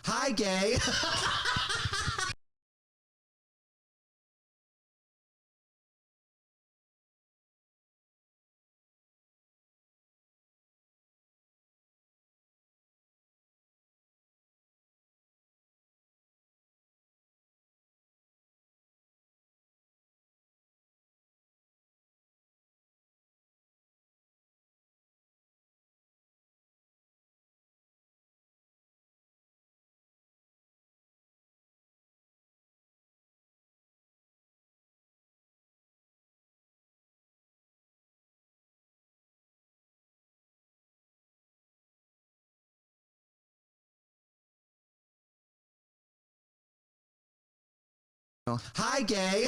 Hi, gay. Hi, gay.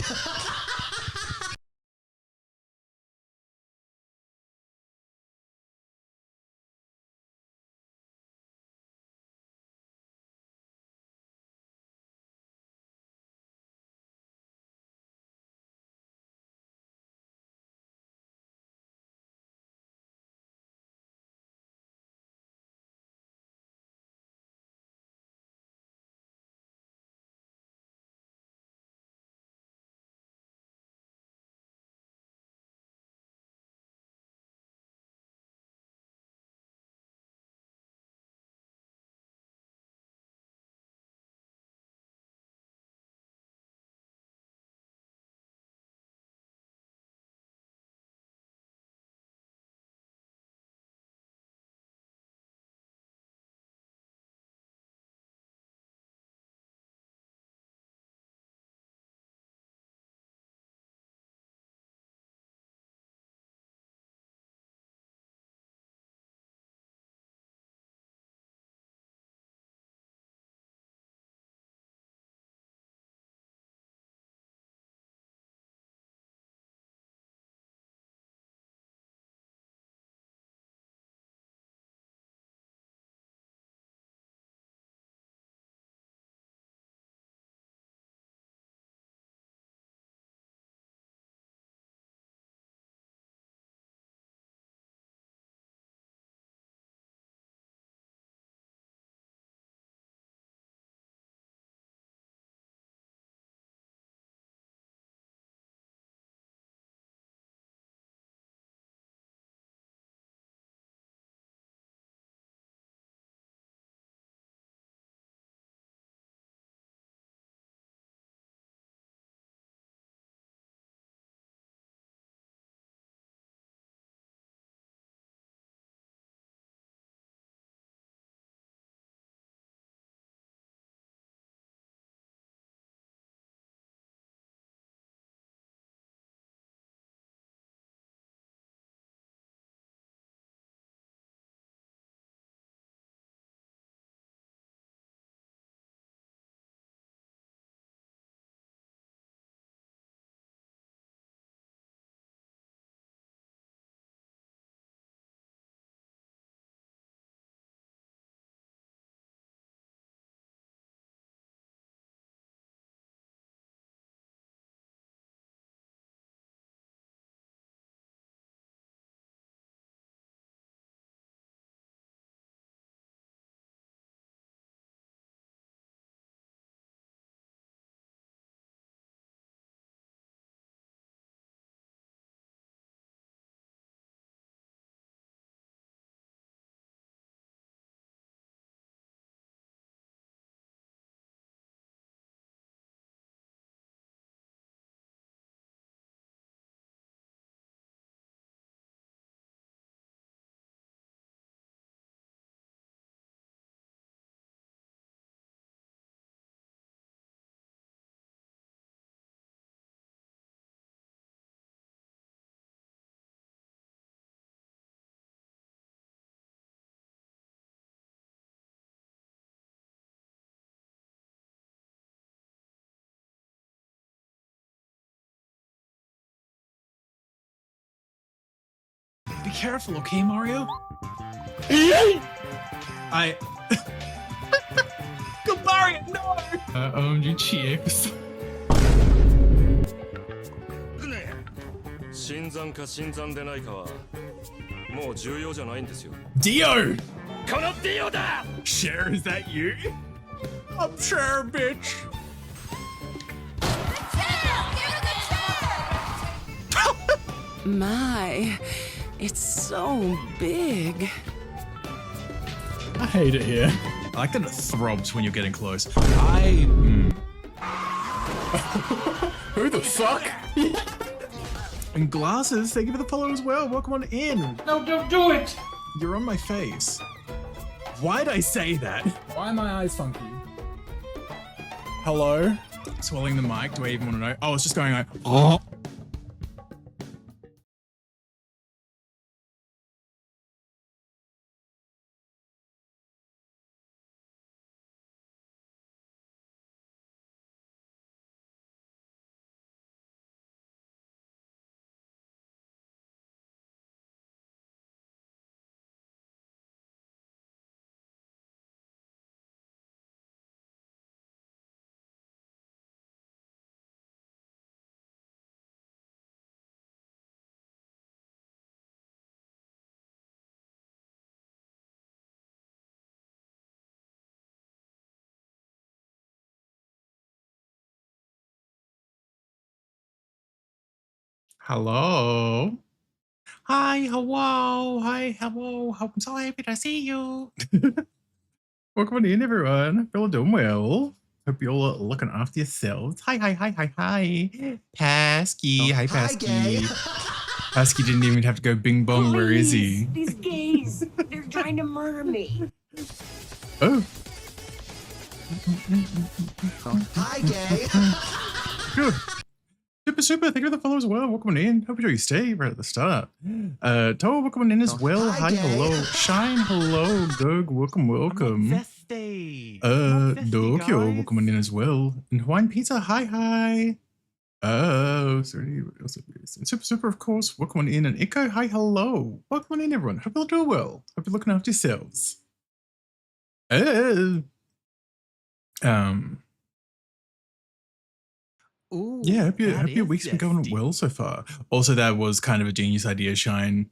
Be careful, okay, Mario? I. Go, Mario! No! OMG chips. 新参か新参でないかはもう重要じゃないんですよ。 Dio! このディオだ Cher, is that you? I'm sure, bitch. My, it's so big. I hate it here. I like that it throbs when you're getting close. Who the fuck? And glasses, thank you for the follow as well. Welcome on in. No, don't do it! You're on my face. Why'd I say that? Why are my eyes funky? Hello? Swallowing the mic, do I even want to know? Oh, it's just going like, oh. Hello. Hi, hello. Hi, hello. I'm so happy to see you. Welcome on in, everyone. Hope you're all doing well. Hope you're all looking after yourselves. Hi. Pasky. Hi, Pasky. Pasky didn't even have to go bing bong. Where is he? These gays, they're trying to murder me. Oh. Hi, gay. Good. Super. Thank you for the follow as well. Welcome on in. Hope you enjoy your stay right at the start. Toa, welcome on in as well. Hi, gay. hello. Shine, hello. Doug, welcome. Dokyo, welcome on in as well. And Hawaiian Pizza, hi. Oh, sorry. What else is there? Super, of course. Welcome on in. And Echo, hi, hello. Welcome on in, everyone. Hope you're all doing well. Hope you're looking after yourselves. Ooh, Yeah, hope your week's been going well so far. Also, that was kind of a genius idea, Shine.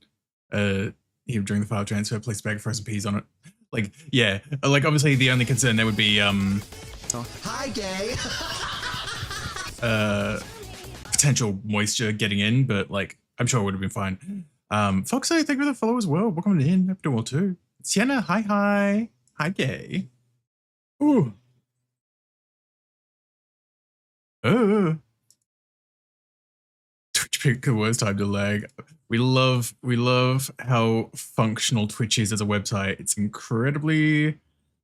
Here during the file transfer, place a bag of frozen peas on it. Like, yeah, like obviously the only concern there would be hi, gay. potential moisture getting in, but like I'm sure it would have been fine. Foxy, thank you for the follow as well. Welcome in. Hope you're doing well too. Sienna, hi, gay. Ooh. Twitch pick the worst time to lag. We love how functional Twitch is as a website. It's incredibly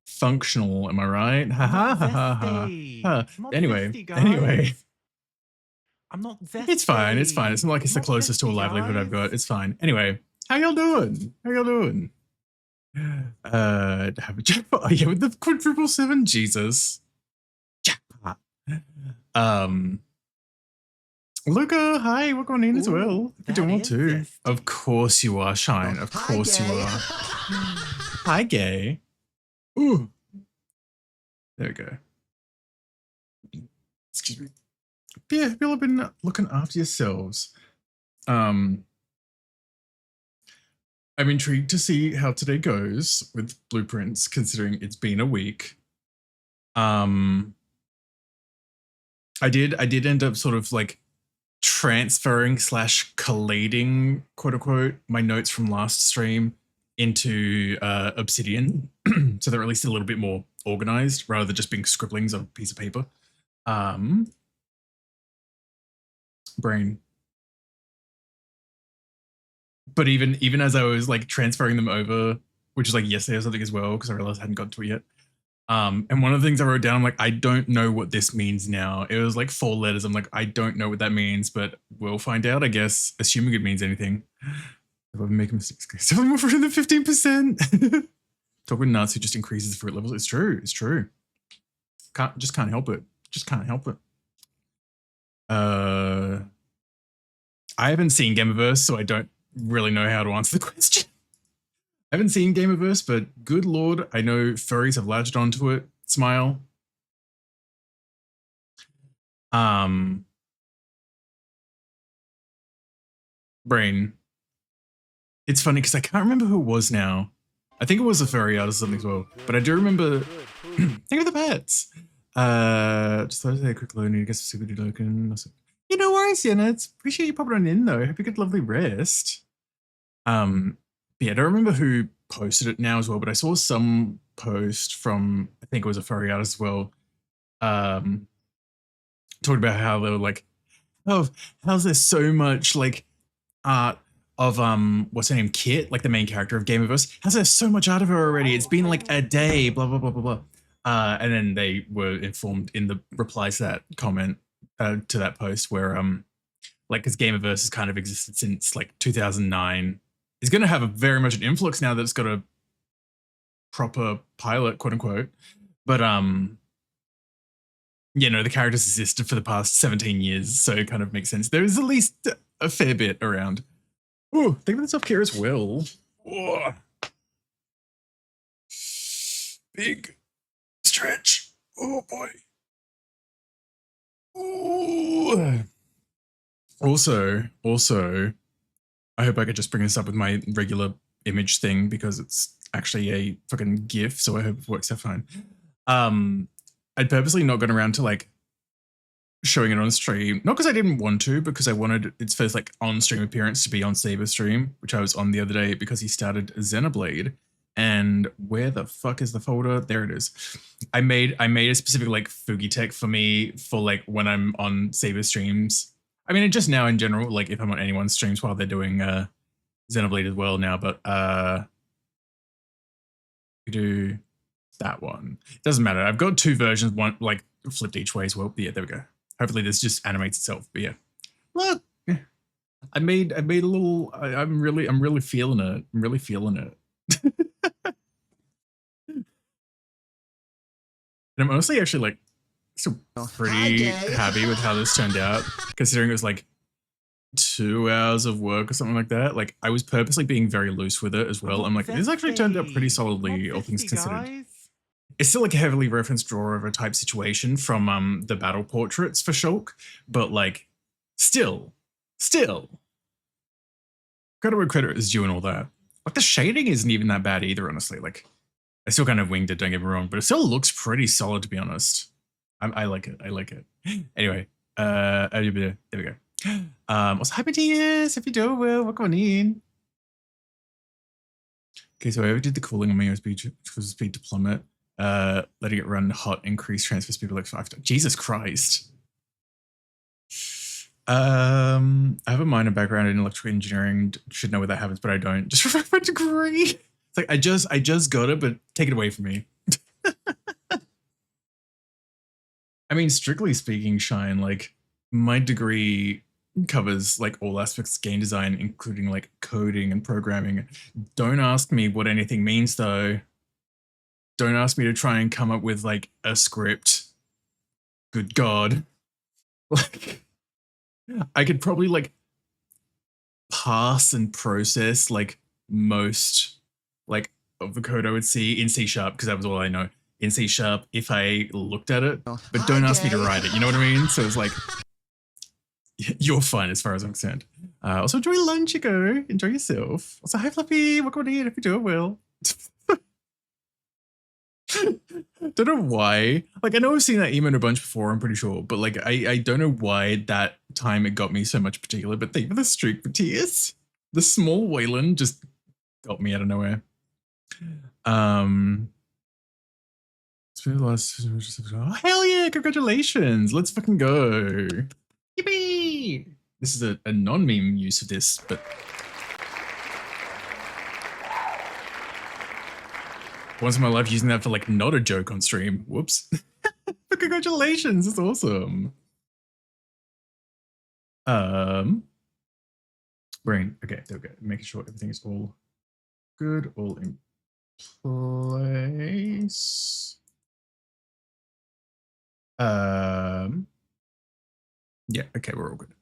functional, am I right? Anyway. I'm not zesty. It's fine. It's not like it's the closest to a livelihood I've got. It's fine. Anyway, how y'all doing? Have a jackpot. Oh yeah, with the quadruple 7, Jesus. Jackpot. Luca, hi, welcome on in as well. You're doing well too. zesty. Of course you are, Shine. Of Hi, course you gay. are. Hi, gay. Ooh. There we go. Excuse me. But yeah, people have been looking after yourselves. I'm intrigued to see how today goes with blueprints, considering it's been a week. I did end up sort of like transferring / collating, quote unquote, my notes from last stream into Obsidian, so they're at least a little bit more organized rather than just being scribblings on a piece of paper. Brain. But even as I was like transferring them over, which is like yesterday or something as well, because I realized I hadn't got to it yet. And one of the things I wrote down, I'm like, I don't know what this means now. It was like 4 letters. I'm like, I don't know what that means, but we'll find out, I guess, assuming it means anything. If I've been making mistakes, something more than 15%. Talk with nuts who just increases the fruit levels. It's true. Can't help it. I haven't seen Gameverse, so I don't really know how to answer the question. I haven't seen Gameverse, but good lord, I know furries have latched onto it. Smile. Brain. It's funny because I can't remember who it was now. I think it was a furry artist or something as well. But I do remember. Think of the pets. Just thought I'd say a quick load. Need to get some super duper looking. You know, worries, Sienna. It's appreciate you popping on in though. Hope you get a lovely rest. But yeah, I don't remember who posted it now as well, but I saw some post from, I think it was a furry artist as well, talking about how they were like, oh, how's there so much like art of what's her name, Kit, like the main character of Game of Us? How's there so much art of her already? It's been like a day, blah blah blah blah blah. And then they were informed in the replies to that comment to that post where like because Game of Us has kind of existed since like 2009. It's going to have a very much an influx now that it's got a proper pilot, quote unquote. But you know, the characters existed for the past 17 years, so it kind of makes sense. There's at least a fair bit around. Oh, think of this up here as well. Oh. Big stretch. Oh boy. Ooh. Also, I hope I could just bring this up with my regular image thing because it's actually a fucking GIF, so I hope it works out fine. I'd purposely not gone around to like showing it on stream, not because I didn't want to, because I wanted its first like on-stream appearance to be on Saber's stream, which I was on the other day because he started Xenoblade. And where the fuck is the folder? There it is. I made a specific like Fugi tech for me for like when I'm on Saber streams. I mean, just now in general, like if I'm on anyone's streams while they're doing Xenoblade as well now, but we do that one. It doesn't matter. I've got two versions, one like flipped each way as well. But yeah, there we go. Hopefully this just animates itself. But yeah, look, I made a little. I'm really feeling it. I'm really feeling it. And I'm honestly actually like still pretty happy with how this turned out, considering it was like 2 hours of work or something like that. Like I was purposely being very loose with it as well. I'm like, this actually turned out pretty solidly, all things considered. It's still like a heavily referenced draw over type situation from the battle portraits for Shulk, but like still credit where credit is due and all that. Like the shading isn't even that bad either, honestly. Like I still kind of winged it, don't get me wrong, but it still looks pretty solid to be honest. I like it. I like it. Anyway, there we go. What's happening to you? If you do, well, welcome in. Okay, so I overdid the cooling on my USB speed to plummet. Letting it run hot, increase transfer speed by like 5 times. Jesus Christ. I have a minor background in electrical engineering. Should know where that happens, but I don't. Just for my degree. It's like I just got it, but take it away from me. I mean, strictly speaking, Shine, like my degree covers like all aspects of game design, including like coding and programming. Don't ask me what anything means though. Don't ask me to try and come up with like a script. Good God. Like I could probably like pass and process like most like of the code I would see in C# because that was all I know. In C# if I looked at it, but don't ask me to write it. You know what I mean? So it's like, you're fine as far as I'm concerned. Also enjoy lunch, Chico. Enjoy yourself. Also, hi Fluffy. Welcome in if you do it well. Don't know why. Like I know I've seen that emote a bunch before, I'm pretty sure, but like I don't know why that time it got me so much particular, but thank you for the streak for tears. The small Wayland just got me out of nowhere. Oh, hell yeah, congratulations. Let's fucking go. Yippee! This is a non-meme use of this, but once in my life using that for like not a joke on stream. Whoops. But congratulations, it's awesome. Brain. Okay, there we go. Making sure everything is all good, all in place. Yeah, okay, we're all good.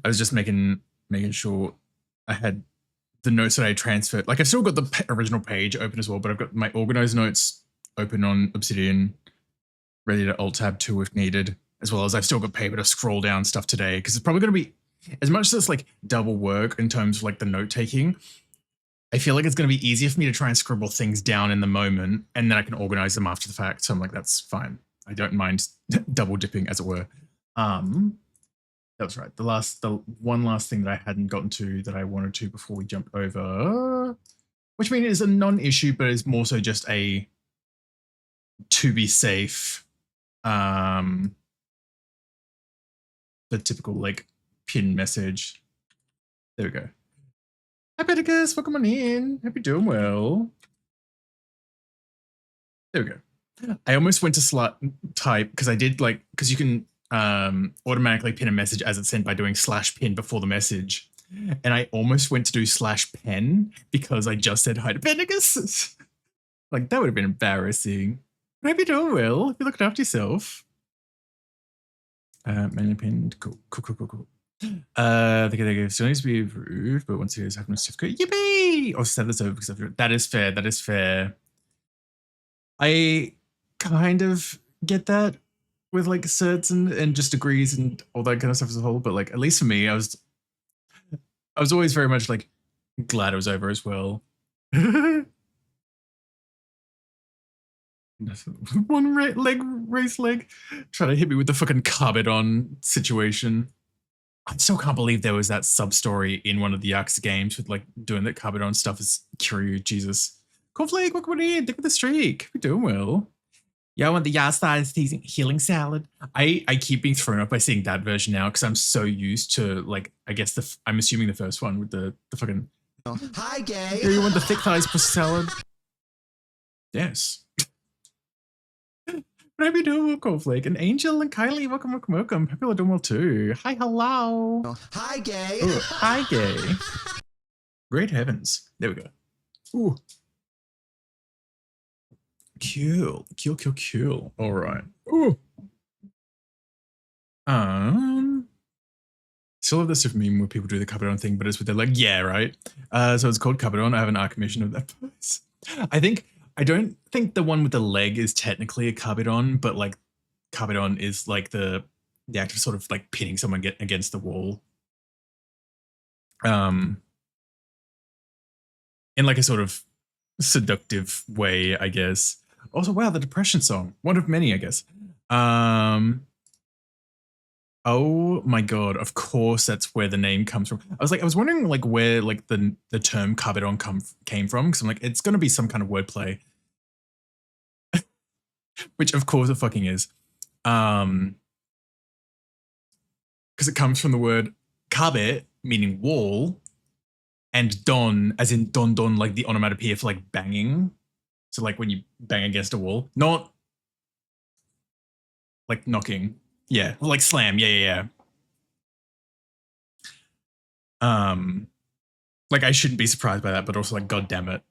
I was just making sure I had the notes that I transferred. Like I've still got the original page open as well, but I've got my organized notes open on Obsidian, ready to alt tab 2 if needed, as well as I've still got paper to scroll down stuff today because it's probably going to be, as much as it's like double work in terms of like the note taking, I feel like it's going to be easier for me to try and scribble things down in the moment, and then I can organize them after the fact. So I'm like, that's fine. I don't mind double dipping, as it were. That was right. The one last thing that I hadn't gotten to that I wanted to before we jump over, which I mean is a non-issue, but is more so just a to be safe. The typical like pin message. There we go. Hi, Pedicus. Welcome on in. Hope you're doing well. There we go. I almost went to type because I did like, because you can automatically pin a message as it's sent by doing /pin before the message. And I almost went to do /pen because I just said hi to Pedicus. Like, that would have been embarrassing. I hope you're doing well. If you're looking after yourself. Manually pinned. Cool. They still needs to be approved, but once it is having a certificate, yippee! Or set this over because that is fair. That is fair. I kind of get that with like certs and just degrees and all that kind of stuff as a whole, but like at least for me, I was always very much like glad it was over as well. One race leg trying to hit me with the fucking carbon situation. I still can't believe there was that sub story in one of the Yakuza games with like doing that carbon stuff as Kiryu. Jesus. Cornflake, welcome in. Dick with the streak. We're doing well. Yeah, I want the Yasta healing salad. I keep being thrown off by seeing that version now because I'm so used to like, I guess I'm assuming the first one with the fucking. Hi, gay. Yeah, you want the thick thighs pussy salad? Yes. What have you doing well, Cornflake? And Angel and Kylie, welcome. Hope you're doing well too. Hi, hello. Hi, gay. Ooh, hi, gay. Great heavens. There we go. Ooh. Cool. All right. Ooh. Still have the super meme where people do the Cupidon thing, but it's with their like, yeah, right. So it's called Cupidon. I have an art commission of that pose. I don't think the one with the leg is technically a Cupidon, but like Cupidon is like the act of sort of like pinning someone against the wall. In like a sort of seductive way, I guess. Also, wow, the depression song. One of many, I guess. Oh my god, of course that's where the name comes from. I was wondering like where like the term Carbidon came from, because I'm like, it's gonna be some kind of wordplay. Which of course it fucking is. Because it comes from the word kabet, meaning wall, and don, as in don, like the onomatopoeia for like banging. So like when you bang against a wall, not like knocking. Yeah, like slam. Yeah. Like I shouldn't be surprised by that, but also like, god damn it.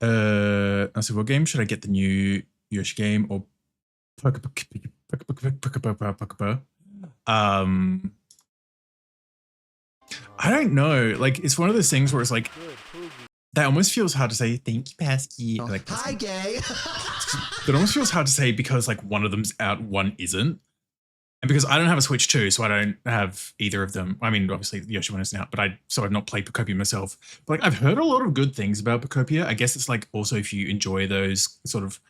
So what game should I get? The new Yoshi game or I don't know. Like it's one of those things where it's like that almost feels hard to say. Thank you, Pasky. Like, hi, gay. That almost feels hard to say because like one of them's out, one isn't. And because I don't have a Switch 2, so I don't have either of them. I mean, obviously the Yoshi one isn't out, but I've not played Pocopia myself. But like I've heard a lot of good things about Pocopia. I guess it's like also if you enjoy those sort of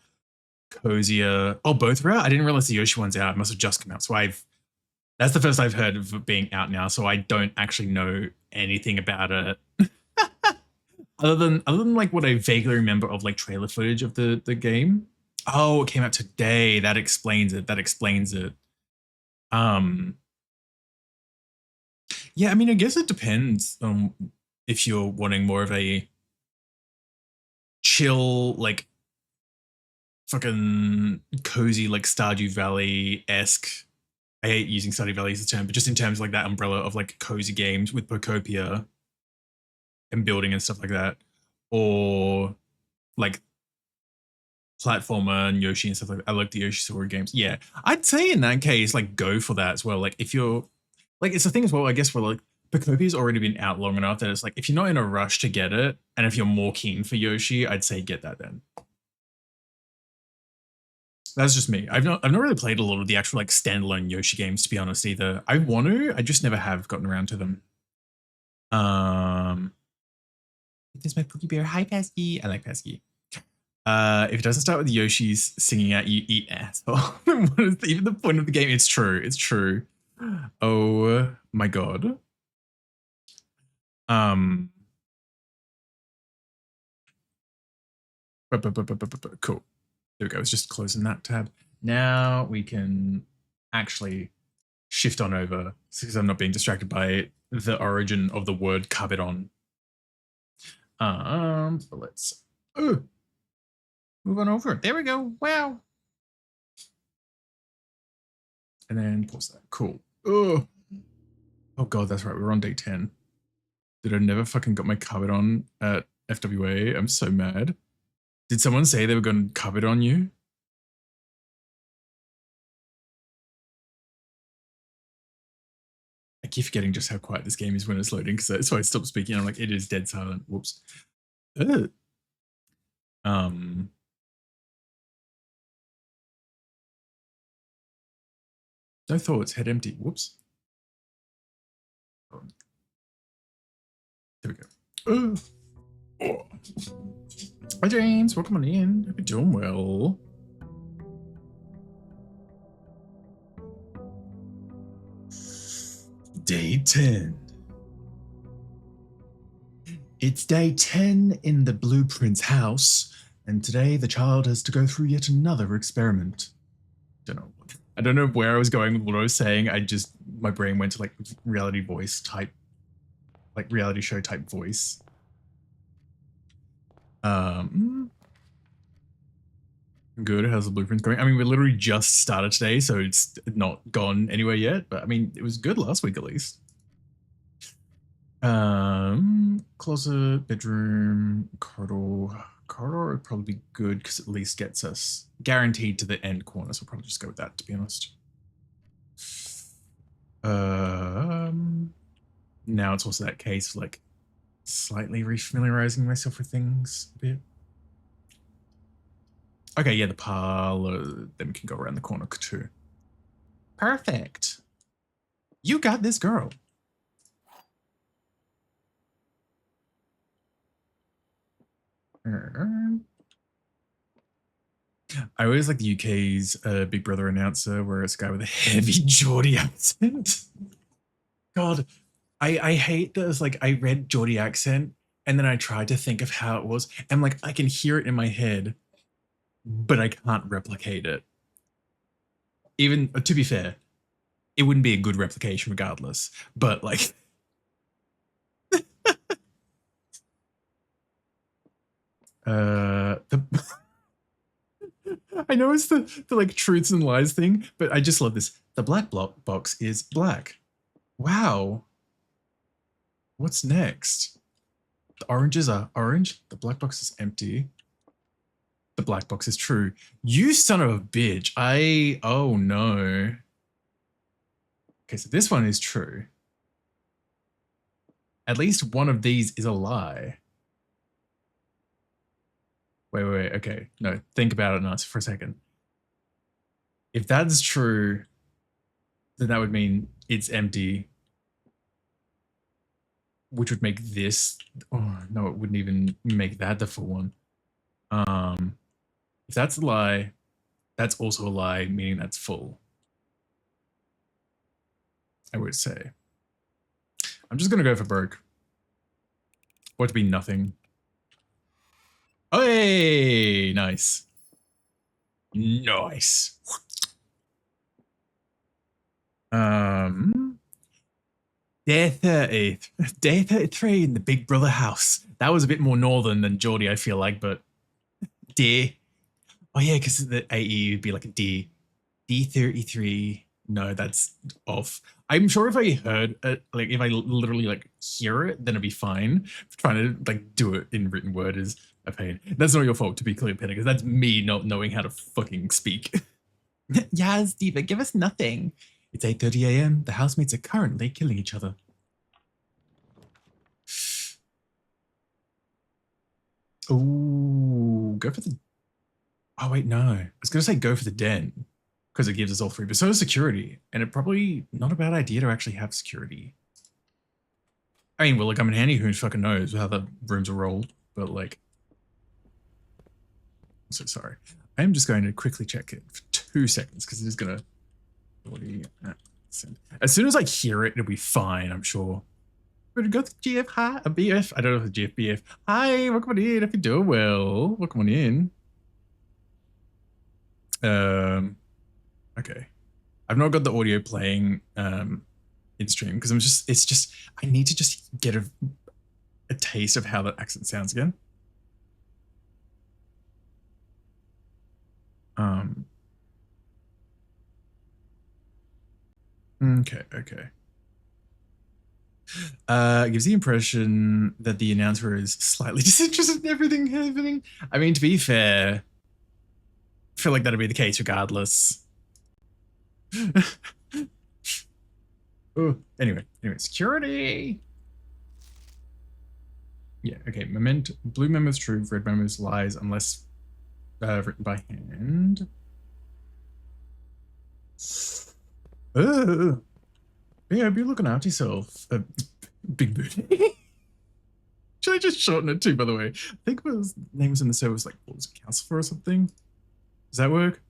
cozier. Oh, both are out? I didn't realize the Yoshi one's out. It must have just come out. So that's the first I've heard of it being out now. So I don't actually know anything about it. Other than like what I vaguely remember of like trailer footage of the game. Oh, it came out today. That explains it. Yeah, I mean, I guess it depends on if you're wanting more of a chill, like fucking cozy, like Stardew Valley-esque. I hate using Stardew Valley as a term, but just in terms of like that umbrella of like cozy games with Pocopia and building and stuff like that, or like platformer and Yoshi and stuff like that. I like the Yoshi Sora games. Yeah, I'd say in that case, like go for that as well. Like if you're like, it's a thing as well, I guess, where like Pocopia's already been out long enough that it's like, if you're not in a rush to get it, and if you're more keen for Yoshi, I'd say get that then. That's just me. I've not really played a lot of the actual like standalone Yoshi games, to be honest, either. I want to, I just never have gotten around to them. There's my Pookie Bear. Hi, Pesky. I like Pesky. If it doesn't start with Yoshi's singing out, you eat asshole. What is even the point of the game? It's true. It's true. Oh my god. Cool. There we go. It's just closing that tab. Now we can actually shift on over because I'm not being distracted by the origin of the word cabedon. So let's move on over. There we go. Wow. And then pause that. Cool. Oh god, that's right. We're on day 10. Did I never fucking got my cabedon at FWA? I'm so mad. Did someone say they were going to cabedon you? I keep forgetting just how quiet this game is when it's loading, so I stopped speaking. I'm like, it is dead silent. Whoops. No thoughts. Head empty. Whoops. There we go. Oh. Hi, James. Welcome on in. Hope you're doing well. Day 10. It's day 10 in the Blueprint's house, and today the child has to go through yet another experiment. I don't know where I was going with what I was saying. My brain went to like reality voice type, like reality show type voice. Good. How's the Blueprint going? I mean, we literally just started today, so it's not gone anywhere yet. But I mean, it was good last week at least. Closet, bedroom, corridor. Corridor would probably be good because it at least gets us guaranteed to the end corner. So we'll probably just go with that, to be honest. Now it's also that case of like slightly refamiliarizing myself with things a bit. Okay, yeah, the parlor. Then we can go around the corner too. Perfect. You got this, girl. I always like the UK's Big Brother announcer where it's a guy with a heavy Geordie accent. God, I hate that. It's like I read Geordie accent and then I tried to think of how it was. And like I can hear it in my head, but I can't replicate it. Even to be fair, it wouldn't be a good replication regardless. But like, I know it's the like truths and lies thing, but I just love this. The black box is black. Wow. What's next? The oranges are orange. The black box is empty. The black box is true. You son of a bitch. Oh no. Okay, so this one is true. At least one of these is a lie. Wait. Okay, no, think about it now for a second. If that's true, then that would mean it's empty. Which would make this, oh no, it wouldn't even make that the full one. If that's a lie, that's also a lie, meaning that's full. I would say. I'm just gonna go for broke. Or to be nothing. Hey, nice. Nice. Day 30. Day 33 in the Big Brother house. That was a bit more northern than Geordie, I feel like, but day. Oh yeah, because the AE would be like a D. D33. No, that's off. I'm sure if I heard it, like if I literally like hear it, then it'd be fine. Trying to like do it in written word is a pain. That's not your fault, to be clear, Penny, because that's me not knowing how to fucking speak. Yes, Diva, give us nothing. It's 8:30 a.m. The housemates are currently killing each other. Ooh, go for the... Oh, wait, no. I was going to say go for the den because it gives us all three, but so is security. And it probably not a bad idea to actually have security. I mean, will it come in handy? Who fucking knows how the rooms are rolled? But like, I'm so sorry. I am just going to quickly check it for 2 seconds because it is gonna. 40%. As soon as I hear it, it'll be fine. I'm sure. We're go to GF. Hi, a BF. I don't know if it's GF, BF. Hi, welcome on in. If you're doing well, welcome on in. Okay. I've not got the audio playing in stream because it's just I need to just get a taste of how that accent sounds again. Okay. Gives the impression that the announcer is slightly disinterested in everything happening. I mean, to be fair, I feel like that'll be the case regardless. Oh, anyway, security. Yeah, okay. Blue memo's true, red memo's lies unless written by hand. Yeah, be looking after yourself. Big booty. Should I just shorten it too, by the way? I think his name was in the service like, what was it, Calcifer or something? Does that work?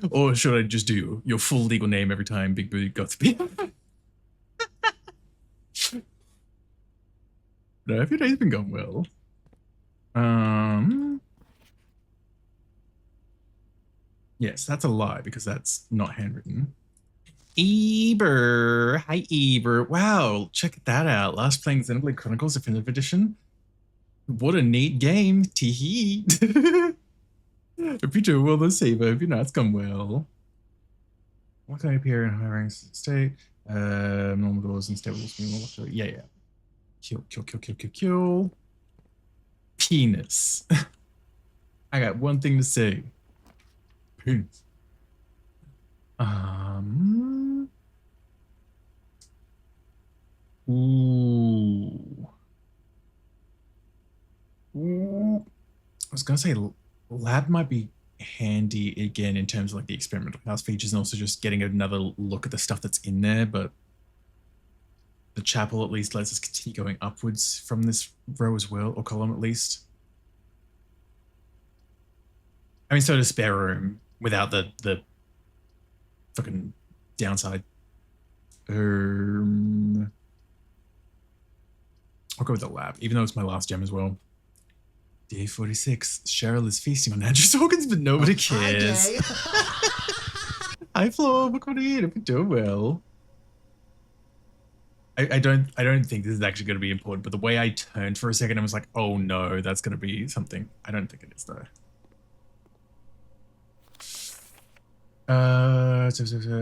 Or should I just do your full legal name every time Big Booty got to be? No, if your day's been going well. Yes, that's a lie because that's not handwritten. Eber. Hi, Eber. Wow, check that out. Last playing Xenoblade Chronicles Definitive Edition. What a neat game. Tee-hee. Hope you're doing well this saver. Hope your night's gone well. What can I appear in high ranks state? Normal doors and stable. Yeah. Kill. Penis. I got one thing to say. Penis. Ooh. I was gonna say lab might be handy again in terms of like the experimental house features and also just getting another look at the stuff that's in there, but the chapel at least lets us continue going upwards from this row as well, or column at least. I mean, so does spare room without the fucking downside. I'll go with the lab, even though it's my last gem as well. Day 46. Cheryl is feasting on Andrew's organs, but nobody cares. Hi, Flo. Look what I eat. I've been doing well. I don't think this is actually going to be important, but the way I turned for a second, I was like, oh no, that's going to be something. I don't think it is though. I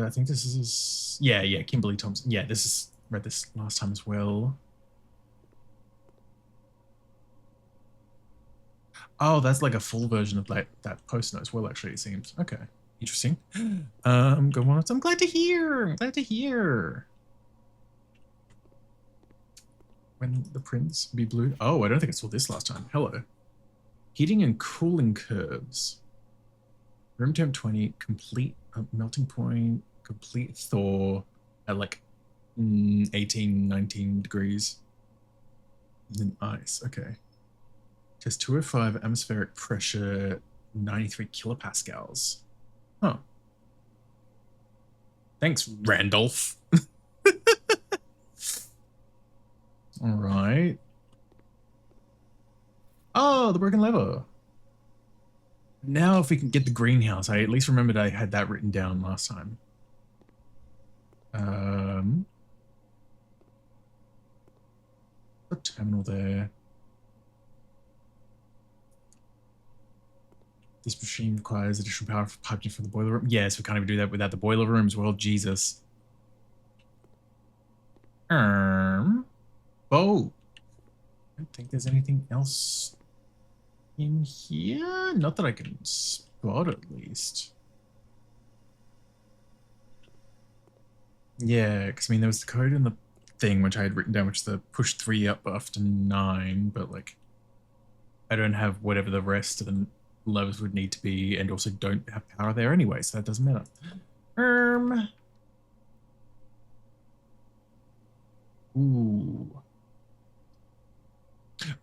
think this is yeah, Kimberly Thompson. Yeah, this is read this last time as well. Oh, that's like a full version of like that post note as well, actually, it seems. Okay. Interesting. Good one. I'm glad to hear. When the prints be blue. Oh, I don't think I saw this last time. Hello. Heating and cooling curves. Room temp 20, complete melting point, complete thaw at like 18, 19 degrees. And then ice. Okay. Just 205 atmospheric pressure, 93 kilopascals. Huh. Thanks, Randolph. All right. Oh, the broken lever. Now if we can get the greenhouse, I at least remembered I had that written down last time. The terminal there. This machine requires additional power for piping from the boiler room. Yes, we can't even do that without the boiler room as well. Jesus. Oh. I don't think there's anything else in here. Not that I can spot, at least. Yeah, because I mean, there was the code in the thing which I had written down, which is the push 3 up after 9, but like, I don't have whatever the rest of the levels would need to be, and also don't have power there anyway, so that doesn't matter. Ooh.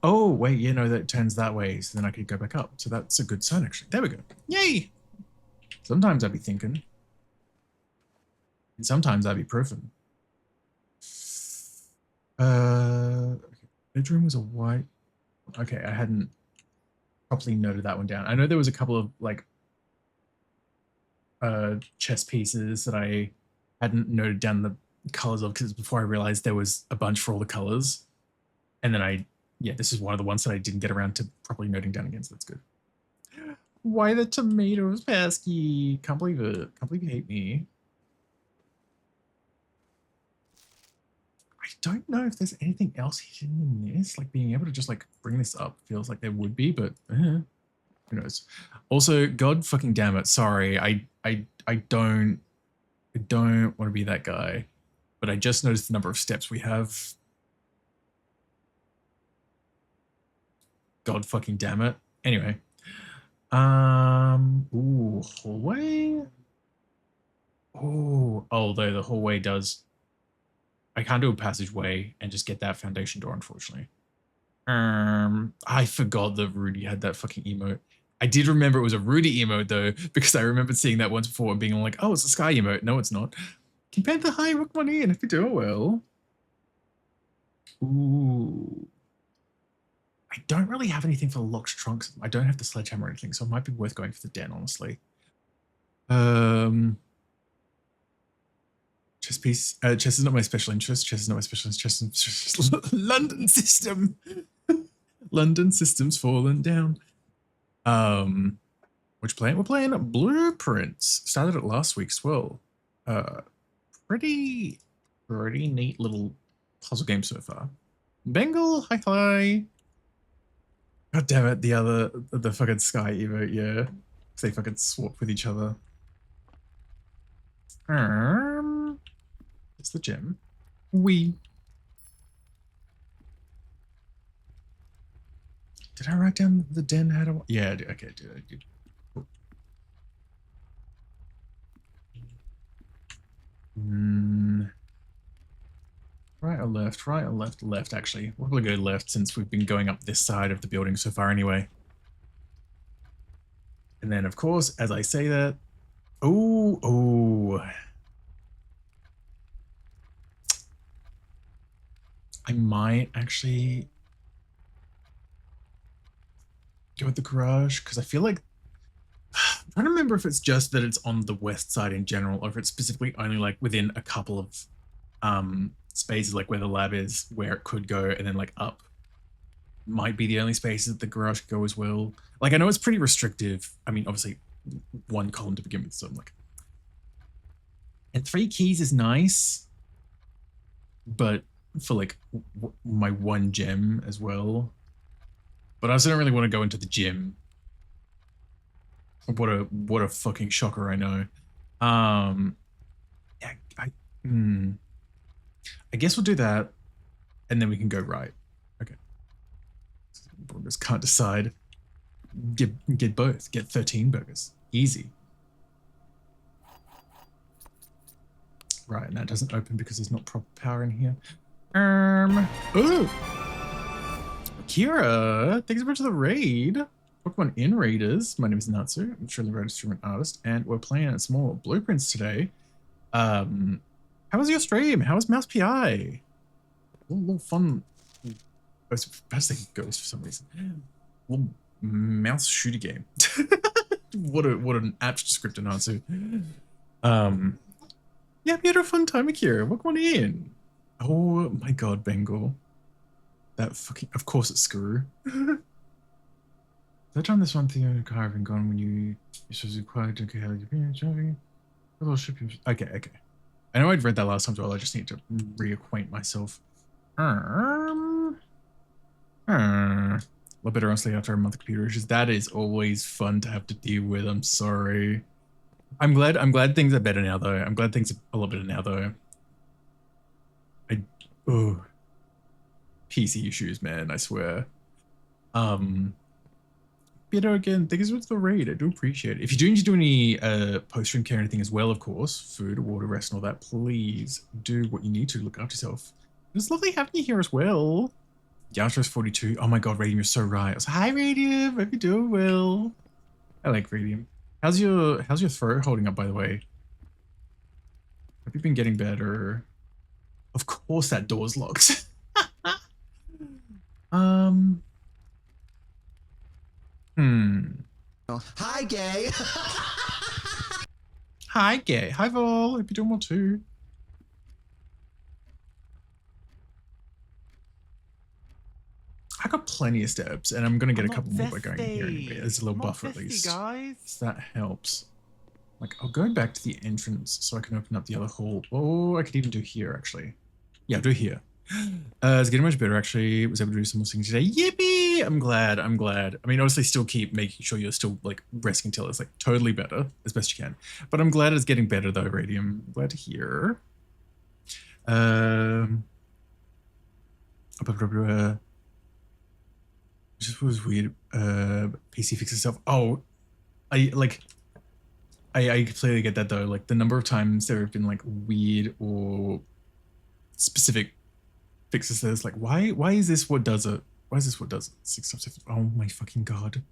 Oh, wait, yeah, no, that turns that way, so then I could go back up. So that's a good sign, actually. There we go. Yay! Sometimes I'd be thinking. And sometimes I'd be proofing. Okay. Bedroom was a white. Okay, I hadn't properly noted that one down. I know there was a couple of, like, chess pieces that I hadn't noted down the colors of, because before I realized there was a bunch for all the colors. And then this is one of the ones that I didn't get around to properly noting down again, so that's good. Why the tomatoes, pesky? Can't believe it. Can't believe you hate me. I don't know if there's anything else hidden in this. Like, being able to just, like, bring this up feels like there would be, but who knows? Also, God fucking damn it. Sorry, I don't want to be that guy, but I just noticed the number of steps we have. God fucking damn it. Anyway. Ooh, hallway? Oh, although the hallway does... I can't do a passageway and just get that foundation door, unfortunately. I forgot that Rudy had that fucking emote. I did remember it was a Rudy emote, though, because I remembered seeing that once before and being like, oh, it's a Sky emote. No, it's not. King Panther, hi, rock money, and if you do well. Ooh. I don't really have anything for the locked trunks. I don't have the sledgehammer or anything, so it might be worth going for the den, honestly. Chess piece. Chess is not my special interest. Chess is not my special interest. Chess is London system. London system's fallen down. Which plan? We're playing Blueprints. Started it last week as well. Pretty neat little puzzle game so far. Bengal, hi. God damn it, the fucking Sky Evo, yeah. They fucking swap with each other. It's the gem. Did I write down the den had a... Yeah, I did. Okay, I did. Cool. Right or left? Right or left? Left, actually. We'll probably go left since we've been going up this side of the building so far anyway. And then, of course, as I say that... Oh. I might actually go with the garage, because I feel like... I'm trying to remember if it's just that it's on the west side in general, or if it's specifically only like within a couple of spaces, like where the lab is, where it could go, and then like up might be the only spaces that the garage could go as well. Like, I know it's pretty restrictive. I mean, obviously one column to begin with, so I'm like... And 3 keys is nice, but for like my 1 gem as well. But I also don't really want to go into the gym. What a fucking shocker, I know. Yeah, I guess we'll do that, and then we can go right. Okay. Burgers can't decide. Get both. Get 13 burgers. Easy. Right, and that doesn't open because there's not proper power in here. Ooh! Kira, thanks so much for the raid. Pokemon In Raiders. My name is Natsu. I'm truly registered an artist, and we're playing some more Blueprints today. How was your stream? How was Mouse PI? A little fun. I was about to say ghost for some reason. A little mouse shooter game. what an apt descriptor, Natsu. Yeah, we had a fun time, Akira. Welcome on in. Oh my god, Bengal. That fucking... Of course it's Screw. That time this one thing in the car having gone when you're supposed to be quiet, okay, how you're being driving. Okay. I know I'd read that last time as well. I just need to reacquaint myself. A lot better, honestly, after a month of computer issues. That is always fun to have to deal with. I'm sorry. I'm glad things are better now, though. I'm glad things are a lot better now, though. PC issues, man, I swear. Beto again, thank you for the raid. I do appreciate it. If you do need to do any post-stream care or anything as well, of course, food, water, rest, and all that, please do what you need to look after yourself. It's lovely having you here as well. Yastra's 42. Oh my god, Radium, you're so right. I was like, hi Radium, hope you're doing well. I like Radium. How's your throat holding up, by the way? Have you been getting better? Of course that door's locked. um Hi, gay. Hi gay. Hi Vol. Hope you're doing well too. I got plenty of steps, and I'm gonna get a couple more by going in here anyway. There's a little buffer at least. Guys. So that helps. Like, I'll go back to the entrance so I can open up the other hall. Oh, I could even do here, actually. Yeah, I'll do here. It's getting much better, actually. Was able to do some more things today. Yippee! I'm glad. I mean, obviously still keep making sure you're still, like, resting until it's, like, totally better, as best you can. But I'm glad it's getting better, though, Radium. I'm glad to hear. Just was weird. PC fix itself. Oh, I completely get that though. Like the number of times there have been like weird or specific fixes that's like, why is this what does it? Why is this what does it? 6 times. Oh my fucking god.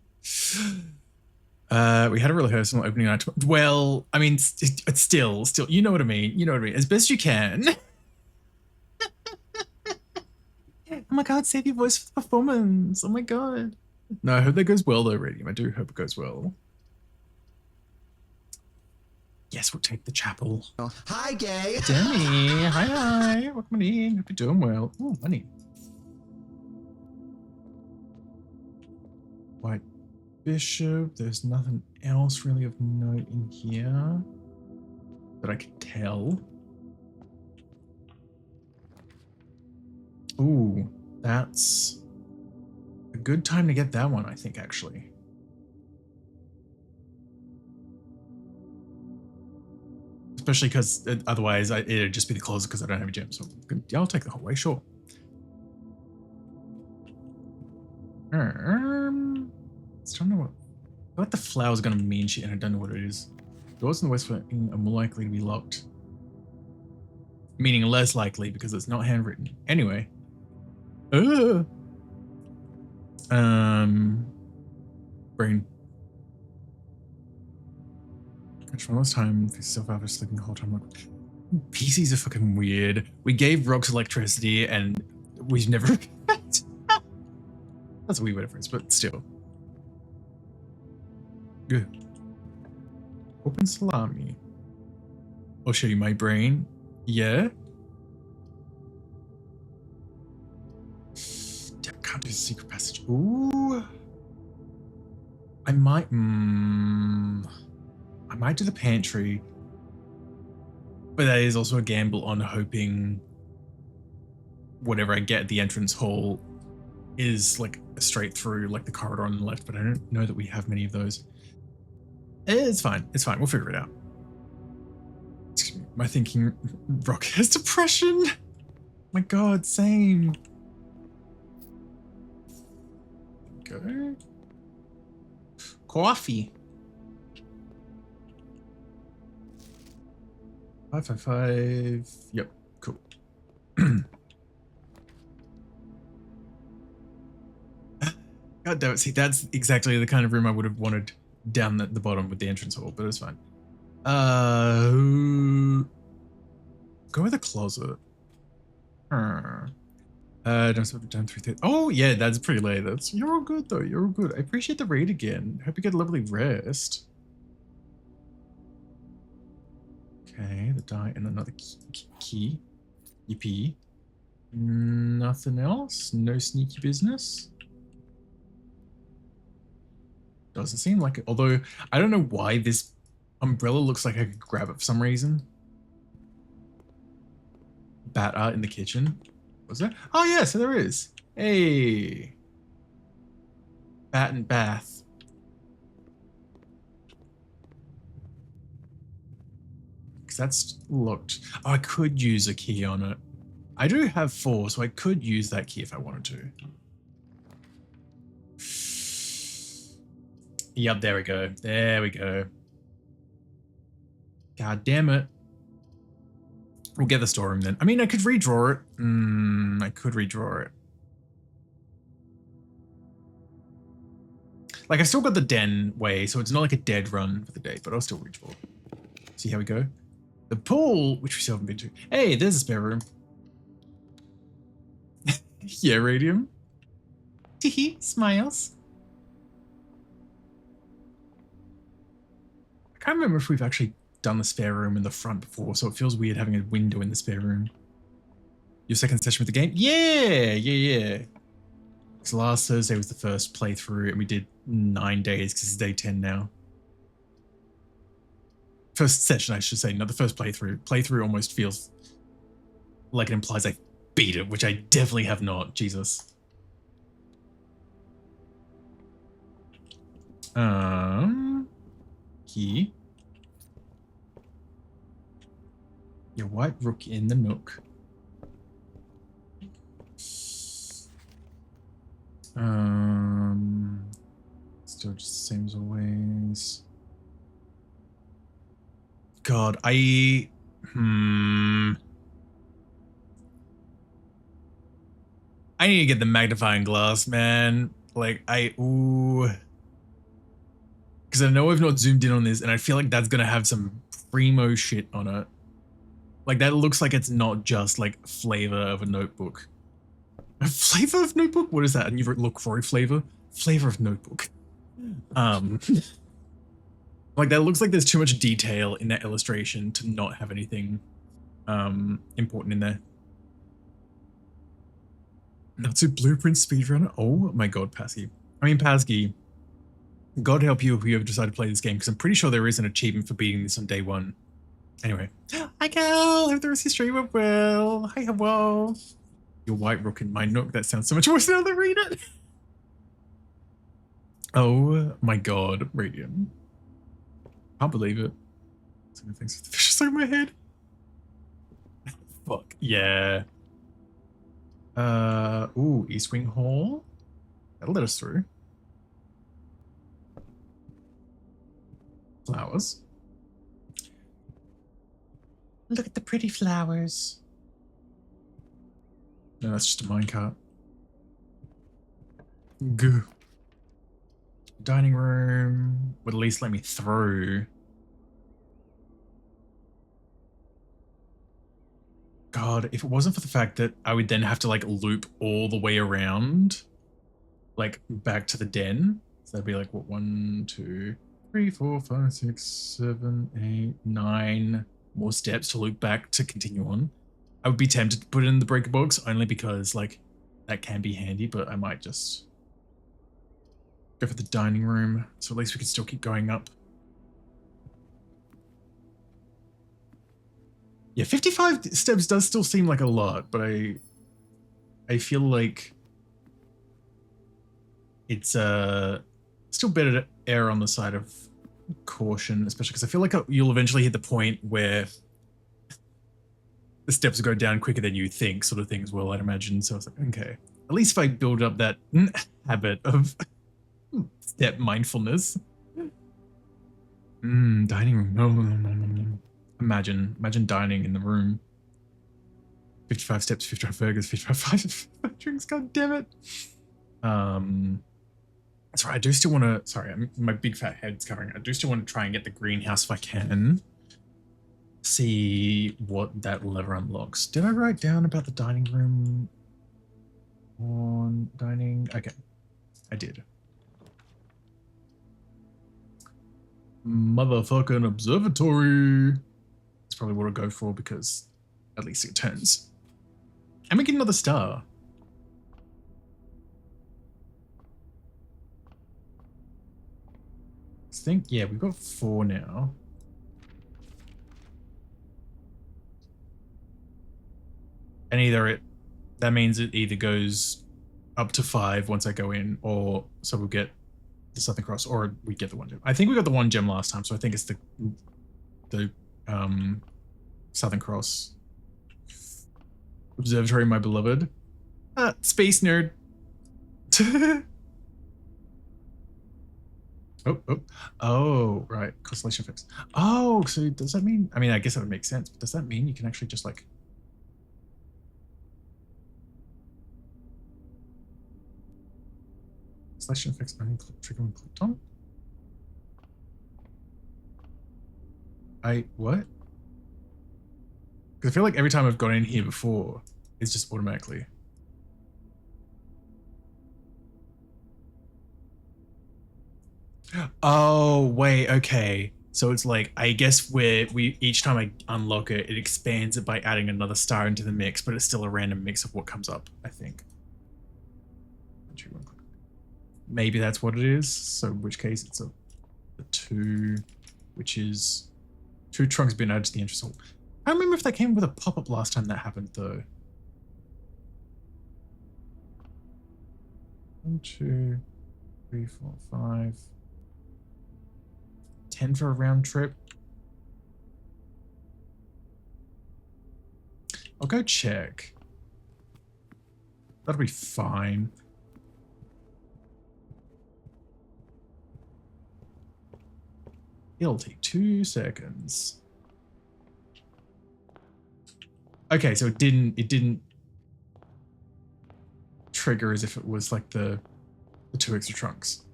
We had a rehearsal opening night. Well, I mean, it's still, you know what I mean. You know what I mean. As best you can. Oh my god, save your voice for the performance. Oh my god. No, I hope that goes well though, Radium. I do hope it goes well. Yes, we'll take the chapel. Hi, gay. Demi, hi. Welcome in. Hope you're doing well. Ooh, money. White Bishop. There's nothing else really of note in here that I can tell. Ooh, that's a good time to get that one, I think, actually. Especially because otherwise it'd just be the closet because I don't have a gem. So yeah, I'll take the whole way, sure. Still don't know what the flower's gonna mean shit, and I don't know what it is. Doors in the west wing are more likely to be locked. Meaning less likely because it's not handwritten. Anyway. Brain. Gosh, one last time for yourself after sleeping the whole time. Like, PCs are fucking weird. We gave rocks electricity and we've never. That's a wee bit of difference, but still. Good. Open salami. I'll show you my brain. Yeah. Damn, can't do the secret passage. Ooh. I might do the pantry. But that is also a gamble on hoping whatever I get at the entrance hall is like straight through like the corridor on the left, but I don't know that we have many of those. It's fine. It's fine. We'll figure it out. My thinking, Rock has depression. My god, same. Go. Coffee. 555. Yep, cool. God damn it. See, that's exactly the kind of room I would have wanted down at the bottom with the entrance hall, but it's fine. Go with the closet. Don't have done 3:30. Oh yeah, that's pretty late. You're all good though. You're all good. I appreciate the raid again. Hope you get a lovely rest. Okay, the die and another key. Yippee. Nothing else. No sneaky business. Doesn't seem like it. Although I don't know why this umbrella looks like I could grab it for some reason. Bat art in the kitchen. Was there? Oh yeah, so there is. Hey. Bat and bath. Because that's locked. Oh, I could use a key on it. I do have 4, so I could use that key if I wanted to. Yep, there we go. There we go. God damn it. We'll get the storeroom then. I mean, I could redraw it. I could redraw it. Like I still got the den way, so it's not like a dead run for the day, but I'll still reach for it. See how we go. The pool, which we still haven't been to. Hey, there's a spare room. Yeah, Radium. Teehee, smiles. I can't remember if we've actually done the spare room in the front before, so it feels weird having a window in the spare room. Your second session with the game? Yeah. So last Thursday was the first playthrough, and we did 9 days because it's day 10 now. First session, I should say, not the first playthrough. Playthrough almost feels like it implies I beat it, which I definitely have not. Jesus. Key. Your white rook in the nook. Still just the same as always. God, I need to get the magnifying glass, man. Like, because I know I've not zoomed in on this, and I feel like that's gonna have some primo shit on it. Like, that looks like it's not just, like, flavor of a notebook. A flavor of notebook? What is that? A new look for a flavor? Flavor of notebook. Like, that looks like there's too much detail in that illustration to not have anything important in there. Natsu Blueprint Speedrunner? Oh my god, Pasky. I mean, Pasky, God help you if you ever decide to play this game, because I'm pretty sure there is an achievement for beating this on day 1. Anyway. Hi, Cal! Hope the rest of your stream went well. Hi, hello. Your white rook in my nook. That sounds so much worse now than read it. Oh my god, Radiant. Can't believe it. So many things with the fish stuck in my head. Fuck. Yeah. Ooh, East Wing Hall. That'll let us through. Flowers. Look at the pretty flowers. No, that's just a minecart. Goo. Dining room would at least let me through. God, if it wasn't for the fact that I would then have to like loop all the way around, like back to the den. So that'd be like, what, 1, 2, 3, 4, 5, 6, 7, 8, 9 more steps to loop back to continue on. I would be tempted to put it in the breaker box only because like that can be handy, but I might just go for the dining room. So at least we can still keep going up. Yeah, 55 steps does still seem like a lot, but I feel like it's still better to err on the side of caution, especially because I feel like you'll eventually hit the point where the steps will go down quicker than you think, sort of things will, I'd imagine. So I was like, okay, at least if I build up that habit of step mindfulness. Dining room. No. Imagine dining in the room. 55 steps, 55 burgers, 55 drinks, god damn it. That's right, I do still want to, sorry, my big fat head's covering it. I do still want to try and get the greenhouse if I can. See what that lever unlocks. Did I write down about the dining room on dining? Okay, I did. Motherfucking observatory. That's probably what I'll go for because at least it turns. And we get another star. I think, yeah, we've got 4 now. And that means it either goes up to 5 once I go in, or so we'll get the Southern Cross, or we get the 1 gem. I think we got the 1 gem last time, so I think it's the Southern Cross. Observatory, my beloved. Space nerd. Oh, right. Constellation fix. Oh, so does that mean, I mean, I guess that would make sense, but does that mean you can actually just like, Selection effects only trigger when clicked on. What? Because I feel like every time I've gone in here before, it's just automatically. Oh, wait, okay. So it's like, I guess we each time I unlock it, it expands it by adding another star into the mix, but it's still a random mix of what comes up, I think. Maybe that's what it is. So in which case it's a 2, which is 2 trunks being added to the entrance hall. I don't remember if that came with a pop-up last time that happened though. 1, 2, 3, 4, 5. 10 for a round trip. I'll go check. That'll be fine. It'll take 2 seconds. Okay, so it didn't trigger as if it was like the 2 extra trunks.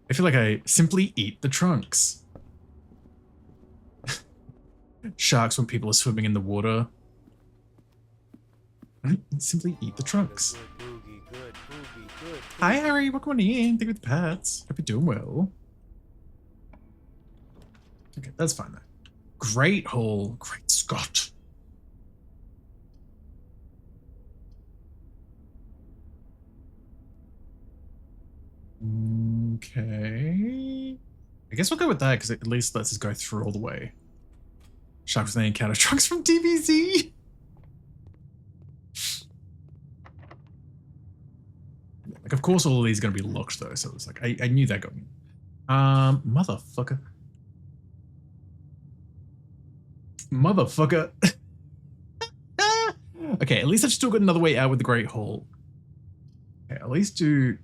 I feel like I simply eat the trunks. Sharks when people are swimming in the water. Simply eat the trunks. Hi Harry, welcome on in. Thank you with the pets. Hope you're doing well. Okay, that's fine then. Great Hall. Great Scott. Okay. I guess we'll go with that because it at least lets us go through all the way. Sharks when they encounter trunks from DBZ. Like, of course, all of these are going to be locked though, so it's like I knew that got me. Motherfucker. Motherfucker. Okay, at least I've still got another way out with the Great Hall. Okay, at least do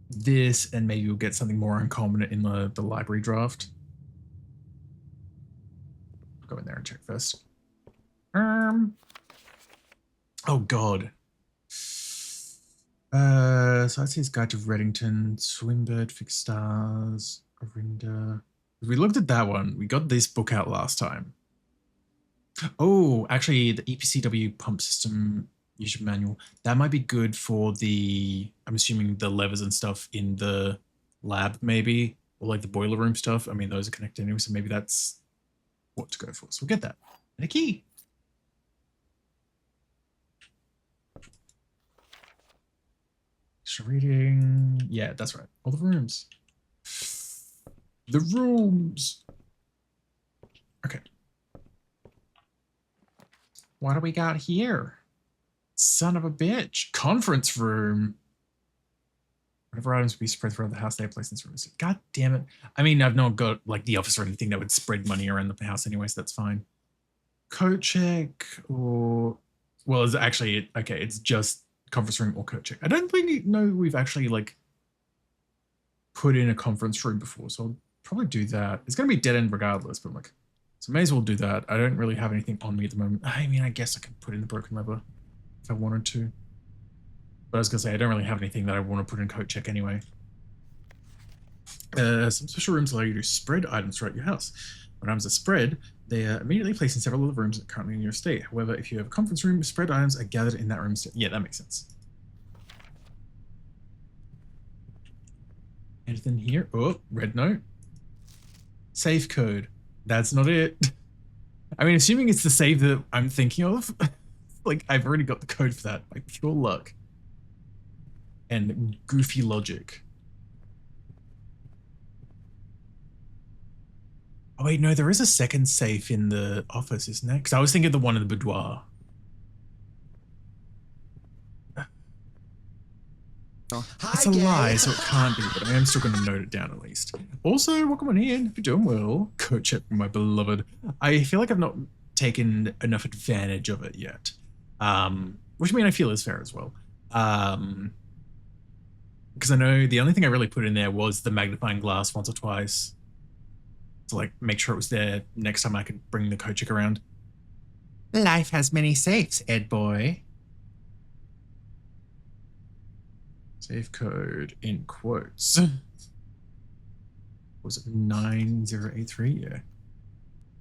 this, and maybe we'll get something more uncommon in the library draft. I'll go in there and check first. Oh god. So that's his Guide to Reddington, Swimbird, Fixed Stars, Arinda. We looked at that one. We got this book out last time. Oh, actually, the EPCW pump system user manual. That might be good for the, I'm assuming the levers and stuff in the lab, maybe, or like the boiler room stuff. I mean, those are connected anyway, so maybe that's what to go for. So we'll get that. And a key. Reading. Yeah, that's right. All the rooms. The rooms. Okay. What do we got here? Son of a bitch. Conference room. Whatever items will be spread throughout the house, they are placed in this room. God damn it. I mean, I've not got like the office or anything that would spread money around the house anyway, so that's fine. Code check or... Well, it's actually... Okay, it's just conference room or code check. I don't really know we've actually like put in a conference room before, so I'll probably do that. It's going to be dead end regardless, but like, so may as well do that. I don't really have anything on me at the moment. I mean, I guess I could put in the broken lever if I wanted to. But I was going to say, I don't really have anything that I want to put in code check anyway. Some special rooms allow you to spread items throughout your house. When items are spread, they are immediately placed in several of the rooms currently in your estate. However, if you have a conference room, spread items are gathered in that room. Yeah, that makes sense. Anything here? Oh, red note. Safe code. That's not it. I mean, assuming it's the save that I'm thinking of, like I've already got the code for that by pure luck and goofy logic. Oh wait, no, there is a second safe in the office, isn't there? Because I was thinking the one in the boudoir. That's a lie, so it can't be, but I am still going to note it down at least. Also, welcome on in. If you're doing well, code check, my beloved. I feel like I've not taken enough advantage of it yet. Which I mean, I feel is fair as well. Because I know the only thing I really put in there was the magnifying glass once or twice. To like make sure it was there next time I could bring the code check around. Life has many safes, Ed boy. Save code in quotes. Was it 9083? Yeah.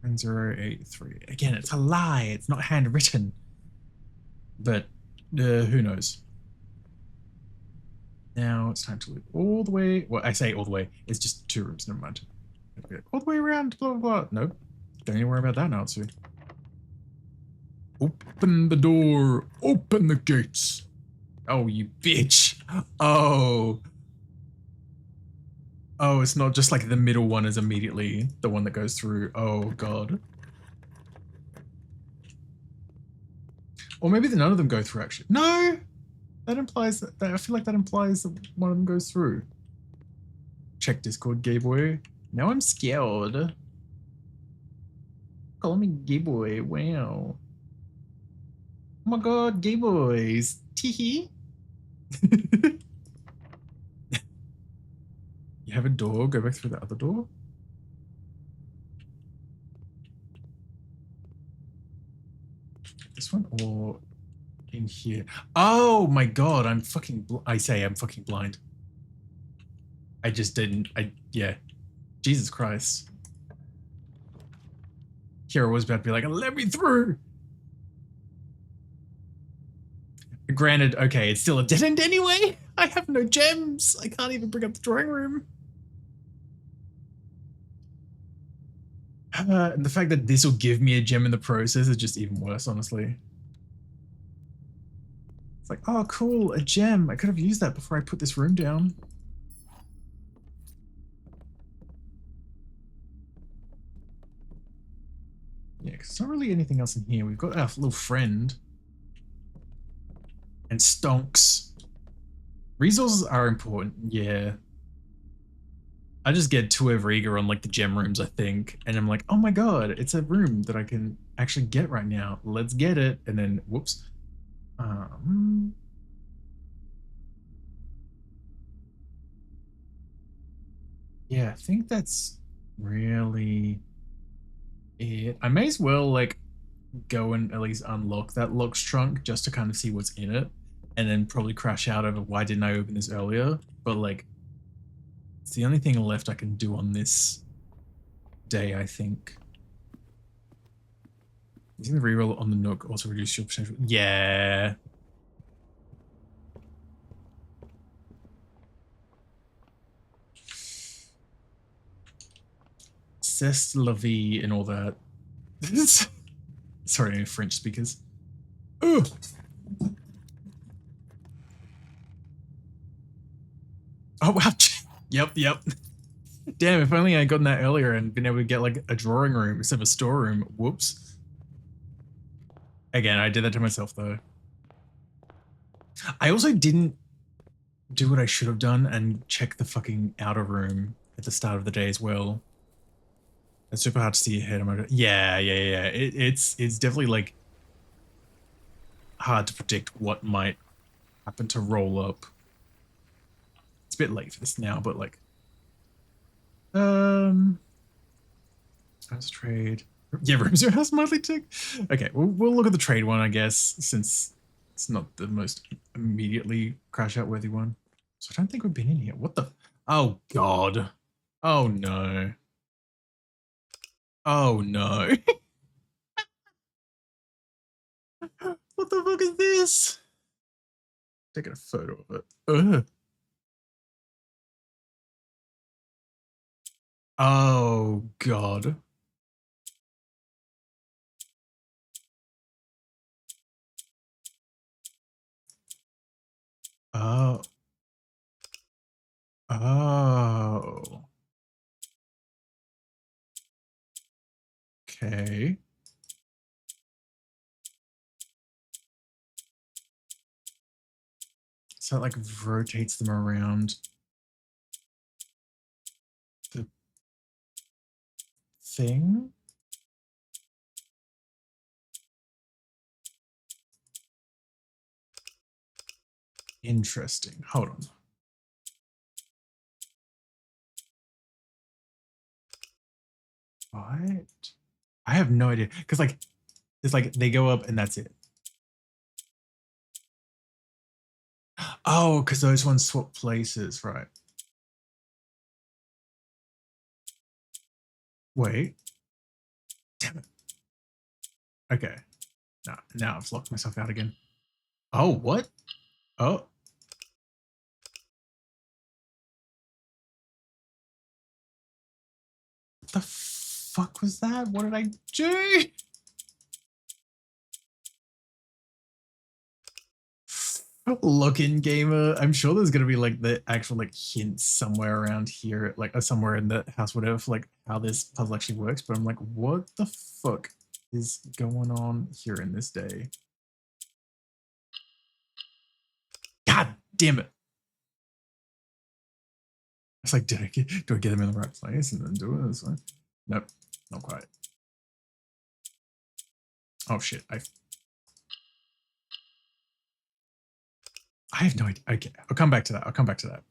9083. Again, it's a lie. It's not handwritten. But who knows? Now it's time to loop all the way. Well, I say all the way. It's just 2 rooms. Never mind. All the way around. Blah, blah, blah. Nope. Don't need to worry about that now, too. Open the door. Open the gates. Oh, you bitch. Oh. Oh, it's not just like the middle one is immediately the one that goes through. Oh, God. Or maybe none of them go through, actually. No! That implies that I feel like that implies that one of them goes through. Check Discord, gay boy. Now I'm scared. Call me gay boy. Wow. Oh my God, gay boys. Teehee. You have a door, go back through the other door. This one or in here? Oh my God, I'm fucking, I'm fucking blind. I just didn't, yeah. Jesus Christ. Kira was about to be like, let me through. Granted, okay, it's still a dead end anyway. I have no gems. I can't even bring up the drawing room. And the fact that this will give me a gem in the process is just even worse, honestly. It's like, oh, cool, a gem. I could have used that before I put this room down. Yeah, because there's not really anything else in here. We've got our little friend. And stonks. Resources are important, yeah. I just get too overeager on like the gem rooms, I think. And I'm like, oh my God, it's a room that I can actually get right now. Let's get it. And then, whoops. Yeah, I think that's really it. I may as well like go and at least unlock that lock's trunk just to kind of see what's in it. And then probably crash out over why didn't I open this earlier. But like, it's the only thing left I can do on this day, I think. Using the reroll on the Nook also reduces your potential. Yeah. C'est la vie and all that. Sorry, French speakers. Ugh. Oh, wow. Yep. Damn, if only I had gotten that earlier and been able to get like a drawing room instead of a storeroom. Whoops. Again, I did that to myself though. I also didn't do what I should have done and check the fucking outer room at the start of the day as well. It's super hard to see ahead. Yeah. It's definitely like hard to predict what might happen to roll up. It's a bit late for this now, but like, house trade. Yeah, rooms your house monthly tick. Okay, we'll look at the trade one, I guess, since it's not the most immediately crash out worthy one. So I don't think we've been in here. What the? Oh God. Oh no. Oh no. What the fuck is this? Taking a photo of it. Ugh. Oh God. Oh. Oh. Okay. So it like rotates them around the thing. Interesting. Hold on. What? I have no idea. Because like, it's like they go up and that's it. Oh, because those ones swap places, right? Wait. Damn it. Okay. Now I've locked myself out again. Oh, what? Oh. What the fuck was that? What did I do? Look-in gamer. I'm sure there's gonna be like the actual like hints somewhere around here, like somewhere in the house, whatever, for like how this puzzle actually works. But I'm like, what the fuck is going on here in this day? God damn it! It's like, do I get them in the right place and then do it this way? Nope, not quite. Oh shit! I have no idea. Okay, I'll come back to that. I'll come back to that.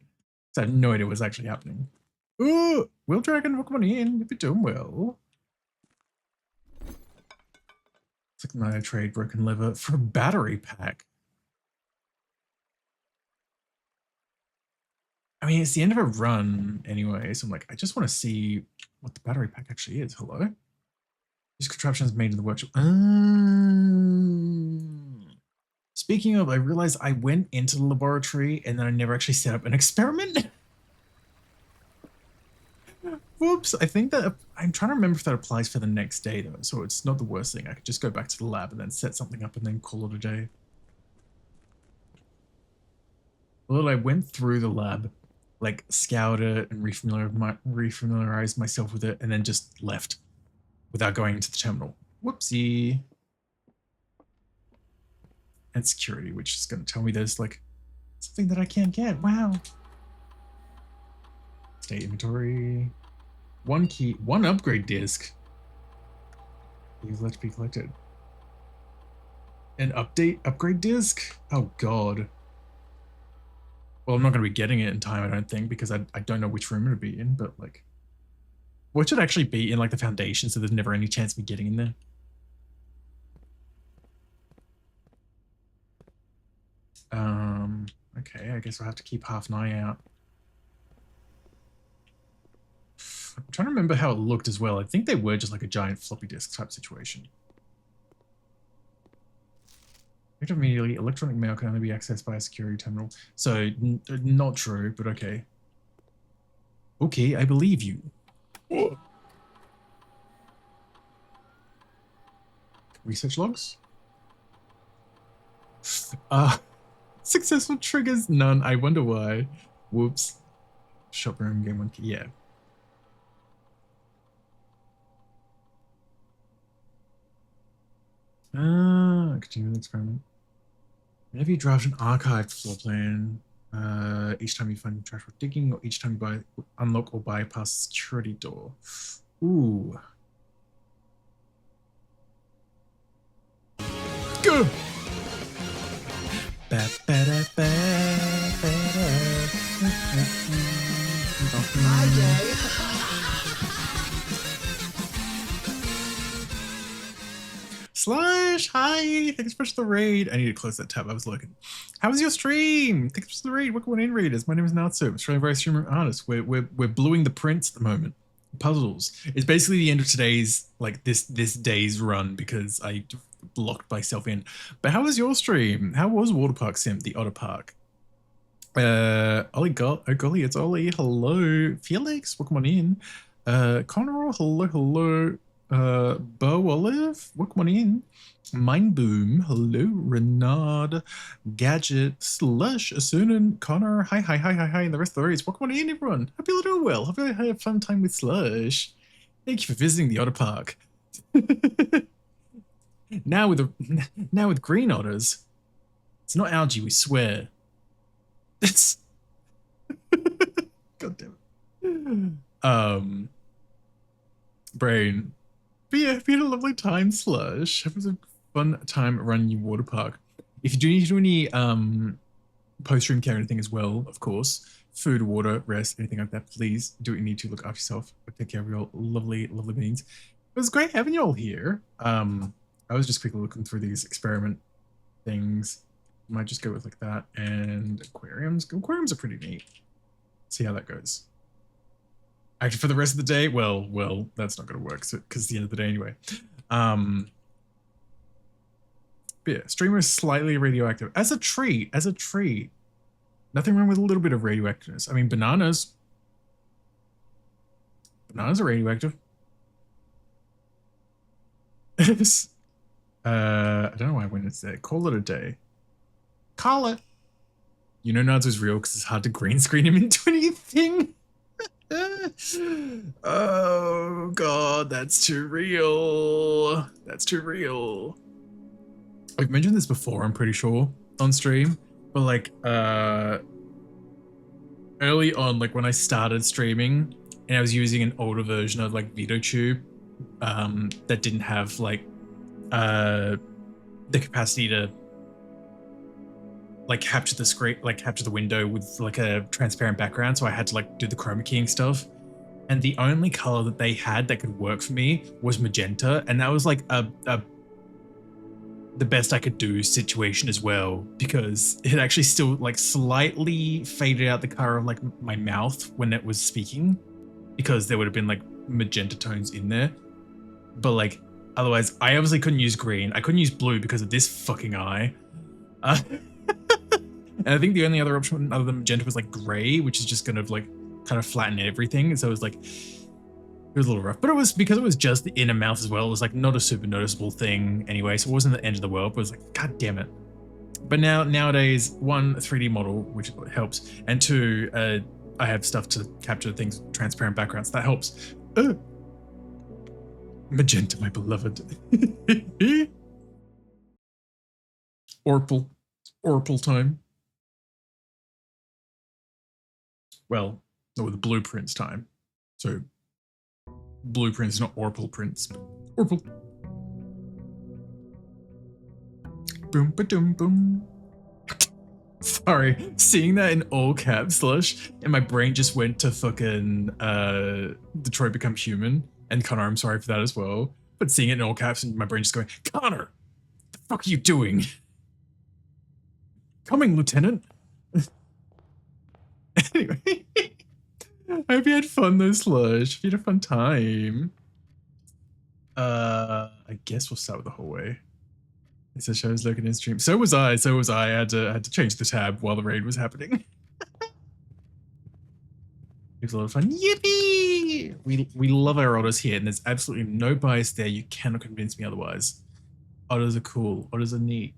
I had no idea what was actually happening. Ooh, Will Dragon, welcome on in. If you're doing well. It's like no trade broken liver for a battery pack. I mean, it's the end of a run anyway, so I'm like, I just want to see what the battery pack actually is. Hello? This contraption is made in the workshop. Speaking of, I realized I went into the laboratory and then I never actually set up an experiment. Whoops, I think that I'm trying to remember if that applies for the next day though, so it's not the worst thing. I could just go back to the lab and then set something up and then call it a day. Well, I went through the lab, like scoured it and refamiliarized myself with it and then just left without going into the terminal. Whoopsie. And security, which is going to tell me there's like something that I can't get. Wow. State inventory. One key, one upgrade disc. You've let to be collected. An upgrade disc? Oh god. Well, I'm not going to be getting it in time, I don't think, because I don't know which room it would be in, but like, what should actually be in like the foundation so there's never any chance of me getting in there? Okay, I guess I'll have to keep half an eye out. I'm trying to remember how it looked as well. I think they were just like a giant floppy disk type situation. Immediately, electronic mail can only be accessed by a security terminal. So, not true, but okay. Okay, I believe you. Research logs? Successful triggers? None. I wonder why. Whoops. Shop room, game one key. Yeah. Continue the experiment. Whenever you draft an archived floor plan, each time you find trash worth digging, or each time you unlock or bypass a security door. Ooh. Go! Hi, gay. Slash, hi, thanks for the raid. I need to close that tab, I was looking. How was your stream? Thanks for the raid. Welcome in, raiders. My name is Natsu. I'm Australian various streamer artist. We're bluing the prints at the moment. Puzzles. It's basically the end of today's, like this day's run because I locked myself in. But how was your stream? How was Waterpark Sim, the Otter Park? Ollie golly, it's Ollie. Hello. Felix, welcome on in. Connor, hello. Bo Olive, welcome on in. Mind Boom, hello. Renard, Gadget, Slush, Asunan, Connor, hi, and the rest of the race. Welcome on in, everyone. Hope you're doing well. Hope you had a fun time with Slush. Thank you for visiting the Otter Park. now with green otters. It's not algae, we swear. It's God damn it. Brain. But yeah, we had a lovely time, Slush. It was a fun time running your water park. If you do need to do any post-stream care or anything as well, of course, food, water, rest, anything like that, please do what you need to. Look after yourself. Take care of your lovely beings. It was great having you all here. I was just quickly looking through these experiment things. Might just go with like that. And aquariums. Aquariums are pretty neat. See how that goes. Actually, for the rest of the day, well, that's not going to work because it's the end of the day anyway. But yeah, streamer is slightly radioactive. As a treat. Nothing wrong with a little bit of radioactiveness. I mean, bananas. Bananas are radioactive. I don't know why I went into there. Call it a day. Call it. You know Naruto's real because it's hard to green screen him into anything. Oh god, that's too real. That's too real. I've mentioned this before, I'm pretty sure, on stream, but like early on, like when I started streaming and I was using an older version of like VideoTube that didn't have like the capacity to like capture the screen, like capture the window with like a transparent background, so I had to like do the chroma keying stuff, and the only color that they had that could work for me was magenta, and that was like the best I could do situation as well, because it actually still like slightly faded out the color of like my mouth when it was speaking, because there would have been like magenta tones in there, but like otherwise I obviously couldn't use green. I couldn't use blue because of this fucking eye. And I think the only other option other than magenta was like gray, which is just gonna like kind of flatten everything. So it was like, it was a little rough, but it was because it was just the inner mouth as well. It was like not a super noticeable thing anyway. So it wasn't the end of the world, but it was like, god damn it. But nowadays, one, a 3D model, which helps. And two, I have stuff to capture things, transparent backgrounds. That helps. Magenta, my beloved. Orpal time. Well, no, the blueprints time. So blueprints, not Orpal prints. Orpal. Boom, ba-doom, boom. Sorry, seeing that in all caps, Slush, and my brain just went to fucking Detroit Become Human. And Connor, I'm sorry for that as well. But seeing it in all caps and my brain just going, Connor, what the fuck are you doing? Coming, Lieutenant. Anyway, I hope you had fun though, Slush. Hope you had a fun time. I guess we'll start with the hallway. It says shows lurking in stream. So was I. I had to change the tab while the raid was happening. It was a lot of fun. Yippee! We love our otters here, and there's absolutely no bias there. You cannot convince me otherwise. Otters are cool. Otters are neat.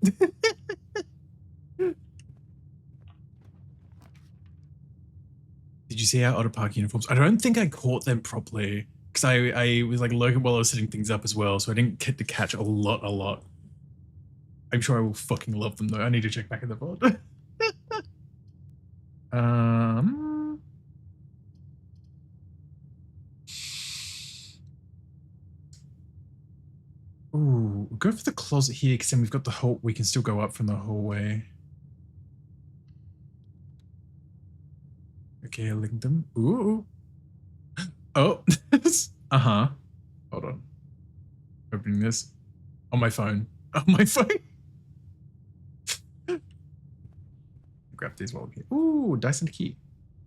Did you see our Otter Park uniforms? I don't think I caught them properly because I was like lurking while I was setting things up as well, so I didn't get to catch a lot. I'm sure I will fucking love them though. I need to check back in the VOD. Ooh, we'll go for the closet here because then we've got the whole. We can still go up from the hallway. Okay, I linked them. Ooh. Oh. Uh-huh. Hold on. Opening this on my phone. On my phone. Grab these while we're here. Ooh, dice and key.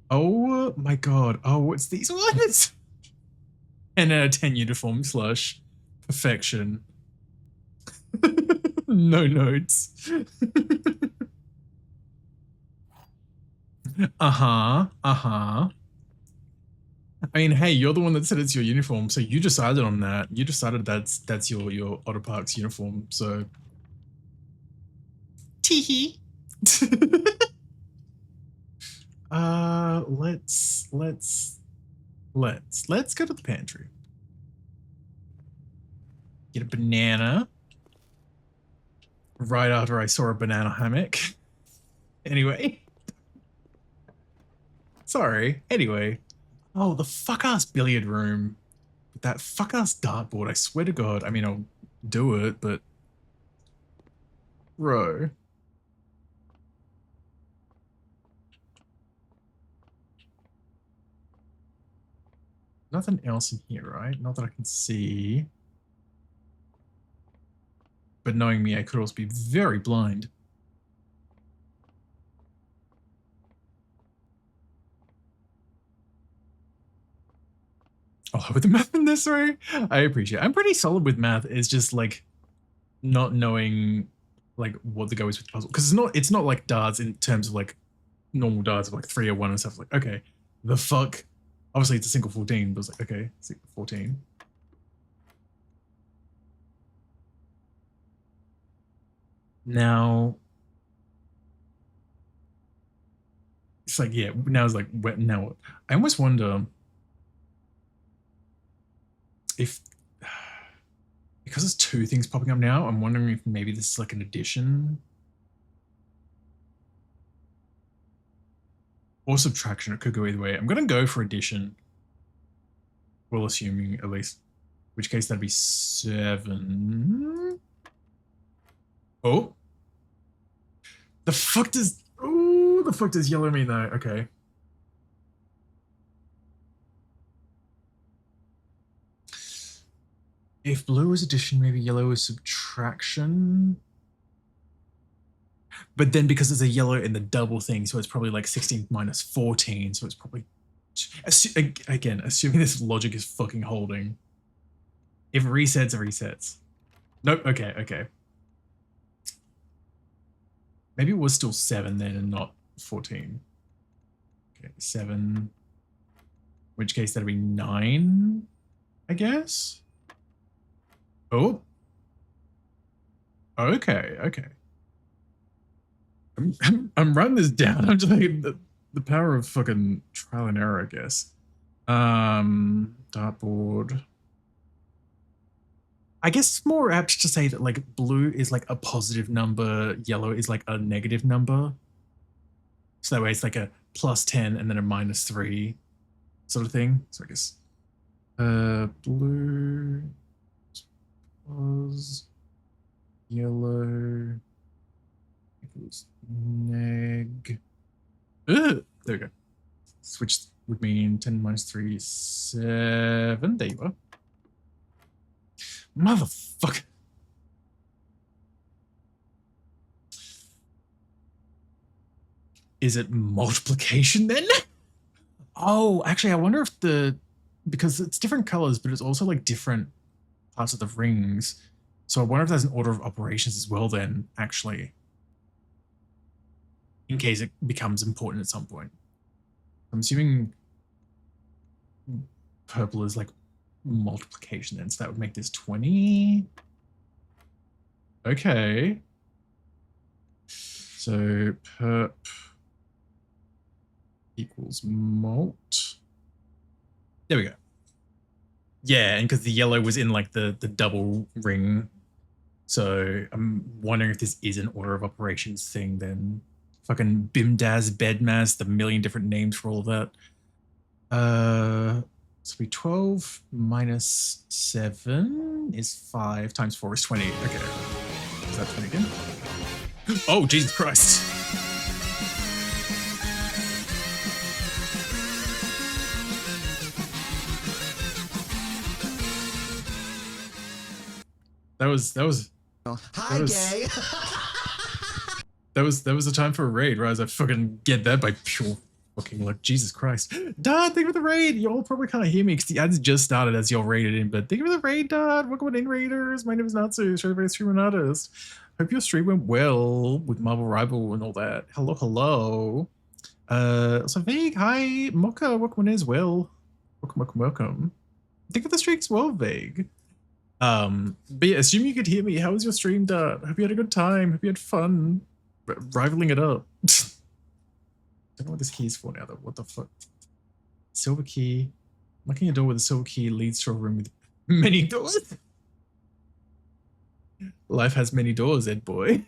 Oh my god. Oh, what's these ones? 10 out of 10 uniform, Slush. Perfection. No notes. Uh-huh. I mean, hey, you're the one that said it's your uniform, so you decided on that. You decided that's your Otter Park's uniform, so teehee. Let's go to the pantry. Get a banana. Right after I saw a banana hammock. Anyway. Sorry. Anyway. Oh, the fuck-ass billiard room. With that fuck-ass dartboard, I swear to God. I mean, I'll do it, but... Bro. Nothing else in here, right? Not that I can see. But knowing me, I could also be very blind. Oh, with the math in this, sorry. I appreciate it. I'm pretty solid with math. It's just like not knowing like what the go is with the puzzle. Because it's not like darts in terms of like normal darts of like 3 or 1 and stuff. Like, okay, the fuck. Obviously it's a single 14, but it's like, okay, 14. Now it's like, yeah, now it's like, now what? I almost wonder if, because there's 2 things popping up now, I'm wondering if maybe this is like an addition or subtraction. It could go either way. I'm going to go for addition. Well, assuming at least, which case that'd be 7. Oh, the fuck does, oh, the fuck does yellow mean though? Okay. If blue is addition, maybe yellow is subtraction. But then because there's a yellow in the double thing, so it's probably like 16 minus 14, so it's probably, again, assuming this logic is fucking holding. If it resets, it resets. Nope, okay, okay. Maybe it was still 7 then and not 14. Okay, 7. In which case that'd be 9, I guess? Oh. Okay, okay. I'm writing this down. I'm just like the power of fucking trial and error, I guess. Dartboard. I guess it's more apt to say that like blue is like a positive number, yellow is like a negative number. So that way it's like a +10 and then a -3 sort of thing. So I guess blue plus yellow equals neg. There we go. Switch would mean 10 minus 3 is 7. There you are. Motherfucker. Is it multiplication then? Oh, actually, I wonder if because it's different colors, but it's also like different parts of the rings. So I wonder if there's an order of operations as well then, actually. In case it becomes important at some point. I'm assuming purple is like multiplication then, so that would make this 20. Okay. So perp equals mult. There we go. Yeah, and because the yellow was in like the double ring. So I'm wondering if this is an order of operations thing then. Fucking Bimdaz, Bedmas, the million different names for all of that. So be 12 minus 7 is 5 times 4 is 20. Okay. Is that 20 again? Oh, Jesus Christ. That was Hi, gay. that was the time for a raid, right? As I fucking get that by pure fucking luck. Jesus Christ. Dad, thank you for the raid. Y'all probably can't hear me because the ads just started as y'all raided in, but thank you for the raid, Dad. Welcome in, raiders. My name is Natsu, Australian streamer and artist. Hope your stream went well with Marvel Rival and all that. Hello, hello. So Vig, hi. Mocha, welcome in as well. Welcome. Thank you for the streaks well, Vig. But yeah, assume you could hear me. How was your stream, Dad? Hope you had a good time. Hope you had fun rivaling it up. Don't know what this key is for now, though. What the fuck? Silver key. Locking a door with a silver key leads to a room with many doors. Life has many doors, Ed boy.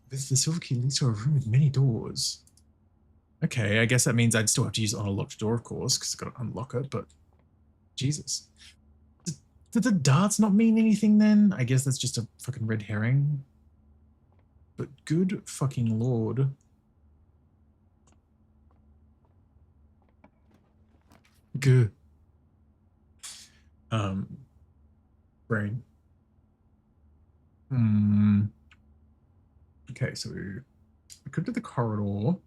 The silver key leads to a room with many doors. Okay, I guess that means I'd still have to use it on a locked door, of course, because I've got to unlock it, but Jesus. Did the darts not mean anything then? I guess that's just a fucking red herring. But good fucking lord. Good. Brain. Okay, so we could do the corridor.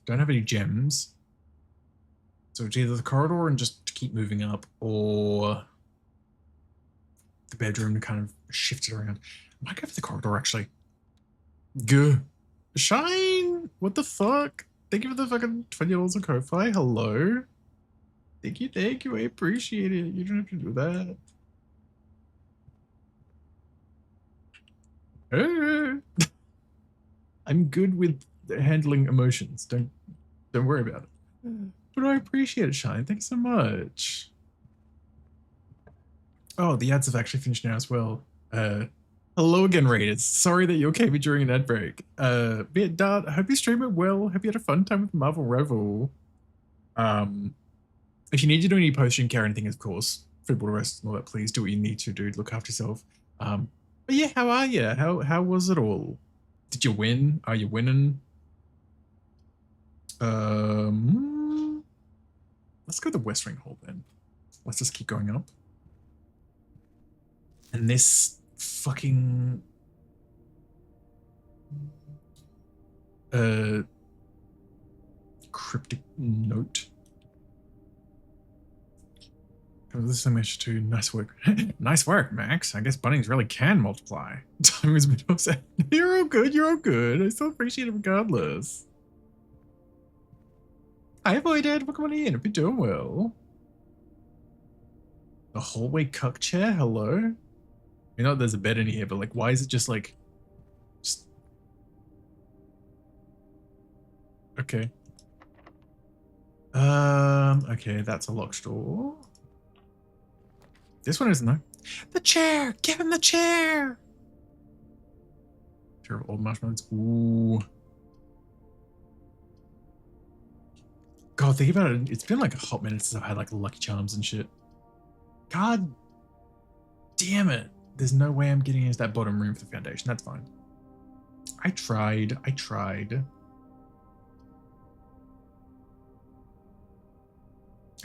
Don't have any gems. So it's either the corridor and just keep moving up, or the bedroom to kind of shift it around. I might go for the corridor, actually. Good. Shine! What the fuck? Thank you for the fucking $20 on Ko-Fi. Hello? Thank you, thank you. I appreciate it. You don't have to do that. I'm good with handling emotions. Don't worry about it. But I appreciate it, Shine. Thanks so much. Oh, the ads have actually finished now as well. Hello again, Raiders. Sorry that you came in during an ad break. Bit Dart, I hope you stream it well. Hope you had a fun time with Marvel Revel. If you need to do any post-stream care or anything, of course, football rest and all that, please do what you need to do. Look after yourself. But yeah, how are you? How was it all? Did you win? Are you winning? Let's go to the West Ring Hall then. Let's just keep going up. And this fucking cryptic note. Oh, this image too. Nice work. Nice work, Max. I guess Bunnings really can multiply. Time has been upset. You're all good. You're all good. I still appreciate it regardless. Hi, Voided. Welcome on in. Hope you're doing well. The hallway cuck chair. Hello. You know there's a bed in here, but like, why is it just like, just okay. Okay, that's a locked door. This one isn't though. The chair. Give him the chair. Chair of old marshmallows. Ooh. God, think about it. It's been like a hot minute since I've had like Lucky Charms and shit. God damn it. There's no way I'm getting into that bottom room for the foundation. That's fine. I tried. I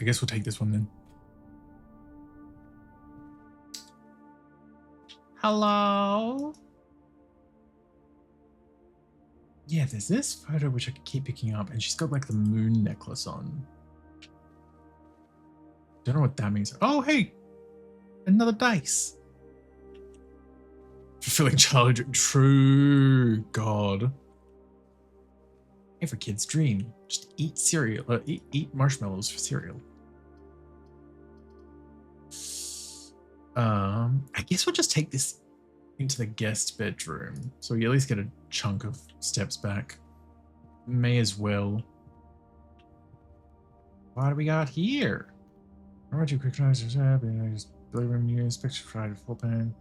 guess we'll take this one then. Hello? Yeah, there's this photo which I could keep picking up, and she's got like the moon necklace on. Don't know what that means. Oh, hey! Another dice. Fulfilling childhood. True. God. Every kid's dream. Just eat cereal. Eat marshmallows for cereal. I guess we'll just take this into the guest bedroom. So we at least get a chunk of steps back. May as well. What do we got here? How about you quick tries to I just Billy room news, picture Friday full pan.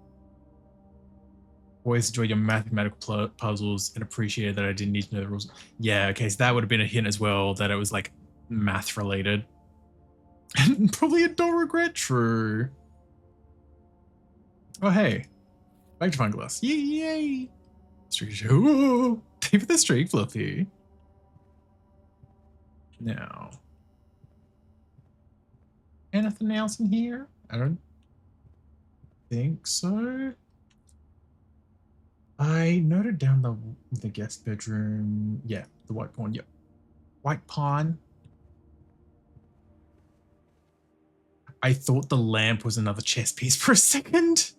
Always enjoyed your mathematical puzzles and appreciated that I didn't need to know the rules. Yeah, okay, so that would have been a hint as well that it was like math related. And probably a don't regret, true. Oh, hey. Magnifying glass. Yay! Streak. Ooh! Thank you for the streak, Fluffy. Now. Anything else in here? I don't think so. I noted down the guest bedroom. Yeah, the white pawn. Yep. White pawn. I thought the lamp was another chess piece for a second.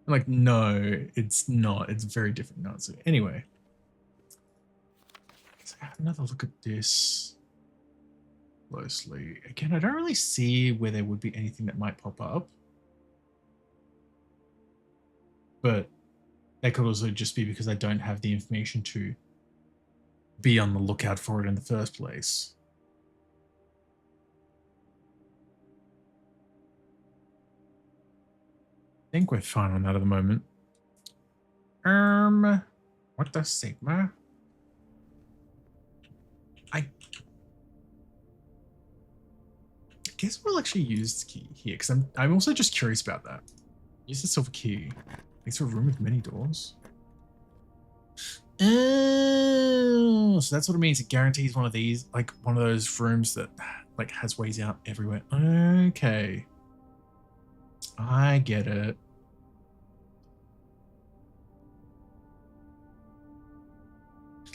I'm like, no, it's not. It's very different. No, so anyway. Let's have another look at this closely. Again, I don't really see where there would be anything that might pop up. But that could also just be because I don't have the information to be on the lookout for it in the first place. I think we're fine on that at the moment. What the Sigma? I guess we'll actually use the key here because I'm also just curious about that. Use the silver key. Makes for a room with many doors. Oh, so that's what it means. It guarantees one of these, like one of those rooms that like has ways out everywhere. Okay. I get it.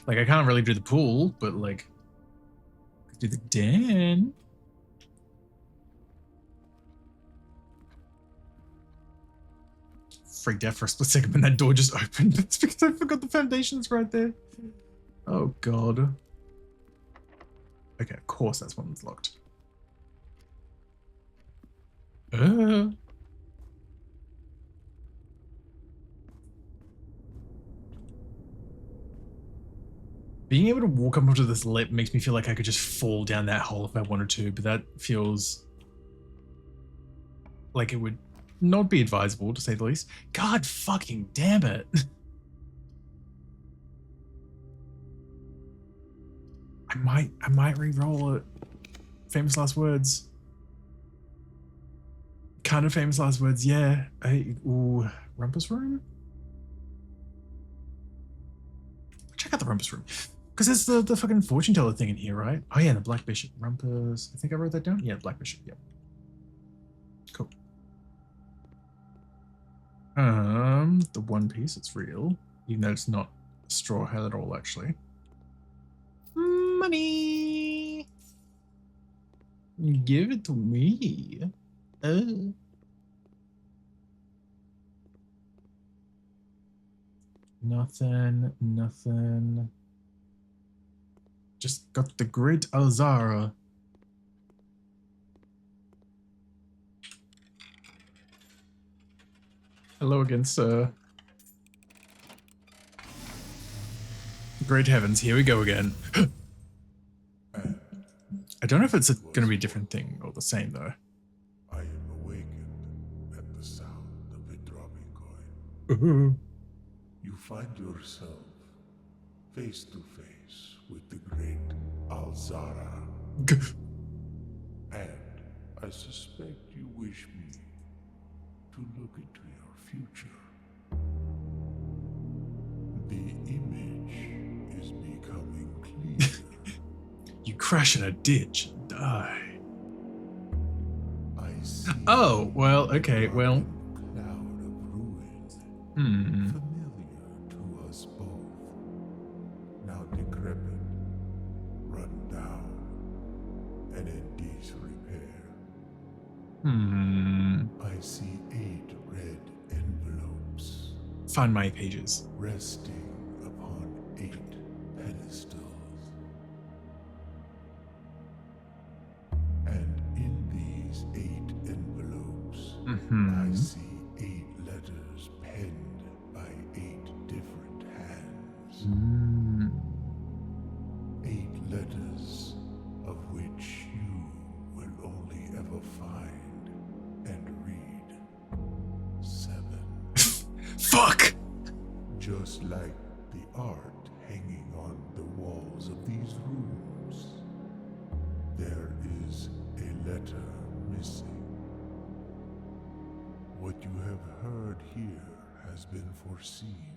Like I can't really do the pool, but like Do the den. Freaked out for a split second when that door just opened. It's because I forgot the foundations right there. Oh god. Okay, of course that's one that's locked. Being able to walk up onto this lip makes me feel like I could just fall down that hole if I wanted to, but that feels like it would not be advisable, to say the least. God fucking damn it. I might re-roll it. Famous last words. Kind of famous last words, yeah. Ooh, Rumpus Room? Check out the Rumpus Room. Because there's the fucking fortune teller thing in here, right? Oh yeah, the Black Bishop. Rumpus. I think I wrote that down. Yeah, Black Bishop, yep. Cool. The One Piece, it's real. Even though it's not a straw hat at all, actually. Money! Give it to me. Nothing. Just got the great Alzara. Hello again, sir. Great heavens, here we go again. I don't know if it's going to be a different thing or the same, though. I am awakened at the sound of a dropping coin. Ooh. You find yourself face to face with the great Alzara. And I suspect you wish me to look into your future. The image is becoming clear. You crash in a ditch and die. I see. Oh, well, okay, well. Cloud of ruins. Hmm. Familiar to us both. Now decrepit, run down, and in disrepair. I see 8 red envelopes Find my pages. resting upon 8 pedestals. And in these 8 envelopes, I see 8 letters penned by 8 different hands. 8 letters of which you will only ever find and read 7. Fuck! Just like the art hanging on the walls of these rooms, there is a letter missing. What you have heard here has been foreseen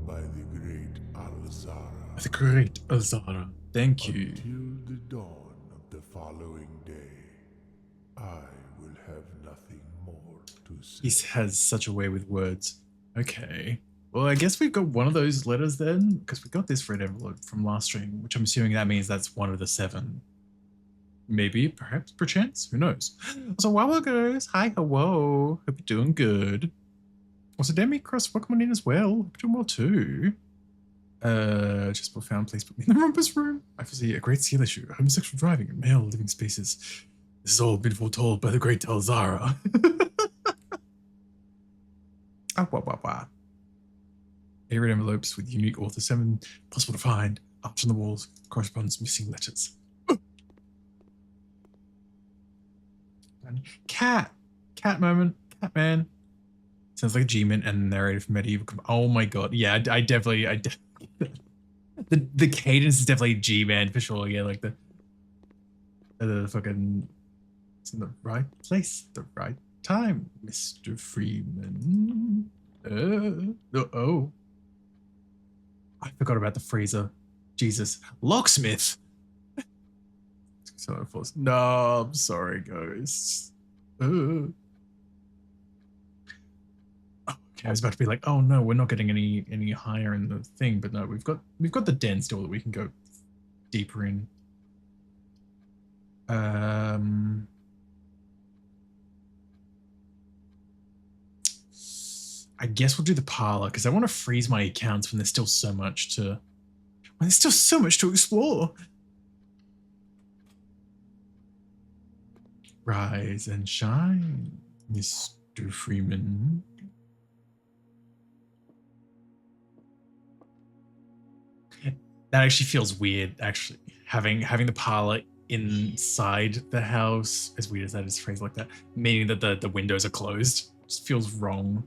by the great Alzara. The great Azara. Thank you. Until the dawn of the following day, I will have nothing more to say. He has such a way with words. Okay. Well, I guess we've got one of those letters then, because we got this red envelope from last stream, which I'm assuming that means that's one of the 7. Maybe, perhaps, perchance, who knows? So, wow, guys. Hi, hello. Hope you're doing good. Also, Demi Cross, welcome on in as well. Hope you're doing well too. Just profound, please put me in the rumpus room. I foresee a great skill issue, homosexual driving, and male living spaces. This is all been foretold by the great Alzara. Wah. 8 red envelopes with unique author, 7 possible to find. Art on the walls corresponds missing letters. Cat moment, cat man. Sounds like a G-Man and narrative from medieval. Oh my god, yeah, I definitely. The cadence is definitely G-Man for sure. Yeah, like the fucking. It's in the right place, the right time, Mr. Freeman. Oh. I forgot about the freezer. Jesus. Locksmith. No, I'm sorry, guys. Okay, I was about to be like, oh no, we're not getting any higher in the thing, but no, we've got the den still that we can go deeper in. Um, I guess we'll do the parlor because I want to freeze my accounts when there's still so much to explore. Rise and shine, Mr. Freeman. That actually feels weird, actually. Having the parlor inside the house, as weird as that is phrased like that, meaning that the windows are closed, just feels wrong.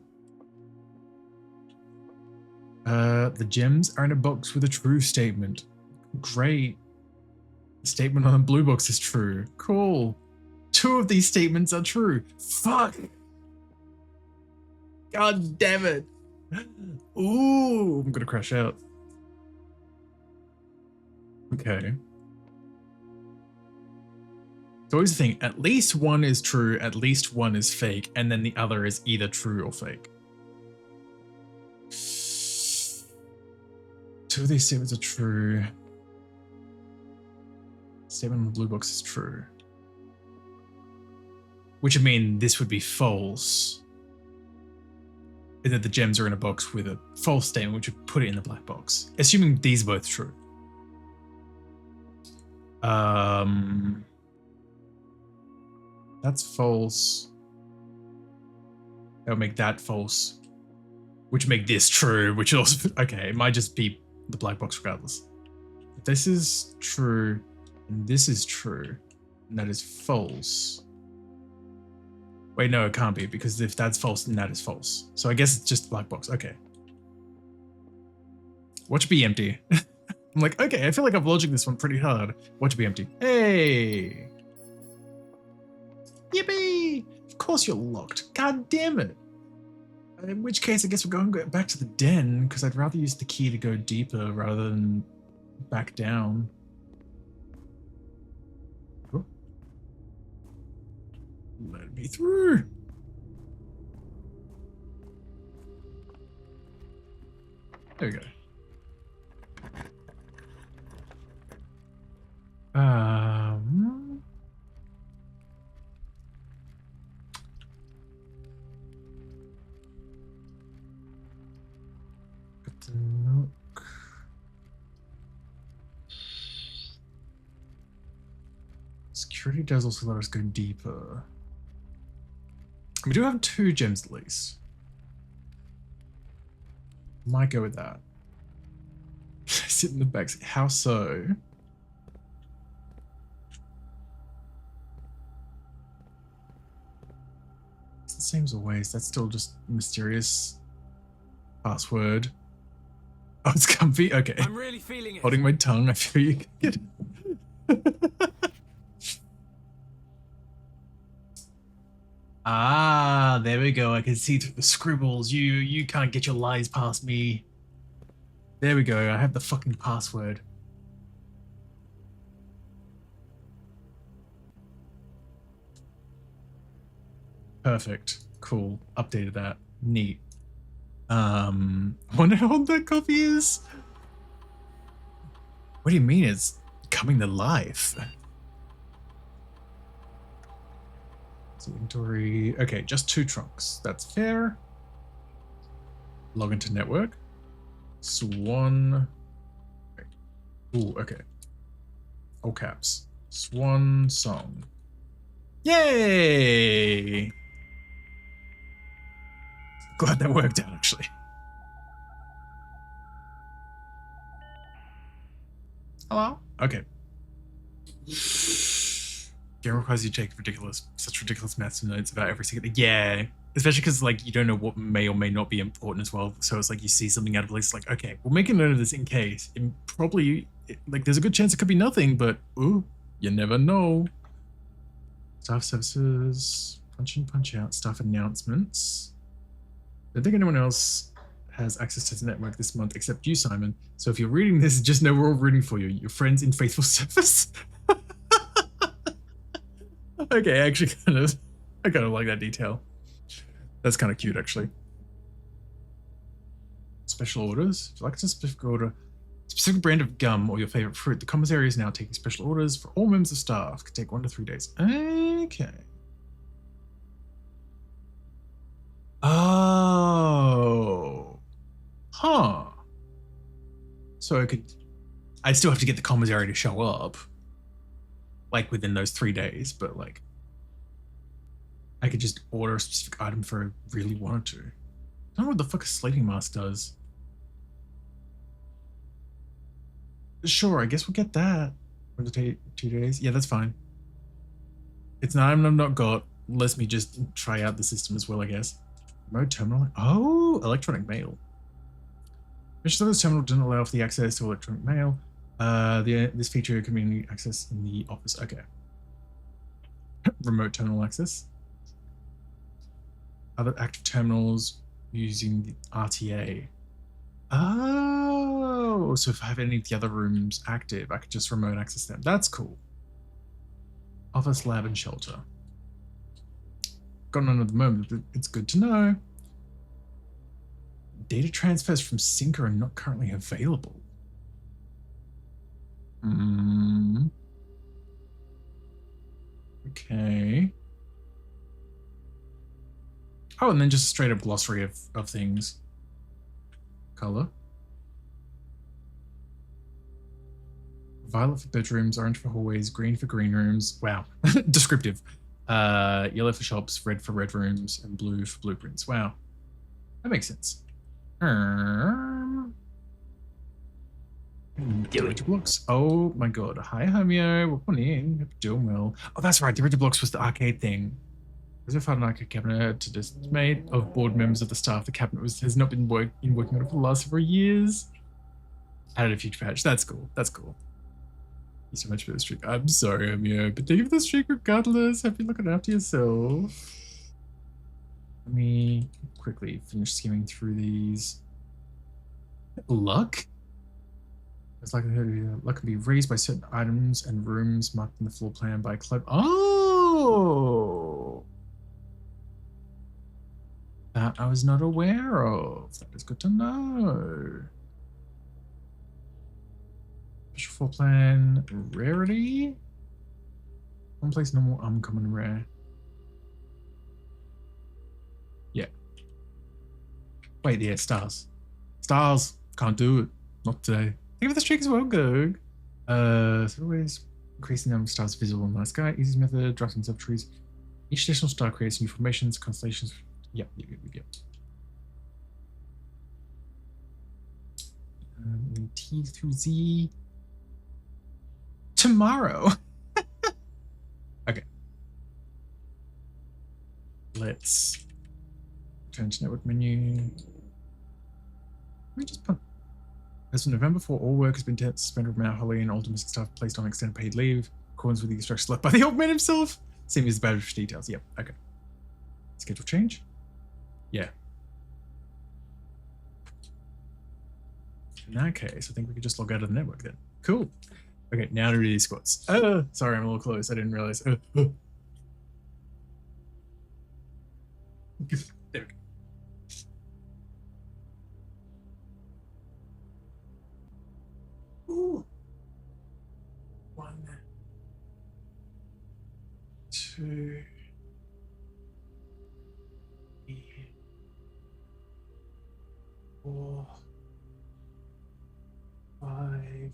The gems are in a box with a true statement. Great. The statement on the blue box is true. Cool. 2 of these statements are true. Fuck. God damn it. Ooh, I'm gonna crash out. Okay. It's always the thing, at least one is true, at least one is fake, and then the other is either true or fake. 2 of these statements are true. Statement on the blue box is true. Which would mean this would be false. And that the gems are in a box with a false statement, which would put it in the black box. Assuming these are both true. That's false. That would make that false. Which would make this true, which also, okay, it might just be the black box regardless. If this is true, and this is true, and that is false. Wait, no, it can't be, because if that's false, then that is false. So I guess it's just the black box, okay. Watch be empty. I'm like, okay, I feel like I've logicked this one pretty hard. Watch be empty. Hey! Yippee! Of course you're locked. God damn it. In which case, I guess we're going back to the den, because I'd rather use the key to go deeper rather than back down. Oh. Let me through. There we go. Got the nook. Security does also let us go deeper. We do have 2 gems at least. Might go with that. Sit in the back. How so? It's the same as always. That's still just mysterious password. Oh, it's comfy. Okay. I'm really feeling it. Holding my tongue. I feel you. Ah, there we go. I can see through the scribbles. You can't get your lies past me. There we go. I have the fucking password. Perfect. Cool. Updated that. Neat. I wonder how old that coffee is. What do you mean it's coming to life? Inventory. Okay, just 2 trunks. That's fair. Log into network. Swan. Ooh, okay. All caps. Swan song. Yay! Glad that worked out, actually. Hello? Okay. Game requires you to take such ridiculous maths notes about every single. Yeah, especially because like you don't know what may or may not be important as well. So it's like you see something out of place, like okay, we'll make a note of this in case. And probably like there's a good chance it could be nothing, but ooh, you never know. Staff services, punch in, punch out, staff announcements. I don't think anyone else has access to the network this month except you, Simon. So if you're reading this, just know we're all rooting for you. Your friends in faithful service. Okay, I kind of like that detail. That's kind of cute, actually. Special orders. If you like a specific specific brand of gum or your favorite fruit. The commissary is now taking special orders for all members of staff. Could take 1 to 3 days. Okay. Oh. Huh. So I still have to get the commissary to show up. Like within those 3 days, but like I could just order a specific item if I really wanted to. I don't know what the fuck a sleeping mask does. Sure, I guess we'll get that. 1 to 2 days. Yeah, that's fine. It's an item I've not got. Let me just try out the system as well, I guess. Remote terminal. Oh, electronic mail. This terminal doesn't allow for the access to electronic mail. This feature can be accessed in the office. Okay. Remote terminal access. Other active terminals using the RTA. Oh, so if I have any of the other rooms active, I could just remote access them. That's cool. Office, lab, and shelter. Got none at the moment, but it's good to know. Data transfers from Sync are not currently available. Okay. Oh, and then just a straight up glossary of things. Color. Violet for bedrooms, orange for hallways, green for green rooms. Wow. Descriptive. Yellow for shops, red for red rooms, and blue for blueprints. Wow. That makes sense. Director blocks. Oh my god. Hi, Homeo. Welcome in. Hope you're doing well. Oh, that's right. Director blocks was the arcade thing. As if I found an arcade cabinet to dismay of board members of the staff. The cabinet has not been working on it for the last several years. Added a future patch. That's cool. That's cool. Thank you so much for the streak. I'm sorry, Homeo, but thank you for the streak regardless. Hope you're looking after yourself. Let me quickly finish skimming through these. Luck? It's likelihood luck can be raised by certain items and rooms marked in the floor plan by club. Oh, that I was not aware of. That is good to know. Special floor plan rarity. One place normal, uncommon, rare. Yeah. Wait, yeah, stars. Stars. Can't do it. Not today. Think of the streak as well, Gog. So always increasing the number of stars visible in the night sky. Easiest method, drafting sub trees. Each additional star creates new formations, constellations. Yep. T through Z. Tomorrow. Okay. Let's return to network menu. Let me just put. As of November 4, all work has been suspended from our Holly and all domestic staff placed on extended paid leave, in accordance with the instructions left by the old man himself. Same as the badge details. Yep. Okay. Schedule change. Yeah. In that case, I think we could just log out of the network then. Cool. Okay, now to do these squats. Sorry, I'm a little close. I didn't realize. There we go. Ooh. 1, 2, 3, 4, 5,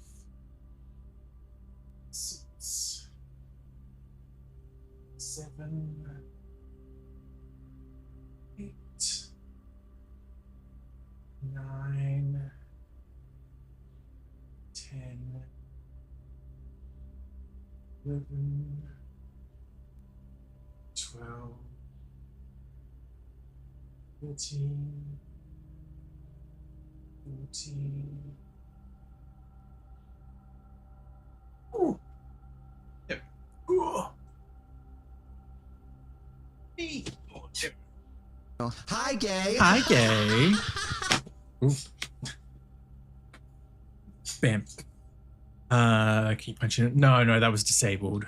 6, 7, 8, 9, 10, 11, 12, 13, 14. Ooh. Yep. Ooh. Hey. Oh, yep. Hi, gay. Hi, gay. Ooh. Bam. Keep punching it. No, that was disabled.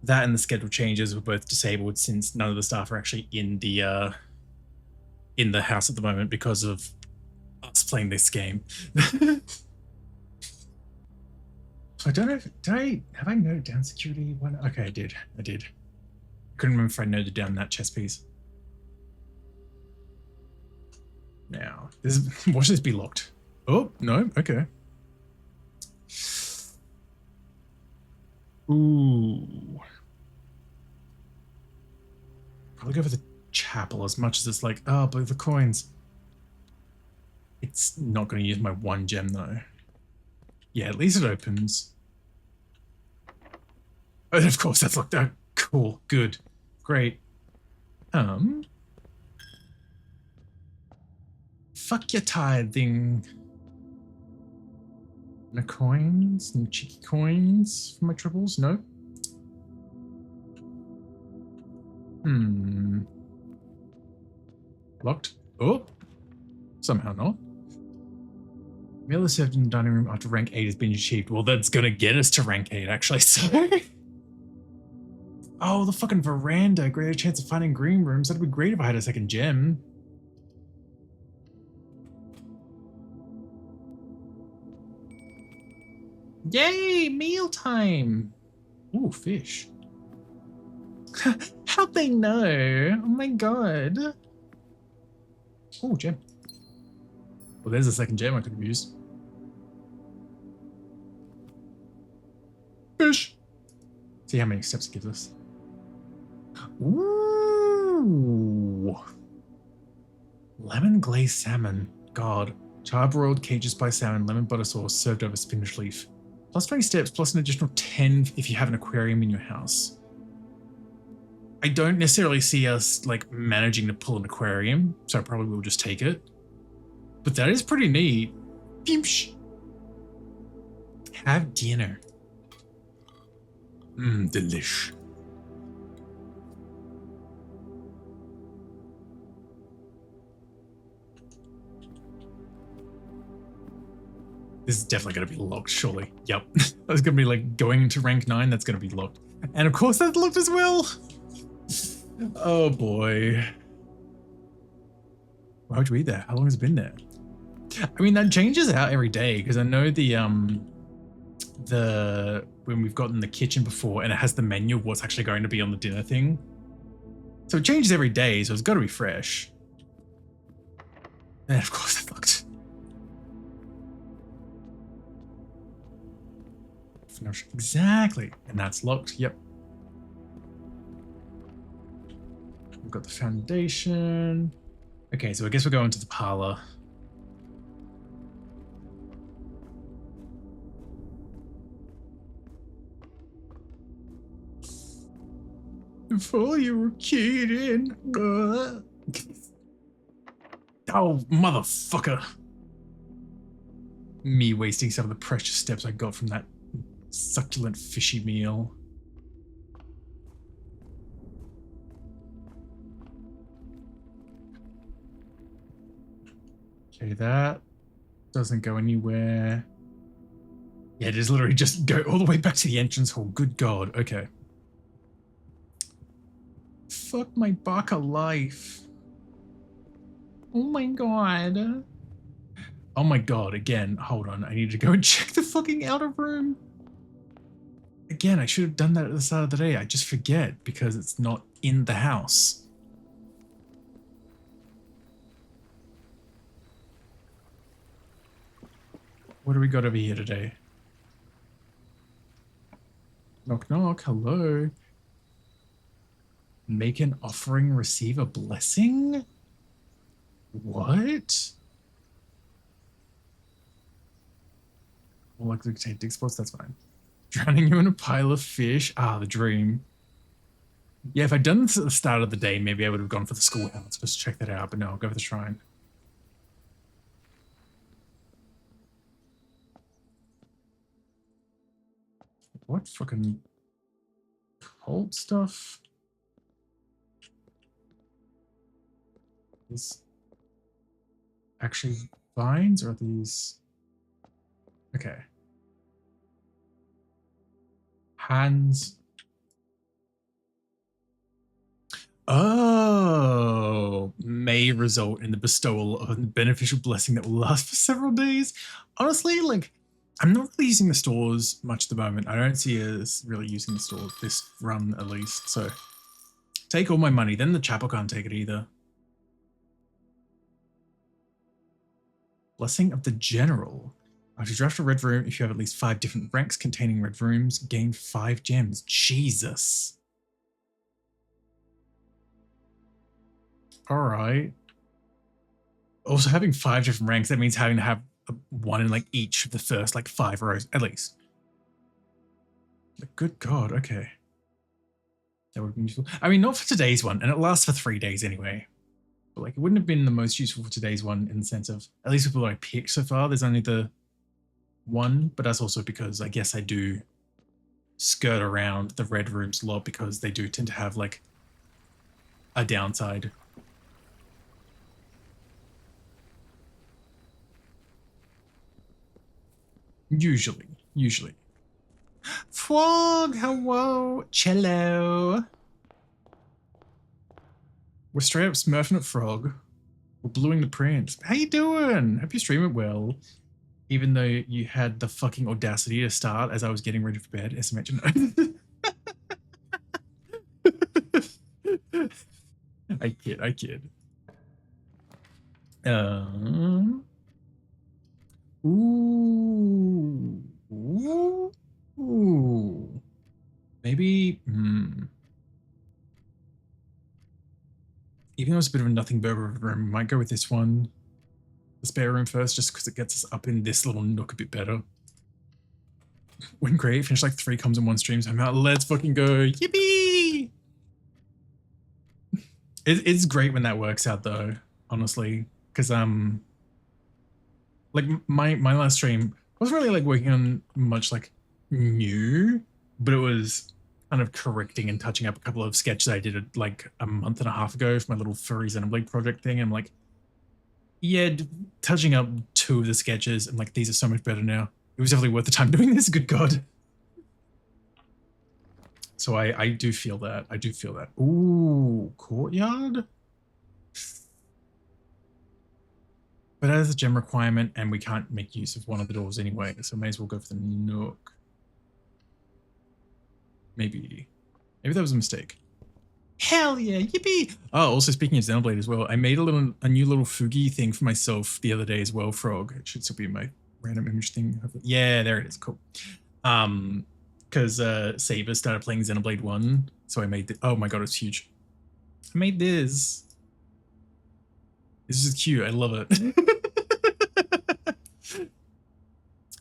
That and the schedule changes were both disabled since none of the staff are actually in the house at the moment because of us playing this game. I don't know if, have I noted down security one? Okay, I did. Couldn't remember if I noted down that chess piece. Now, watch this be locked. Oh, no, okay. Ooh. Probably go for the chapel as much as it's like, oh, but the coins. It's not going to use my 1 gem though. Yeah, at least it opens. And of course, that's locked out. Cool, good, great. Fuck your tithing. No coins, no cheeky coins for my triples, no. Locked. Oh, somehow not. Meal is served in the dining room after rank 8 has been achieved. Well, that's gonna get us to rank 8, actually, so. Oh, the fucking veranda. Greater chance of finding green rooms. That'd be great if I had a 2nd gem. Yay, mealtime. Ooh, fish. How'd they know? Oh my god. Oh, gem. Well, there's a 2nd gem I could have used. Fish. See how many steps it gives us. Ooh. Lemon glazed salmon. God. Charbroiled cages by salmon, lemon butter sauce served over spinach leaf. Plus 20 steps, plus an additional 10 if you have an aquarium in your house. I don't necessarily see us like managing to pull an aquarium, so I probably will just take it. But that is pretty neat. Beamsh. Have dinner. Delish. This is definitely going to be locked, surely. Yep. I was going to be like going into rank 9, that's going to be locked. And of course that's locked as well. Oh boy. Why would you eat that? How long has it been there? I mean, that changes out every day because I know when we've gotten the kitchen before and it has the menu of what's actually going to be on the dinner thing. So it changes every day, so it's got to be fresh. And of course it's locked. Exactly. And that's locked. Yep. We've got the foundation. Okay, so I guess we're going to the parlor. Before you were kidding. Oh, motherfucker. Me wasting some of the precious steps I got from that succulent fishy meal. Okay, that doesn't go anywhere. Yeah, it is literally just go all the way back to the entrance hall. Good God. Okay. Fuck my Baka life. Oh my God. Oh my God. Again, hold on. I need to go and check the fucking outer room. Again, I should have done that at the start of the day. I just forget because it's not in the house. What do we got over here today? Knock, knock. Hello. Make an offering, receive a blessing? What? Well, like the contain dig spots, that's fine. Drowning you in a pile of fish. Ah, the dream. Yeah, if I'd done this at the start of the day, maybe I would have gone for the schoolhouse just to check that out, but no, I'll go for the shrine. What fucking cult stuff? These actually vines, or are these? Okay. Hands. Oh. well may result in the bestowal of a beneficial blessing that will last for several days. Honestly, like, I'm not really using the stores much at the moment. I don't see us really using the store this run at least. So take all my money. Then the chapel can't take it either. Blessing of the General. After you draft a red room, if you have at least 5 different ranks containing red rooms, gain 5 gems. Jesus. All right. Also, having 5 different ranks, that means having to have one in like each of the first like 5 rows at least. Like, good God. Okay. That would be useful. I mean, not for today's one, and it lasts for 3 days anyway. But like, it wouldn't have been the most useful for today's one in the sense of, at least with what I picked so far, there's only the one, but that's also because I guess I do skirt around the red rooms a lot because they do tend to have like a downside. Usually. Frog, hello, cello. We're straight up smurfing at Frog. We're bluing the print. How you doing? Hope you stream it well. Even though you had the fucking audacity to start as I was getting ready for bed, as I mentioned. I kid. Ooh. Maybe, even though it's a bit of a nothing burger room, might go with this one. The spare room first, just because it gets us up in this little nook a bit better. When great, finish like 3 comms in one stream, so I'm out. Let's fucking go. Yippee! It's great when that works out though, honestly. Because like my last stream wasn't really like working on much like new, but it was kind of correcting and touching up a couple of sketches I did like a month and a half ago for my little furry Xenoblade project thing. And I'm like, yeah, touching up 2 of the sketches, and like, these are so much better now. It was definitely worth the time doing this, good God. So I do feel that. I do feel that. Ooh, courtyard? But that is a gem requirement, and we can't make use of one of the doors anyway, so may as well go for the nook. Maybe that was a mistake. Hell yeah, yippee! Oh, also speaking of Xenoblade as well, I made a new little Fugi thing for myself the other day as well, Frog. It should still be my random image thing. Yeah, there it is, cool. Because Saber started playing Xenoblade 1, so I made oh my god, it's huge. I made this. This is cute, I love it.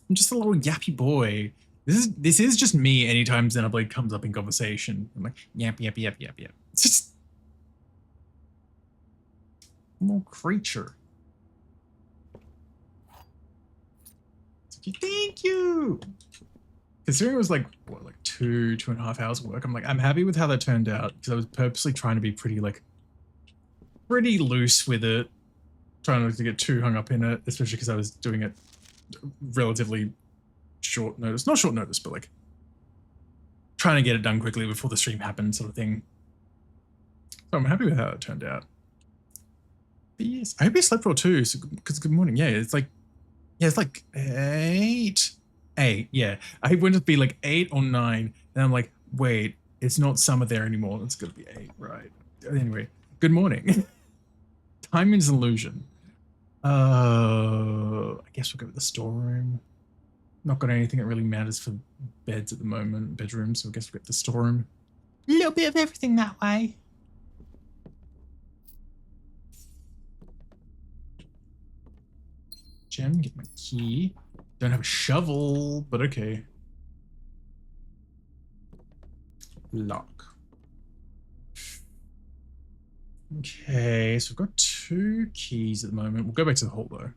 I'm just a little yappy boy. This is just me anytime Xenoblade comes up in conversation. I'm like, yap. It's just a little creature. Thank you. Considering it was like, what, like 2.5 hours of work, I'm like, I'm happy with how that turned out because I was purposely trying to be pretty loose with it. Trying not to get too hung up in it, especially because I was doing it relatively short notice. Not short notice, but like trying to get it done quickly before the stream happened, sort of thing. So I'm happy with how it turned out. But yes, I hope you slept well too, because good morning. Yeah, it's like 8. Yeah, I went to be like 8 or 9, and I'm like, wait, it's not summer there anymore. It's gonna be 8, right? Anyway, good morning. Time is an illusion. I guess we'll go with the storeroom. Not got anything that really matters for beds at the moment, bedrooms, so I guess we'll get the storeroom. A little bit of everything that way. Gem, get my key. Don't have a shovel, but okay. Lock. Okay, so we've got 2 keys at the moment. We'll go back to the hall though.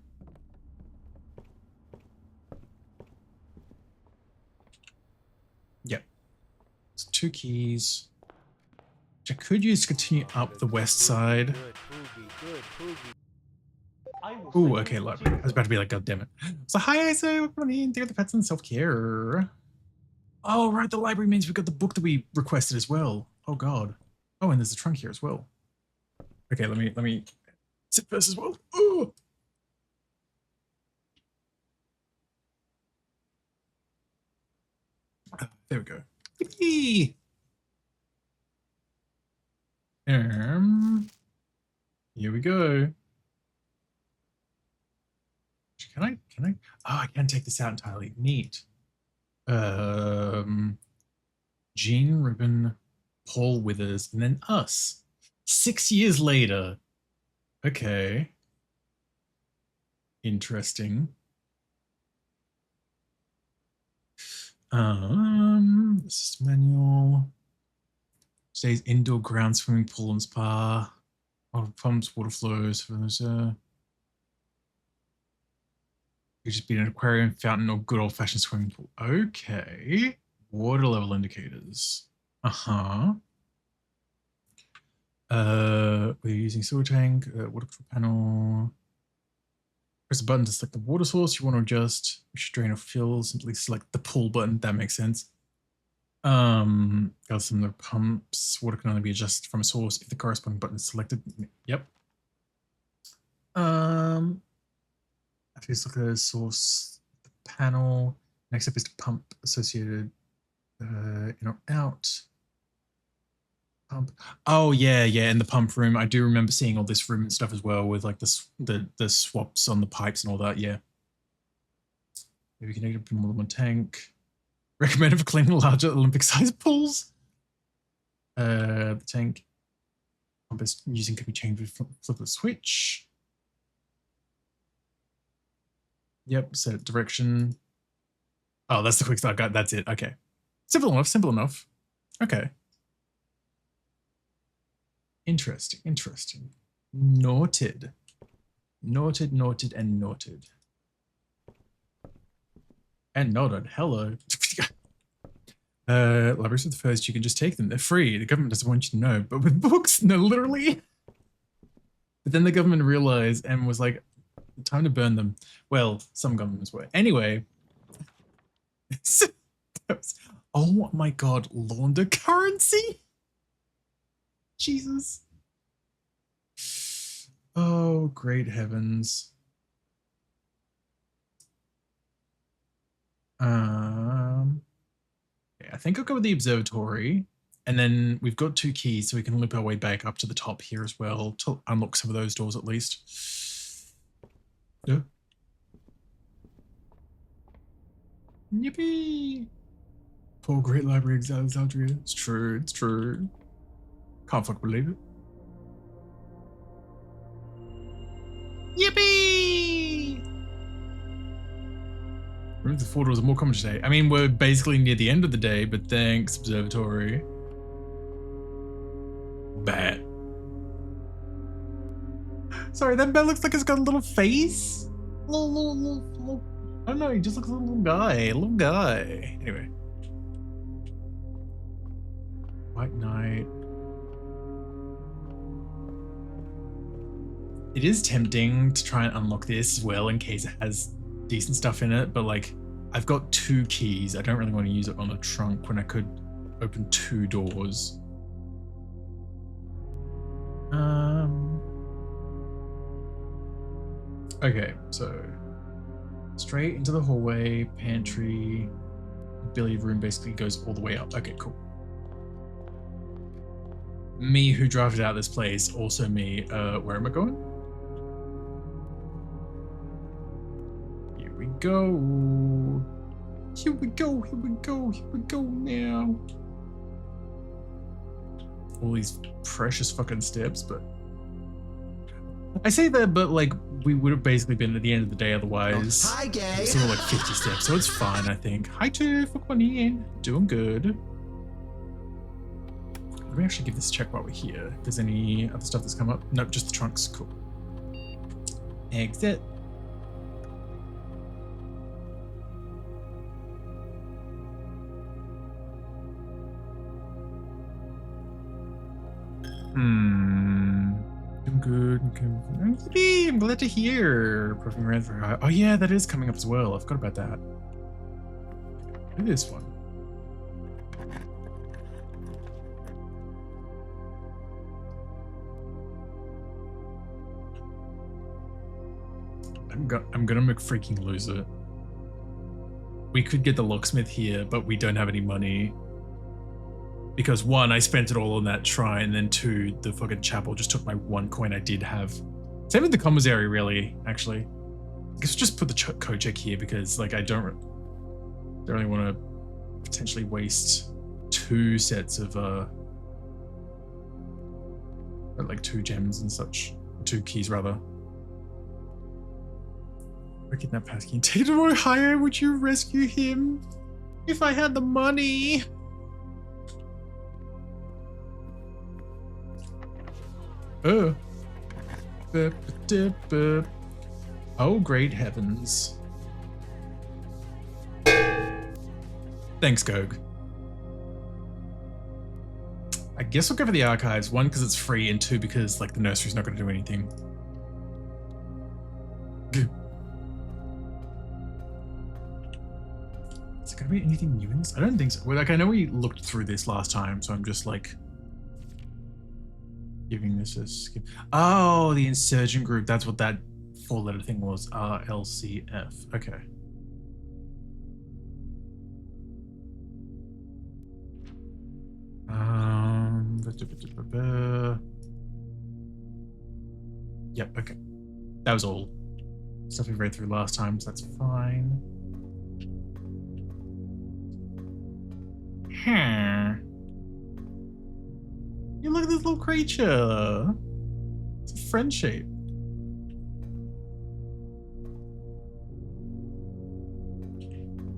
Yep. It's 2 keys. Which I could use to continue up the west side. Ooh, okay, library. I was about to be like, God damn it. So hi, ISO, welcome in. Think of the pets and self-care. Oh, right, the library means we've got the book that we requested as well. Oh, God. Oh, and there's the trunk here as well. Okay, let me sit first as well. Ooh. There we go. Yippee! Here we go. Can I? Oh, I can take this out entirely. Neat. Jean Ribbon, Paul Withers, and then us. 6 years later. Okay. Interesting. This is manual. Stays indoor ground swimming pool and spa. Water pumps, water flows. Could just be an aquarium, fountain, or good old-fashioned swimming pool. Okay. Water level indicators. Uh-huh. We're using sewer tank, water control panel. Press a button to select the water source you want to adjust. We should drain or fill. Simply select the pool button. That makes sense. Got some of the pumps. Water can only be adjusted from a source if the corresponding button is selected. Yep. After you select the source, the panel. Next up is to pump associated in or out. Pump. Oh yeah, in the pump room. I do remember seeing all this room and stuff as well with like the swaps on the pipes and all that. Yeah. Maybe connect up to more than one tank. Recommended for cleaning larger Olympic-sized pools. The tank pump is using can be changed with flip of switch. Yep, set direction. Oh, that's the quick start guide. That's it. Okay. Simple enough, simple enough. Okay. Interesting, interesting. Noted. Noted, noted, and noted. And noted. Hello. Libraries are the first. You can just take them. They're free. The government doesn't want you to know. But with books, no, literally. But then the government realized and was like, time to burn them. Well, some governments were. Anyway. Oh my god, launder currency? Jesus. Oh, great heavens. Yeah, I think I'll go with the observatory. And then we've got 2 keys, so we can loop our way back up to the top here as well to unlock some of those doors at least. Yeah. Yippee! Poor great library Alexandria. It's true, it's true. Can't fucking believe it. Yippee! Remember the 4 doors are more common today. I mean, we're basically near the end of the day, but thanks, observatory. Bat. Sorry, that bat looks like it's got a little face. Little, I don't know, he just looks like a little guy. Anyway. White Knight. It is tempting to try and unlock this as well in case it has decent stuff in it, but like, I've got 2 keys. I don't really want to use it on a trunk when I could open 2 doors. Okay, so straight into the hallway, pantry, billiard room basically goes all the way up. Okay, cool. Me who drafted out this place, also me. Where am I going? Here we go. Here we go, here we go, here we go now. All these precious fucking steps, but I say that, but like we would have basically been at the end of the day otherwise. Hi, gay. It's all like 50 steps, so it's fine, I think. Hi, Tiff, welcome in. Doing good. Let me actually give this a check while we're here. If there's any other stuff that's come up. Nope, just the trunks. Cool. Exit. I'm good. Okay. I'm glad to hear. Proving red for high. Oh yeah, that is coming up as well. I forgot about that. Look at this one. I'm gonna freaking lose it. We could get the locksmith here, but we don't have any money. Because one, I spent it all on that shrine, and then two, the fucking chapel just took my 1 coin I did have. Same with the commissary, really, actually. I guess we'll just put the code check here because, like, I don't really want to potentially waste 2 sets of, like 2 gems and such. 2 keys, rather. We're getting that passkey. Take it to Ohio. Would you rescue him? If I had the money. Oh. Oh, great heavens. Thanks, Gog. I guess we'll go for the archives. 1, because it's free, and 2, because like the nursery's not going to do anything. Is there going to be anything new in this? I don't think so. Well, like, I know we looked through this last time, so I'm just like giving this a skip. Oh, the insurgent group. That's what that 4-letter thing was. RLCF. Okay. Yep, okay. That was all stuff we read through last time, so that's fine. You look at this little creature. It's a friend shape.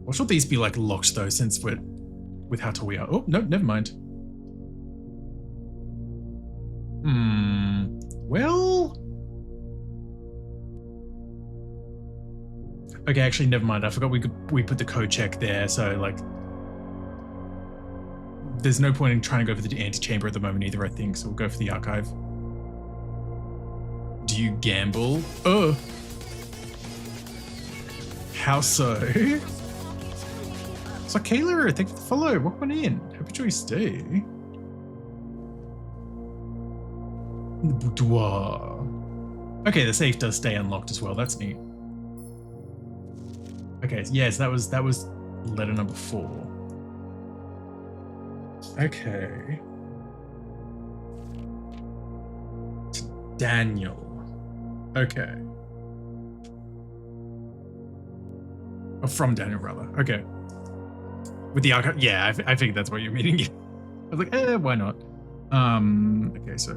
Why should these be like locked though, since we're with how tall we are? Oh, no, never mind. Well. Okay, actually, never mind. I forgot we put the code check there, so like there's no point in trying to go for the antechamber at the moment either, I think, so we'll go for the archive. Do you gamble? Oh. How so? So Kayla, thank you for the follow. Welcome in. Hope you enjoy your stay. In the boudoir. Okay, the safe does stay unlocked as well. That's neat. Okay, yes, that was letter number 4. Okay. To Daniel. Okay. Oh, from Daniel, rather. Okay. With the archive. Yeah, I think that's what you're meaning. I was like, why not? Okay, so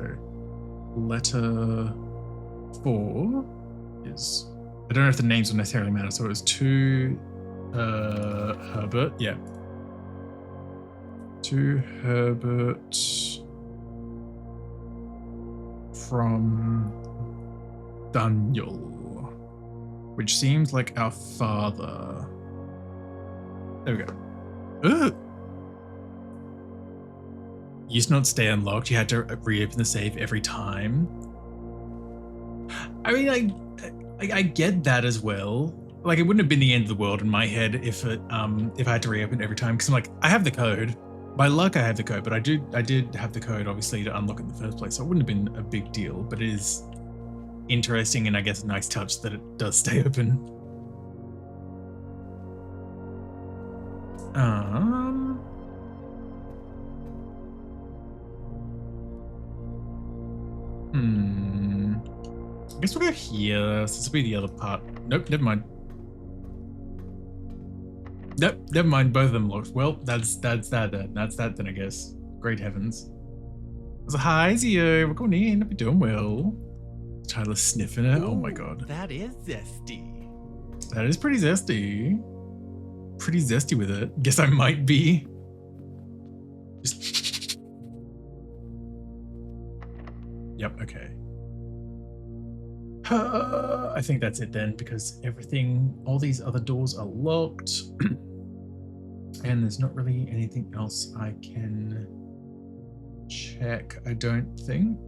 letter 4 is, I don't know if the names will necessarily matter. So it was to Herbert. Yeah. To Herbert from Daniel, which seems like our father. There we go. Ugh. Used to not stay unlocked. You had to reopen the safe every time. I mean, I get that as well. Like, it wouldn't have been the end of the world in my head if I had to reopen it every time, because I'm like, I have the code. By luck, I have the code, but I did have the code, obviously, to unlock it in the first place, so it wouldn't have been a big deal, but it is interesting and I guess a nice touch that it does stay open. I guess we'll go here, so this will be the other part. Nope, never mind. Nope, never mind. Both of them locked. Well, that's that then. That's that then, I guess. Great heavens. So, hi, Zio. Welcome in. Hope you're doing well. Tyler's sniffing it. Ooh, oh my god. That is zesty. That is pretty zesty. Pretty zesty with it. Guess I might be. Just. Yep. Okay. I think that's it then, because all these other doors are locked. And there's not really anything else I can check, I don't think.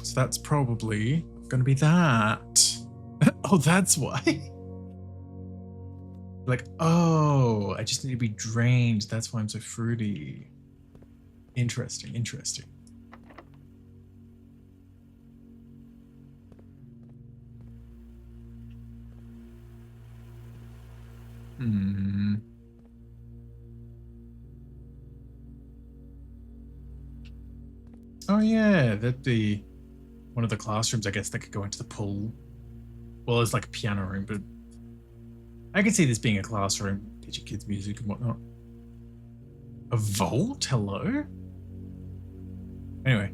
So that's probably going to be that. Oh, that's why. Like, oh, I just need to be drained. That's why I'm so fruity. Interesting, interesting. Hmm. Oh yeah, that'd be one of the classrooms, I guess, that could go into the pool. Well, it's like a piano room, but I could see this being a classroom, teaching kids music and whatnot. A vault? Hello? Anyway.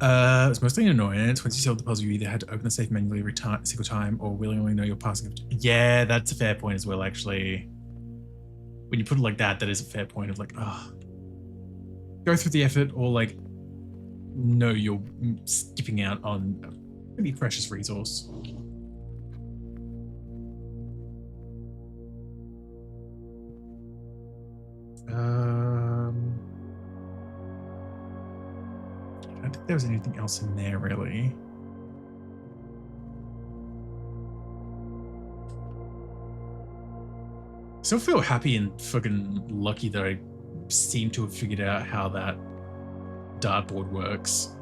It's mostly an annoyance. Once you solve the puzzle, you either had to open the safe manually every single time or willingly know you're passing it. Yeah, that's a fair point as well, actually. When you put it like that, that is a fair point of like, oh, go through the effort or like, no, you're skipping out on a pretty precious resource. I don't think there was anything else in there really. Still feel happy and fucking lucky that I seem to have figured out how that dartboard works.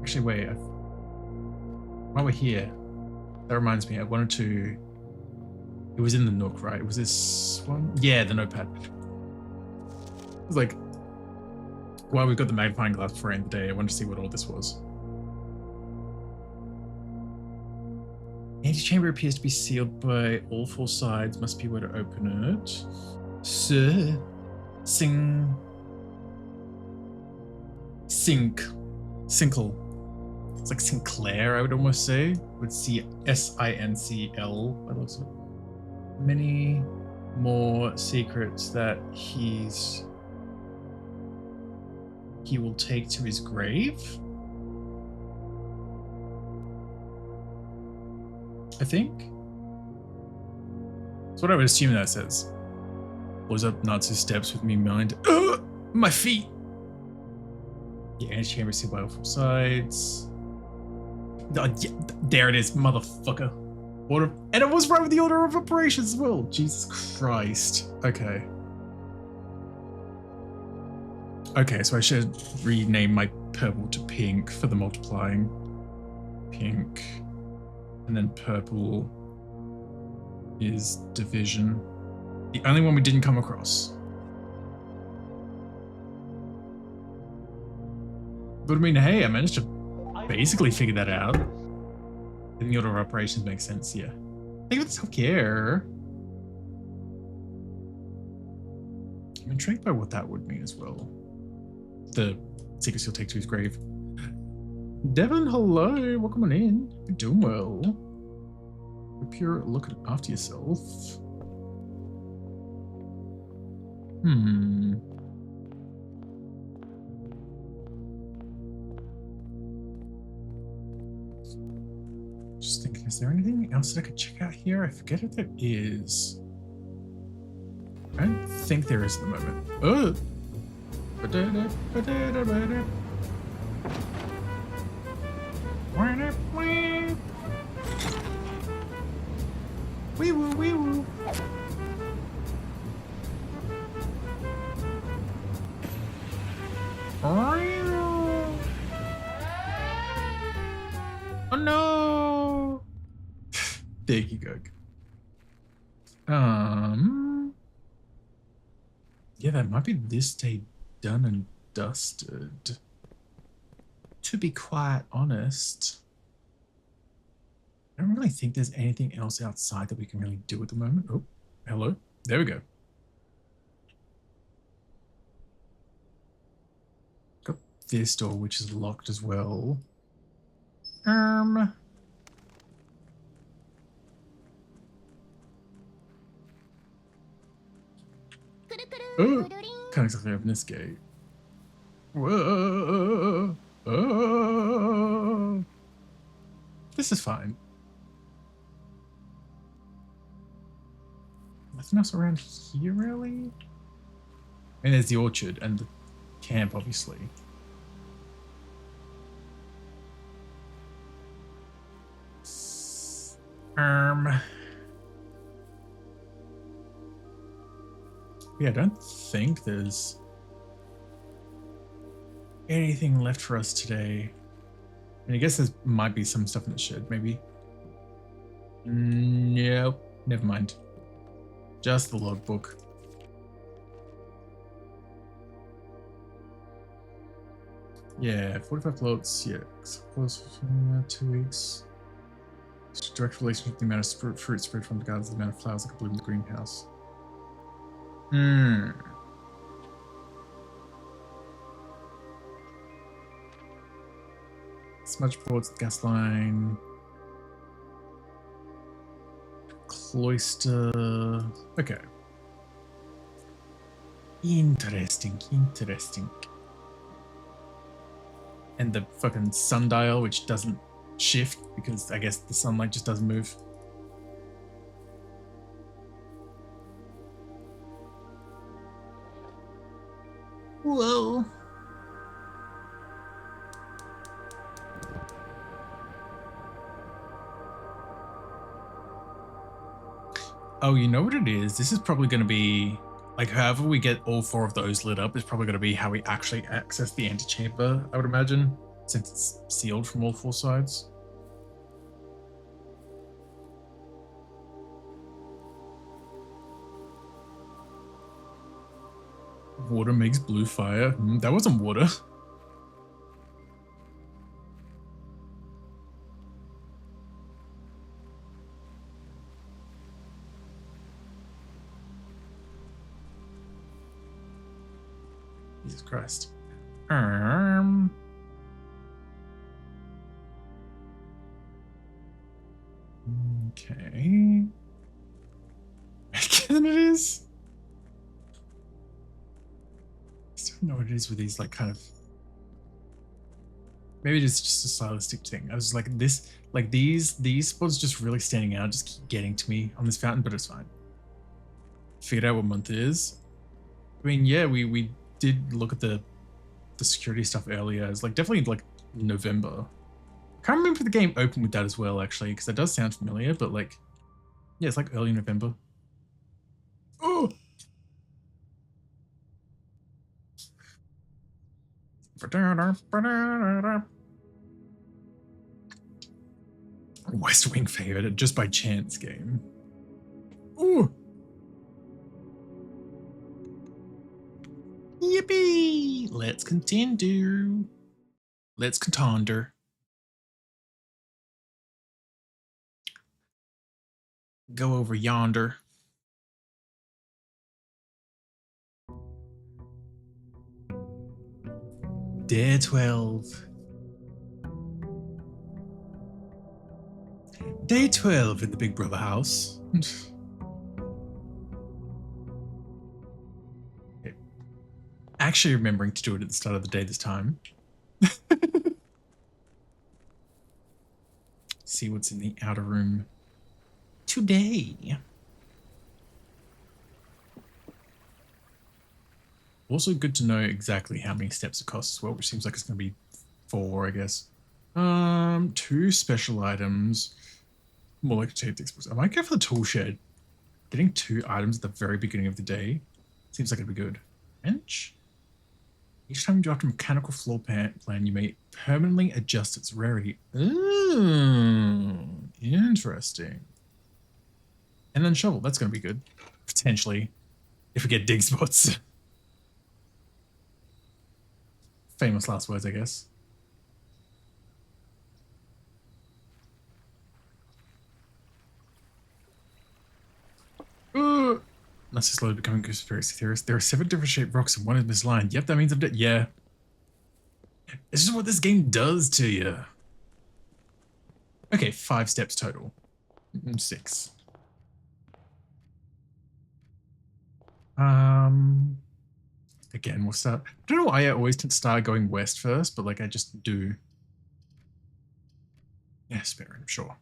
Actually, wait. While we're here, that reminds me, I wanted to... It was in the Nook, right? Was this one? Yeah, the notepad. It was like, while we've got the magnifying glass before I end the day, I wanted to see what all this was. Antechamber appears to be sealed by all four sides. Must be able to open it. Sir. Sing. Sink. Sinkle. It's like Sinclair, I would almost say. Would see S-I-N-C-L by the looks of it. Many more secrets that he will take to his grave. I think. That's what I would assume that says. Blows up Natsu steps with me mind. My feet! Yeah, antechamber sealed by all four sides. Yeah, there it is, motherfucker. Order, and it was right with the order of operations as well. Jesus Christ. Okay. Okay, so I should rename my purple to pink for the multiplying. Pink. And then purple is division. The only one we didn't come across. But I mean, hey, I managed to basically figure that out. And the order of operations makes sense, yeah. Think of it self-care. I'm intrigued by what that would mean as well. The secrets he'll take to his grave. Devon, hello. Welcome on in. You're doing well. Hope you're looking after yourself. Just thinking, is there anything else that I could check out here? I forget if there is. I don't think there is at the moment. Oh! Wee woo, wee woo. Oh no! There you go. Yeah, that might be this day done and dusted. To be quite honest, I don't really think there's anything else outside that we can really do at the moment. Oh, hello. There we go. Got this door, which is locked as well. Oh, can't exactly open this gate. Whoa. Oh. This is fine. Nothing else around here, really? And there's the orchard and the camp, obviously. Yeah, I don't think there's anything left for us today. And I guess there might be some stuff in the shed, maybe. Nope, never mind. Just the logbook. Yeah, 45 plots, yeah. Close for 2 weeks. It's a direct relation with the amount of fruit spread from the gardens, the amount of flowers that can bloom in the greenhouse. Smudge boards, gas line. Cloister. Okay. Interesting. And the fucking sundial, which doesn't shift because I guess the sunlight just doesn't move. Whoa. Oh, you know what it is? This is probably going to be, like, however we get all 4 of those lit up is probably going to be how we actually access the antechamber, I would imagine, since it's sealed from all 4 sides. Water makes blue fire. That wasn't water. Jesus Christ. Okay. Again, it is. I still don't know what it is with these, like, kind of. Maybe it's just a stylistic thing. I was like, this, like, these spots just really standing out, just keep getting to me on this fountain, but it's fine. Figured out what month it is. I mean, yeah, we did look at the security stuff earlier. It's like definitely like November. I can't remember if the game opened with that as well, actually, because that does sound familiar, but like, yeah, it's like early November. Oh! West Wing favored it just by chance game. Ooh! Yippee! Let's continue. Let's contender. Go over yonder. Day 12. Day 12 in the Big Brother house. Actually remembering to do it at the start of the day this time. See what's in the outer room today. Also good to know exactly how many steps it costs as well, which seems like it's going to be 4, I guess. 2 special items. More like achieved explosive. I might go for the tool shed. Getting 2 items at the very beginning of the day seems like it'd be good. Bench. Each time you draft a mechanical floor plan, you may permanently adjust its rarity. Ooh, interesting. And then shovel. That's going to be good. Potentially. If we get dig spots. Famous last words, I guess. That's slowly becoming a conspiracy theorist. There are 7 different shaped rocks and one is misaligned. Yep, that means I'm dead. Yeah. This is what this game does to you. Okay, 5 steps total. 6. Again, we'll start. I don't know why I always tend to start going west first, but like I just do. Yeah, spare room, sure.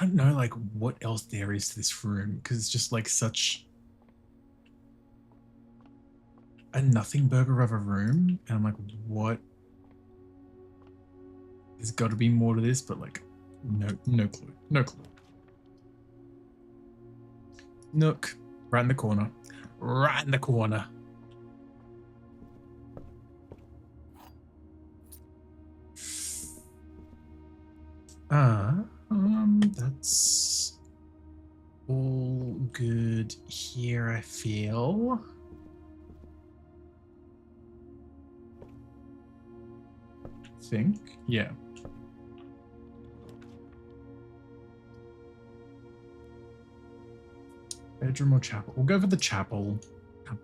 I don't know like what else there is to this room because it's just like such a nothing burger of a room, and I'm like, what? There's got to be more to this, but like, no clue, no clue. Nook, right in the corner, right in the corner. That's all good here, I feel. Yeah. Bedroom or chapel? We'll go for the chapel.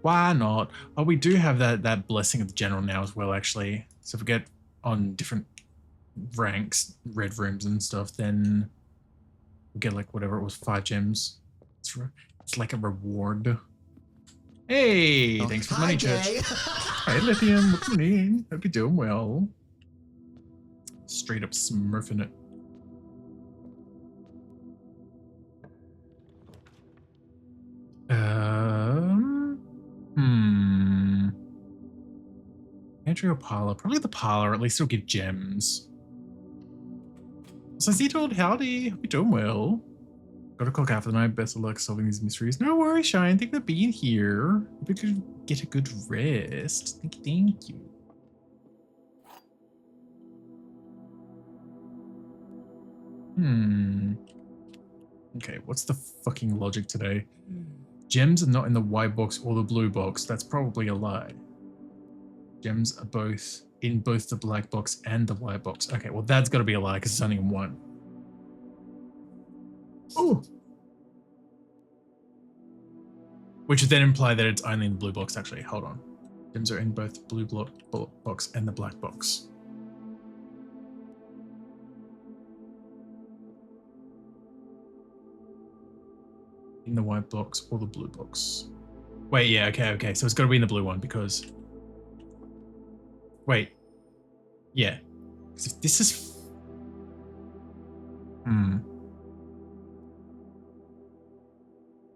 Why not? Oh, we do have that blessing of the general now as well, actually. So if we get on different ranks, red rooms and stuff, then we'll get like whatever it was, 5 gems. It's like a reward. Hey, thanks for the money, church. Gay. Hey, Lithium, what's your name? Hope you're doing well. Straight up smurfing it. Entry or parlor? Probably the parlor, at least it'll give gems. So told howdy, hope you're doing well. Got a clock after the night, best of luck solving these mysteries. No worries, Shine, thank you for being here. Hope you could get a good rest. Thank you. Okay, what's the fucking logic today? Gems are not in the white box or the blue box. That's probably a lie. Gems are both in both the black box and the white box. Okay, well that's got to be a lie because it's only in one. Oh. Which would then imply that it's only in the blue box, actually. Hold on. Gems are in both the blue box and the black box. In the white box or the blue box. Wait, yeah, okay. So it's got to be in the blue one because... Wait. Yeah. If this is...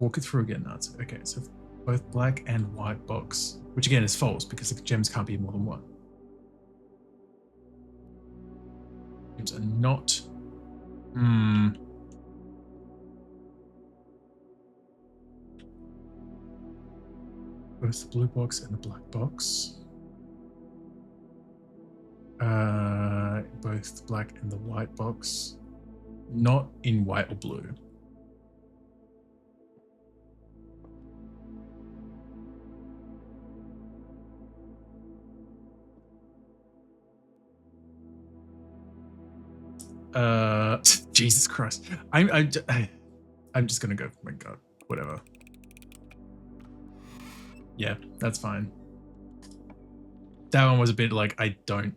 Walk it through again. That's okay. So both black and white box, which again is false because the gems can't be more than one. Gems are not... Both the blue box and the black box. Both the black and the white box. Not in white or blue. Jesus Christ. I'm just gonna go. My God, whatever. Yeah, that's fine. That one was a bit like, I don't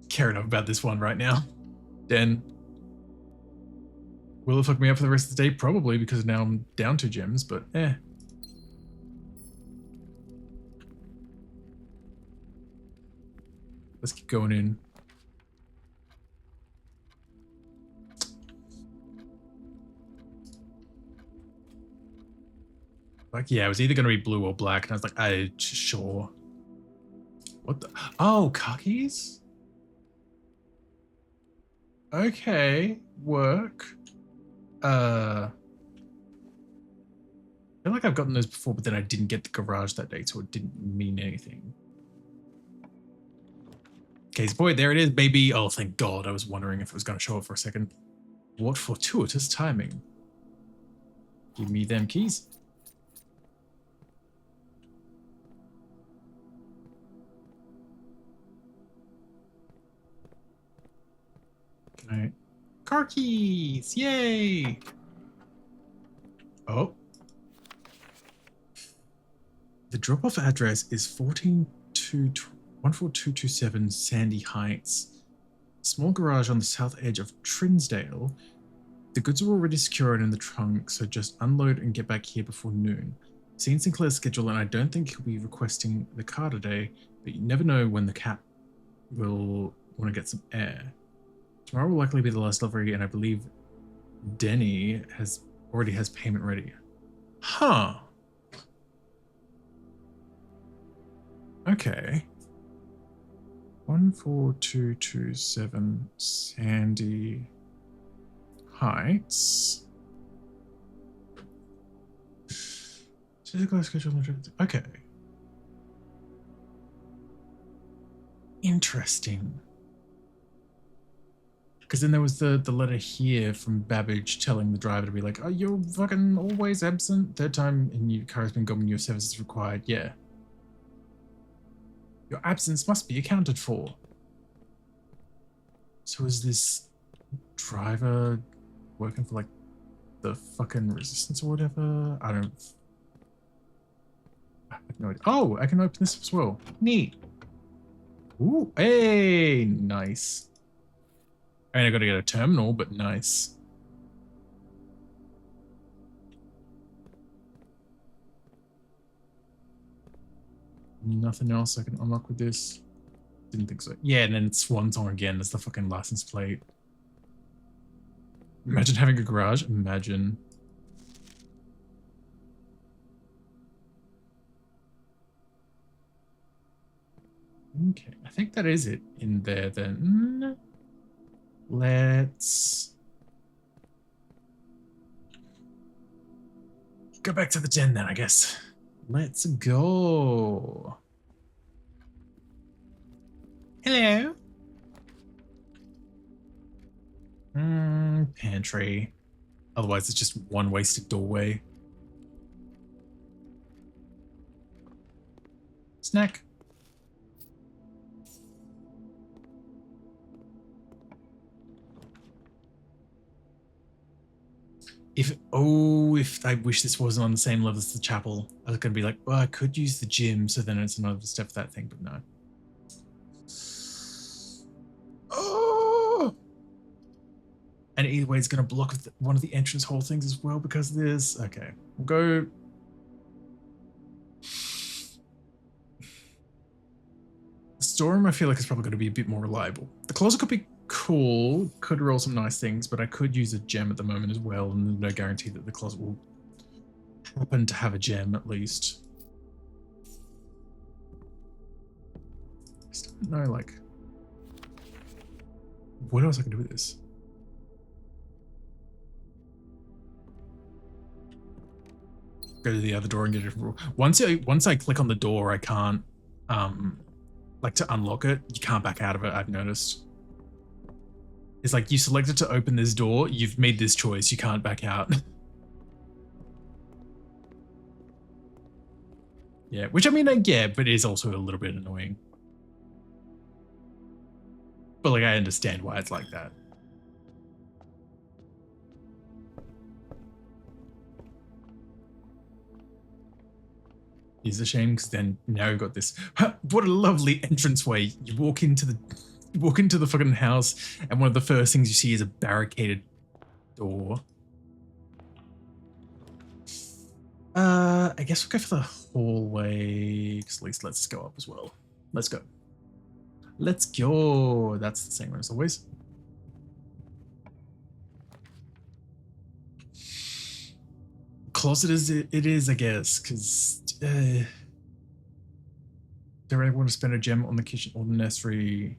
care enough about this one right now. Then, will it fuck me up for the rest of the day? Probably, because now I'm down 2 gems, but eh. Let's keep going in. Like, yeah, it was either going to be blue or black, and I was like, sure. What the? Oh, khakis? Okay, work. I feel like I've gotten those before, but then I didn't get the garage that day, so it didn't mean anything. Case boy, there it is, baby. Oh, thank God. I was wondering if it was going to show up for a second. What fortuitous timing. Give me them keys. Right. Car keys! Yay! Oh. The drop-off address is 14227 Sandy Heights. Small garage on the south edge of Trinsdale. The goods are already secured in the trunk, so just unload and get back here before noon. Seen Sinclair's schedule, and I don't think he'll be requesting the car today, but you never know when the cat will want to get some air. Tomorrow will likely be the last delivery, and I believe Denny already has payment ready. Huh. Okay. 14227 Sandy Heights. Okay. Interesting. Because then there was the letter here from Babbage telling the driver to be like, oh, you're fucking always absent. Third time in your car has been gone when your service is required. Yeah. Your absence must be accounted for. So is this driver working for like the fucking resistance or whatever? I have no idea. Oh, I can open this as well. Neat. Ooh, hey, nice. I mean, I gotta get a terminal, but nice. Nothing else I can unlock with this. Didn't think so. Yeah, and then it's Swan Song again as the fucking license plate. Imagine having a garage. Imagine. Okay, I think that is it in there then. Let's go back to the den then, I guess. Let's go. Hello. Pantry. Otherwise, it's just one wasted doorway. Snack. If I wish this wasn't on the same level as the chapel, I was gonna be like, well, I could use the gym, so then it's another step for that thing, but no. Oh! And either way, it's gonna block one of the entrance hall things as well because of this. Okay, we'll go. The storeroom, I feel like, is probably gonna be a bit more reliable. The closet could be cool, could roll some nice things, but I could use a gem at the moment as well, and there's no guarantee that the closet will happen to have a gem at least. I still don't know, like, what else I can do with this? Go to the other door and get a different rule. Once I click on the door, I can't, like, to unlock it, you can't back out of it, I've noticed. It's like you selected to open this door, you've made this choice, you can't back out. Yeah, which I mean, I get, but it is also a little bit annoying. But like, I understand why it's like that. It's a shame because then now we've got this. What a lovely entranceway. You walk into the fucking house, and one of the first things you see is a barricaded door. I guess we'll go for the hallway, because at least let's go up as well. Let's go. Let's go. That's the same one as always. Closet is it is, I guess, because don't really want to spend a gem on the kitchen or the nursery.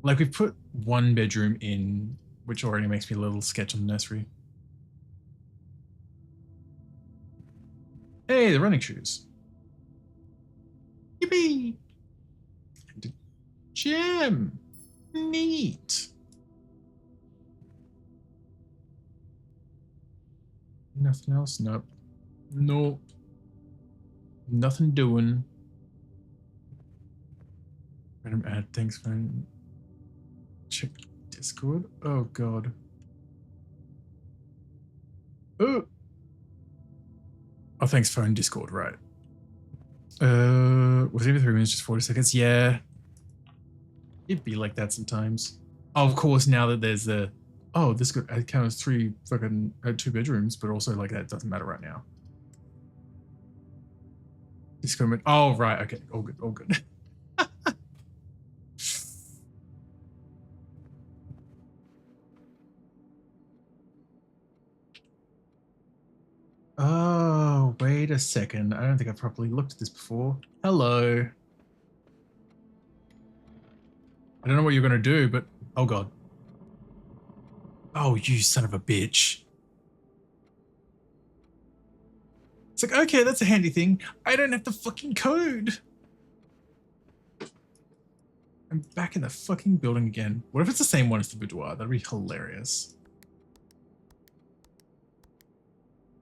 Like, we've put one bedroom in, which already makes me a little sketch on the nursery. Hey, the running shoes. Yippee! And a gem. Neat. Nothing else? Nope. Nope. Nothing doing. Random add things. Check Discord. Oh god. Oh. Oh, thanks phone Discord, right. Was it 3 minutes, just 40 seconds? Yeah. It'd be like that sometimes. Oh, of course, now that there's the oh, this could count as 2 bedrooms, but also like that doesn't matter right now. Discord. Oh, right. Okay. All good. All good. Oh, wait a second. I don't think I've properly looked at this before. Hello. I don't know what you're going to do, but oh god. Oh, you son of a bitch. It's like, okay, that's a handy thing. I don't have the fucking code. I'm back in the fucking building again. What if it's the same one as the boudoir? That'd be hilarious.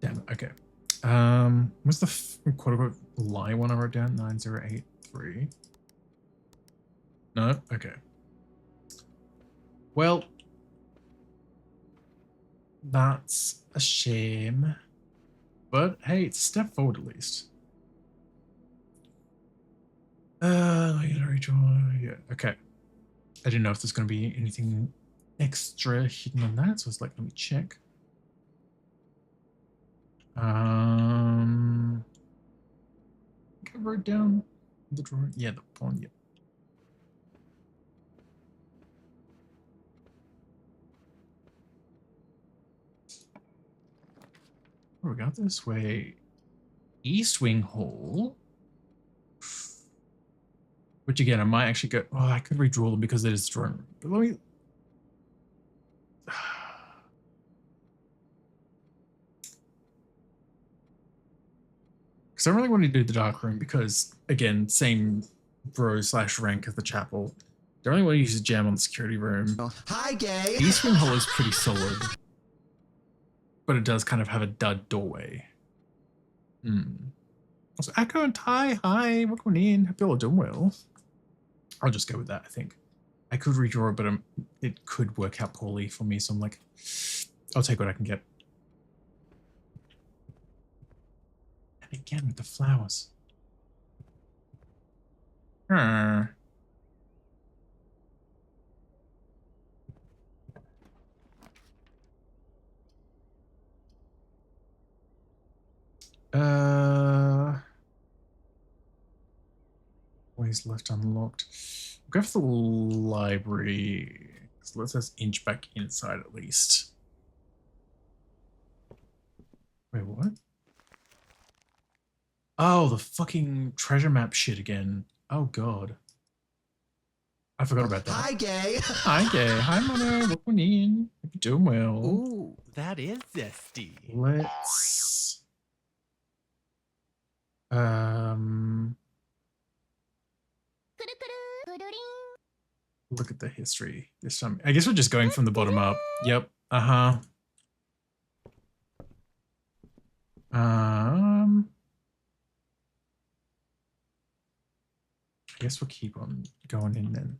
Damn it. Okay. What's the quote unquote lie one I wrote down? 9083. No? Okay. Well, that's a shame. But hey, it's a step forward at least. Yeah, okay. I didn't know if there's going to be anything extra hidden on that, so it's like, let me check. I think I wrote down the drawing. Yeah, the pawn, yeah. Oh, we got this way. East Wing Hall. Which again, I might actually go. Oh, I could redraw them because it is drawing room. But let me. Because I really want to do the dark room because, again, same bro / rank as the chapel. Don't really want to use a gem on the security room. Hi, gay. East Wing Hall is pretty solid, but it does kind of have a dud doorway. Also, Echo and Ty, hi, welcome in. Hope you all are doing well. I'll just go with that, I think. I could redraw it, but it could work out poorly for me, so I'm like, I'll take what I can get. And again with the flowers. Always left unlocked. Go for the library. So let's just inch back inside at least. Wait, what? Oh, the fucking treasure map shit again. Oh god. I forgot about that. Hi, gay. Hi, gay. Hi, Mono. Welcome in. Hope you're doing well. Ooh, that is zesty. Let's look at the history this time. I guess we're just going from the bottom up. Yep. I guess we'll keep on going in then.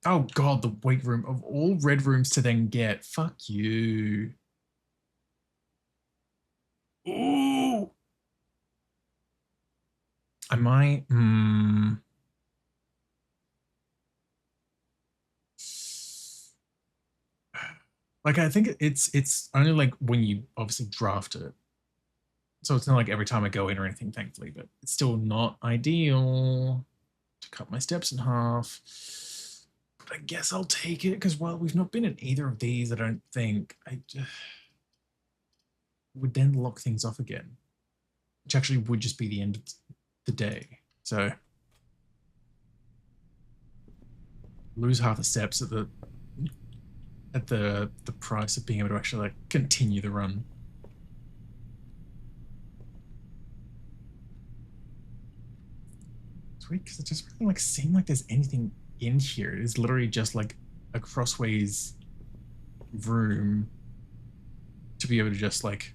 Oh god, the weight room of all red rooms to then get. Fuck you. Ooh. I might. Like I think it's only like when you obviously draft it. So it's not like every time I go in or anything, thankfully, but it's still not ideal to cut my steps in half. But I guess I'll take it because while we've not been in either of these, I don't think I would then lock things off again, which actually would just be the end of the day. So lose half the steps at the price of being able to actually like continue the run. Sweet, because it just really like seem like there's anything in here. It is literally just like a crossways room to be able to just like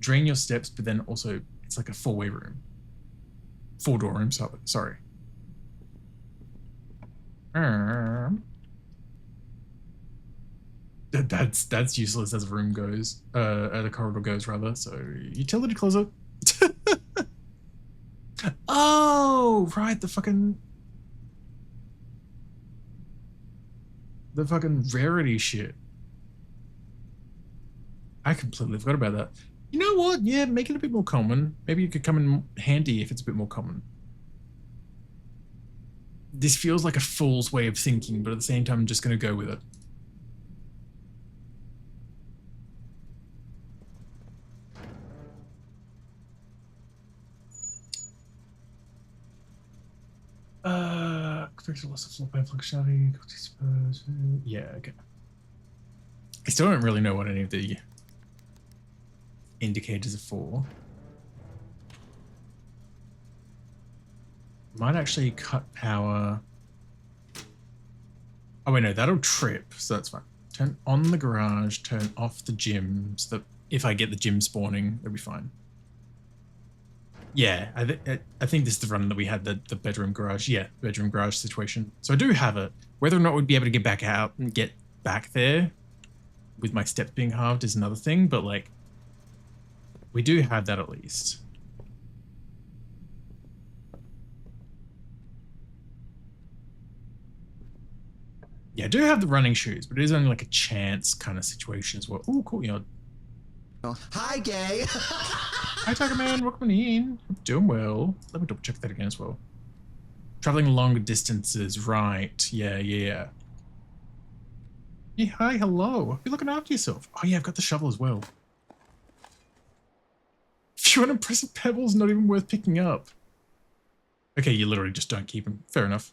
drain your steps, but then also it's like a four-way room. Four-door room, sorry. That's useless as a room goes, the corridor goes rather. So utility closet. Oh, right, the fucking rarity shit. I completely forgot about that. You know what? Yeah, make it a bit more common. Maybe it could come in handy if it's a bit more common. This feels like a fool's way of thinking, but at the same time, I'm just going to go with it. Expected loss of floor plan functionality. Yeah, okay. I still don't really know what any of the indicators are for. Might actually cut power. Oh wait, no, that'll trip, so that's fine. Turn on the garage, turn off the gym, so that if I get the gym spawning, it'll be fine. Yeah, I think this is the run that we had, the bedroom garage. Yeah, bedroom garage situation. So I do have it. Whether or not we'd be able to get back out and get back there with my steps being halved is another thing, but like, we do have that at least. Yeah, I do have the running shoes, but it is only like a chance kind of situation as well. Oh, cool, you know. Hi, gay. Hi, Tiger Man, welcome in. Hope you're doing well. Let me double check that again as well. Traveling longer distances, right. Yeah. Yeah, hi, hello. Hope you're looking after yourself. Oh yeah, I've got the shovel as well. If you want impressive pebbles, not even worth picking up. Okay, you literally just don't keep them. Fair enough.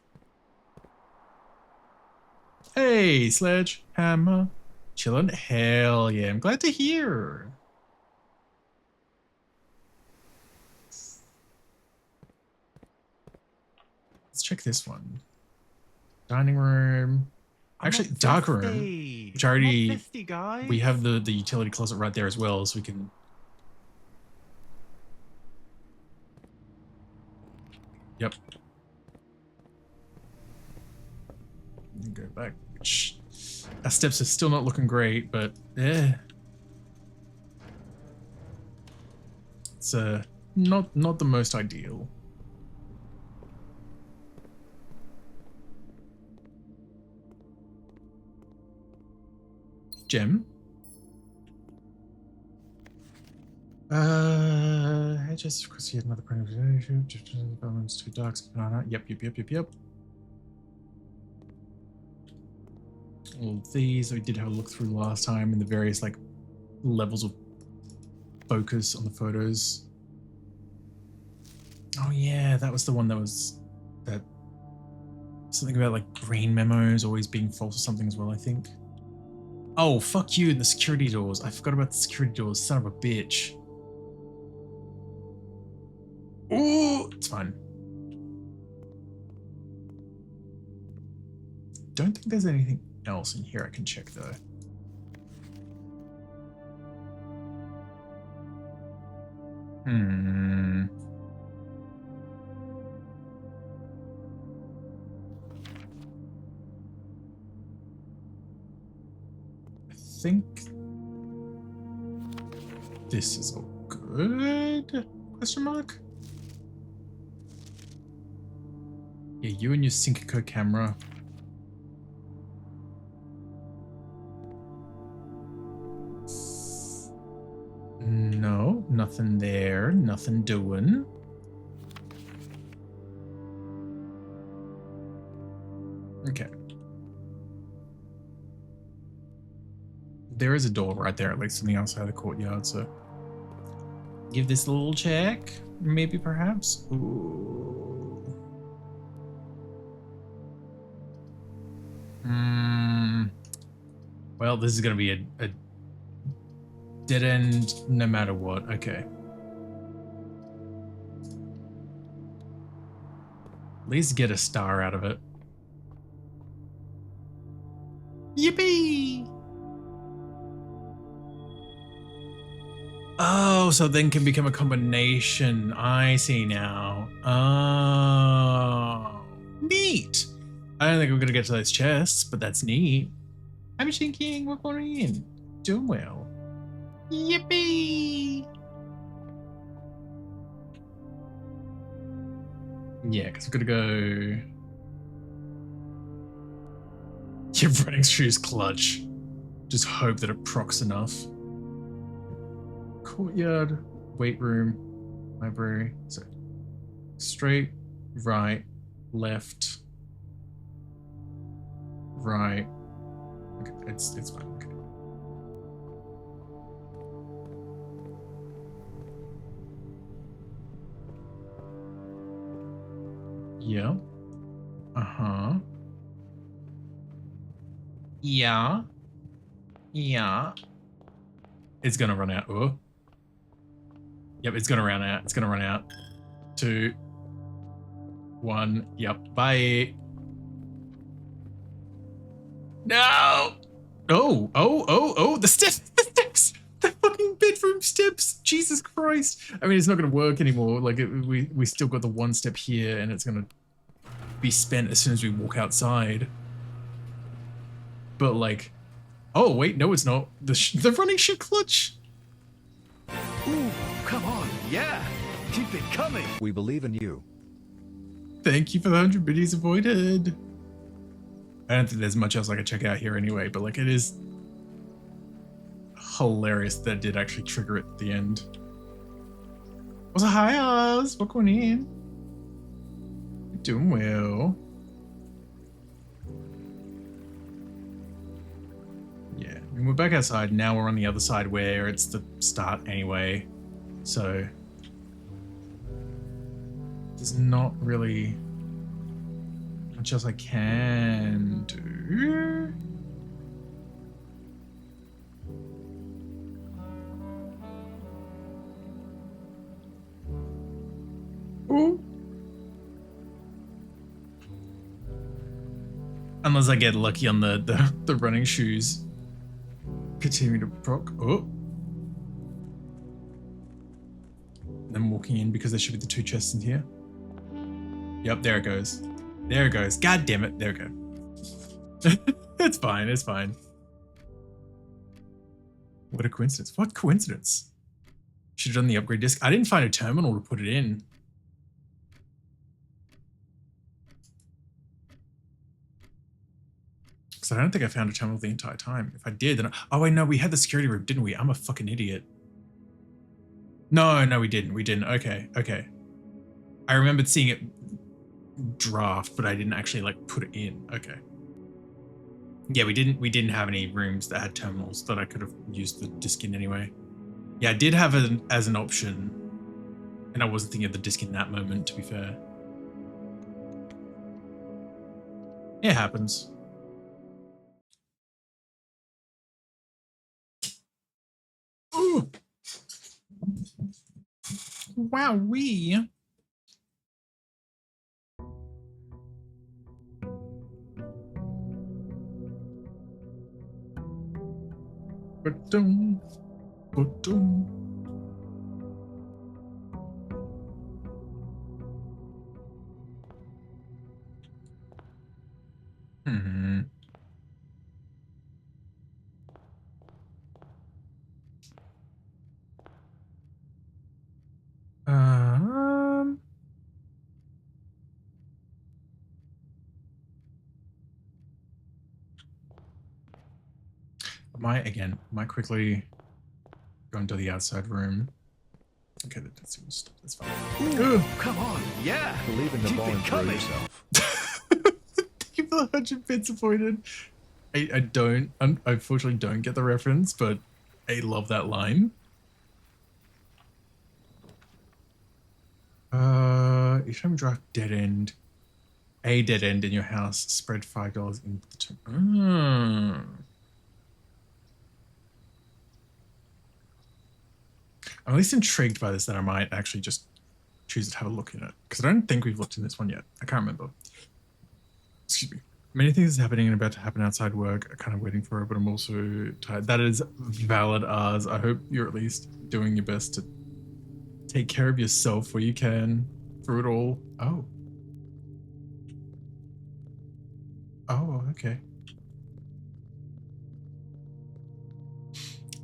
Hey, Sledgehammer. Chillin'? Hell yeah, I'm glad to hear. Let's check this one. Dining room. Actually, dark room. Which already, we have the utility closet right there as well, so we can... Yep. Go back. Our steps are still not looking great, but it's not the most ideal. Gem. Just because he had another presentation. Developments too dark. Yep. All of these we did have a look through last time, and the various like levels of focus on the photos. Oh yeah, that was the one that was that something about like green memos always being false or something as well, I think. Oh, fuck you, and the security doors. I forgot about the security doors, son of a bitch. Oh, it's fine. Don't think there's anything else in here I can check though. I think this is all good? Question mark? Yeah, you and your Synco camera. No, nothing there, nothing doing. Okay. There is a door right there, at least on the outside of the courtyard, so give this a little check, maybe perhaps. Ooh. Well, this is gonna be a dead end no matter what. Okay. At least get a star out of it. Yippee! Oh, so then can become a combination. I see now. Oh, neat. I don't think we're gonna get to those chests, but that's neat. Hi, Machine King, welcome in. Doing well. Yippee! Yeah, because we're gonna go. Your running shoes clutch. Just hope that it procs enough. Courtyard, weight room, library. So straight, right, left, right. Okay, it's fine. Okay. Yeah. Uh-huh. Yeah. Yeah. It's gonna run out. Oh. Yep, it's gonna run out. It's gonna run out. 2. 1. Yep. Bye. No. Oh, the steps. The steps. The fucking bedroom steps. Jesus Christ. I mean, it's not going to work anymore. Like, we still got the 1 step here, and it's going to be spent as soon as we walk outside. But, like, oh, wait, no, it's not. The running shoe clutch. Ooh, come on, yeah. Keep it coming. We believe in you. Thank you for the 100 biddies avoided. I don't think there's much else I could check out here anyway, but like it is hilarious that it did actually trigger it at the end. What's up, hi Oz? Welcome in. You're doing well. Yeah, I mean, we're back outside. Now we're on the other side where it's the start anyway. So there's not really much else I can do. Ooh. Unless I get lucky on the running shoes. Continue to proc. Oh. Then walking in because there should be the 2 chests in here. Yep, there it goes. There it goes. God damn it. There we go. It's fine. It's fine. What a coincidence. What coincidence? Should have done the upgrade disc. I didn't find a terminal to put it in. Because I don't think I found a terminal the entire time. If I did, then oh wait, no, we had the security room, didn't we? I'm a fucking idiot. No, we didn't. We didn't. Okay. I remembered seeing it draft, but I didn't actually like put it in. Okay. Yeah, we didn't have any rooms that had terminals that I could have used the disc in anyway. Yeah, I did have it as an option, and I wasn't thinking of the disc in that moment, to be fair. It happens. Ooh. Wowee. Ba-dum, ba-dum. Might quickly go into the outside room. Okay, that's fine. Ooh, come on, yeah. Believe in the Keep ball it and throw coming. yourself. Thank you for the 100 bits avoided. I unfortunately don't get the reference, but I love that line. Each time you drive a dead end in your house, spread $5 into the I'm at least intrigued by this that I might actually just choose to have a look in it. Because I don't think we've looked in this one yet. I can't remember. Excuse me. Many things are happening and about to happen outside work. I'm kind of waiting for it, but I'm also tired. That is valid, Oz. I hope you're at least doing your best to take care of yourself where you can through it all. Oh. Oh, okay.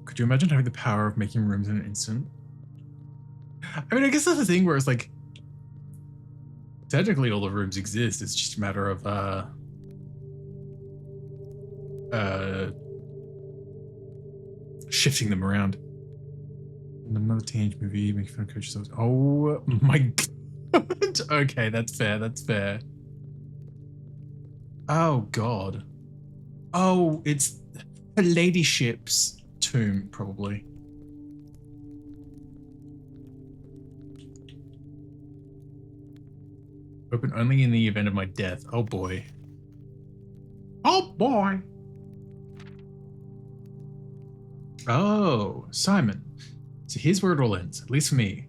Could you imagine having the power of making rooms in an instant? I mean, I guess that's the thing where it's like, technically all the rooms exist. It's just a matter of, shifting them around. And another teenage movie making fun of coaches. Oh my god. Okay, that's fair. That's fair. Oh god. Oh, it's a ladyship's tomb, probably. Open only in the event of my death. Oh boy. Oh boy. Oh, Simon. So here's where it all ends, at least for me.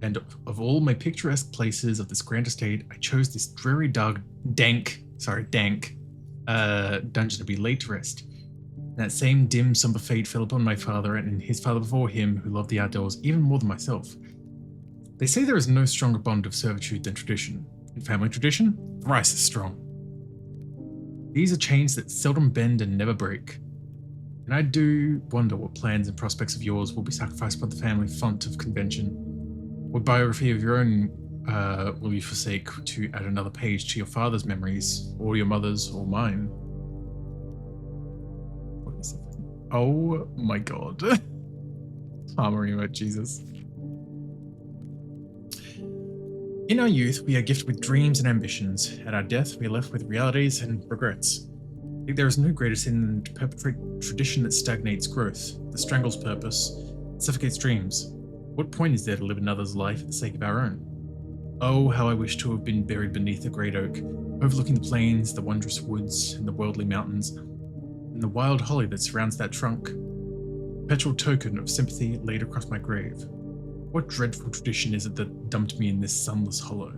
And of all my picturesque places of this grand estate, I chose this dreary dank dungeon to be laid to rest. That same dim, somber fate fell upon my father and his father before him, who loved the outdoors even more than myself. They say there is no stronger bond of servitude than tradition. And family tradition, thrice as strong. These are chains that seldom bend and never break. And I do wonder what plans and prospects of yours will be sacrificed by the family font of convention. What biography of your own will you forsake to add another page to your father's memories, or your mother's, or mine? What is it? Oh my god. Armor emote, Jesus. In our youth, we are gifted with dreams and ambitions. At our death, we are left with realities and regrets. I think there is no greater sin than to perpetrate tradition that stagnates growth, that strangles purpose, suffocates dreams. What point is there to live another's life for the sake of our own? Oh, how I wish to have been buried beneath a great oak, overlooking the plains, the wondrous woods, and the worldly mountains, and the wild holly that surrounds that trunk. Perpetual token of sympathy laid across my grave. What dreadful tradition is it that dumped me in this sunless hollow?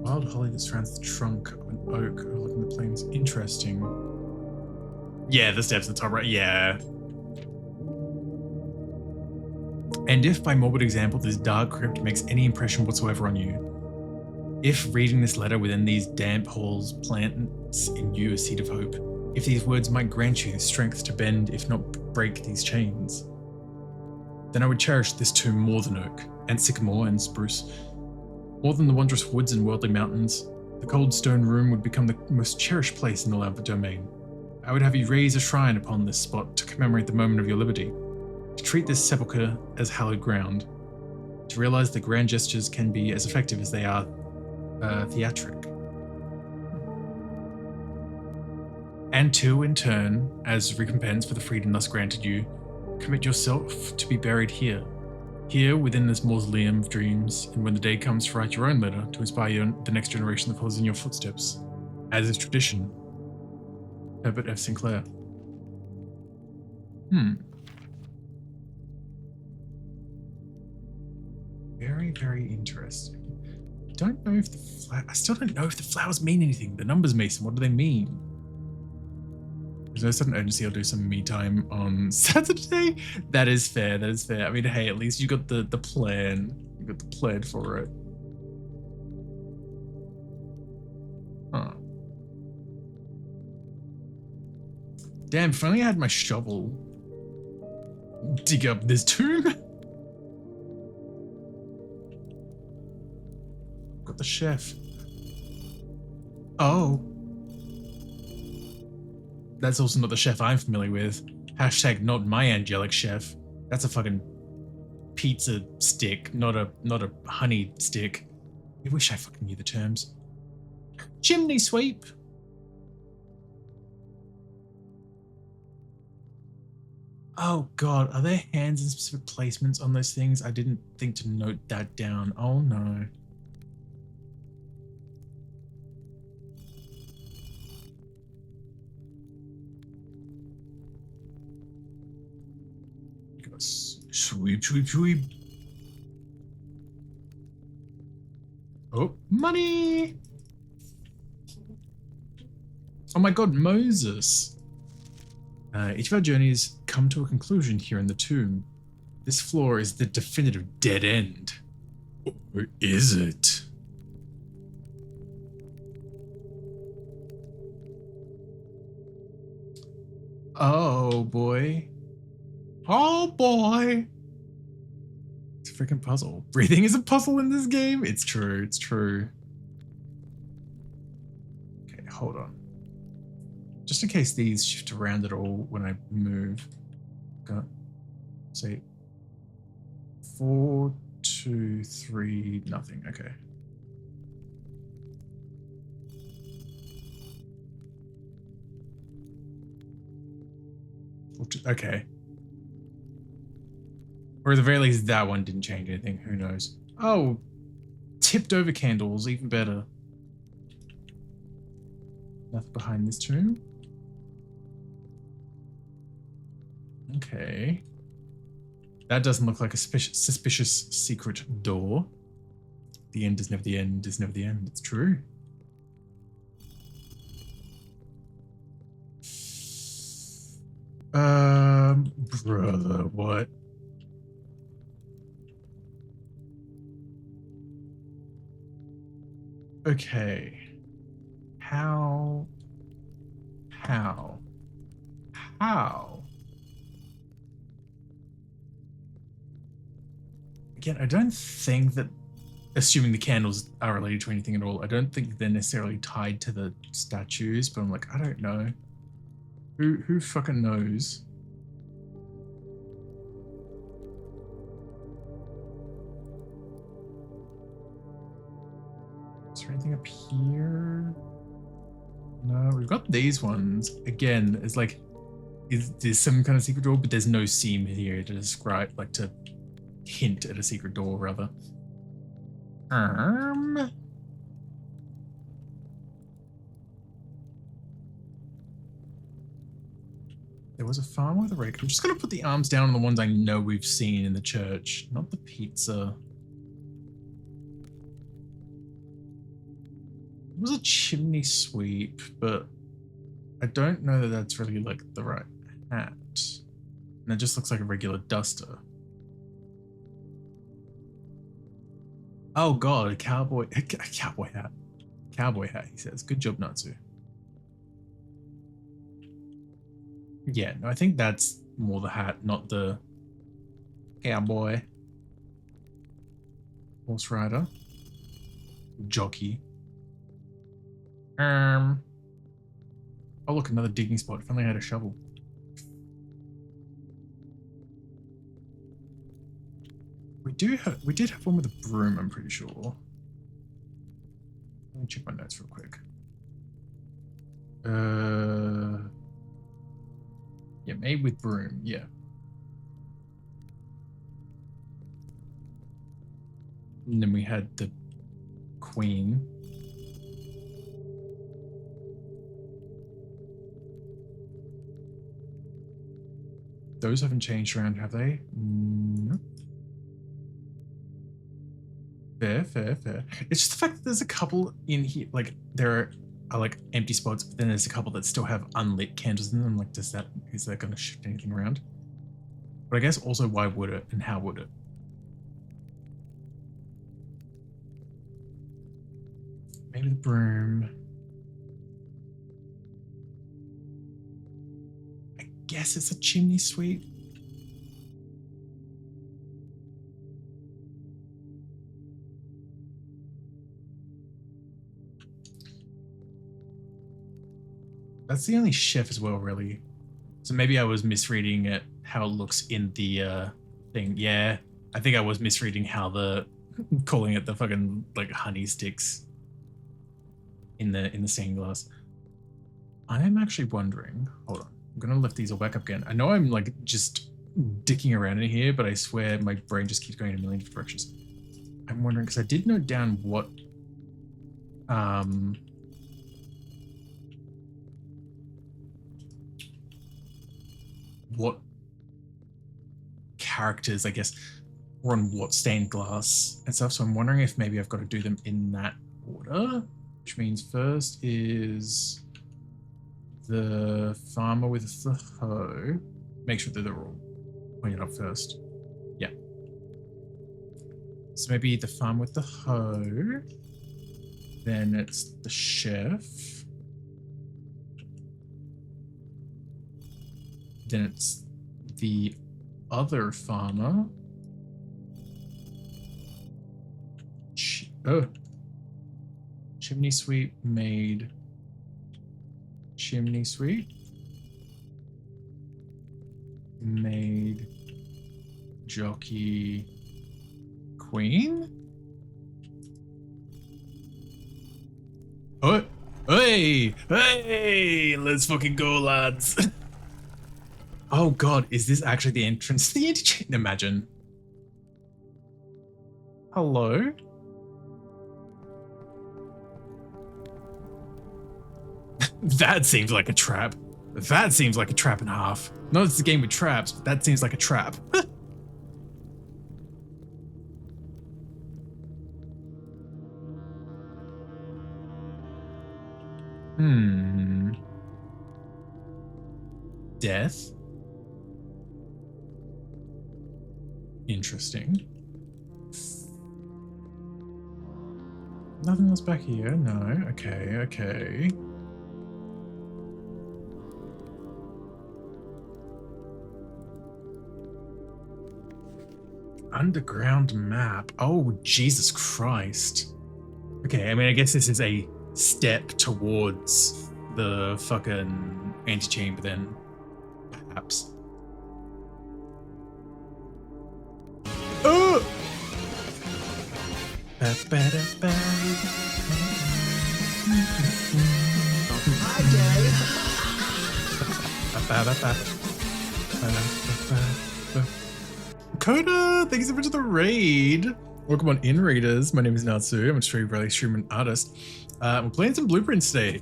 Wild holly that surrounds the trunk of an oak overlooking the plains. Interesting. Yeah, the steps at the top right. Yeah. And if by morbid example this dark crypt makes any impression whatsoever on you, if reading this letter within these damp halls plants in you a seed of hope, if these words might grant you the strength to bend, if not break, these chains, then I would cherish this tomb more than oak, and sycamore, and spruce. More than the wondrous woods and worldly mountains, the cold stone room would become the most cherished place in the Lambert domain. I would have you raise a shrine upon this spot to commemorate the moment of your liberty, to treat this sepulchre as hallowed ground, to realize that grand gestures can be as effective as they are theatric. And to, in turn, as recompense for the freedom thus granted you, commit yourself to be buried here, within this mausoleum of dreams, and when the day comes to write your own letter to inspire the next generation that follows in your footsteps, as is tradition. Herbert F. Sinclair. Very, very interesting. Don't know if I still don't know if the flowers mean anything. The numbers, Mason, what do they mean? There's no sudden urgency. I'll do some me time on Saturday. That is fair. That is fair. I mean, hey, at least you got the plan. You got the plan for it. Huh. Damn, if only I had my shovel. Dig up this tomb. Got the chef. Oh. That's also not the chef I'm familiar with. Hashtag not my angelic chef. That's a fucking pizza stick, not a honey stick. I wish I fucking knew the terms. Chimney sweep. Oh god, are there hands and specific placements on those things? I didn't think to note that down. Oh no. Sweep, sweep, sweep. Oh, money! Oh my god, Moses. Each of our journeys come to a conclusion here in the tomb. This floor is the definitive dead end. Or is it? Oh boy. Oh boy. It's a freaking puzzle. Breathing is a puzzle in this game? It's true, it's true. Okay, hold on. Just in case these shift around at all when I move. Got, say, 4, 2, 3, nothing. Okay. Okay. Or at the very least, that one didn't change anything. Who knows? Oh, tipped over candles, even better. Nothing behind this tomb. Okay. That doesn't look like a suspicious secret door. The end is never the end is never the end. It's true. Brother, what? Okay. How? Again, I don't think that, assuming the candles are related to anything at all, I don't think they're necessarily tied to the statues, but I'm like, I don't know. Who fucking knows? Is there anything up here? No, we've got these ones. Again, it's like, there's some kind of secret door, but there's no seam here to describe, like to hint at a secret door, rather. There was a farm with a rake. I'm just gonna put the arms down on the ones I know we've seen in the church, not the pizza. It was a chimney sweep, but I don't know that that's really like the right hat. And it just looks like a regular duster. Oh god, a cowboy hat. Cowboy hat, he says. Good job, Natsu. Yeah, no, I think that's more the hat, not the cowboy. Horse rider. Jockey. Oh look, another digging spot. If only I had a shovel. We did have one with a broom, I'm pretty sure. Let me check my notes real quick. Yeah, made with broom, yeah. And then we had the queen. Those haven't changed around, have they? Nope. Fair. It's just the fact that there's a couple in here, like there are like empty spots, but then there's a couple that still have unlit candles in them. Like, is that going to shift anything around? But I guess also, why would it, and how would it? Maybe the broom. I guess it's a chimney sweep. That's the only chef as well, really. So maybe I was misreading it, how it looks in the thing. Yeah, I think I was misreading how calling it the fucking like honey sticks in the stained glass. I am actually wondering. Hold on, I'm gonna lift these all back up again. I know I'm like just dicking around in here, but I swear my brain just keeps going in a million different directions. I'm wondering because I did note down what characters, I guess, were on what stained glass and stuff. So I'm wondering if maybe I've got to do them in that order, which means first is the farmer with the hoe. Make sure that they're all pointed up first. Yeah. So maybe the farmer with the hoe. Then it's the chef. Then it's the other farmer. Chimney sweep made. Chimney sweep made. Jockey queen. Oh, hey, let's fucking go, lads. Oh god, is this actually the entrance to the interchange? Imagine. Hello? That seems like a trap. That seems like a trap and a half. Not it's a game with traps, but that seems like a trap. Death? Interesting. Nothing else back here? No. Okay, okay. Underground map. Oh, Jesus Christ. Okay, I mean, I guess this is a step towards the fucking antechamber then, perhaps. Oh! Hi, gay. Coda, thank you so much for the raid. Welcome on in, raiders. My name is Natsu. I'm a streamer and artist. We're playing some blueprints today.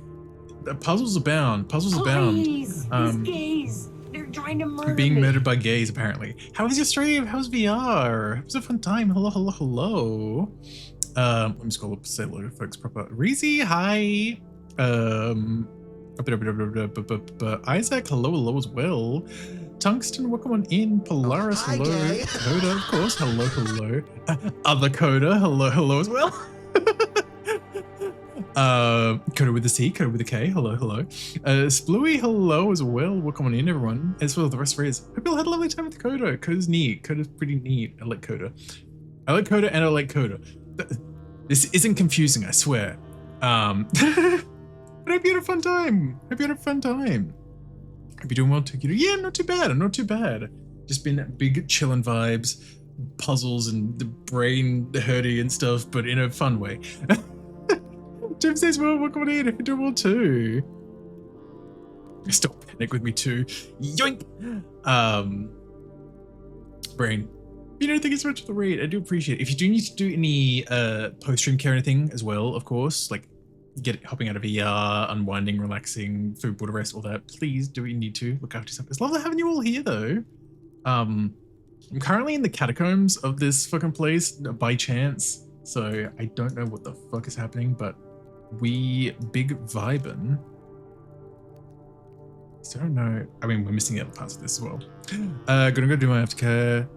Puzzles abound. Puzzles abound. Please, these gays. They're trying to murder Being me. murdered by gays, apparently. How was your stream? How's VR? It was a fun time. Hello, hello, hello. Let me scroll up to say hello, folks. Proper. Reezy, hi. Isaac, hello, hello as well. Tungsten, welcome on in. Polaris, Hi, hello. gay. Coda, of course, hello, hello. Other Coda, hello, hello as well. Coda with a C, Coda with a K, hello, hello. Splooey, hello as well. Welcome on in, everyone. As well as the rest of us. Hope you all had a lovely time with Coda. Coda's neat. Coda's pretty neat. I like Coda. I like Coda and I like Coda. This isn't confusing, I swear. But I hope you had a fun time. Hope you had a fun time. Hope you're doing well too. Yeah, not too bad. I'm not too bad. Just been big chillin' vibes, puzzles, and the brain hurting and stuff, but in a fun way. Tim says, well, welcome on in. Hope you're doing well too. Stop panic with me too. Yoink! Brain. You know, thank you so much for the read. I do appreciate it. If you do need to do any post-stream care or anything as well, of course, like hopping out of VR, unwinding, relaxing, food, water, rest, all that, please do what you need to. Look after yourself. It's lovely having you all here though. I'm currently in the catacombs of this fucking place by chance, so I don't know what the fuck is happening, but we big vibin'. So I don't know. I mean, we're missing the other parts of this as well. Gonna go do my aftercare.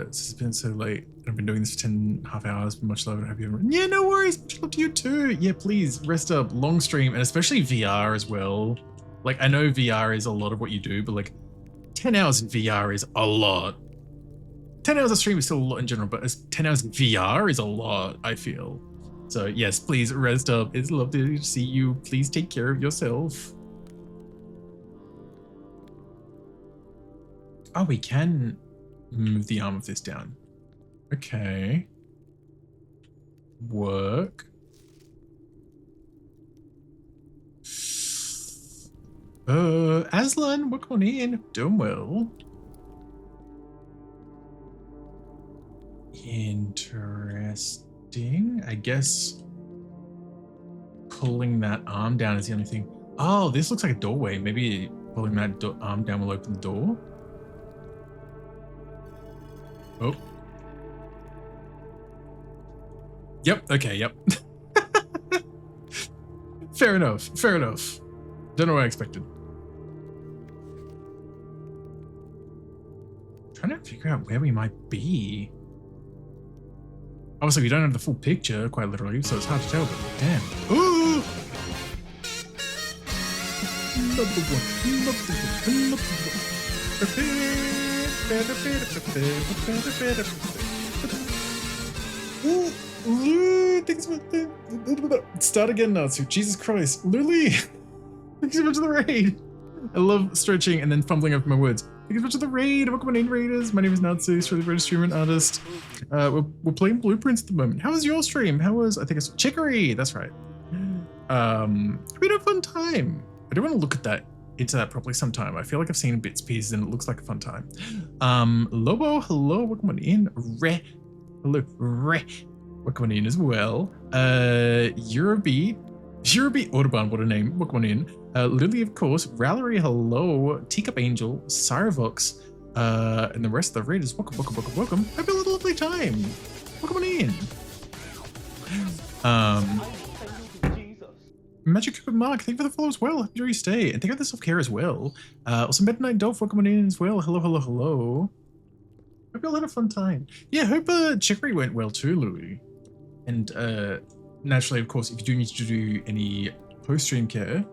It's been so late. I've been doing this for 10.5 hours. Much love and I hope you. Yeah, no worries. Much love to you too. Yeah, please rest up. Long stream and especially VR as well. Like I know VR is a lot of what you do, but like 10 hours in VR is a lot. 10 hours of stream is still a lot in general, but 10 hours in VR is a lot, I feel. So yes, please rest up. It's lovely to see you. Please take care of yourself. Oh, we can move the arm of this down. Okay. Work. Aslan, welcome on in. Doing well. Interesting. I guess pulling that arm down is the only thing. Oh, this looks like a doorway. Maybe pulling that arm down will open the door. Oh. Yep. Okay. Yep. Fair enough. Fair enough. Don't know what I expected. Trying to figure out where we might be. Obviously, we don't have the full picture, quite literally, so it's hard to tell, but damn. Ooh! Ooh, thanks for the... Start again, Natsu. Jesus Christ. Lily! Thanks so much for the raid. I love stretching and then fumbling over my words. Thank you so much for the raid. Welcome on in, raiders. My name is Natsu, Australian streamer and artist. We're playing blueprints at the moment. How was your stream? How was, I think it's Chicory. That's right. We had a fun time. I do want to look at that, into that properly sometime. I feel like I've seen bits, pieces, and it looks like a fun time. Lobo, hello. Welcome on in. Hello. Welcome on in as well. Eurobeat. Yurubi Autobahn, what a name. Welcome on in. Lily, of course. Valerie, hello. Teacup Angel, Saravox, and the rest of the raiders. Welcome, welcome, welcome, welcome. Hope you had a lovely time. Welcome on in. Magic Cupid Mark, thank you for the follow as well. Enjoy your stay. And thank you for the self-care as well. Also, Midnight Dolph, welcome on in as well. Hello, hello, hello. Hope you all had a fun time. Yeah, hope Chicory went well too, Louis. And naturally, of course, if you do need to do any post-stream care,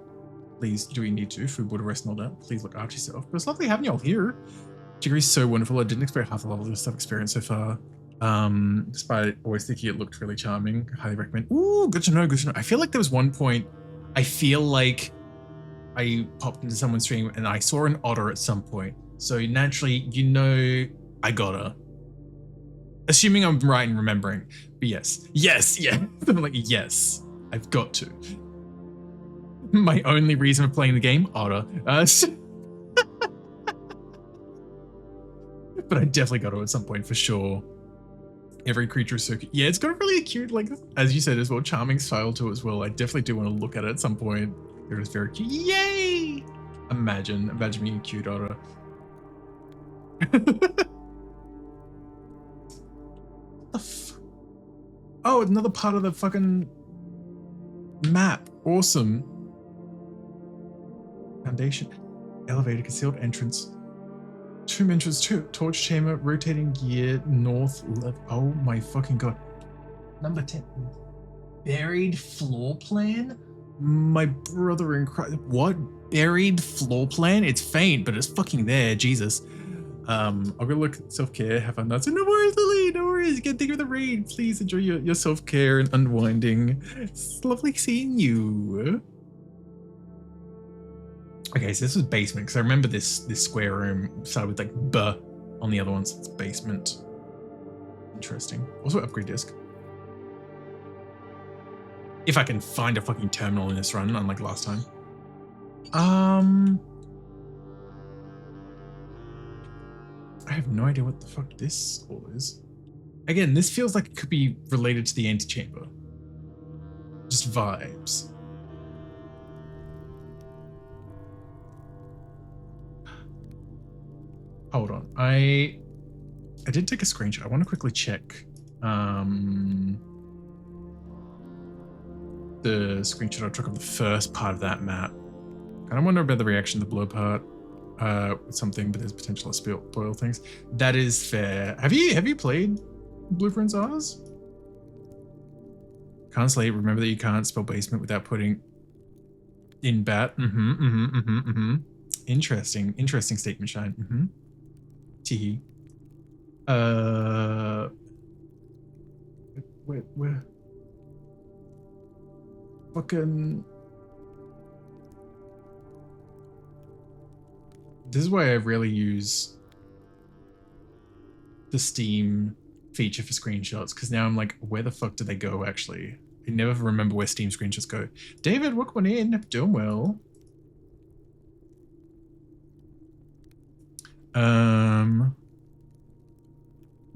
please do what you need to, food, water, rest, and all that. Please look after yourself. But it's lovely having you all here. Chicory's so wonderful. I didn't expect half the level of this stuff experience so far. Despite always thinking it looked really charming. Highly recommend. Ooh, good to know, good to know. I feel like there was one point, I feel like I popped into someone's stream and I saw an otter at some point. So naturally, you know, I gotta. Assuming I'm right in remembering. But yes. Yes, yeah. I'm like, yes, I've got to. My only reason for playing the game, otter. But I definitely got to at some point for sure. Every creature is so cute. Yeah, it's got a really cute, like, as you said as well, charming style to it as well. I definitely do want to look at it at some point. It is very cute. Yay! Imagine being a cute otter. Oh, another part of the fucking map. Awesome. Foundation. Elevator, concealed entrance. Tomb entrance, torch chamber, rotating gear, north left. Oh my fucking god. Number 10. Buried floor plan? My brother in Christ. What? Buried floor plan? It's faint, but it's fucking there. Jesus. I'll go look at self-care, have fun. No worries, Lily, no worries. Get think of the raid. Please enjoy your self-care and unwinding. It's lovely seeing you. Okay, so this was basement, because I remember this square room started with like B on the other ones. It's basement. Interesting. Also upgrade disc. If I can find a fucking terminal in this run, unlike last time. I have no idea what the fuck this all is. Again, this feels like it could be related to the antechamber. Just vibes. Hold on, I did take a screenshot. I want to quickly check the screenshot I took of the first part of that map. I wonder about the reaction to the blow part with something, but there's potential to spoil things. That is fair. Have you played Blueprints Ours? Can't slate. Remember that you can't spell basement without putting in bat. Interesting statement, Shine. Teehee. Where? Fucking. This is why I rarely use the Steam feature for screenshots, because now I'm like, where the fuck do they go actually? I never remember where Steam screenshots go. David, welcome in. Doing well.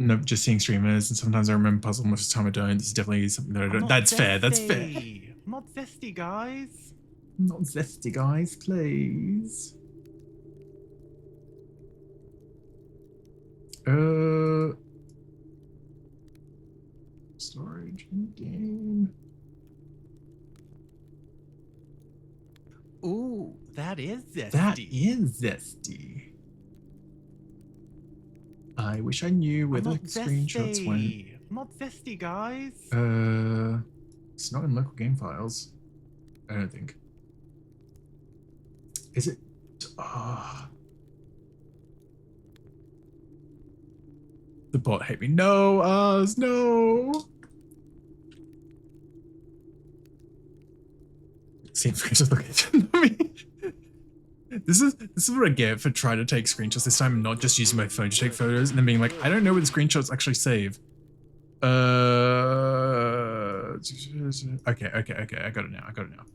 Nope, just seeing streamers, and sometimes I remember puzzle, most of the time I don't. This is definitely something that I don't. That's fair, that's fair. Not zesty, guys. Not zesty, guys, please. Storage in game. Ooh, that is zesty. That is zesty. I wish I knew where the screenshots went. Not zesty, guys. It's not in local game files. I don't think. Is it? The bot hate me. No, Oz, no. Same screenshot location. This is what I get for trying to take screenshots this time and not just using my phone to take photos and then being like, I don't know where the screenshots actually save. Okay. I got it now.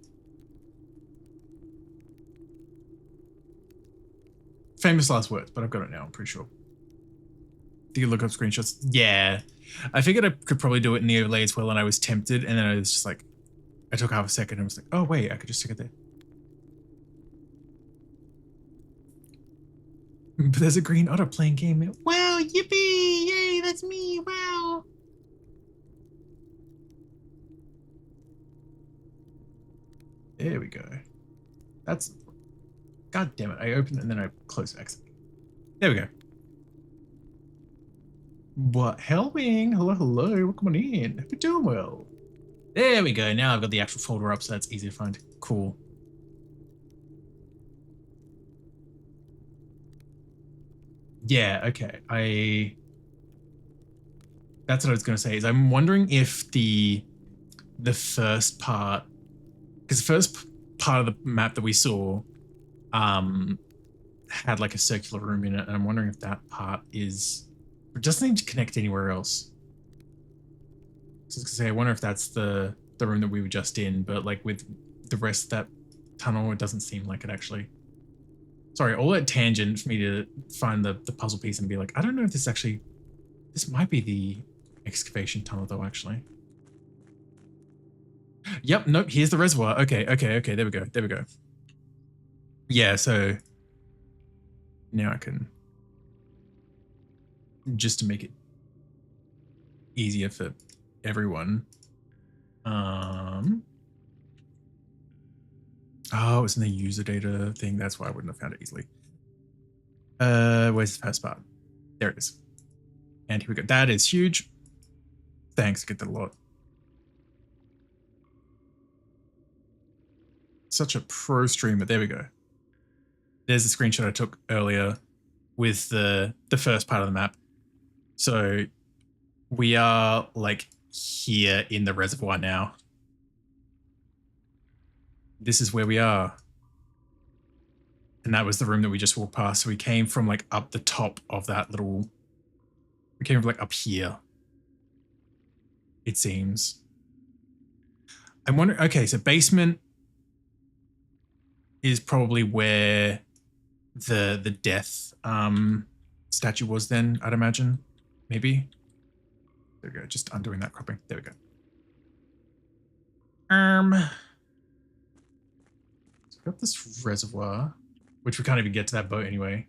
Famous last words, but I've got it now, I'm pretty sure. Do you look up screenshots? Yeah. I figured I could probably do it in the overlay as well, and I was tempted, and then I was just like, I took half a second and was like, oh wait, I could just stick it there. But there's a green otter playing game. Wow, yippee! Yay, that's me! Wow! There we go. That's... God damn it. I opened it and then I closed exit. There we go. What? Hellwing? Hello, hello. Welcome on in. Hope you're doing well. There we go. Now I've got the actual folder up, so that's easy to find. Cool. Yeah, okay. That's what I was going to say, is I'm wondering if the first part, because the first part of the map that we saw had like a circular room in it, and I'm wondering if that part is, it doesn't need to connect anywhere else. So I was going to say, I wonder if that's the room that we were just in, but like with the rest of that tunnel, it doesn't seem like it actually. Sorry, all that tangent for me to find the puzzle piece and be like, I don't know if this actually, this might be the excavation tunnel though, actually. Yep, nope, here's the reservoir. Okay, there we go. Yeah, so now I can, just to make it easier for everyone. Oh, it's in the user data thing. That's why I wouldn't have found it easily. Where's the first part? There it is. And here we go. That is huge. Thanks, I get that a lot. Such a pro streamer. There we go. There's the screenshot I took earlier with the first part of the map. So we are like here in the reservoir now. This is where we are. And that was the room that we just walked past. So we came from like up the top of that little, we came from like up here. It seems. I'm wondering, okay, so basement is probably where the death statue was then, I'd imagine. Maybe. There we go, just undoing that cropping. There we go. So we got this reservoir, which we can't even get to that boat anyway.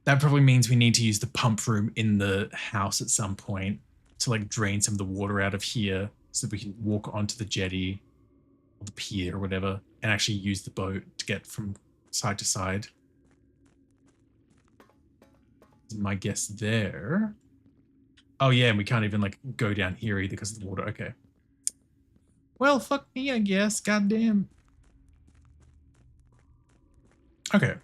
That probably means we need to use the pump room in the house at some point to like drain some of the water out of here so that we can walk onto the jetty or the pier or whatever and actually use the boat to get from side to side. My guess there. Oh yeah, and we can't even like go down here either because of the water. Okay. Well, fuck me, I guess. Goddamn. Okay.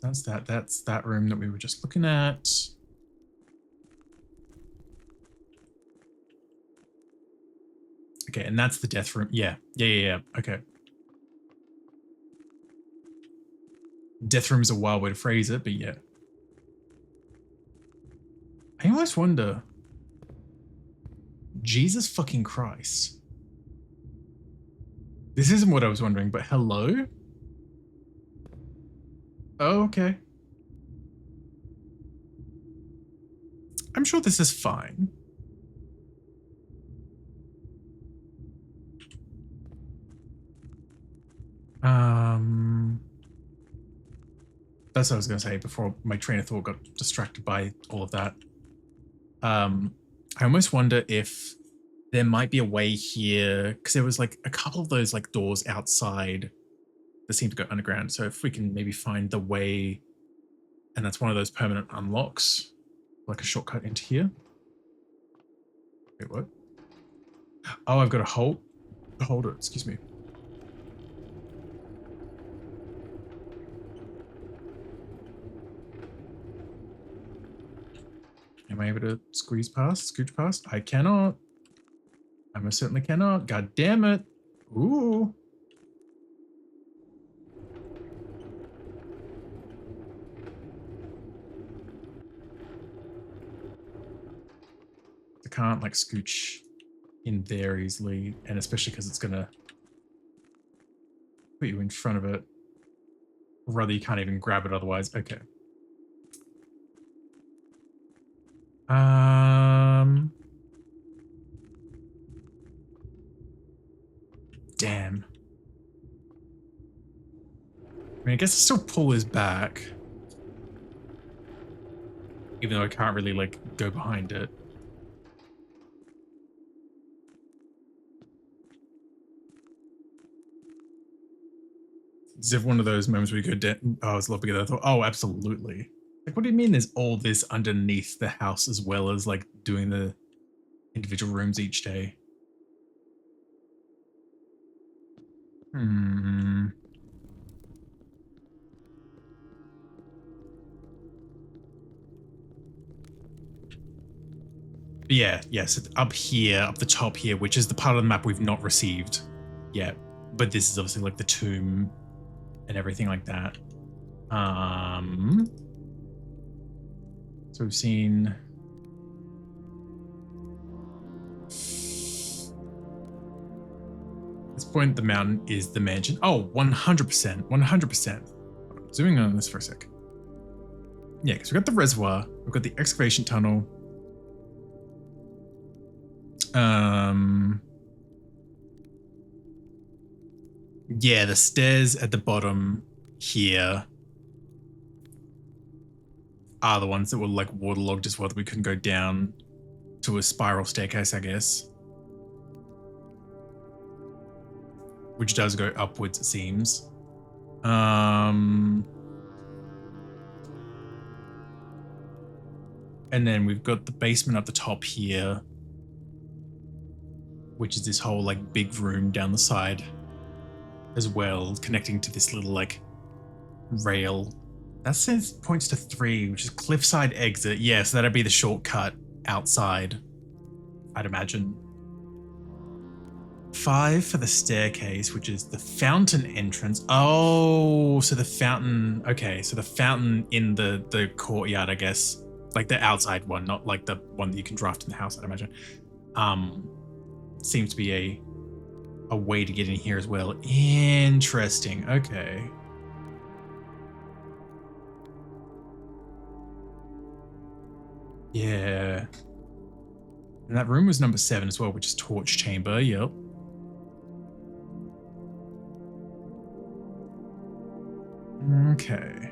That's that room that we were just looking at. Okay, and that's the death room. Yeah. Okay. Death room is a wild way to phrase it, but yeah. I almost wonder. Jesus fucking Christ. This isn't what I was wondering, but hello? Oh, okay. I'm sure this is fine. That's what I was going to say before my train of thought got distracted by all of that. I almost wonder if there might be a way here, because there was like a couple of those like doors outside that seem to go underground. So if we can maybe find the way, and that's one of those permanent unlocks, like a shortcut into here. Wait, what? Oh, I've got to hold it, excuse me. Am I able to scooch past? I cannot. I most certainly cannot. God damn it. Ooh. I can't like scooch in there easily, and especially because it's gonna put you in front of it. Or rather, you can't even grab it otherwise. Okay. Damn. I mean, I guess I still pull his back. Even though I can't really, like, go behind it. It's if one of those moments where you go down. Oh, it's a lot bigger than I thought. Oh, absolutely. Like, what do you mean there's all this underneath the house as well as, like, doing the individual rooms each day? Hmm. Yeah, yes, up here, up the top here, which is the part of the map we've not received yet. But this is obviously like the tomb and everything like that. So we've seen. At this point, the mountain is the mansion. Oh, 100%, 100%. Zooming in on this for a sec. Yeah, because we've got the reservoir, we've got the excavation tunnel. Yeah, the stairs at the bottom here are the ones that were like waterlogged as well, that we couldn't go down to a spiral staircase, I guess. Which does go upwards, it seems. And then we've got the basement up the top here, which is this whole like big room down the side as well, connecting to this little like rail. That says points to 3, which is cliffside exit. Yeah, so that'd be the shortcut outside, I'd imagine. 5 for the staircase, which is the fountain entrance. Oh, so the fountain. Okay, so the fountain in the courtyard, I guess. Like the outside one, not like the one that you can draft in the house, I'd imagine. Seems to be a way to get in here as well. Interesting. Okay. Yeah. And that room was number 7 as well, which is torch chamber. Yep. Okay.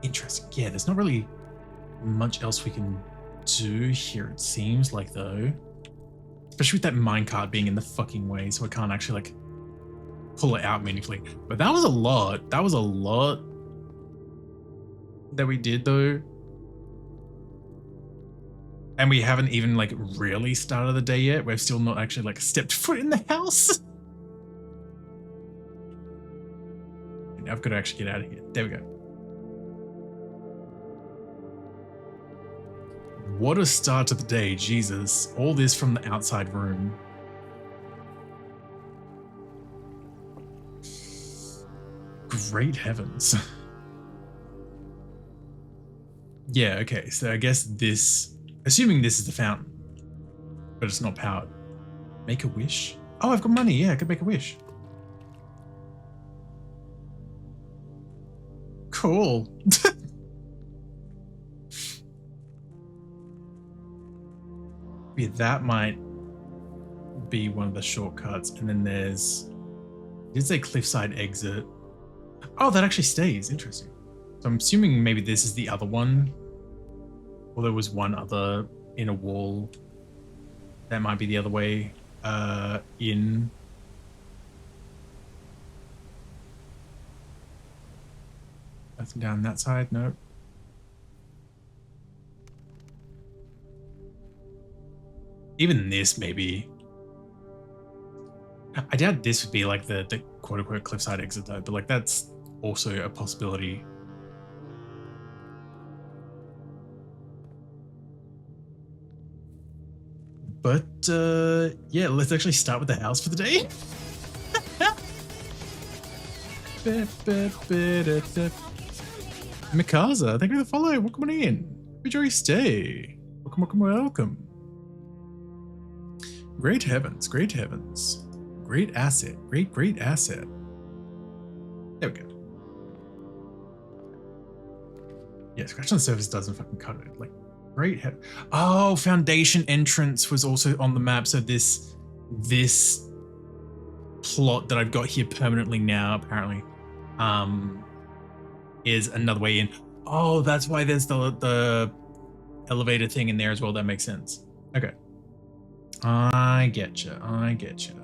Interesting. Yeah, there's not really much else we can do here, it seems like, though. Especially with that minecart being in the fucking way, so I can't actually, like, pull it out meaningfully. But that was a lot. That was a lot that we did, though. And we haven't even, like, really started the day yet. We've still not actually, like, stepped foot in the house. Now I've got to actually get out of here. There we go. What a start to the day, Jesus. All this from the outside room. Great heavens. Yeah, okay, so I guess this, assuming this is the fountain, but it's not powered. Make a wish? Oh, I've got money, yeah, I could make a wish. Cool. Yeah, that might be one of the shortcuts. And then there's, it did say cliffside exit. Oh, that actually stays. Interesting. So I'm assuming maybe this is the other one. Or there was one other in a wall. That might be the other way in. Nothing down that side, no. Even this, maybe. I doubt this would be like the quote-unquote cliffside exit though, but like that's also a possibility. But yeah, let's actually start with the house for the day. Mikaza, thank you for the follow. Welcome on in. Enjoy your stay. Welcome, welcome, welcome. Great heavens, great heavens. Great asset, great asset. There we go. Yeah, scratch on the surface doesn't fucking cut it. Like, great heaven. Oh, foundation entrance was also on the map. So this this plot that I've got here permanently now, apparently, is another way in. Oh, that's why there's the elevator thing in there as well. That makes sense. Okay. I getcha. I getcha.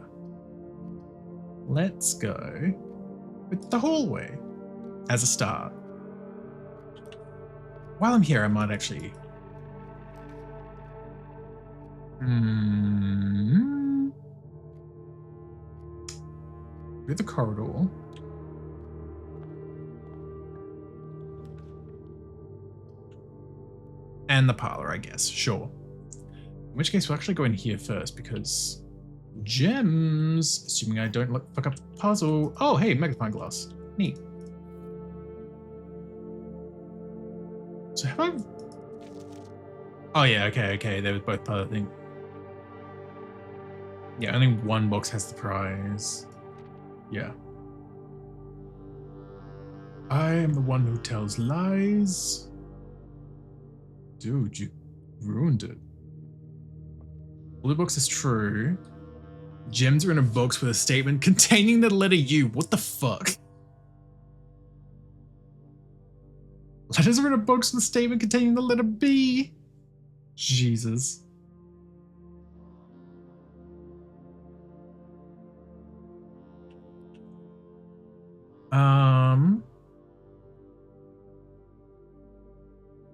Let's go with the hallway as a start. While I'm here, I might actually... Through the corridor. And the parlor, I guess. Sure. In which case, we'll actually go in here first because gems, assuming I don't fuck up the puzzle. Oh, hey, magnifying glass. Neat. So have I... Oh, yeah, okay. They were both part of the thing. Yeah, only one box has the prize. Yeah. I am the one who tells lies. Dude, you ruined it. Blue box is true. Gems are in a box with a statement containing the letter U. What the fuck? Letters are in a box with a statement containing the letter B. Jesus.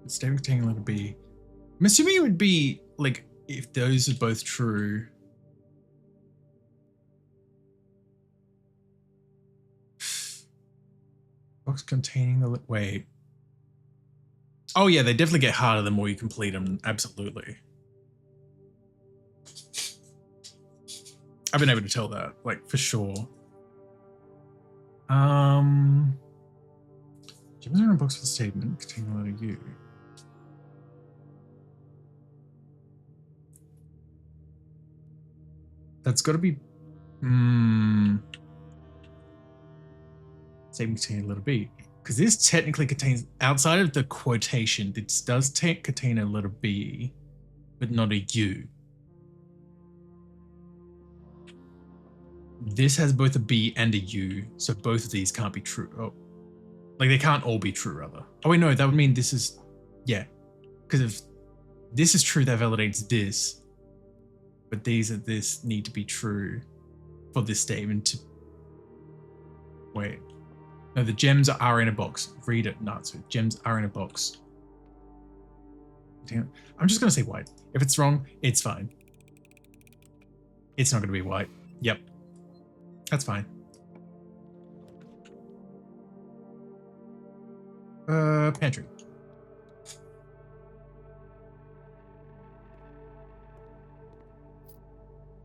Statement containing the letter B. I'm assuming it would be like if those are both true. Box containing the wait. Oh yeah, they definitely get harder the more you complete them. Absolutely. I've been able to tell that, like for sure. Gems are in a box with a statement containing the letter U. That's got to be statement containing a letter B, because this technically contains, outside of the quotation, this does contain a letter B, but not a U. This has both a B and a U, so both of these can't be true. Oh, like they can't all be true, rather. Oh wait, no, that would mean this is, yeah, because if this is true, that validates this, but these are this need to be true for this statement to, wait. No, the gems are in a box. Read it. No, so gems are in a box. Damn. I'm just going to say white. If it's wrong, it's fine. It's not going to be white. Yep. That's fine. Pantry.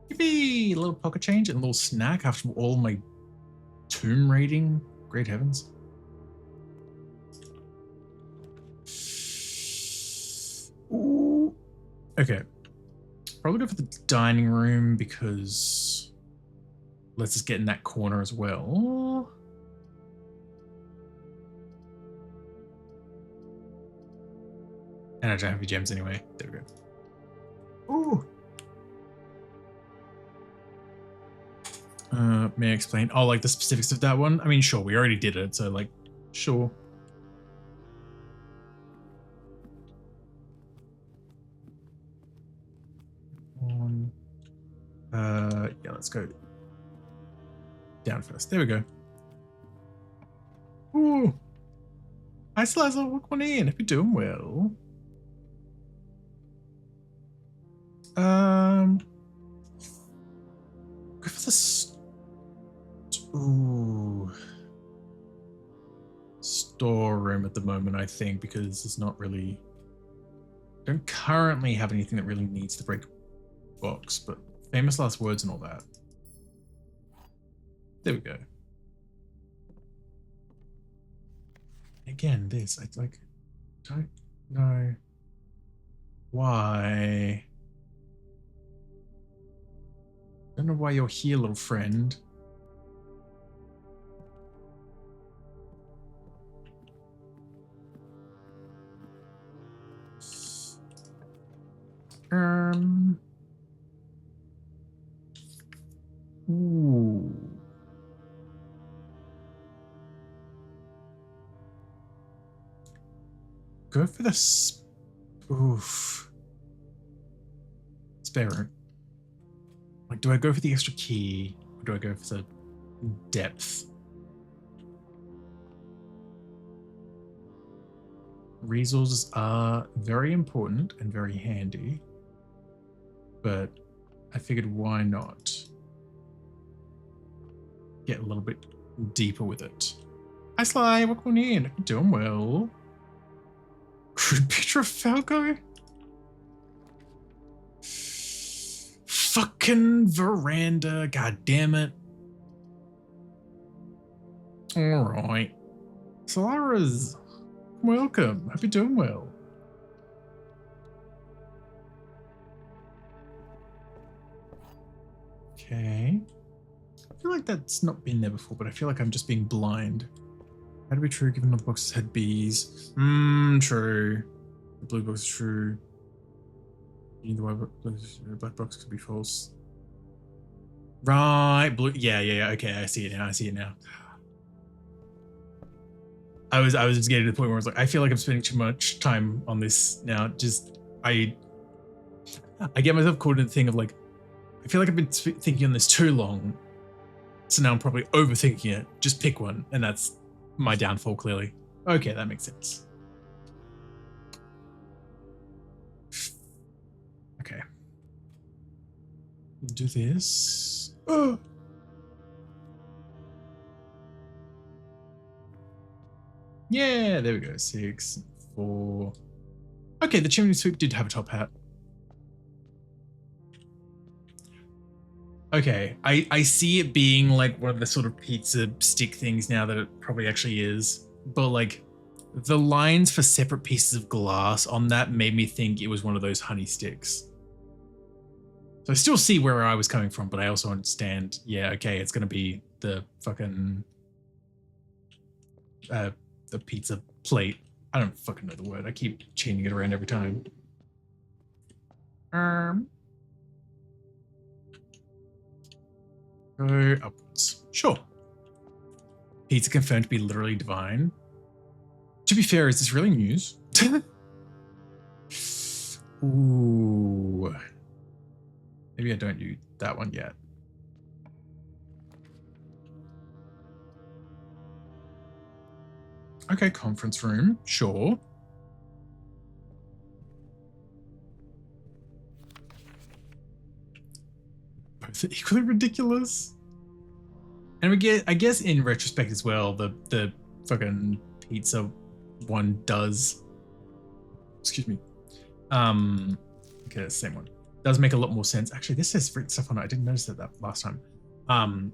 Yippee! A little pocket change and a little snack after all my tomb raiding. Great heavens. Ooh. Okay. Probably go for the dining room because let's just get in that corner as well. And I don't have any gems anyway. There we go. Ooh. May I explain? Oh, like the specifics of that one? I mean, sure, we already did it, so like, sure. Yeah, let's go down first. There we go. Ooh. Hi, Slizer. Welcome on in. Hope you're doing well. Go for the storeroom at the moment, I think, because it's not really. Don't currently have anything that really needs to break a box, but famous last words and all that. There we go. Again, this I like. Don't know why. Don't know why you're here, little friend. go for the spare room? Like, do I go for the extra key or do I go for the depth? Resources are very important and very handy, but I figured why not get a little bit deeper with it. Hi Sly, welcome in. I'm doing well. Crude picture of Falco? Fucking veranda, god damn it. Alright. Solara's welcome. Hope you're doing well. Okay. I feel like that's not been there before, but I feel like I'm just being blind. Had to be true given the boxes had bees. True. The blue box is true. The black box could be false. Right, blue. Yeah. Okay, I see it now. I was just getting to the point where I was like, I feel like I'm spending too much time on this now. Just I get myself caught in the thing of like, I feel like I've been thinking on this too long, so now I'm probably overthinking it. Just pick one, and that's my downfall. Clearly, okay, that makes sense. Okay, do this. Oh. Yeah, there we go. 6, 4. Okay, the chimney sweep did have a top hat. Okay, I see it being like one of the sort of pizza stick things now that it probably actually is. But like the lines for separate pieces of glass on that made me think it was one of those honey sticks. So I still see where I was coming from, but I also understand, yeah, okay, it's going to be the fucking the pizza plate. I don't fucking know the word. I keep changing it around every time. Go upwards. Sure. Pizza confirmed to be literally divine. To be fair, is this really news? Ooh. Maybe I don't do that one yet. Okay, conference room. Sure. Both are equally ridiculous. And we get, I guess in retrospect as well, the fucking pizza one does, excuse me. Okay, same one. Does make a lot more sense. Actually, this says written stuff on it. I didn't notice that last time.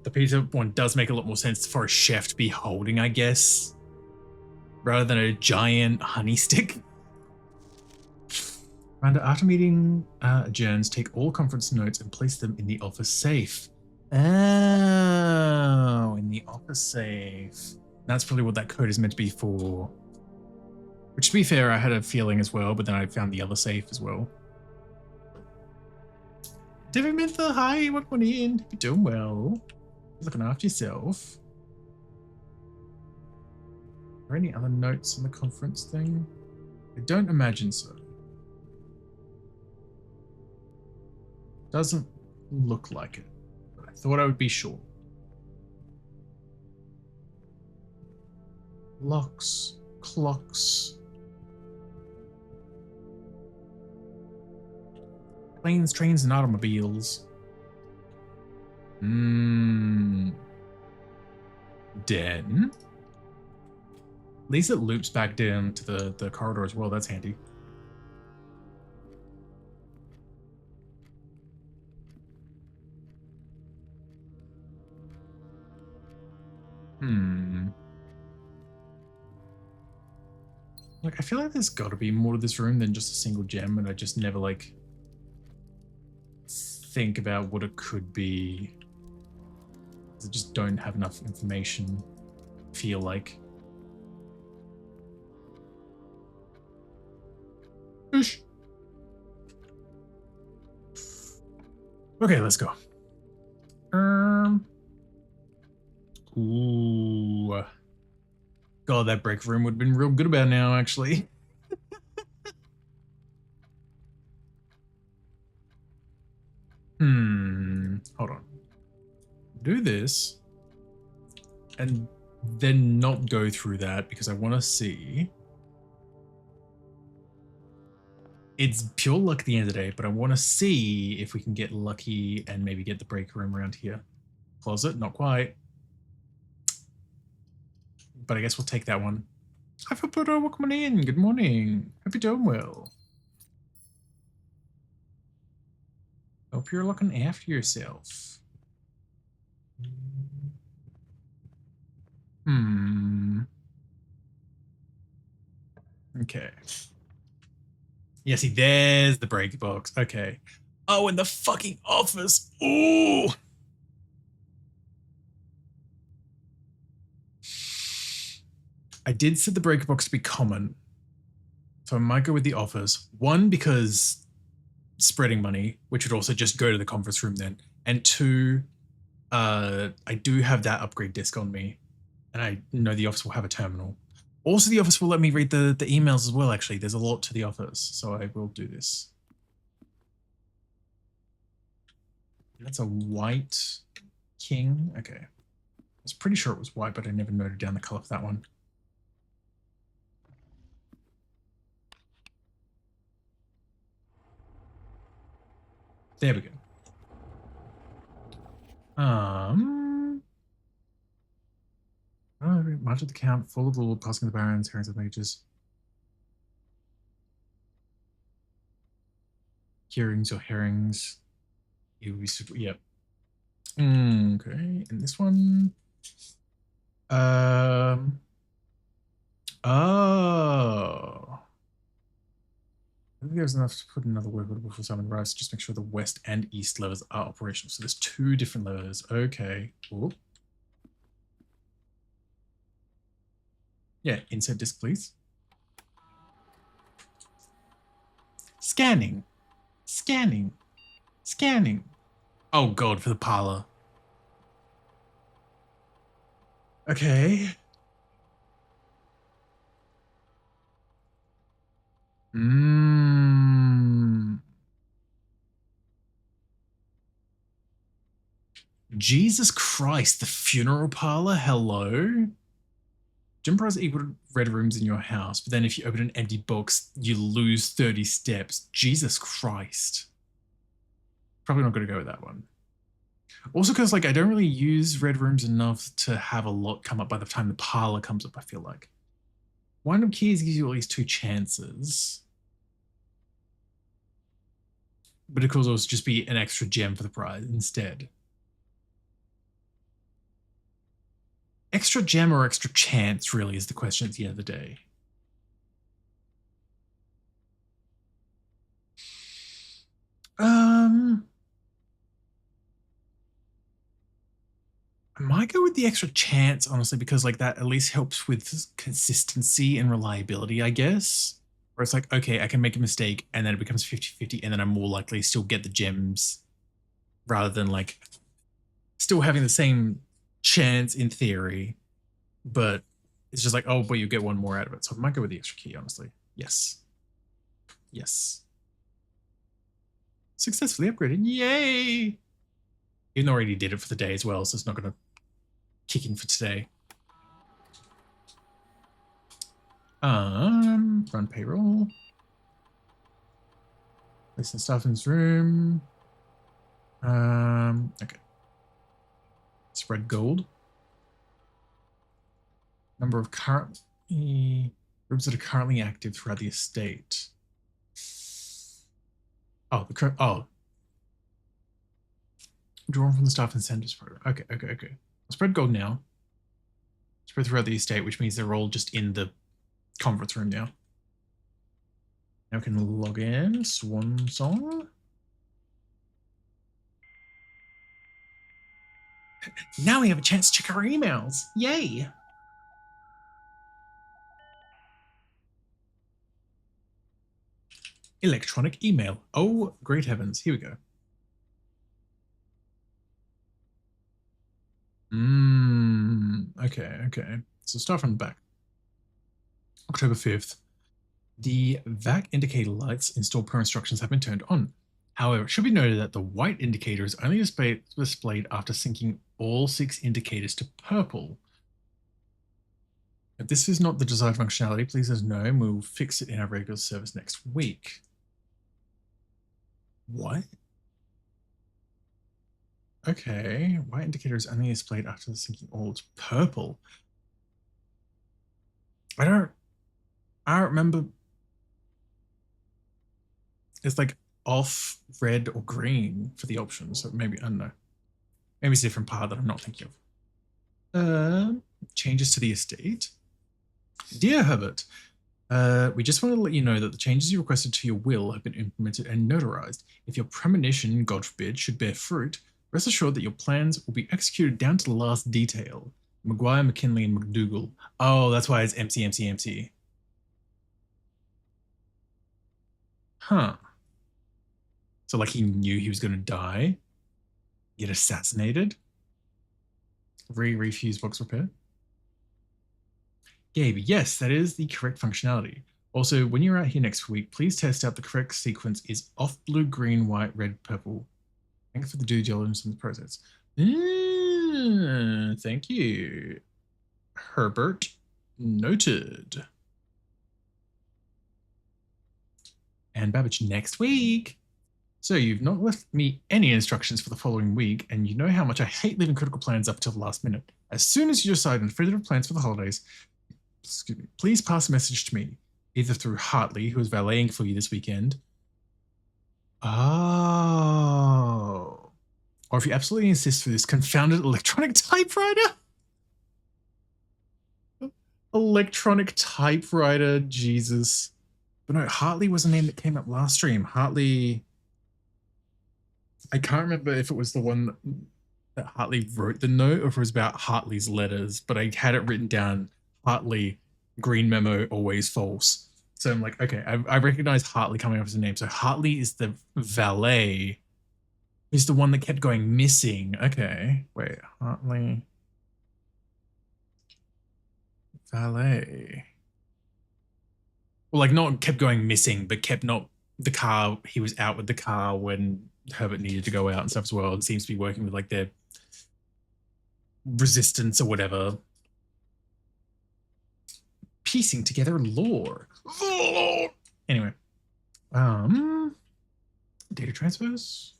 The pizza one does make a lot more sense for a chef to be holding, I guess, rather than a giant honey stick. Miranda, after meeting adjourns, take all conference notes and place them in the office safe. Oh, in the office safe. That's probably what that code is meant to be for. Which, to be fair, I had a feeling as well, but then I found the other safe as well. David Mintha, hi, welcome in. You're doing well. Looking after yourself. Are there any other notes on the conference thing? I don't imagine so. Doesn't look like it, but I thought I would be sure. Locks, clocks. Planes, trains, and automobiles. Den. At least it loops back down to the corridor as well. That's handy. Like, I feel like there's got to be more to this room than just a single gem, and I just never, like, think about what it could be. I just don't have enough information, feel like. Oosh. Okay, let's go. Ooh. God, that break room would have been real good about now, actually. hold on. Do this and then not go through that because I want to see. It's pure luck at the end of the day, but I want to see if we can get lucky and maybe get the break room around here. Closet, not quite. But I guess we'll take that one. Hi, Football, welcome in. Good morning. Hope you're doing well. Hope you're looking after yourself. Okay. Yeah, see, there's the break box. Okay. Oh, in the fucking office. Ooh. I did set the break box to be common. So I might go with the office. One, because spreading money, which would also just go to the conference room then. And two, I do have that upgrade disc on me. And I know the office will have a terminal. Also, the office will let me read the emails as well, actually. There's a lot to the office, so I will do this. That's a white king. Okay. I was pretty sure it was white, but I never noted down the color for that one. There we go. Much of the count, full of the Lord, passing the barons, herrings of mages. Hearings or herrings. It would be super, yep. Okay, and this one. Oh. I think there's enough to put another word before summon rice. Just make sure the west and east levers are operational. So there's 2 different levers. Okay. Ooh. Yeah, insert disk, please. Scanning. Scanning. Scanning. Oh god, for the parlor. Okay. Jesus Christ, the funeral parlor? Hello? Gym prize equal to red rooms in your house, but then if you open an empty box, you lose 30 steps. Jesus Christ. Probably not going to go with that one. Also because, like, I don't really use red rooms enough to have a lot come up by the time the parlor comes up, I feel like. Wind-up keys gives you at least 2 chances. But it could also just be an extra gem for the prize instead. Extra gem or extra chance really is the question at the end of the day. I might go with the extra chance, honestly, because like that at least helps with consistency and reliability, I guess. Where it's like, okay, I can make a mistake and then it becomes 50-50 and then I'm more likely to still get the gems rather than like still having the same chance in theory, but it's just like, oh, but you get 1 more out of it. So I might go with the extra key, honestly. Yes. Yes. Successfully upgraded. Yay! Even though I already did it for the day as well, so it's not going to kick in for today. Run payroll. Place some stuff in his room. Okay. Spread gold. Number of currently rooms that are currently active throughout the estate. Oh, drawn from the staff incentives program. Okay. I'll spread gold now. Spread throughout the estate, which means they're all just in the conference room now. Now we can log in. Swan song. Now we have a chance to check our emails. Yay! Electronic email. Oh, great heavens. Here we go. Okay. So start from the back. October 5th. The VAC indicator lights installed per instructions have been turned on. However, it should be noted that the white indicator is only displayed after syncing all 6 indicators to purple. If this is not the desired functionality, please let us know and we'll fix it in our regular service next week. What? Okay, white indicator is only displayed after syncing all to purple. I don't remember. It's like off, red, or green for the options. So maybe, I don't know. Maybe it's a different part that I'm not thinking of. Changes to the estate. Dear Herbert, we just wanted to let you know that the changes you requested to your will have been implemented and notarized. If your premonition, God forbid, should bear fruit, rest assured that your plans will be executed down to the last detail. Maguire, McKinley, and McDougal. Oh, that's why it's MC. Huh. So like he knew he was going to die, get assassinated. Refuse box repair. Gabe, yes, that is the correct functionality. Also, when you're out here next week, please test out the correct sequence is off blue, green, white, red, purple. Thanks for the due diligence in the process. Thank you, Herbert. Noted. And Babbage next week. So you've not left me any instructions for the following week, and you know how much I hate leaving critical plans up till the last minute. As soon as you decide on definitive plans for the holidays, excuse me, please pass a message to me, either through Hartley, who is valeting for you this weekend. Oh. Or if you absolutely insist for this confounded electronic typewriter. Electronic typewriter, Jesus. But no, Hartley was a name that came up last stream. Hartley... I can't remember if it was the one that Hartley wrote the note or if it was about Hartley's letters, but I had it written down, Hartley, green memo, always false. So I'm like, okay, I recognize Hartley coming up as a name. So Hartley is the valet. He's the one that kept going missing. Okay, wait, Hartley. Valet. Well, like not kept going missing, but kept not the car. He was out with the car when Herbert needed to go out and stuff as well. It seems to be working with like their resistance or whatever. Piecing together lore. Anyway. Data transfers.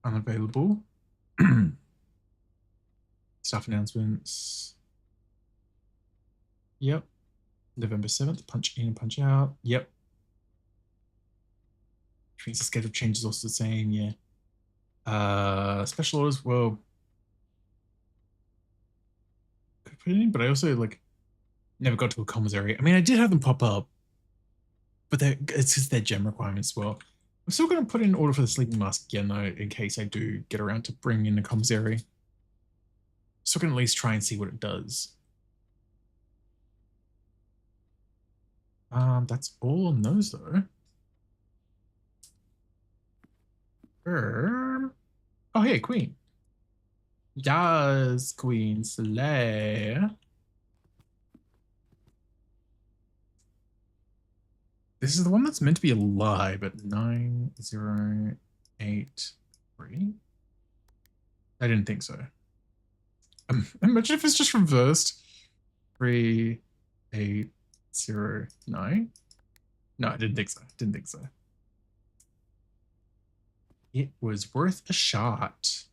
Unavailable. Staff announcements. Yep. November 7th. Punch in and punch out. Yep. Which means the schedule change is also the same, yeah. Special orders, well, could put it in, but I also like never got to a commissary. I mean, I did have them pop up, but it's just their gem requirements as well. I'm still going to put in an order for the sleeping mask again, though, in case I do get around to bringing in the commissary. So I can at least try and see what it does. That's all on those, though. Oh, hey, Queen. Yes, Queen Slay. This is the one that's meant to be a lie, but 9083? I didn't think so. Imagine if it's just reversed. 3809? No, I didn't think so. Didn't think so. It was worth a shot.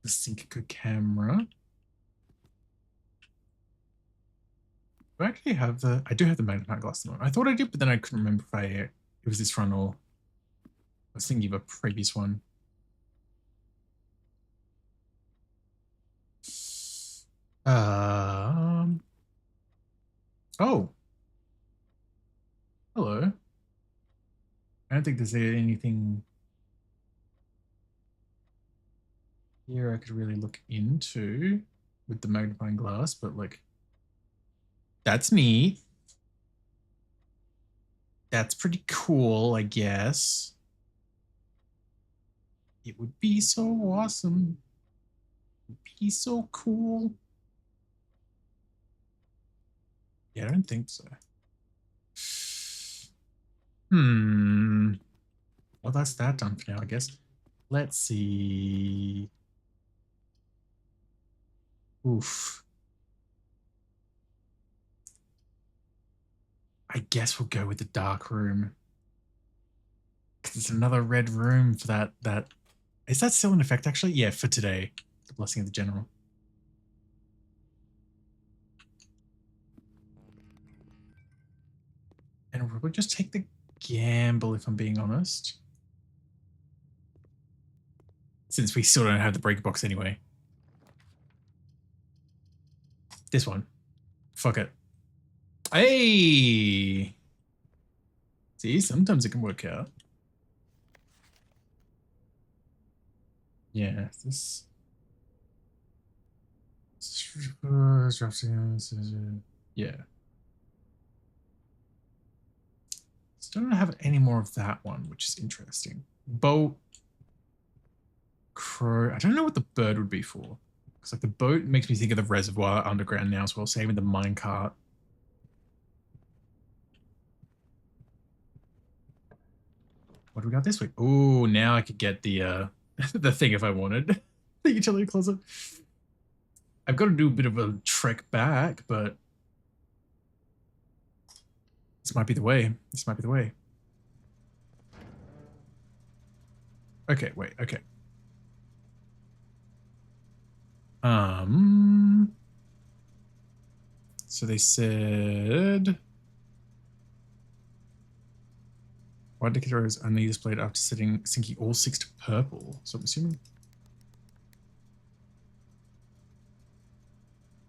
The Sync camera. Do I actually have the... I do have the magnifying glass on. I thought I did, but then I couldn't remember if it was this one or... I was thinking of a previous one. Oh. Hello. I don't think there's anything here I could really look into with the magnifying glass, but like, that's me. That's pretty cool, I guess. It would be so awesome. It would be so cool. Yeah, I don't think so. Hmm. Well, that's that done for now, I guess. Let's see. Oof. I guess we'll go with the dark room. Because it's another red room for that. Is that still in effect, actually? Yeah, for today. The Blessing of the General. And we'll probably just take the gamble, if I'm being honest. Since we still don't have the breaker box anyway. This one. Fuck it. Hey! See, sometimes it can work out. Yeah, this... Yeah. Still don't have any more of that one, which is interesting. Boat. Crow. I don't know what the bird would be for. Because like the boat makes me think of the reservoir underground now as well, same with the minecart. What do we got this week? Oh, now I could get the the thing if I wanted. The utility closet. I've got to do a bit of a trek back, but this might be the way. This might be the way. Okay, wait, okay. So they said white indicator is only displayed after sinking all 6 to purple. So I'm assuming.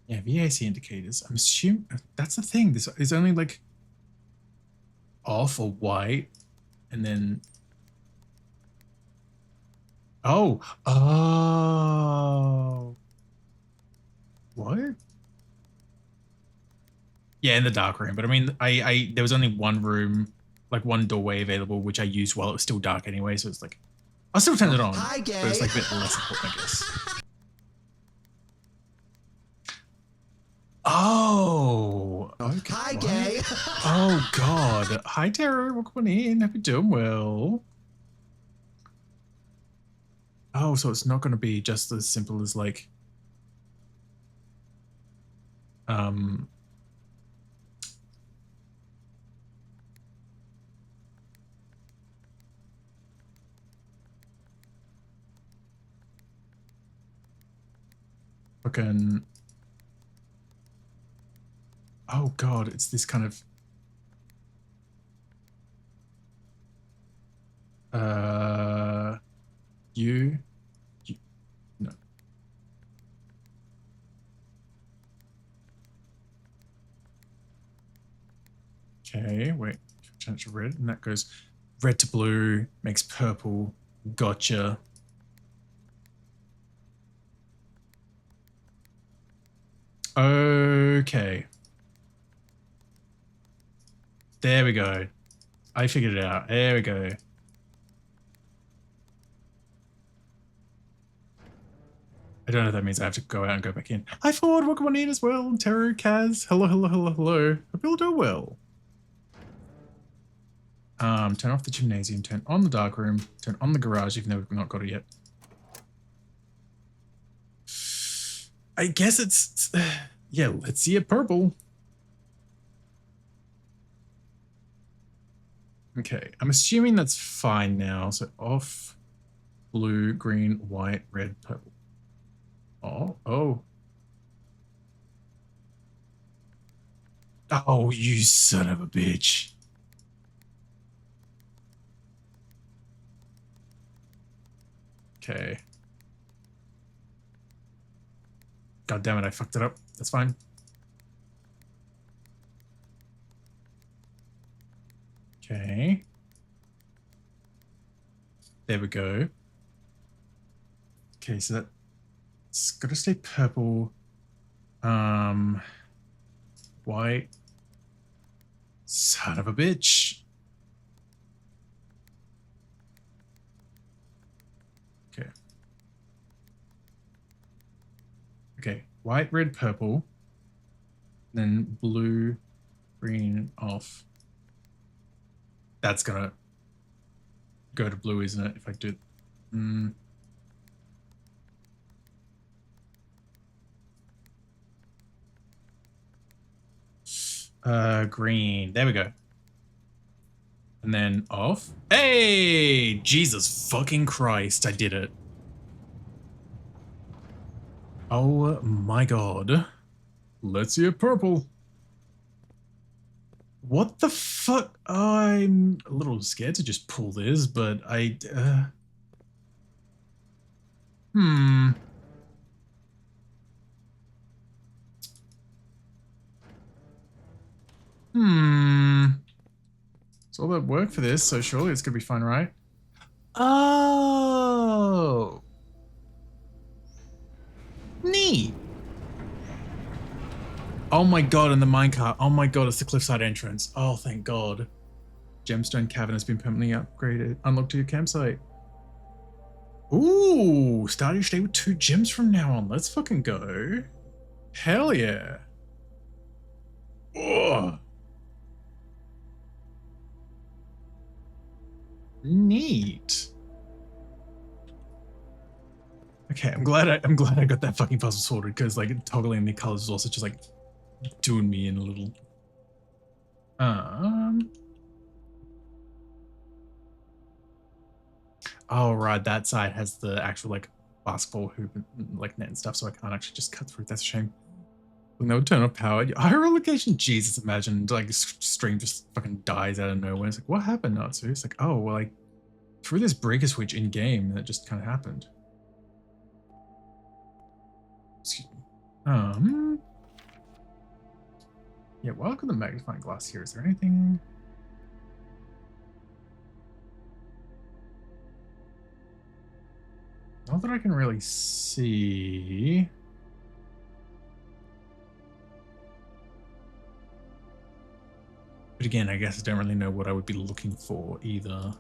Yeah, VAC indicators. I'm assuming that's the thing. This is only like off or white, and then oh. What? Yeah, in the dark room. But I mean, I there was only one room, like one doorway available, which I used while it was still dark anyway. So it's like, I'll still turn it on. Hi, gay. But it's like a bit less important, I guess. Oh, okay. Hi, What? gay. Oh God. Hi, Tara. Welcome in. Hope you're doing well. Oh, so it's not going to be just as simple as like, um. Fucking. Oh God, it's this kind of. You. No. Okay, wait. Change to red, and that goes red to blue, makes purple. Gotcha. Okay. There we go. I figured it out. There we go. I don't know if that means I have to go out and go back in. Hi, Ford. Welcome on in as well. Taro, Kaz. Hello, hello, hello, hello. Hope you'll do well. Turn off the gymnasium. Turn on the dark room. Turn on the garage, even though we've not got it yet. I guess it's... Yeah, let's see it purple. Okay, I'm assuming that's fine now. So off, blue, green, white, red, purple. Oh. Oh, you son of a bitch. Okay. God damn it, I fucked it up. That's fine. Okay. There we go. Okay, so that's gotta stay purple. White. Son of a bitch. Okay. Okay, white, red, purple. Then blue, green, off. that's gonna go to blue, isn't it? If I do. Green. There we go. And then off. Hey! Jesus fucking Christ, I did it. Oh my god. Let's see a purple. What the fuck? I'm a little scared to just pull this, but I... It's all that work for this, so surely it's gonna be fun, right? Oh! Neat! Oh my god, and the minecart. Oh my god, it's the cliffside entrance. Oh, thank god. Gemstone cavern has been permanently upgraded. Unlocked to your campsite. Ooh, start each day with 2 gems from now on. Let's fucking go. Hell yeah. Oh. Neat. Okay, I'm glad I got that fucking puzzle sorted, because like toggling the colors is also just like doing me in a little. Oh right, that side has the actual like basketball hoop and like net and stuff, so I can't actually just cut through. That's a shame. That would turn off power. Higher location, Jesus, imagine like a stream just fucking dies out of nowhere. It's like, what happened, Natsu? It's like, oh, well, I threw this breaker switch in game and it just kind of happened. Excuse me. Yeah, well, look at the magnifying glass here. Is there anything? Not that I can really see. But again, I guess I don't really know what I would be looking for either.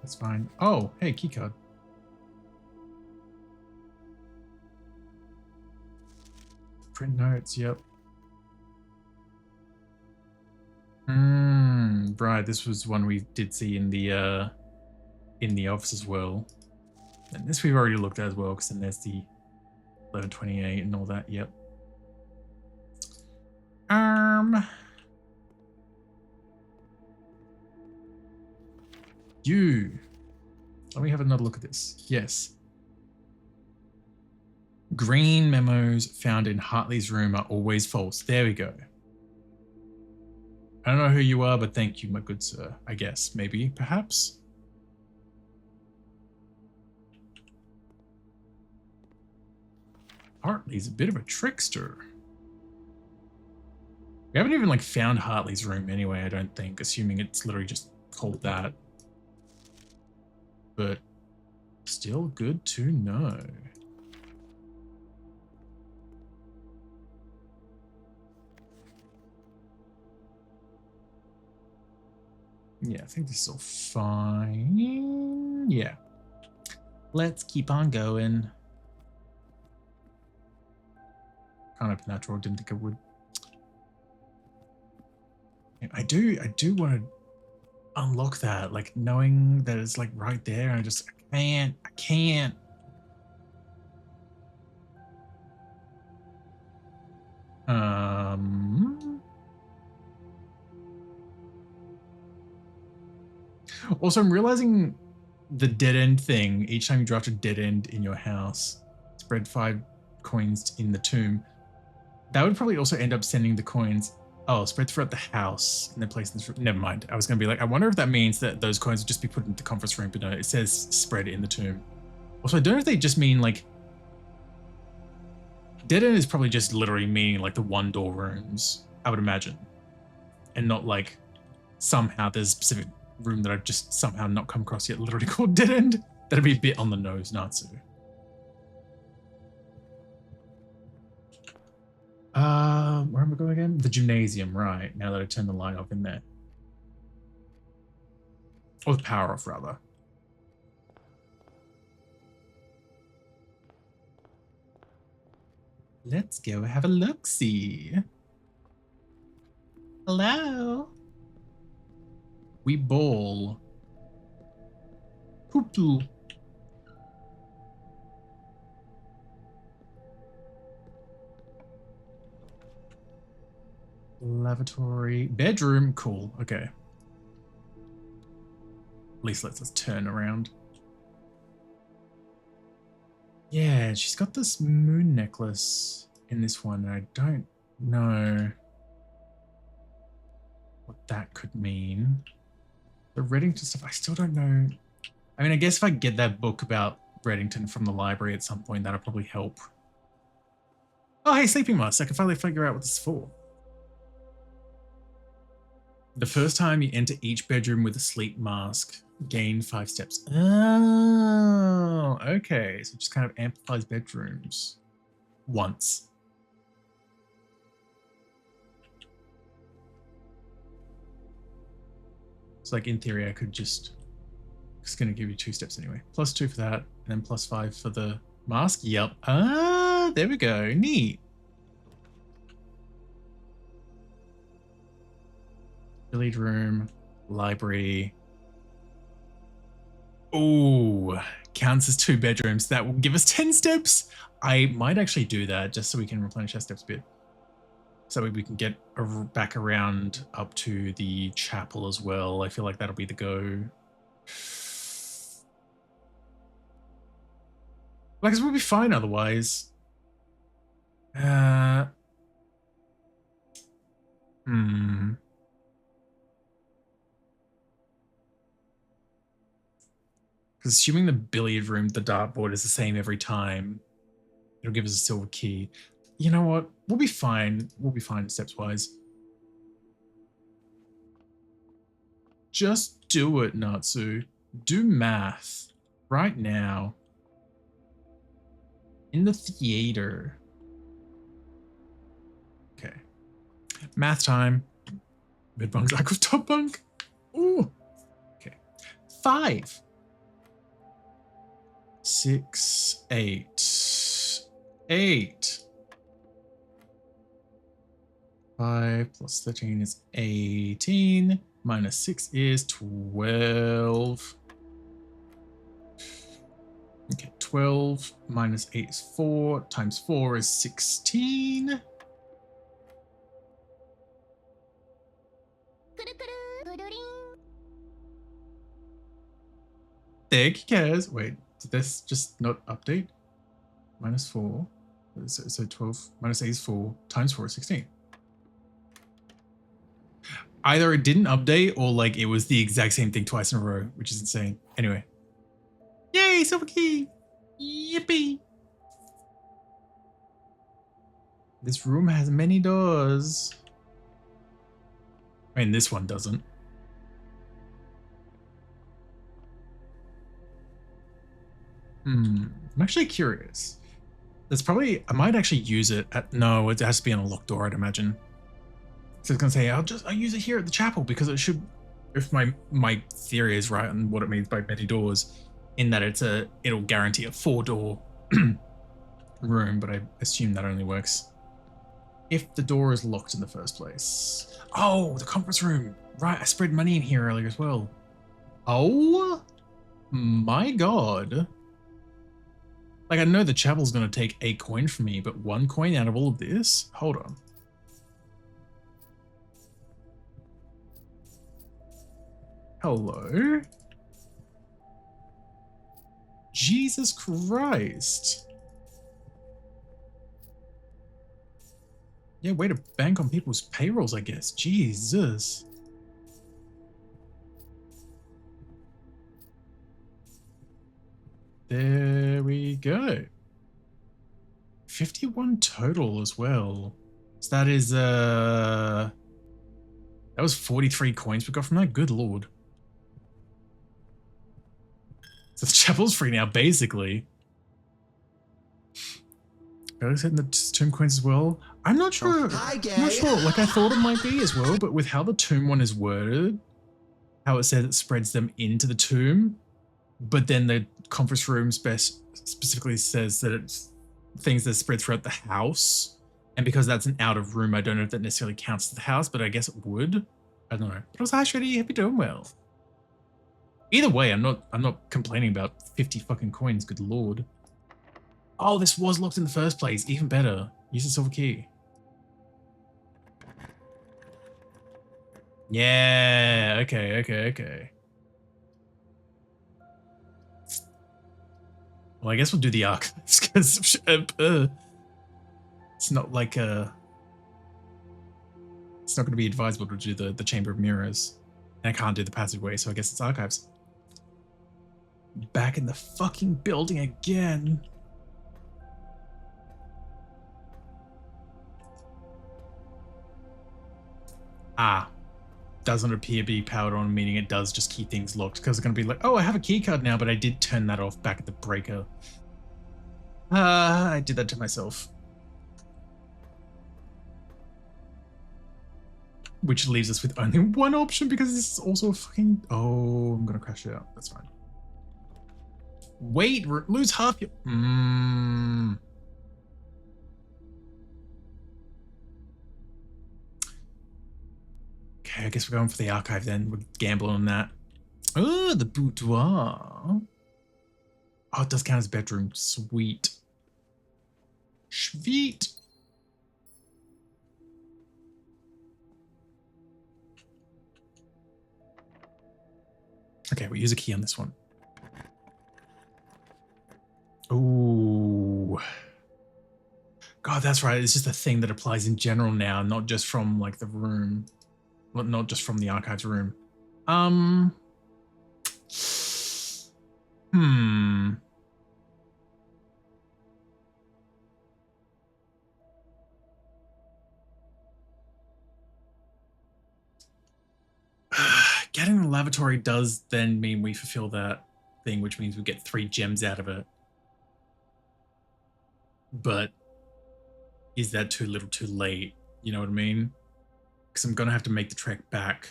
That's fine. Oh, hey, keycard. Print notes, yep. Right, this was one we did see in the office as well. And this we've already looked at as well, because then there's the 1128 and all that, yep. Let me have another look at this. Yes. Green memos found in Hartley's room are always false. There we go. I don't know who you are, but thank you, my good sir. I guess, maybe, perhaps. Hartley's a bit of a trickster. We haven't even like found Hartley's room anyway, I don't think, assuming it's literally just called that. But still good to know. Yeah, I think this is all fine. Yeah. Let's keep on going. Can't open that drawer, didn't think I would. I do want to unlock that, like knowing that it's like right there. I can't. Also, I'm realizing the dead end thing. Each time you draft a dead end in your house, spread 5 coins in the tomb. That would probably also end up sending the coins. Oh, spread throughout the house and then place in this room. Never mind. I was going to be like, I wonder if that means that those coins would just be put into the conference room, but no, it says spread in the tomb. Also, I don't know if they just mean like... Dead end is probably just literally meaning like the 1-door rooms, I would imagine. And not like somehow there's a specific room that I've just somehow not come across yet, literally called dead end. That'd be a bit on the nose, Natsu. Where am I going again? The gymnasium, right. Now that I turned the light off in there. Or the power off, rather. Let's go have a look-see. Hello? We ball. Poopoo. Lavatory. Bedroom. Cool. Okay. At least lets us turn around. Yeah, she's got this moon necklace in this one, and I don't know what that could mean. The Reddington stuff, I still don't know. I mean, I guess if I get that book about Reddington from the library at some point, that'll probably help. Oh, hey, sleeping mask. I can finally figure out what this is for. The first time you enter each bedroom with a sleep mask, gain 5 steps. Oh, okay. So it just kind of amplifies bedrooms once. So like in theory, I could just, it's going to give you 2 steps anyway. +2 for that, and then +5 for the mask. Yep. Ah, there we go. Neat. Billiard room, library. Oh, counts as 2 bedrooms. That will give us 10 steps. I might actually do that just so we can replenish our steps a bit. So we can get back around up to the chapel as well. I feel like that'll be the go. Like, we'll be fine otherwise. Because assuming the billiard room, the dartboard is the same every time, it'll give us a silver key. You know what? We'll be fine. We'll be fine steps-wise. Just do it, Natsu. Do math right now. In the theater. Okay. Math time. Mid bunk like with top bunk. Ooh. Okay. 5. 6, 8. 8. 5 plus 13 is 18. Minus 6 is 12. Okay, 12 minus 8 is 4. Times 4 is 16. There he goes. Wait, did this just not update? Minus 4. So 12 minus 8 is 4. Times 4 is 16. Either it didn't update or like it was the exact same thing twice in a row, which is insane. Anyway. Yay, silver key! Yippee! This room has many doors. I mean, this one doesn't. I'm actually curious. There's probably, I might actually use it at, no, it has to be on a locked door, I'd imagine. So it's gonna say, I'll use it here at the chapel because it should, if my theory is right on what it means by many doors, in that it'll guarantee a 4-door room, but I assume that only works if the door is locked in the first place. Oh, the conference room. Right, I spread money in here earlier as well. Oh my god. Like, I know the chapel's gonna take a coin from me, but 1 coin out of all of this? Hold on. Hello? Jesus Christ. Yeah, way to bank on people's payrolls, I guess. Jesus. There we go. 51 total as well. So that is, that was 43 coins we got from that. Good lord. So the chapel's free now, basically. Barely's hitting the tomb coins as well. I'm not sure. Oh, hi, I'm not gay. sure. Like, I thought it might be as well, but with how the tomb one is worded, how it says it spreads them into the tomb, but then the conference room specifically says that it's things that spread throughout the house. And because that's an out of room, I don't know if that necessarily counts as the house, but I guess it would. I don't know. But also, hi, Shreddy. Hope you're doing well. Either way, I'm not complaining about 50 fucking coins. Good lord. Oh, this was locked in the first place. Even better. Use the silver key. Yeah. Okay. Well, I guess we'll do the archives because it's not like it's not going to be advisable to do the Chamber of Mirrors, and I can't do the passageway, so I guess it's archives. Back in the fucking building again. Ah, doesn't appear to be powered on, meaning it does just keep things locked, because it's going to be like, oh, I have a key card now, but I did turn that off back at the breaker. I did that to myself. Which leaves us with only one option, because this is also a fucking... Oh, I'm going to crash it out. That's fine. Wait, lose half your... Okay, I guess we're going for the archive then. We're gambling on that. Oh, the boudoir. Oh, it does count as a bedroom. Sweet. Sweet. Okay, we'll use a key on this one. Ooh. God, that's right. It's just a thing that applies in general now, not just from like the room. Not just from the archives room. Getting the lavatory does then mean we fulfill that thing, which means we get 3 gems out of it. But is that too little too late? You know what I mean? Because I'm going to have to make the trek back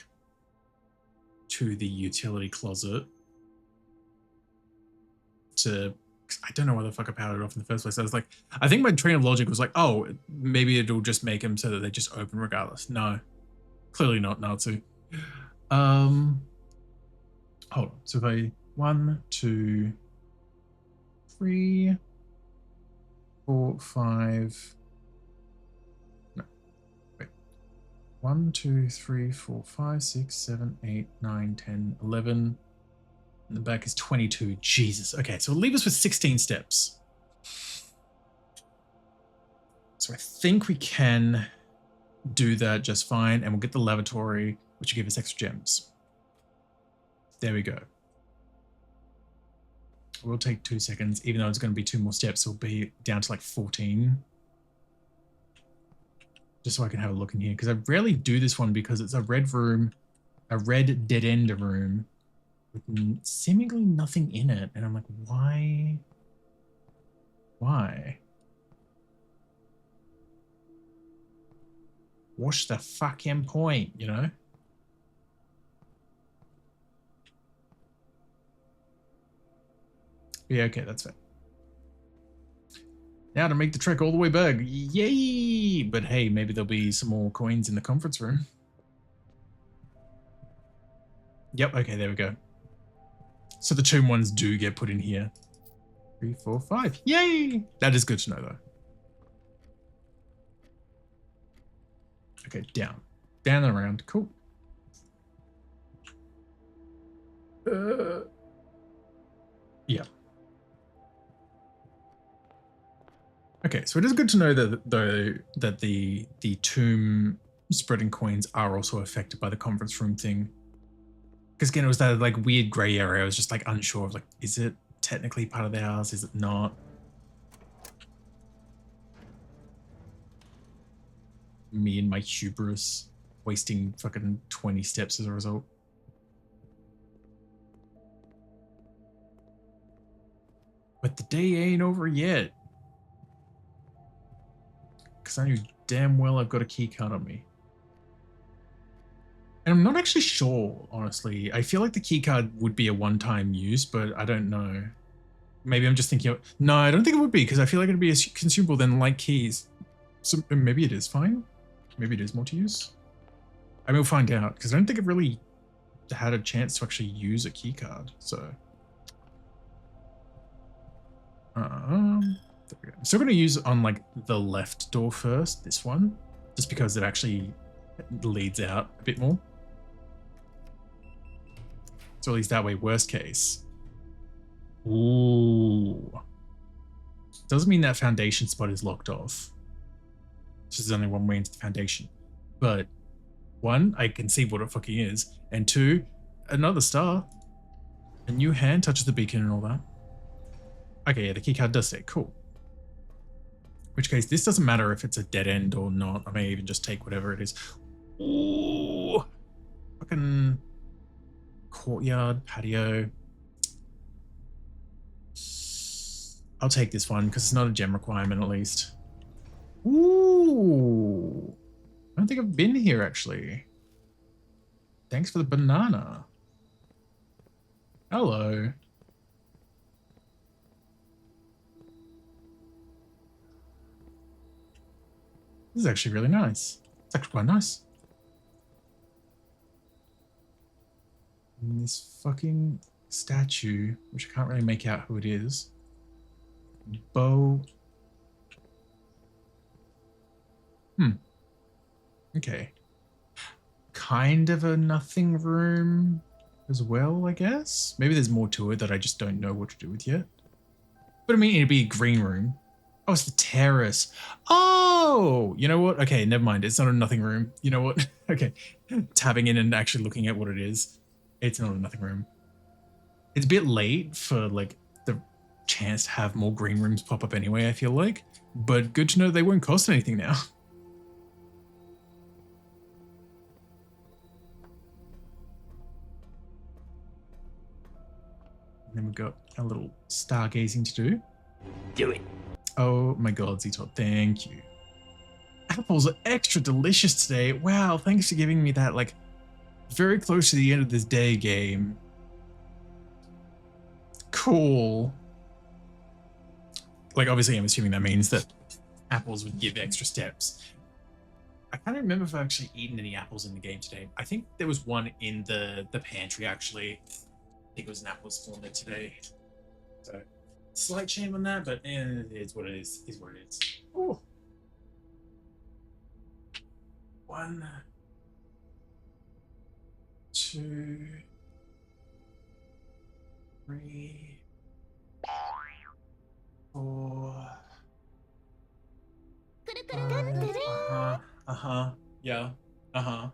to the utility closet to... I don't know why the fuck I powered it off in the first place. I was like, I think my train of logic was like, oh, maybe it'll just make them so that they just open regardless. No, clearly not, Natsu. Hold on. So if I 1, 2, 3, 4, 5. No, wait. 1, 2, 3, 4, 5, 6, 7, 8, 9, 10, 11. And the back is 22. Jesus. Okay, so it'll leave us with 16 steps. So I think we can do that just fine, and we'll get the lavatory, which will give us extra gems. There we go. We'll take 2 seconds, even though it's going to be 2 more steps. It'll be down to like 14. Just so I can have a look in here, because I rarely do this one because it's a red room, a red dead end room with seemingly nothing in it. And I'm like, why? Why? What's the fucking point, you know? Yeah, okay, that's fair. Now to make the trek all the way back. Yay! But hey, maybe there'll be some more coins in the conference room. Yep, okay, there we go. So the tomb ones do get put in here. 3, 4, 5. Yay! That is good to know, though. Okay, down. Down and around. Cool. Yeah. Okay, so it is good to know that though that the tomb spreading coins are also affected by the conference room thing. Because again, it was that like weird gray area. I was just like unsure of like, is it technically part of the house? Is it not? Me and my hubris wasting fucking 20 steps as a result. But the day ain't over yet. Because I knew damn well I've got a key card on me. And I'm not actually sure, honestly. I feel like the key card would be a one-time use, but I don't know. maybe I'm just thinking of, no, I don't think it would be, because I feel like it'd be as consumable then like keys. So maybe it is fine. Maybe it is multi-use. I mean, we'll find out, because I don't think it really had a chance to actually use a key card. So there we go. I'm still going to use it on like the left door first, this one, just because it actually leads out a bit more. So at least that way, worst case. Ooh. Doesn't mean that foundation spot is locked off. There's only one way into the foundation. But one, I can see what it fucking is. And two, another star. A new hand touches the beacon and all that. Okay, yeah, the keycard does say cool. In which case, this doesn't matter if it's a dead end or not. I may even just take whatever it is. Ooh. Fucking courtyard, patio. I'll take this one because it's not a gem requirement at least. Ooh. I don't think I've been here actually. Thanks for the banana. Hello. This is actually really nice. It's actually quite nice. And this fucking statue, which I can't really make out who it is. Bow. Okay. Kind of a nothing room as well, I guess. Maybe there's more to it that I just don't know what to do with yet. But I mean, it'd be a green room. Oh, it's the terrace. Oh, you know what? Okay, never mind. It's not a nothing room. You know what? Okay. Tabbing in and actually looking at what it is. It's not a nothing room. It's a bit late for like the chance to have more green rooms pop up anyway, I feel like. But good to know they won't cost anything now. And then we've got a little stargazing to do. Do it. Oh my god, Z-Top, thank you. Apples are extra delicious today. Wow, thanks for giving me that, like, very close to the end of this day game. Cool. Like, obviously, I'm assuming that means that apples would give extra steps. I can't remember if I've actually eaten any apples in the game today. I think there was one in the pantry, actually. I think it was an apple spawned there today. So, slight shame on that, but it is what it is. Is what it is. Ooh. 1, 2, 3, 4. Yeah. Wow.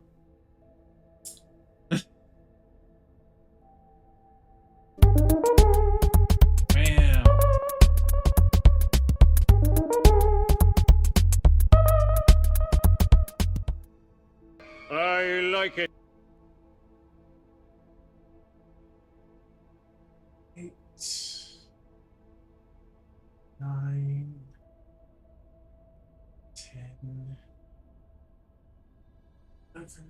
I like it. 8, 9, 10, 11,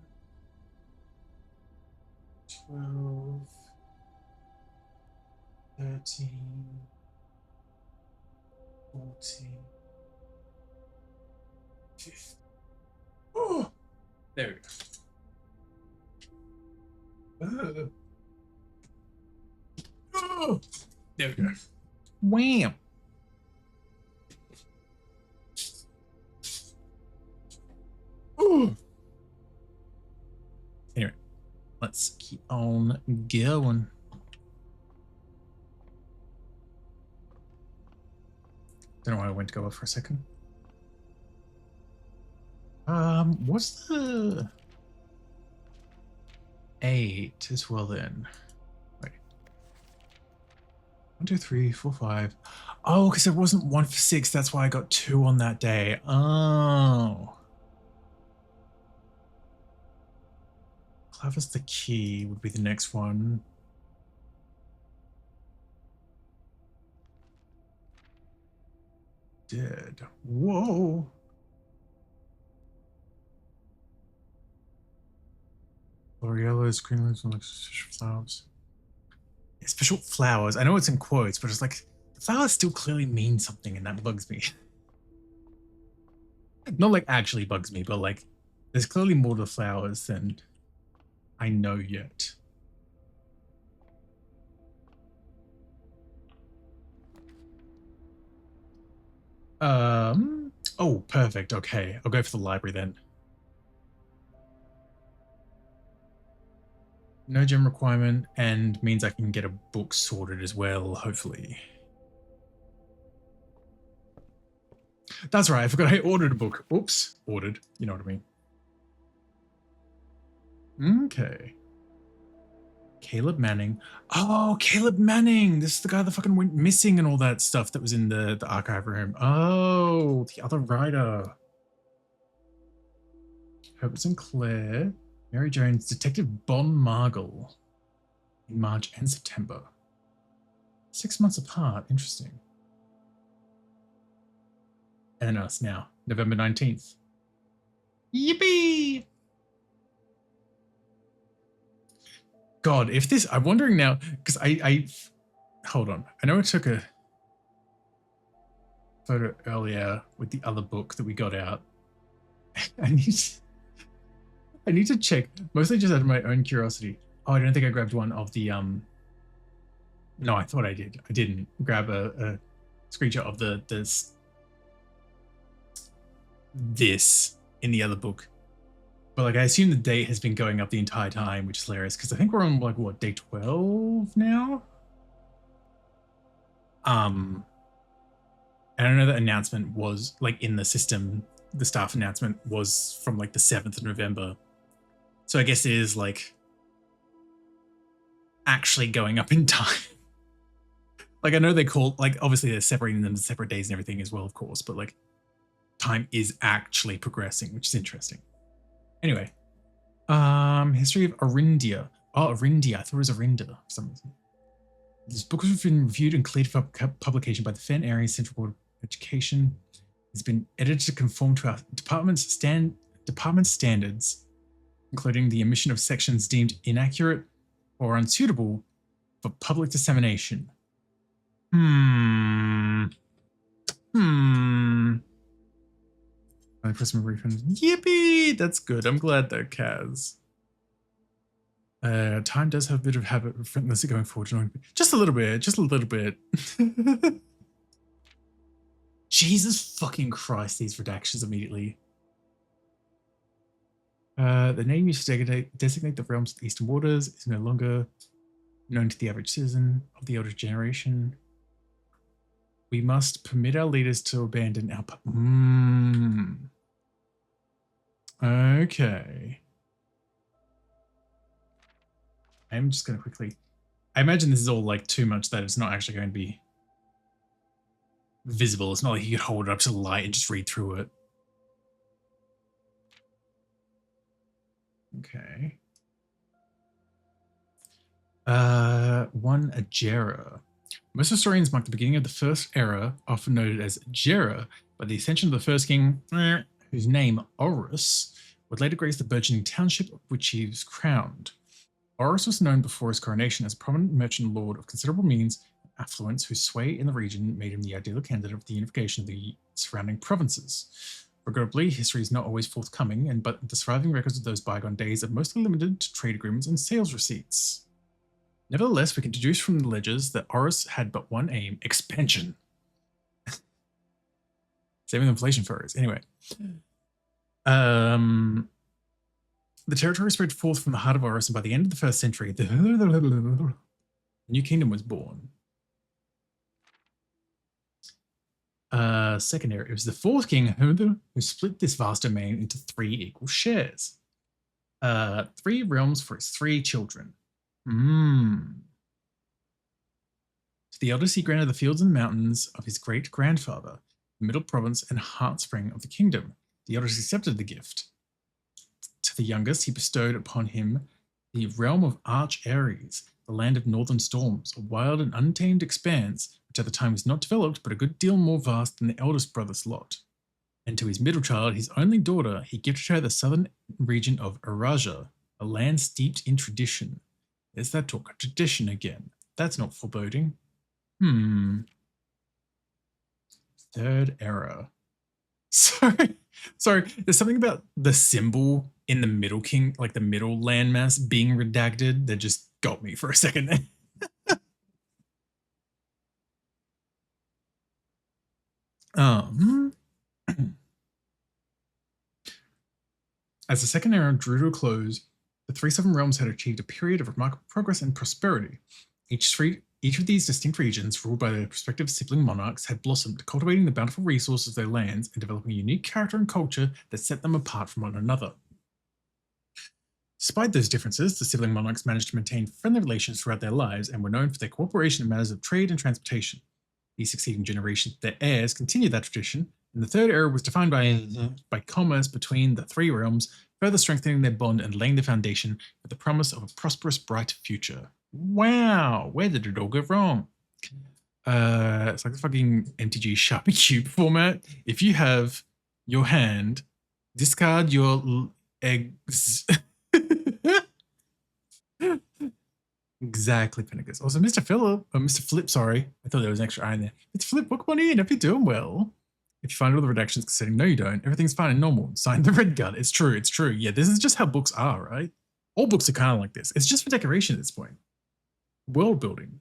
12, 13, 14, 15. Oh, there we go. Oh, there we go. Wham. Ooh. Anyway, let's keep on going. Don't know why I went to go off for a second. What's the 8 as well then? Wait. 1, 2, 3, 4, 5. Oh, because there wasn't 1 for 6. That's why I got 2 on that day. Oh. Clever's the key would be the next one. Dead. Whoa. L'Orealo's green leaves and like special flowers. Yeah, special flowers. I know it's in quotes, but it's like the flowers still clearly mean something, and that bugs me. Not like actually bugs me, but like there's clearly more to flowers than I know yet. Oh, perfect. Okay, I'll go for the library then. No gem requirement, and means I can get a book sorted as well, hopefully. That's right, I forgot I ordered a book. Oops, ordered. You know what I mean. Okay. Caleb Manning. Oh, Caleb Manning! This is the guy that fucking went missing and all that stuff that was in the archive room. Oh, the other writer. Herbert Sinclair. Mary Jones, Detective Bon Margle. In March and September. 6 months apart. Interesting. And then us now. November 19th. Yippee! God, if this... I'm wondering now, because I... Hold on. I know I took a photo earlier with the other book that we got out. I need to check, mostly just out of my own curiosity. Oh, I don't think I grabbed one of the... No, I thought I did. I didn't grab a screenshot of this in the other book. But like, I assume the date has been going up the entire time, which is hilarious because I think we're on like what, day 12 now. And I know that announcement was like in the system. The staff announcement was from like the 7th of November. So I guess it is like actually going up in time. Like I know they call, like obviously they're separating them to separate days and everything as well, of course, but like time is actually progressing, which is interesting. Anyway, history of Arindia. Oh, Arindia. I thought it was Arinda for some reason. This book has been reviewed and cleared for publication by the Fen Area Central Board of Education. It's been edited to conform to our department standards, including the omission of sections deemed inaccurate or unsuitable for public dissemination. My customer refund. Yippee! That's good. I'm glad though, Kaz. Time does have a bit of habit of friendless going forward. Just a little bit. Just a little bit. Jesus fucking Christ, these redactions immediately. The name used to designate the realms of the Eastern Waters is no longer known to the average citizen of the older generation. We must permit our leaders to abandon our... Okay. I'm just going to quickly... I imagine this is all like too much that it's not actually going to be visible. It's not like you could hold it up to the light and just read through it. Okay. 1 Ajera. Most historians mark the beginning of the first era, often noted as Jera, by the ascension of the first king, whose name, Horus, would later grace the burgeoning township of which he was crowned. Horus was known before his coronation as a prominent merchant lord of considerable means and affluence whose sway in the region made him the ideal candidate for the unification of the surrounding provinces. Regrettably, history is not always forthcoming, but the surviving records of those bygone days are mostly limited to trade agreements and sales receipts. Nevertheless, we can deduce from the ledgers that Horus had but one aim: expansion. Saving inflation furrows. Anyway. The territory spread forth from the heart of Horus, and by the end of the 1st century, the new kingdom was born. Secondary. It was the 4th king who split this vast domain into 3 equal shares. 3 realms for his 3 children. To the eldest he granted the fields and mountains of his great-grandfather, the middle province and heartspring of the kingdom. The eldest accepted the gift. To the youngest he bestowed upon him the realm of Arch Ares, the land of northern storms, a wild and untamed expanse, which at the time was not developed, but a good deal more vast than the eldest brother's lot. And to his middle child, his only daughter, he gifted her the southern region of Araja, a land steeped in tradition. There's that talk of tradition again. That's not foreboding. Third era. Sorry. There's something about the symbol in the middle king, like the middle landmass being redacted that just got me for a second there. As the second era drew to a close, the three Seven Realms had achieved a period of remarkable progress and prosperity. Each of these distinct regions, ruled by their respective sibling monarchs, had blossomed, cultivating the bountiful resources of their lands and developing a unique character and culture that set them apart from one another. Despite those differences, the sibling monarchs managed to maintain friendly relations throughout their lives and were known for their cooperation in matters of trade and transportation. These succeeding generations, their heirs, continued that tradition, and the third era was defined by commerce between the three realms, further strengthening their bond and laying the foundation for the promise of a prosperous, bright future. Wow, where did it all go wrong? It's like the fucking MTG Sharpie Cube format. If you have your hand, discard your eggs. Exactly, Pinnacus. Also, Mr. Philip, or Mr. Flip, sorry. I thought there was an extra I in there. Mr. Flip, welcome on in. Hope you're doing well. If you find all the redactions considering no, you don't. Everything's fine and normal. Sign the red gun. It's true. It's true. Yeah, this is just how books are, right? All books are kind of like this. It's just for decoration at this point. World building.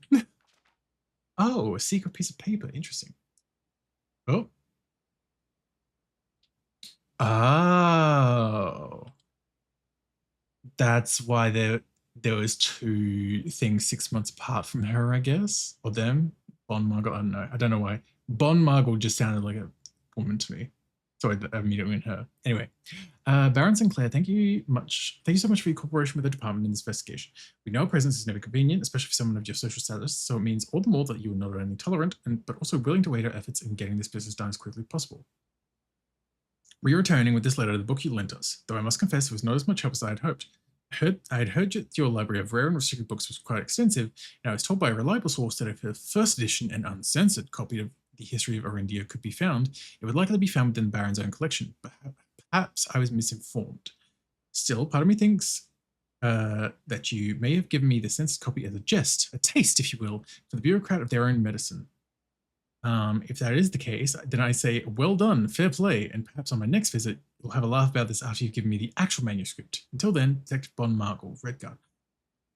Oh, a secret piece of paper. Interesting. Oh. Oh. That's why there was two things 6 months apart from her, I guess, or them. Bon Margot, I don't know why. Bon Margot just sounded like a woman to me, so I immediately went her. Anyway, Baron Sinclair, thank you so much for your cooperation with the department in this investigation. We know presence is never convenient, especially for someone of your social status, so it means all the more that you are not only tolerant, but also willing to weigh our efforts in getting this business done as quickly as possible. We are returning with this letter to the book you lent us, though I must confess it was not as much help as I had hoped. I had heard that your library of rare and restricted books was quite extensive, and I was told by a reliable source that if a first edition and uncensored copy of the history of Orindia could be found, it would likely be found within the Baron's own collection. But perhaps I was misinformed. Still, part of me thinks that you may have given me the censored copy as a jest, a taste, if you will, for the bureaucrat of their own medicine. If that is the case, then I say, well done, fair play, and perhaps on my next visit, we'll have a laugh about this after you've given me the actual manuscript. Until then, Detective Bon Margle, Redguard.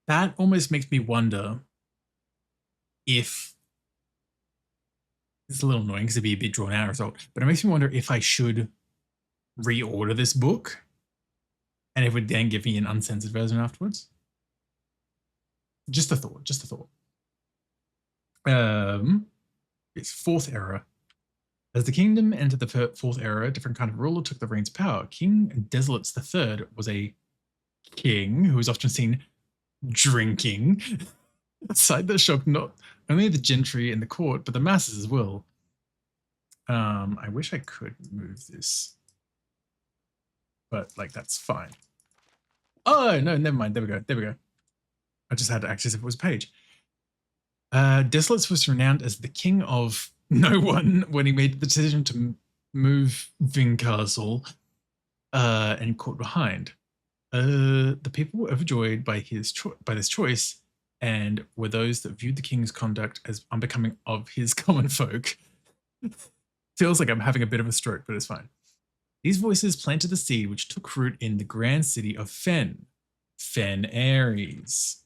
That almost makes me wonder if, it's a little annoying because it'd be a bit drawn out result, but it makes me wonder if I should reorder this book and it would then give me an uncensored version afterwards. Just a thought, just a thought. It's fourth era. As the kingdom entered the fourth era, a different kind of ruler took the reins of power. King Desolates III was a king who was often seen drinking outside the shop, not only the gentry and the court, but the masses as well. I wish I could move this, but like that's fine. Oh no, never mind. There we go. There we go. I just had to act as if it was a page. Desolates was renowned as the king of no one when he made the decision to move Vincastle and caught behind. The people were overjoyed by this choice and were those that viewed the king's conduct as unbecoming of his common folk. Feels like I'm having a bit of a stroke, but it's fine. These voices planted the seed which took root in the grand city of Fen Ares.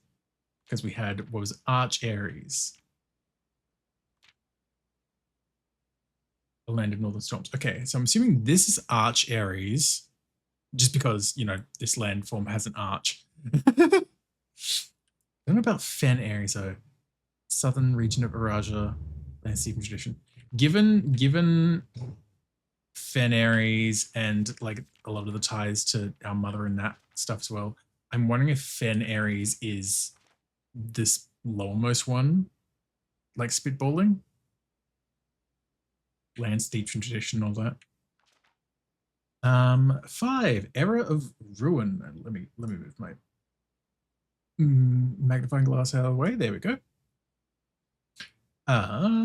Because we had, what was it, Arch Ares. The land of northern storms. Okay, so I'm assuming this is Arch Ares, just because, you know, this landform has an arch. I don't know about Fen Ares, though. Southern region of Araja, landscape tradition. Given Fen Ares and like a lot of the ties to our mother and that stuff as well, I'm wondering if Fen Ares is this lowermost one, like spitballing, land steeped in tradition, all that. 5, Era of Ruin. Let me move my magnifying glass out of the way. There we go. Out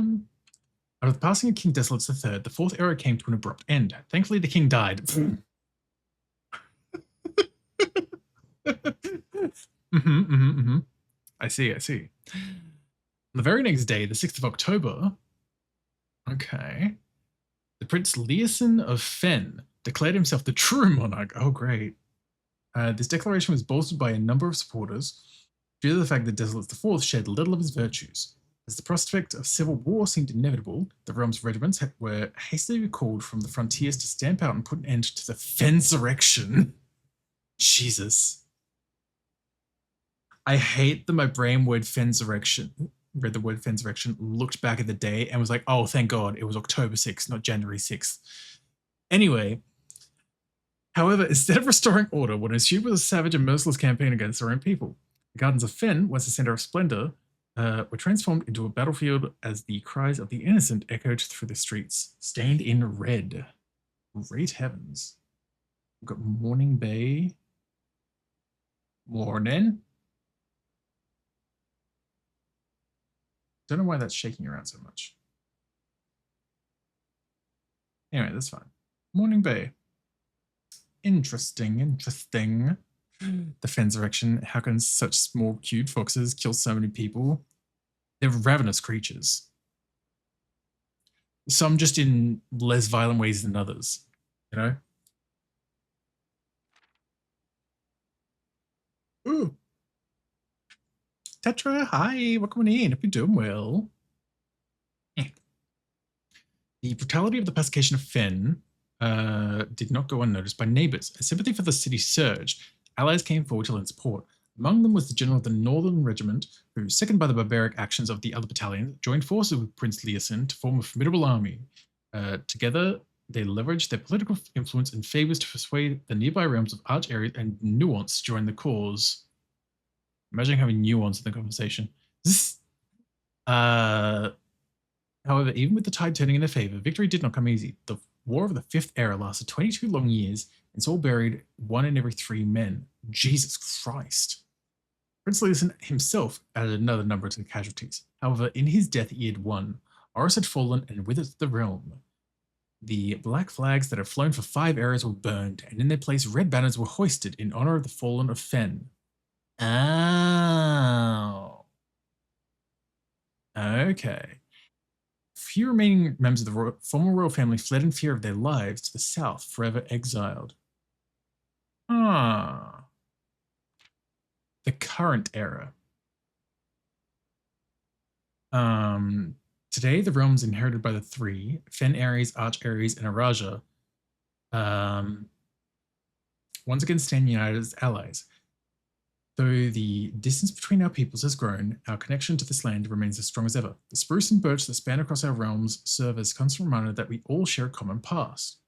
of the passing of King Desolates III, the fourth era came to an abrupt end. Thankfully, the king died. I see. The very next day, the 6th of October. Okay. The Prince Leosin of Fen declared himself the true monarch. Oh, great. This declaration was bolstered by a number of supporters due to the fact that Desolate IV shared little of his virtues. As the prospect of civil war seemed inevitable, the realm's regiments were hastily recalled from the frontiers to stamp out and put an end to the Fensurrection. Jesus. I hate that my brain read the word Fensurrection, looked back at the day and was like, oh, thank God, it was October 6th, not January 6th. Anyway, however, instead of restoring order, what ensued was a savage and merciless campaign against their own people. The Gardens of Fen, once the center of splendor, were transformed into a battlefield as the cries of the innocent echoed through the streets, stained in red. Great heavens. We've got Morning Bay. Morning. Don't know why that's shaking around so much. Anyway, that's fine. Morning Bay. Interesting, interesting. The Fensurrection. How can such small, cute foxes kill so many people? They're ravenous creatures. Some just in less violent ways than others, you know? Ooh. Tetra, hi, welcome in. Hope you're doing well. The brutality of the pacification of Fen did not go unnoticed by neighbors. As sympathy for the city surged, allies came forward to lend support. Among them was the general of the Northern Regiment, who, sickened by the barbaric actions of the other battalions, joined forces with Prince Leosin to form a formidable army. Together, they leveraged their political influence and favors to persuade the nearby realms of Arch Ares and Nuance to join the cause. Imagine having Nuance in the conversation. However, even with the tide turning in their favor, victory did not come easy. The War of the Fifth Era lasted 22 long years and saw buried 1 in every 3 men. Jesus Christ. Prince Leosin himself added another number to the casualties. However, in his death he had won. Horus had fallen, and with it the realm. The black flags that had flown for 5 eras were burned, and in their place red banners were hoisted in honor of the fallen of Fen. Oh. Okay. Few remaining members of the former royal family fled in fear of their lives to the south, forever exiled. Ah. The current era. Today, the realms inherited by the 3, Fen Ares, Arch Ares, and Araja, once again stand united as allies. Though the distance between our peoples has grown, our connection to this land remains as strong as ever. The spruce and birch that span across our realms serve as constant reminder that we all share a common past.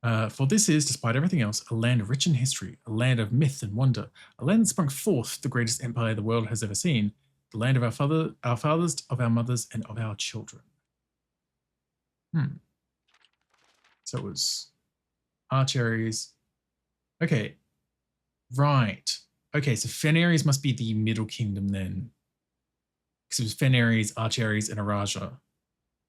For this is, despite everything else, a land rich in history, a land of myth and wonder, a land that sprung forth the greatest empire the world has ever seen, the land of our fathers, of our mothers, and of our children. So it was Arch Ares. Okay. Right. Okay, so Fen Ares must be the Middle Kingdom then. Because it was Fen Ares, Arch Ares, and Araja.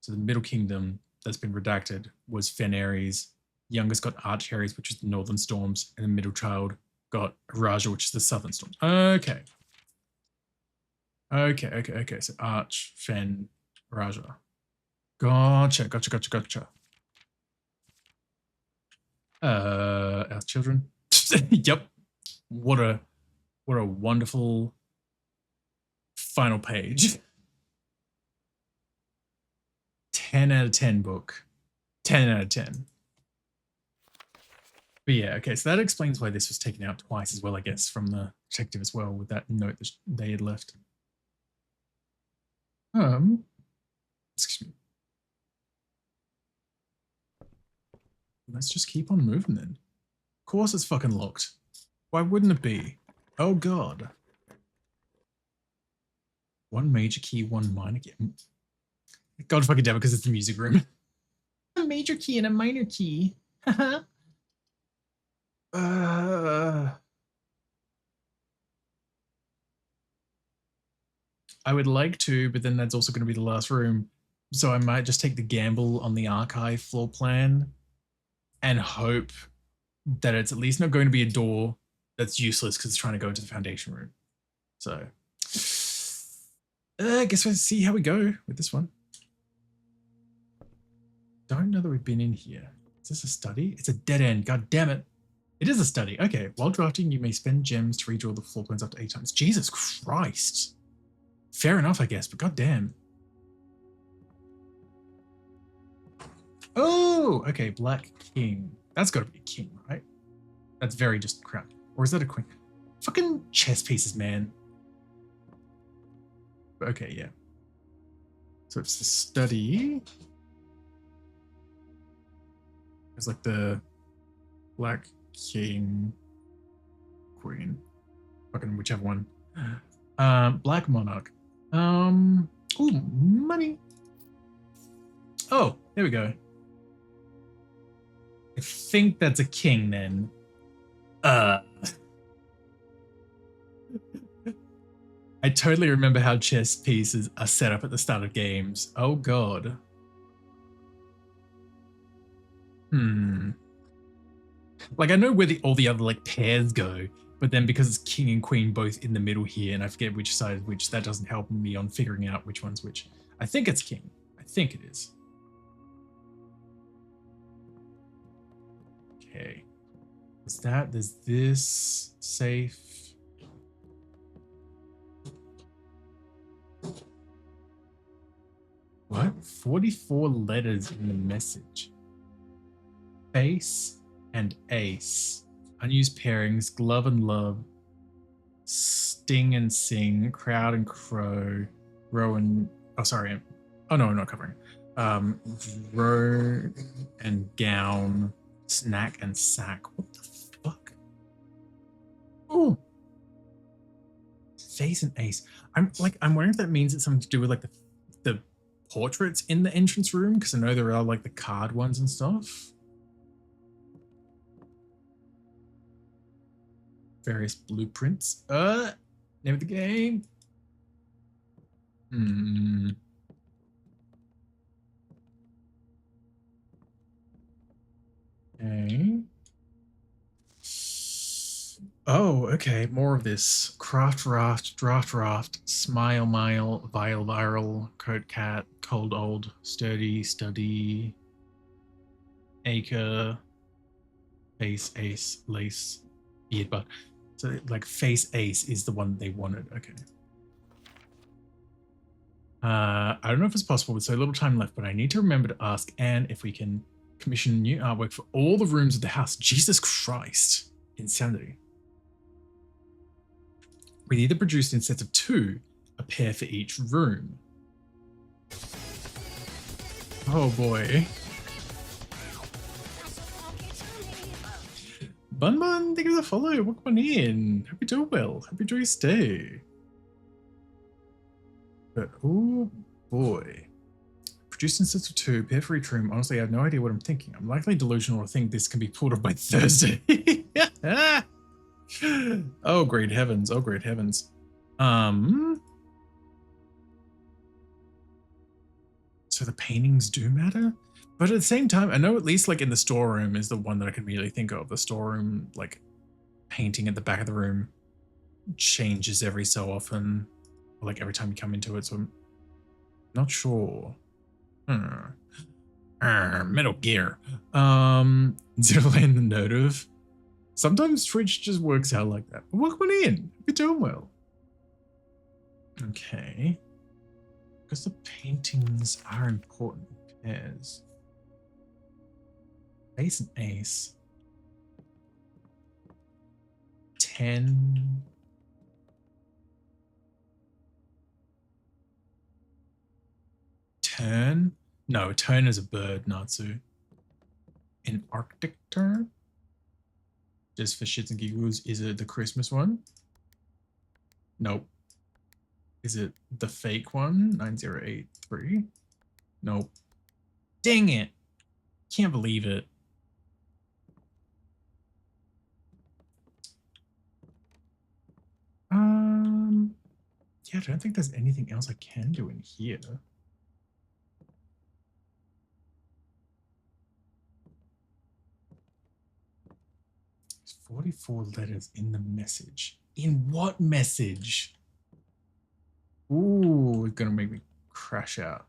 So the Middle Kingdom that's been redacted was Fen Ares. Youngest got Arch Ares, which is the Northern Storms, and the middle child got Araja, which is the Southern Storms. Okay. Okay. So Arch, Fen, Araja. Gotcha. Our children. Yep. What a wonderful final page. 10 out of 10 book. 10 out of 10. But yeah, okay, so that explains why this was taken out twice as well, I guess, from the detective as well, with that note that they had left. Excuse me. Let's just keep on moving then. Of course it's fucking locked. Why wouldn't it be? Oh god. 1 major key, 1 minor key. God fucking damn it, because it's the music room. A major key and a minor key. Haha. I would like to, but then that's also going to be the last room. So I might just take the gamble on the archive floor plan and hope that it's at least not going to be a door that's useless because it's trying to go into the foundation room. So I guess we'll see how we go with this one. don't know that we've been in here. Is this a study? It's a dead end. God damn it. It is a study. Okay. While drafting, you may spend gems to redraw the floor plans up to 8 times. Jesus Christ. Fair enough, I guess, but god damn. Oh, okay. Black King. That's got to be a king, right? That's very just crap. Or is that a queen? Fucking chess pieces, man. Okay, yeah. So it's the study. It's like the Black King, Queen. Fucking whichever one. Black Monarch. Ooh, money. Oh, there we go. I think that's a king then. I totally remember how chess pieces are set up at the start of games. Oh god. Like I know where all the other like pairs go, but then because it's king and queen both in the middle here, and I forget which side is which, that doesn't help me on figuring out which one's which. I think it's king. I think it is. Okay. There's this safe. What? 44 letters in the message. Face and ace. Unused pairings, glove and love. Sting and sing, crowd and crow. Row and... Oh, sorry. Oh, no, I'm not covering. Row and gown. Snack and sack. What the fuck? Oh. Face and ace. I'm wondering if that means it's something to do with like the portraits in the entrance room, because I know there are like the card ones and stuff. Various blueprints. Name of the game. Okay. Oh, okay. More of this. Craft raft, draft raft, smile mile, vile viral, coat cat, cold old, sturdy, study, acre, face ace, lace, beard bud. So like face ace is the one they wanted. Okay. I don't know if it's possible with so little time left, but I need to remember to ask Anne if we can commission new artwork for all the rooms of the house. Jesus Christ. Insanity. We'd either produced in sets of 2, a pair for each room. Oh boy. Bun Bun, thank you for the follow. Welcome on in. Hope you're doing well. Hope you enjoy your stay. But oh boy. Produced in sets of 2, pair for each room. Honestly, I have no idea what I'm thinking. I'm likely delusional to think this can be pulled off by Thursday. Oh great heavens. Oh great heavens. So the paintings do matter? But at the same time, I know at least like in the storeroom is the one that I can immediately think of. The storeroom, like painting at the back of the room changes every so often. Or, like every time you come into it, so I'm not sure. Metal Gear. Zero in the note of. Sometimes Twitch just works out like that. But welcome in. You're doing well. Okay. Because the paintings are important pairs. Ace and ace. 10. Turn? No, turn is a bird, Natsu. In Arctic turn? Just for shits and giggles, is it the Christmas one? Nope. Is it the fake one? 9083? Nope. Dang it. Can't believe it. Yeah, I don't think there's anything else I can do in here. There's 44 letters in the message. In what message? Ooh, it's gonna make me crash out.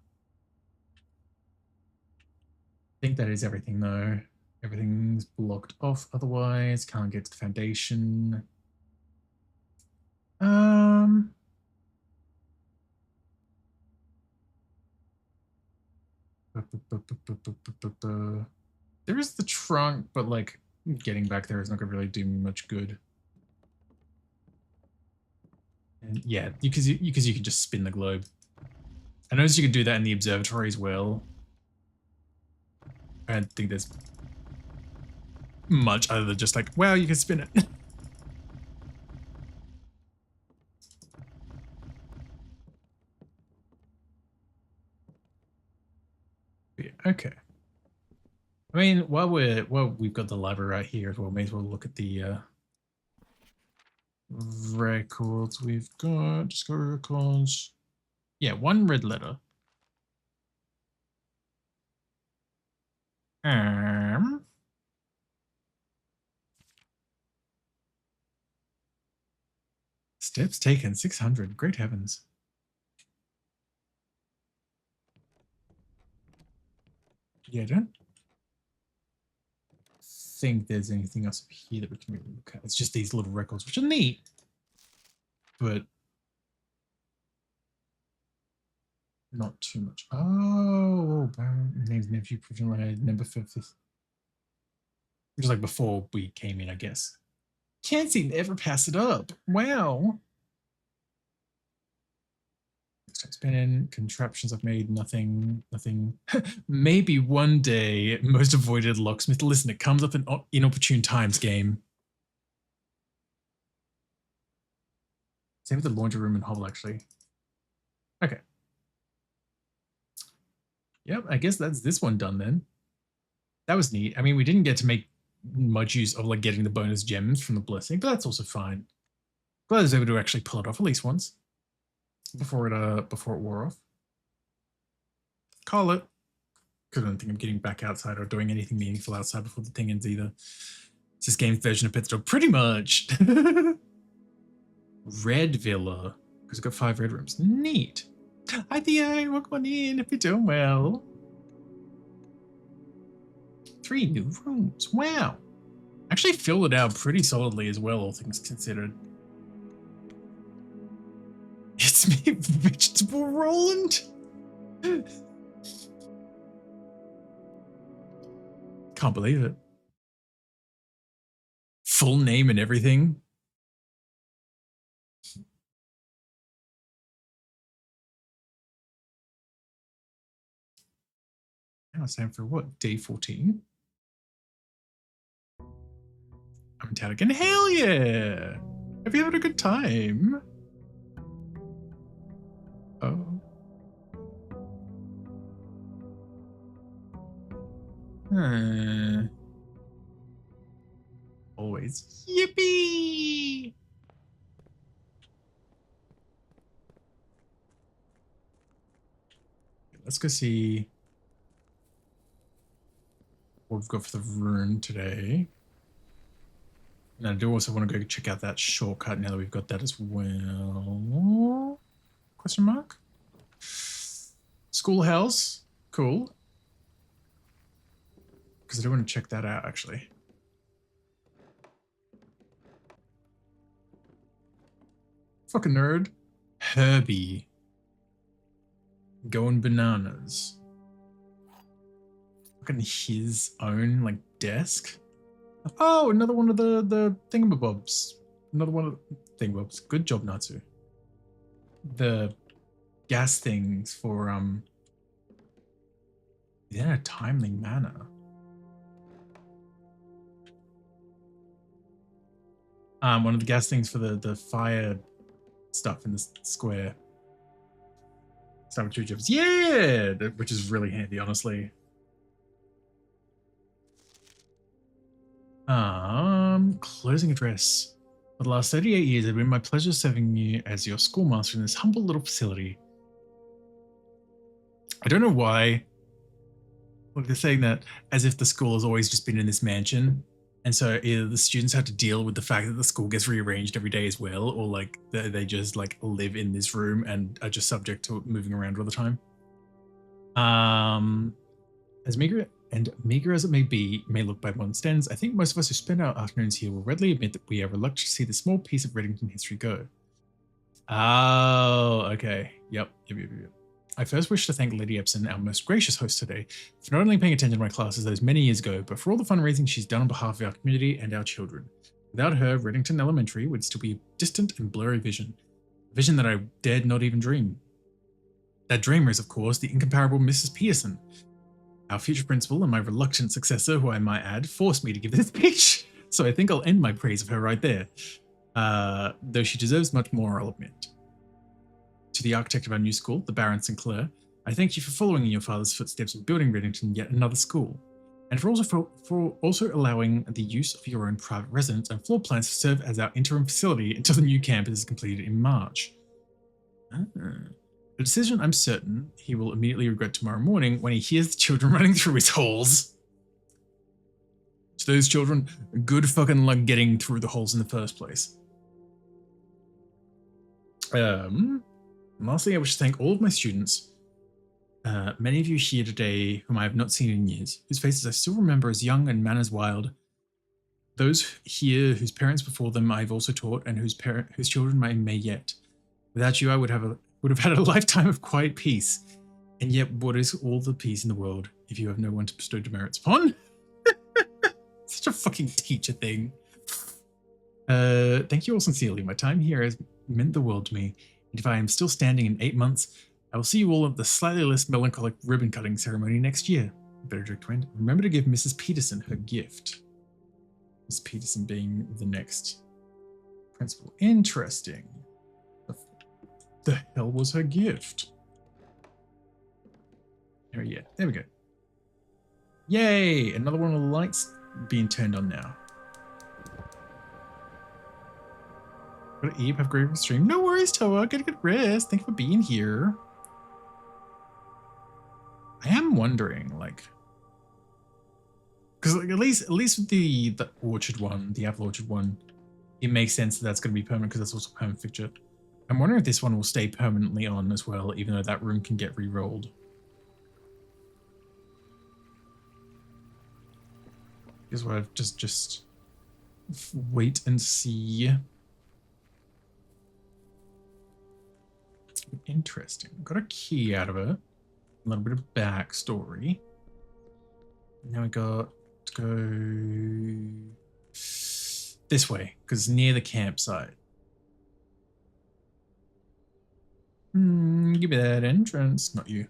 think that is everything though. Everything's blocked off otherwise. Can't get to the foundation. There is the trunk, but like getting back there is not gonna really do me much good. And yeah, because you can just spin the globe. I noticed you can do that in the observatory as well. I don't think there's much other than just like, wow, you can spin it. Yeah, okay. I mean, while we've got the library right here as well, may as well look at the records we've got. Discovery records. Yeah, one red letter. Steps taken 600. Great heavens. Yeah, I don't think there's anything else up here that we can really look at. It's just these little records, which are neat, but not too much. Oh, name's nephew, provisional number 50. Which is like before we came in, I guess. Can't seem to ever pass it up. Wow. Spinning contraptions I've made, nothing. Maybe one day, most avoided locksmith. Listen, it comes up in inopportune times, game. Same with the laundry room and hovel, actually. Okay. Yep, I guess that's this one done then. That was neat. I mean, we didn't get to make much use of like getting the bonus gems from the blessing, but that's also fine. Glad I was able to actually pull it off at least once before it wore off. Call it. Because I don't think I'm getting back outside or doing anything meaningful outside before the thing ends either. It's this game's version of Pet Store, pretty much. Red Villa. Because I've got 5 red rooms. Neat. Hi Theo, welcome on in if you're doing well. 3 new rooms. Wow. Actually filled it out pretty solidly as well, all things considered. It's me, Vegetable Roland. Can't believe it. Full name and everything. Now it's time for what? Day 14? I'm in town again. Hell yeah! Have you had a good time? Oh. Always. Yippee! Let's go see what we've got for the room today. And I do also want to go check out that shortcut now that we've got that as well. Question mark? Schoolhouse. Cool. Because I do want to check that out, actually. Fucking nerd. Herbie. Going bananas. Fucking his own, like, desk. Oh, another one of the thingamabobs. Another one of the thingamabobs. Good job, Natsu. The gas things for, in a timely manner. One of the gas things for the fire stuff in the square. Start 2 jobs. Yeah! Which is really handy, honestly. Closing address. For the last 38 years, it's been my pleasure serving you as your schoolmaster in this humble little facility. I don't know why. Look, they're saying that as if the school has always just been in this mansion. And so either the students have to deal with the fact that the school gets rearranged every day as well, or like they just like live in this room and are just subject to moving around all the time. Has and meager as it may look by modern standards, I think most of us who spend our afternoons here will readily admit that we are reluctant to see the small piece of Reddington history go. Oh, okay. Yep. I first wish to thank Lady Epson, our most gracious host today, for not only paying attention to my classes those many years ago, but for all the fundraising she's done on behalf of our community and our children. Without her, Reddington Elementary would still be a distant and blurry vision. A vision that I dared not even dream. That dreamer is, of course, the incomparable Mrs. Pearson. Our future principal and my reluctant successor, who I might add, forced me to give this speech, so I think I'll end my praise of her right there. Though she deserves much more, I'll admit. To the architect of our new school, the Baron Sinclair, I thank you for following in your father's footsteps and building Reddington yet another school, and for also allowing the use of your own private residence and floor plans to serve as our interim facility until the new campus is completed in March. A decision I'm certain he will immediately regret tomorrow morning when he hears the children running through his halls. To those children, good fucking luck getting through the holes in the first place. Lastly, I wish to thank all of my students, many of you here today whom I have not seen in years, whose faces I still remember as young and manners wild. Those here whose parents before them I've also taught and whose children I may yet. Without you, I would have had a lifetime of quiet peace. And yet, what is all the peace in the world if you have no one to bestow demerits upon? Such a fucking teacher thing. Thank you all sincerely. My time here has meant the world to me. And if I am still standing in 8 months, I will see you all at the slightly less melancholic ribbon cutting ceremony next year. Benedict went. Remember to give Mrs. Peterson her gift. Mrs. Peterson being the next principal. Interesting. The hell was her gift? Oh yeah, there we go. Yay! Another one of the lights being turned on now. Got to Eve, have a great stream. No worries, Toa. Get a good rest. Thank you for being here. I am wondering, like, because like, at least with the orchard one, the apple orchard one, it makes sense that that's going to be permanent because that's also a permanent fixture. I'm wondering if this one will stay permanently on as well, even though that room can get re-rolled. Here's what I've just wait and see. Interesting. Got a key out of it. A little bit of backstory. Now we got to go this way, because it's near the campsite. Give me that entrance. Not you.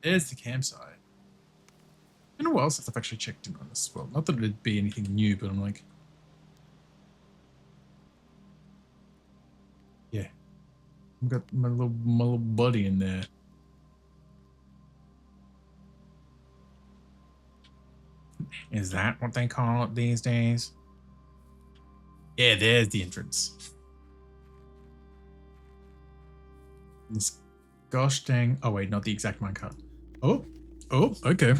There's the campsite. Been a while since I've actually checked in on this as well. Not that it'd be anything new, but I'm like, yeah, I've got my little buddy in there. Is that what they call it these days? Yeah, there's the entrance. This gosh dang. Oh wait, not the exact minecart. Oh, okay.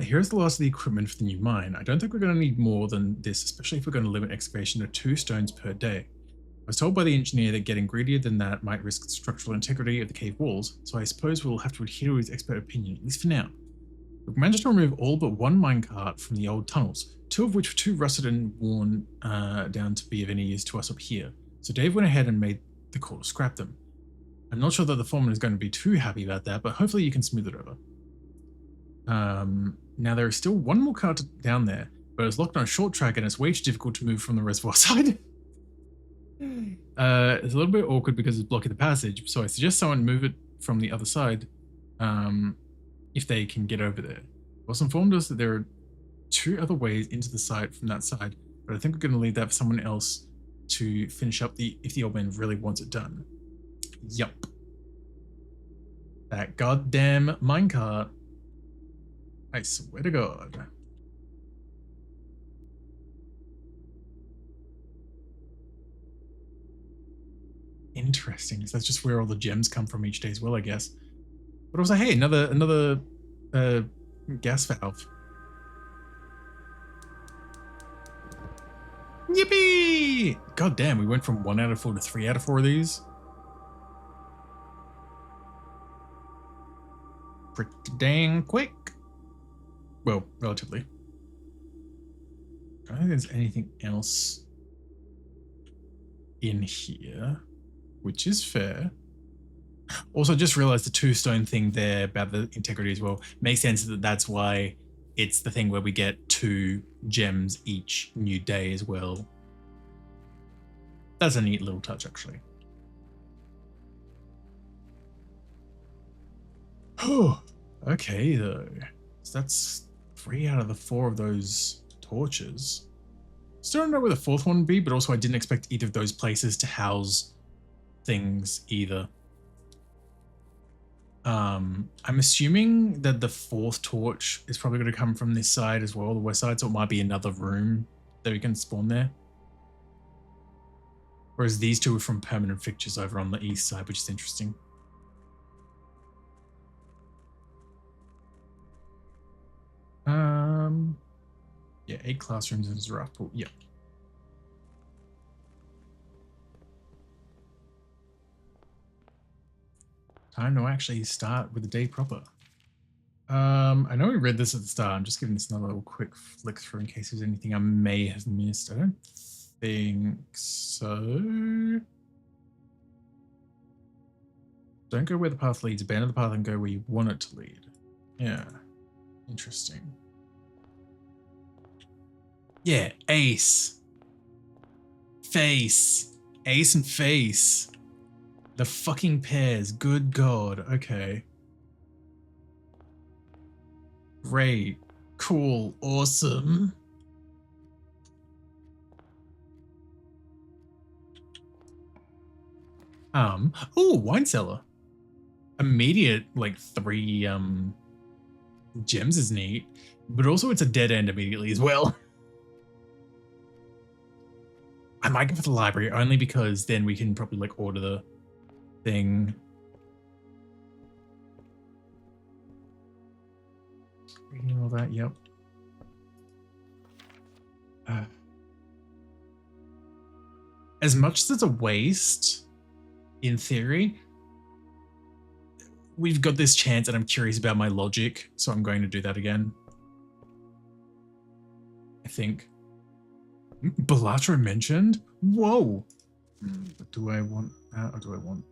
Here's the last of the equipment for the new mine. I don't think we're going to need more than this, especially if we're going to limit excavation to 2 stones per day. I was told by the engineer that getting greedier than that might risk the structural integrity of the cave walls, so I suppose we'll have to adhere to his expert opinion, at least for now. We've managed to remove all but 1 minecart from the old tunnels, 2 of which were too rusted and worn down to be of any use to us up here, so Dave went ahead and made the call to scrap them. I'm not sure that the foreman is going to be too happy about that, but hopefully you can smooth it over. Now there is still 1 more cart down there, but it's locked on a short track and it's way too difficult to move from the reservoir side. It's a little bit awkward because it's blocking the passage, so I suggest someone move it from the other side, if they can get over there. Ross informed us that there are 2 other ways into the site from that side, but I think we're going to leave that for someone else to finish up if the old man really wants it done. Yup. That goddamn minecart. I swear to God. Interesting. So that's just where all the gems come from each day as well, I guess. But I was like, hey, another gas valve. Yippee! God damn, we went from 1 out of 4 to 3 out of 4 of these. Pretty dang quick. Well, relatively. I don't think there's anything else in here, which is fair. Also, just realized the 2 stone thing there about the integrity as well. Makes sense that that's why it's the thing where we get 2 gems each new day as well. That's a neat little touch, actually. Oh, okay though. So that's 3 out of the 4 of those torches. Still don't know where the 4th one would be, but also I didn't expect either of those places to house things either. I'm assuming that the 4th torch is probably going to come from this side as well, the west side, so it might be another room that we can spawn there. Whereas these 2 are from permanent fixtures over on the east side, which is interesting. Yeah, 8 classrooms in Zarath pool. Yep. Time to actually start with the day proper. I know we read this at the start. I'm just giving this another little quick flick through in case there's anything I may have missed. I don't think so. Don't go where the path leads. Abandon the path and go where you want it to lead. Yeah. Interesting. Yeah, ace. Face. Ace and face. The fucking pairs. Good God. Okay. Great. Cool. Awesome. Oh, wine cellar. Immediate, like 3 gems is neat, but also it's a dead end immediately as well. I might go for the library only because then we can probably like order the thing. Reading all that, yep. As much as it's a waste, in theory, we've got this chance and I'm curious about my logic, so I'm going to do that again. I think. Belatra mentioned? Whoa! Do I want that or do I want...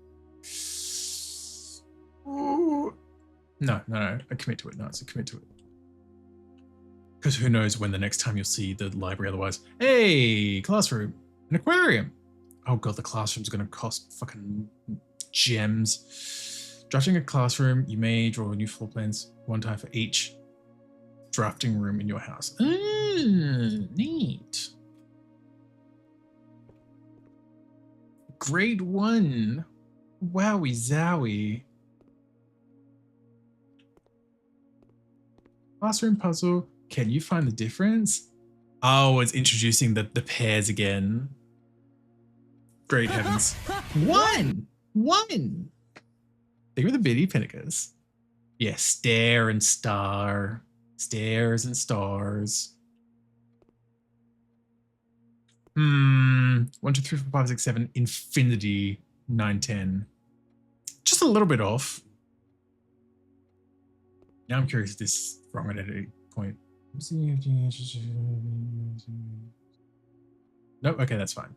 Ooh. No. I commit to it. No, it's a commit to it. Because who knows when the next time you'll see the library otherwise. Hey, classroom. An aquarium. Oh god, the classroom's going to cost fucking gems. Drafting a classroom, you may draw new floor plans 1 time for each drafting room in your house. Neat. Grade 1. Wowie zowie. Classroom puzzle. Can you find the difference? Oh, it's introducing the pairs again. Great heavens. One! They were the bitty pinnacles. Yeah, stare and star. Stairs and stars. 1, 2, 3, 4, 5, 6, 7. Infinity 9, 10. Just a little bit off. Now I'm curious if this is wrong at any point. Nope, okay, that's fine.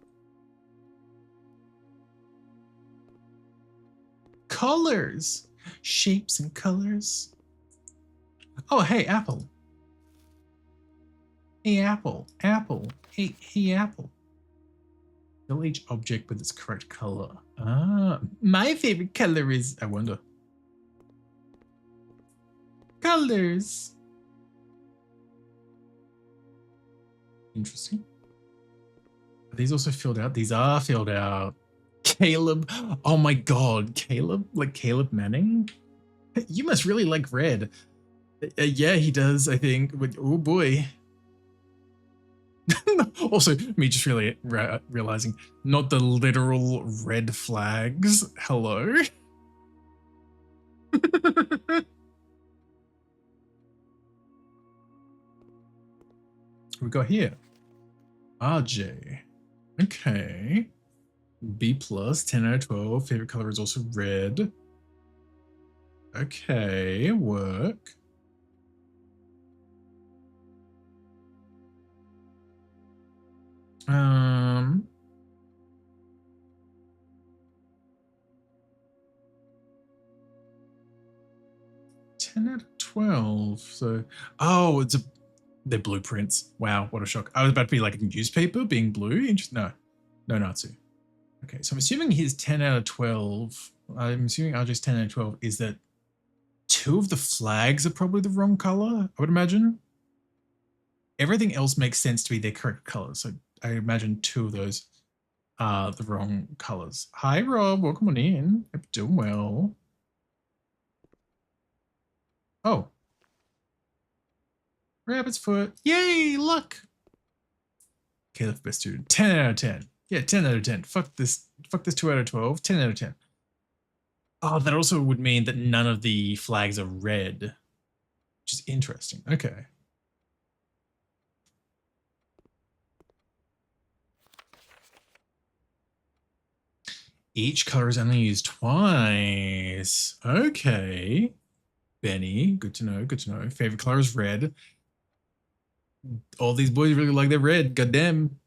Colors! Shapes and colors. Oh, hey, apple. Hey, apple. Apple. Hey, apple. Fill each object with its correct color. Ah, my favorite color is... I wonder. Colors. Interesting. Are these also filled out? These are filled out. Caleb. Oh my god. Caleb? Like Caleb Manning? You must really like red. Yeah, he does, I think. But, oh boy. Also, me just really realizing, not the literal red flags. Hello? We got here. RJ. Okay. B plus, 10 out of 12. Favorite color is also red. Okay, work. Um, ten out of 12. So, oh, they're blueprints. Wow, what a shock. I was about to be like a newspaper being blue. No, no Natsu. Okay, so I'm assuming his 10 out of 12. I'm assuming RJ's 10 out of 12 is that two of the flags are probably the wrong color, I would imagine. Everything else makes sense to be their correct colors. So I imagine two of those are the wrong colors. Hi, Rob. Welcome on in. Hope you're doing well. Oh. Rabbit's foot. Yay, luck. Caleb, best student. 10 out of 10. Yeah, 10 out of 10. Fuck this 2 out of 12. 10 out of 10. Oh, that also would mean that none of the flags are red, which is interesting. Okay. Each color is only used twice. Okay. Benny, good to know, good to know. Favorite color is red. All these boys really like their red. Goddamn.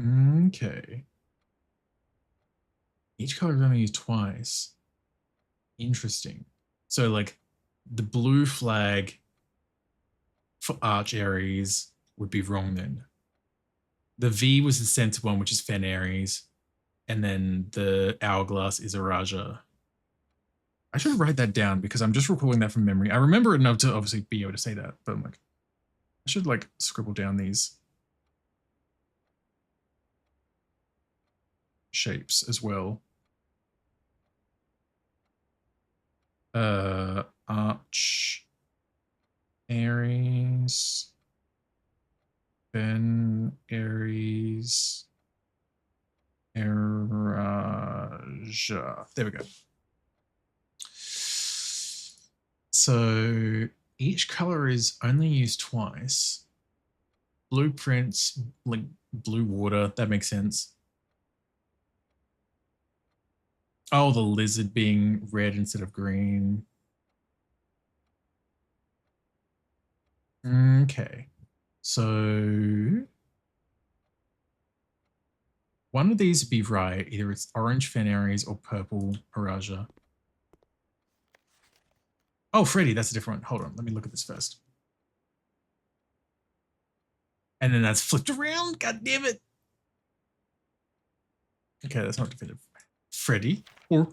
Okay. Each color is only used twice. Interesting. So like the blue flag for Arch Aries would be wrong then. The V was the center one, which is Fen Aries. And then the hourglass is Araja. I should write that down because I'm just recalling that from memory. I remember enough to obviously be able to say that, but I'm like, I should like scribble down these shapes as well. Arch Aries, Ben Aries, Araja. There we go. So each color is only used twice. Blueprints, like blue water, that makes sense. Oh, the lizard being red instead of green. Okay. So one of these would be right. Either it's orange Fen Aries or purple Araja. Oh, Freddy, that's a different one. Hold on, let me look at this first. And then that's flipped around. God damn it. Okay, that's not definitive. Freddy. Or.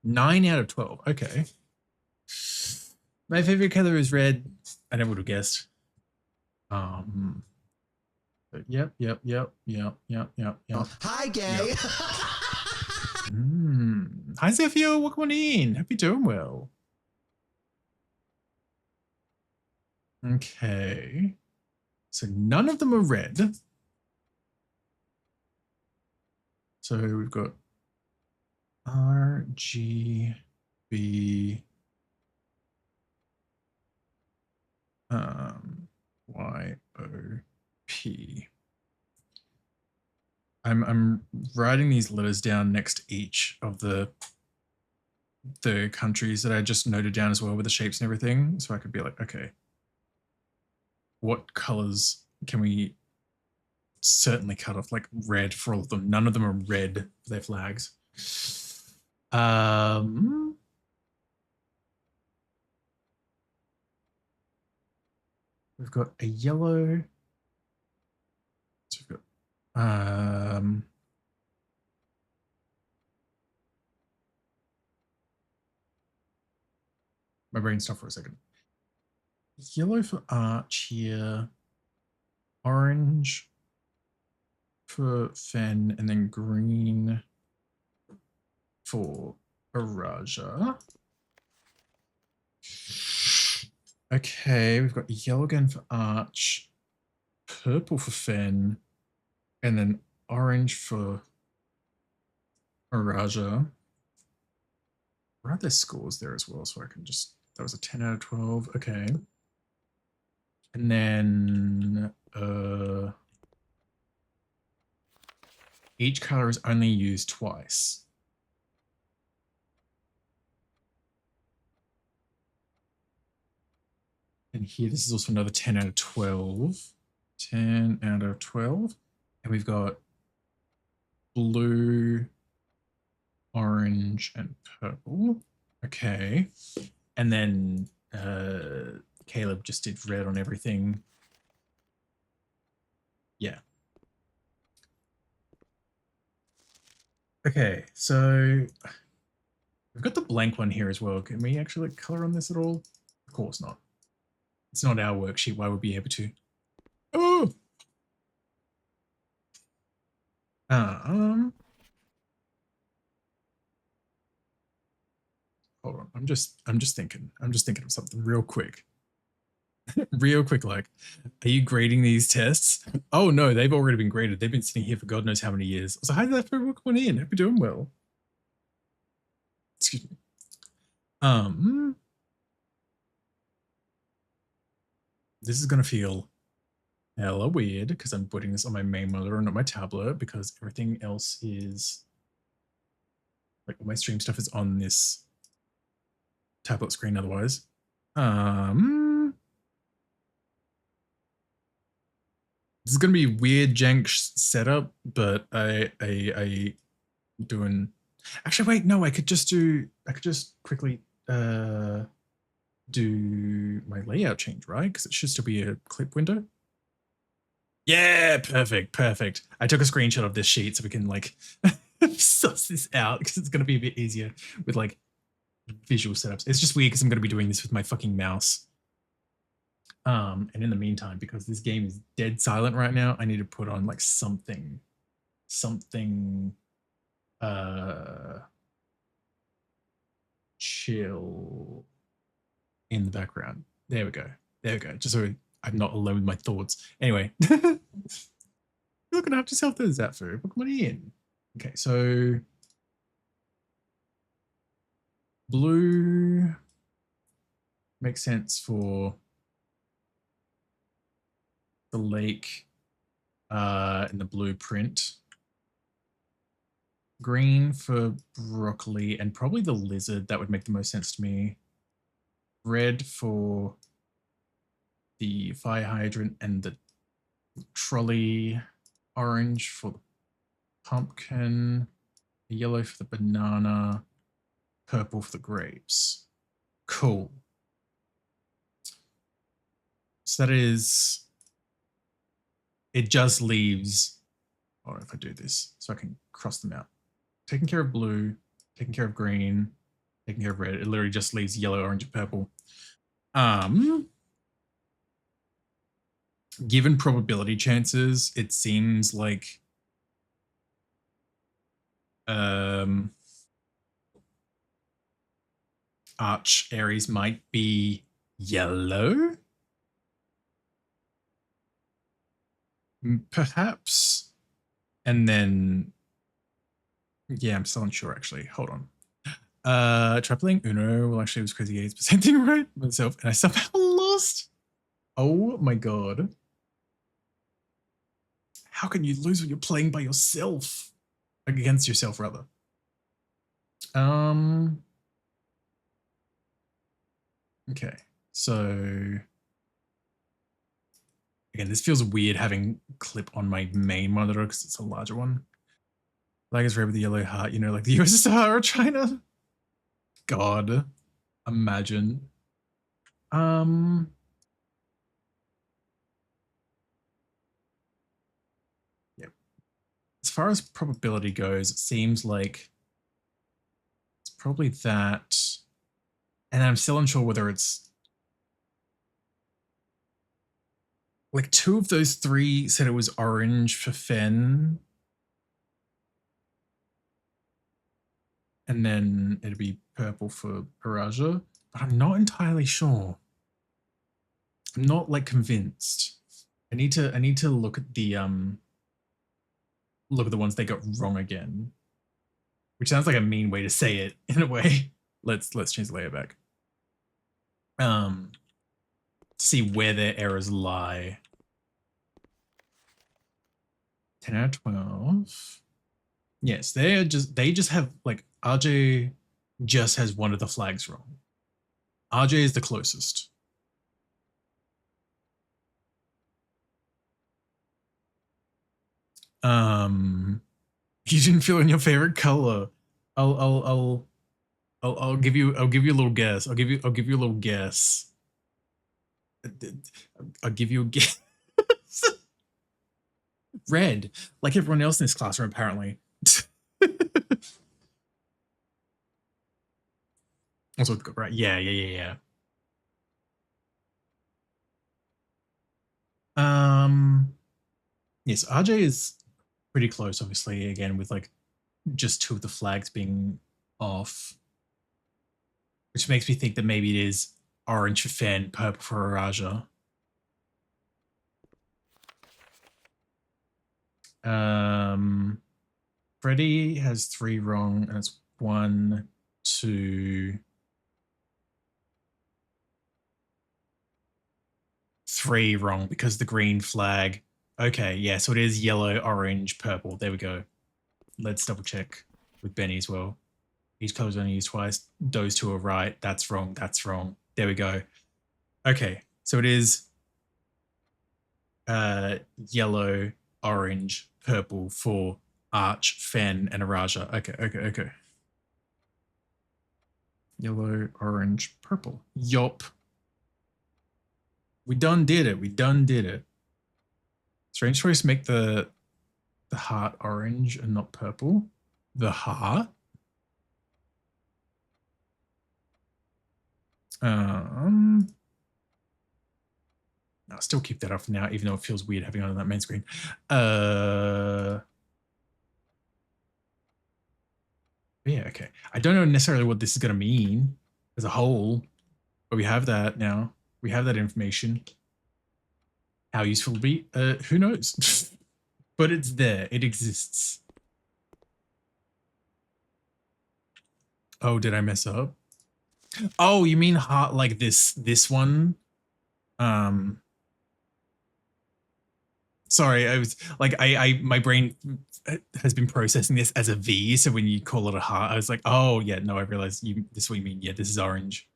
9 out of 12. Okay. My favorite color is red. I never would have guessed. Yep. Hi, gay. Yep. Hi, Zephyr. Welcome on in. Hope you're doing well. Okay. So none of them are red. So we've got R, G, B, Y, O, P. I'm writing these letters down next to each of the countries that I just noted down as well with the shapes and everything. So I could be like, okay, what colors can we certainly cut off? Like red for all of them. None of them are red for their flags. We've got a yellow. So we've got my brain stopped for a second. Yellow for Arch here. Orange for Fen, and then green for Araja. Okay, we've got yellow again for Arch, purple for Fen, and then orange for Araja. Write their scores there as well so I can just That was a 10 out of 12. Okay. And then each color is only used twice. And here, this is also another 10 out of 12. 10 out of 12. And we've got blue, orange, and purple. Okay. And then Caleb just did red on everything. Yeah. Okay, so we've got the blank one here as well. Can we actually color on this at all? Of course not. It's not our worksheet. Why would we be able to? Oh. Hold on. I'm just thinking. I'm just thinking of something real quick. Real quick, like, are you grading these tests? Oh no, they've already been graded. They've been sitting here for God knows how many years. So how did that people come in? Hope you're doing well. Excuse me. This is gonna feel hella weird because I'm putting this on my main monitor and not my tablet because everything else is like all my stream stuff is on this tablet screen otherwise. This is gonna be weird jank setup, but I doing. Actually, wait, no, I could just quickly do my layout change, right? Because it should still be a clip window. Yeah, perfect. I took a screenshot of this sheet so we can like suss this out because it's gonna be a bit easier with like visual setups. It's just weird because I'm gonna be doing this with my fucking mouse. And in the meantime, because this game is dead silent right now, I need to put on like something chill in the background. There we go. Just so I'm not alone with my thoughts. Anyway, you're looking after yourself there, Zapfu. Book money in. Okay, so blue makes sense for the lake in the blueprint. Green for broccoli and probably the lizard. That would make the most sense to me. Red for the fire hydrant and the trolley. Orange for the pumpkin. Yellow for the banana. Purple for the grapes. Cool. So that is... It just leaves... Or if I do this, so I can cross them out. Taking care of blue, taking care of green, taking care of red. It literally just leaves yellow, orange, and purple. Given probability chances, it seems like Arch Aries might be yellow. Perhaps. And then, yeah, I'm still unsure actually. Hold on. Try playing Uno. Well, actually, it was crazy 80% thing right myself, and I somehow lost. Oh my god. How can you lose when you're playing by yourself? Against yourself, rather. Okay, so again, this feels weird having clip on my main monitor because it's a larger one. Flag is red with the yellow heart, you know, like the USSR or China. God, imagine. Yep. As far as probability goes, it seems like it's probably that. And I'm still unsure whether it's like two of those three said it was orange for Fen. And then it'd be purple for Paraja, but I'm not entirely sure. I'm not like convinced. I need to look at the ones they got wrong again. Which sounds like a mean way to say it in a way. Let's change the layer back. to see where their errors lie. 10 out of 12. Yes, they just have like RJ just has one of the flags wrong. RJ is the closest. You didn't fill in your favorite color. I'll give you a little guess. I'll give you a little guess. I'll give you a guess. Red, like everyone else in this classroom, apparently. Also, right? Yeah. Yes, RJ is pretty close, obviously. Again, with like just 2 of the flags being off, which makes me think that maybe it is orange for Fen, purple for Araja. Freddy has 3 wrong, and it's 1, 2, 3 wrong because the green flag. Okay, yeah, so it is yellow, orange, purple. There we go. Let's double check with Benny as well. Each color's only used twice. Those 2 are right. That's wrong. That's wrong. There we go. Okay, so it is yellow, orange, purple for Arch, Fen, and Araja. Okay. Yellow, orange, purple. Yup. We done did it. Strange choice, make the heart orange and not purple. The heart? I'll still keep that off now, even though it feels weird having it on that main screen. Yeah, okay. I don't know necessarily what this is going to mean as a whole, but we have that now. We have that information. How useful it'll be? Who knows? But it's there. It exists. Oh, did I mess up? Oh, you mean heart like this one? Sorry, I was like, my brain has been processing this as a V. So when you call it a heart, I was like, oh yeah, no, I realized this is what you mean. Yeah, this is orange.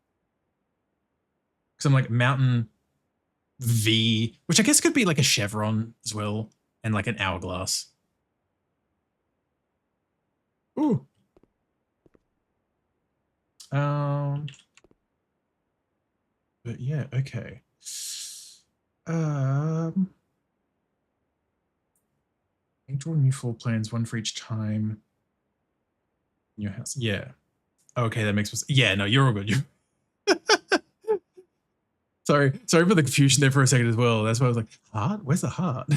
Because I'm like mountain V, which I guess could be like a chevron as well, and like an hourglass. Ooh. But yeah, okay. Draw new floor plans, 1 for each time in your house. Yeah. Okay, that makes sense. Yeah, no, you're all good. Sorry for the confusion there for a second as well. That's why I was like, heart? Where's the heart?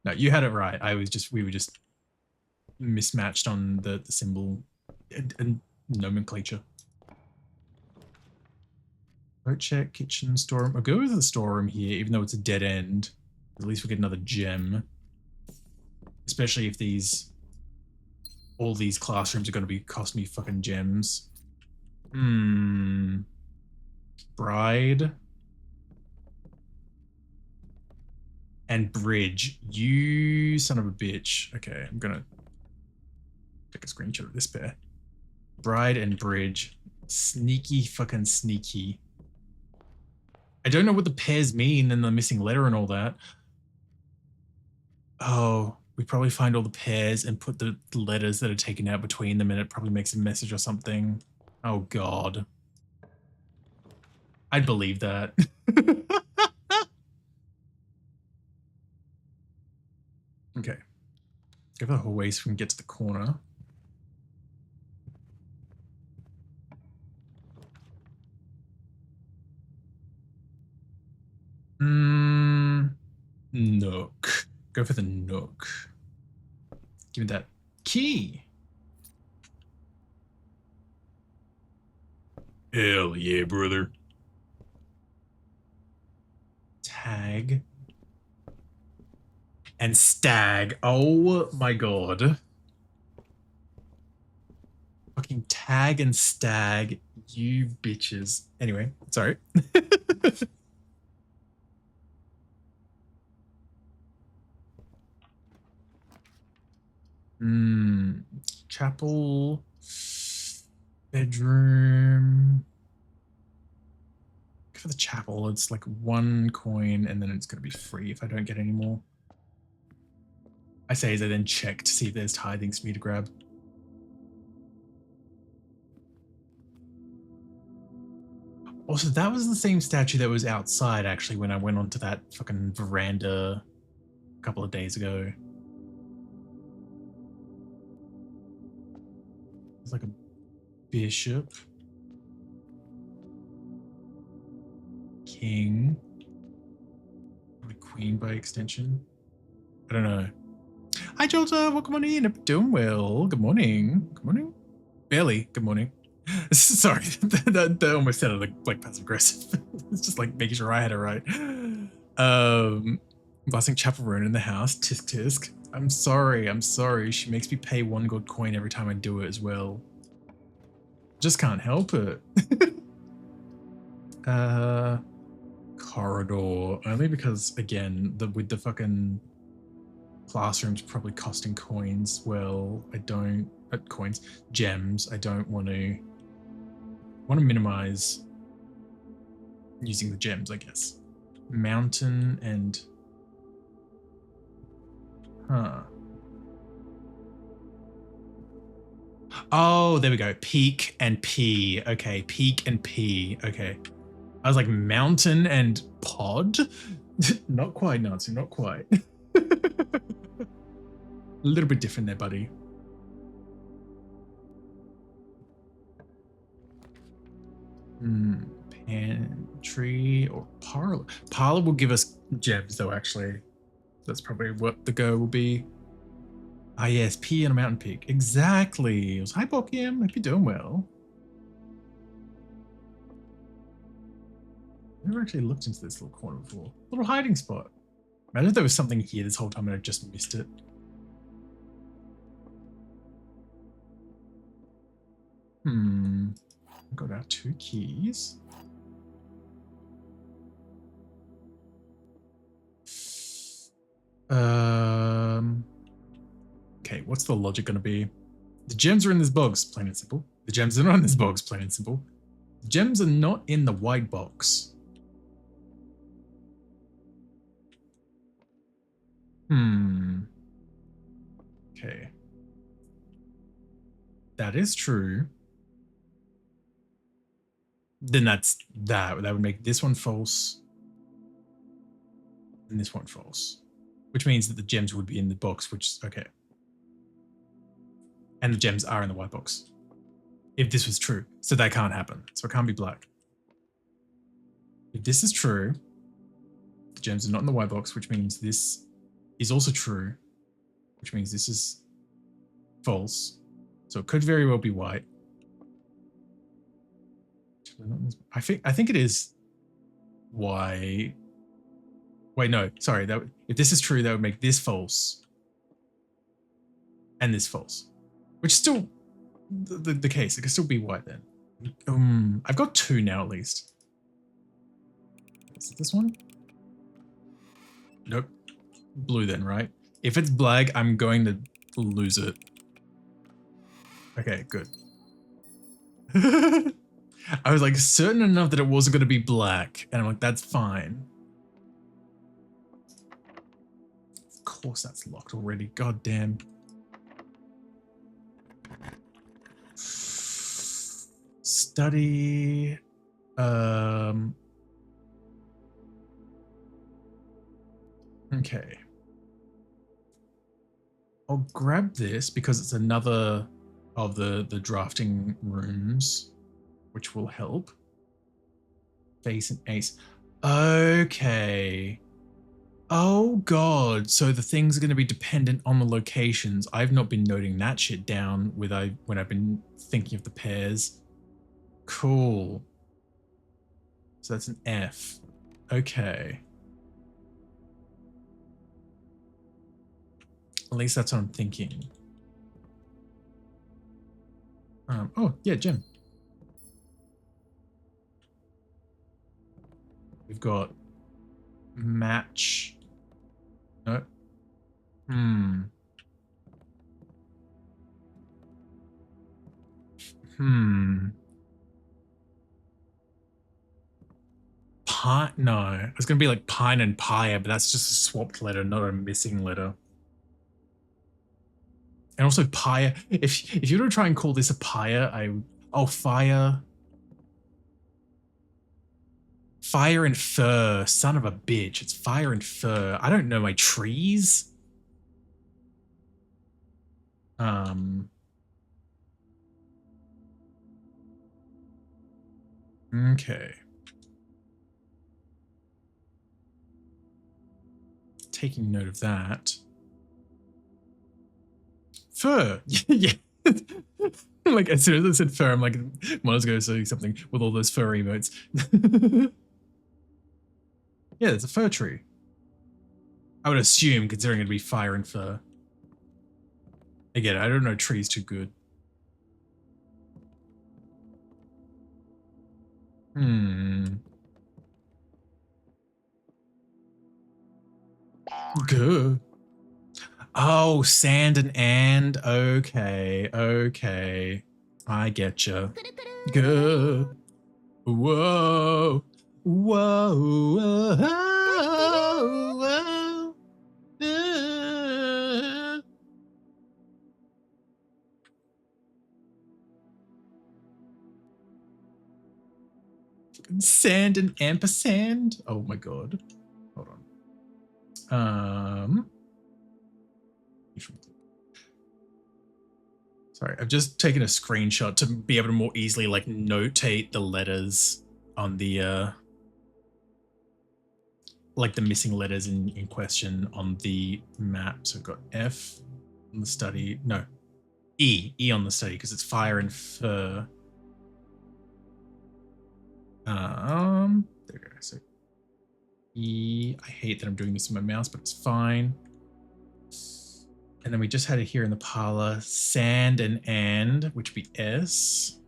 No, you had it right. We were just mismatched on the symbol and nomenclature. Boat check, kitchen, storeroom. I'll go with the storeroom here, even though it's a dead end. At least we get another gem. Especially if all these classrooms are going to be cost me fucking gems. Bride. And bridge. You son of a bitch. Okay, I'm going to take a screenshot of this pair. Bride and bridge. Sneaky fucking sneaky. I don't know what the pairs mean and the missing letter and all that. Oh, we probably find all the pairs and put the letters that are taken out between them, and it probably makes a message or something. Oh God. I'd believe that. Okay. Go the whole way so we can get to the corner. Nook. Go for the nook. Give me that key. Hell yeah, brother. Tag. And stag. Oh my God. Fucking tag and stag. You bitches. Anyway, sorry. Chapel, bedroom. For the chapel, it's like 1 coin and then it's going to be free if I don't get any more. I say as I then check to see if there's tithings for me to grab. Also, that was the same statue that was outside actually when I went onto that fucking veranda a couple of days ago. It's like a bishop. King. Probably queen by extension. I don't know. Hi Jota, welcome on in. Hope you're doing well. Good morning. Good morning. Barely. Good morning. Sorry, that almost sounded like passive aggressive. It's just like making sure I had it right. Blessing Chaperone in the house. Tisk tisk. I'm sorry. She makes me pay 1 gold coin every time I do it as well. Just can't help it. Corridor. Only because, again, with the fucking classrooms probably costing coins. Well, I don't... coins. Gems. I don't want to minimize using the gems, I guess. Mountain and... Huh. Oh, there we go. Peak and P. Okay, peak and P. Okay. I was like, mountain and pod? Not quite, Nancy, not quite. A little bit different there, buddy. Pantry or parlor. Parlor will give us gems, though, actually. That's probably what the go will be. Ah, yes, P and a mountain peak. Exactly. It was, hi, Bokim. Hope you're doing well. I've never actually looked into this little corner before. Little hiding spot. Imagine if there was something here this whole time and I just missed it. Got our 2 keys. Okay, what's the logic gonna be? The gems are in this box, plain and simple. The gems are not in this box, plain and simple. The gems are not in the white box. Okay. That is true. Then that's that. That would make this one false. And this one false. Which means that the gems would be in the box, which is okay. And the gems are in the white box. If this was true. So that can't happen. So it can't be black. If this is true, the gems are not in the white box, which means this is also true. Which means this is false. So it could very well be white. I think it is white. Wait, no, sorry. That if this is true, that would make this false. And this false. Which is still the case. It could still be white then. I've got 2 now at least. Is it this one? Nope. Blue then, right? If it's black, I'm going to lose it. Okay, good. I was like certain enough that it wasn't going to be black. And I'm like, that's fine. Of course that's locked already. God damn. Study. Okay. I'll grab this because it's another of the drafting rooms, which will help. Face and ace. Okay. Oh god. So the things are going to be dependent on the locations. I've not been noting that shit down when I've been thinking of the pairs. Cool. So that's an F. Okay. At least that's what I'm thinking. Oh, yeah, gem. We've got match. No. Pine. No, it's gonna be like pine and pyre, but that's just a swapped letter, not a missing letter. And also pyre. If you were to try and call this a pyre, fire. Fire and fur, son of a bitch. It's fire and fur. I don't know my trees. Okay. Taking note of that. Fur. Yeah. Like as soon as I said fur, I'm like, might as well go say something with all those fur emotes. Yeah, there's a fir tree. I would assume, considering it'd be fire and fur. Again, I don't know trees too good. Good. Oh, sand and. Okay, okay. I getcha. Good. Whoa. Whoa. Whoa. Whoa. Sand and ampersand. Oh my god. Hold on. Sorry, I've just taken a screenshot to be able to more easily like notate the letters on the like the missing letters in question on the map. So I've got F on the study. No. E on the study because it's fire and fur. There we go. So E. I hate that I'm doing this with my mouse, but it's fine. And then we just had it here in the parlor. Sand and, which would be S.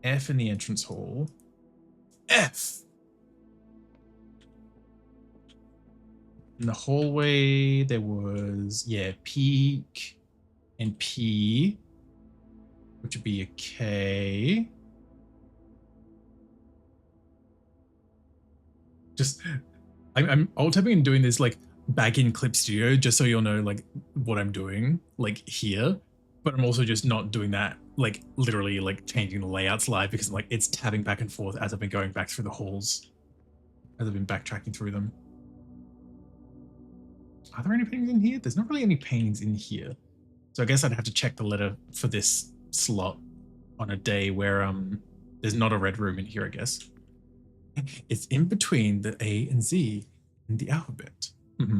F in the entrance hall. F! In the hallway, there was, yeah, peak and P, which would be a K. Just, I'm alt-tabbing and doing this like back in Clip Studio just so you'll know like what I'm doing like here, but I'm also just not doing that like literally like changing the layouts live because like it's tabbing back and forth as I've been going back through the halls, as I've been backtracking through them. Are there any paintings in here? There's not really any paintings in here. So I guess I'd have to check the letter for this slot on a day where there's not a red room in here, I guess. It's in between the A and Z in the alphabet. Okay,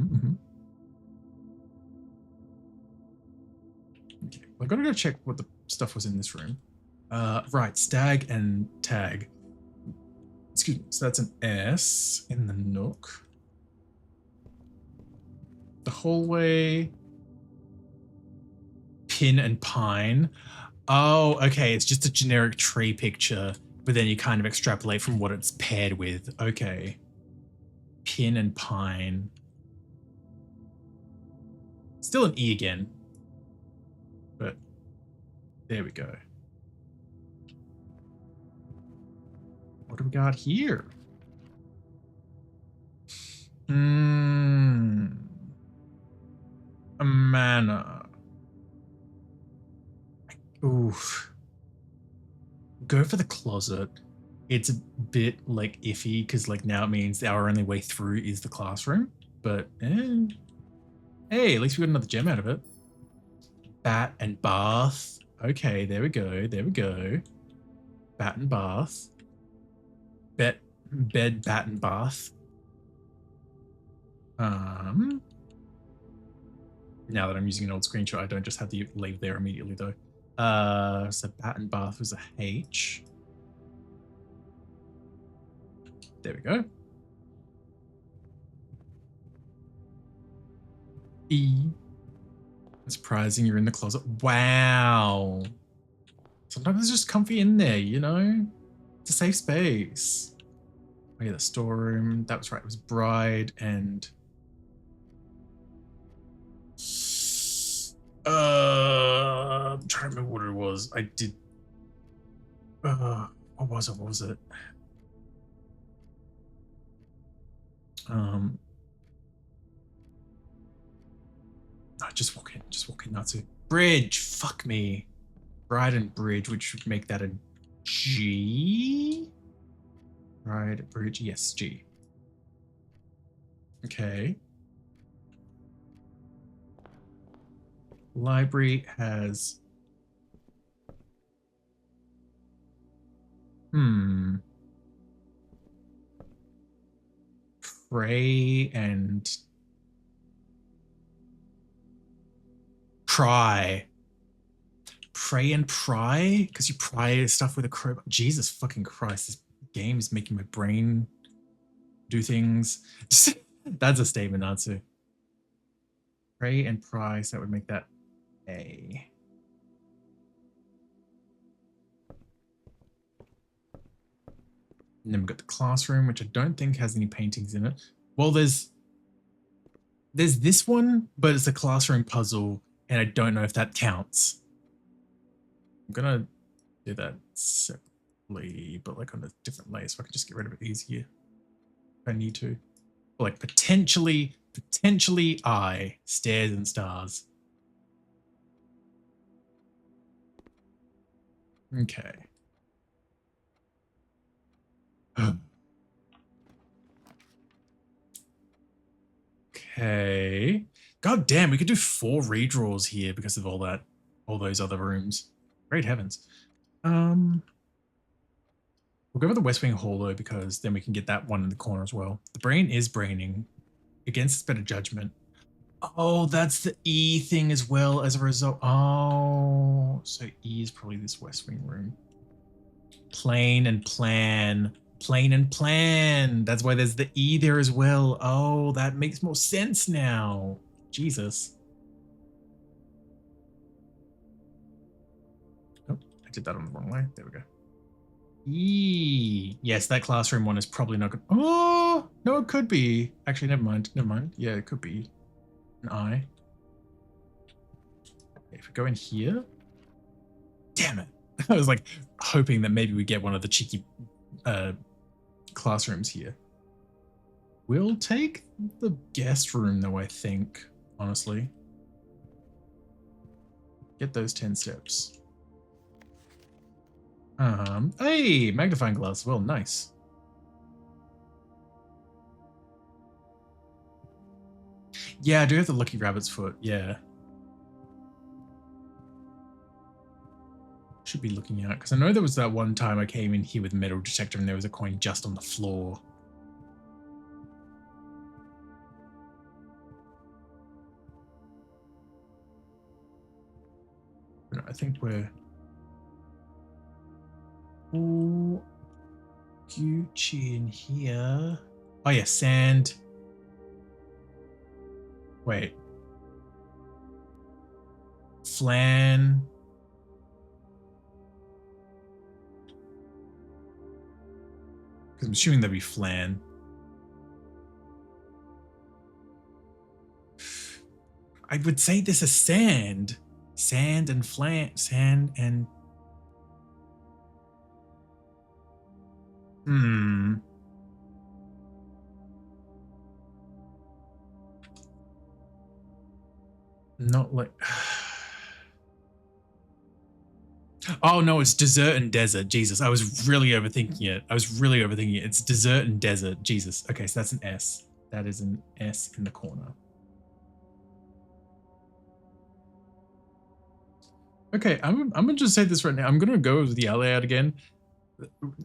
well, I've got to go check what the stuff was in this room. Right, stag and tag. Excuse me, so that's an S in the nook. The hallway. Pin and pine. Oh, okay, it's just a generic tree picture, but then you kind of extrapolate from what it's paired with. Okay. Pin and pine. Still an E again. But there we go. What do we got here? A manor. Oof. Go for the closet. It's a bit like iffy because like now it means our only way through is the classroom. But hey, at least we got another gem out of it. Bat and bath. Okay, there we go. There we go. Bat and bath. Bed, bat and bath. Now that I'm using an old screenshot, I don't just have to leave there immediately though. So bat and bath was a H. There we go. E. Surprising you're in the closet. Wow. Sometimes it's just comfy in there, you know? It's a safe space. Oh yeah, the storeroom. That was right. It was bride and I'm trying to remember what it was. I did what was it? What was it? No, just walk in, Natsu. Bridge, fuck me. Bride and bridge, which would make that a G. Bride, bridge, yes, G. Okay. Library has pray and pry. Pray and pry? Because you pry stuff with a crowbar. Jesus fucking Christ, this game is making my brain do things. That's a statement, Natsu. Pray and pry, so that would make that A. And then we've got the classroom, which I don't think has any paintings in it. Well, there's this one, but it's a classroom puzzle, and I don't know if that counts. I'm gonna do that separately, but like on a different layer, so I can just get rid of it easier if I need to. Or like potentially I stairs and stars. Okay. Okay. God damn, we could do 4 redraws here because of all those other rooms. Great heavens. We'll go with the West Wing Hall though, because then we can get that one in the corner as well. The brain is braining against its better judgment. Oh, that's the E thing as well as a result. Oh, so E is probably this West Wing room. Plane and plan. Plane and plan. That's why there's the E there as well. Oh, that makes more sense now. Jesus. Oh, I did that on the wrong way. There we go. E. Yes, that classroom one is probably not good. Oh, no, it could be. Actually, never mind. Never mind. Yeah, it could be an I. If we go in here. Damn it. I was like hoping that maybe we get one of the cheeky classrooms here. We'll take the guest room though, I think, honestly. Get those 10 steps. Hey, magnifying glass. Well, nice. Yeah, I do have the lucky rabbit's foot. Yeah. Should be looking out, because I know there was that one time I came in here with a metal detector and there was a coin just on the floor. But I think we're all Gucci in here. Oh yeah, sand. Wait. Flan. Because I'm assuming that'd be flan. I would say this is sand. Sand and flan. Sand and... Not like... Oh no, it's dessert and desert. Jesus, I was really overthinking it. It's dessert and desert. Jesus. Okay, so that's an S. That is an S in the corner. Okay, I'm gonna just say this right now. I'm gonna go with the layout again.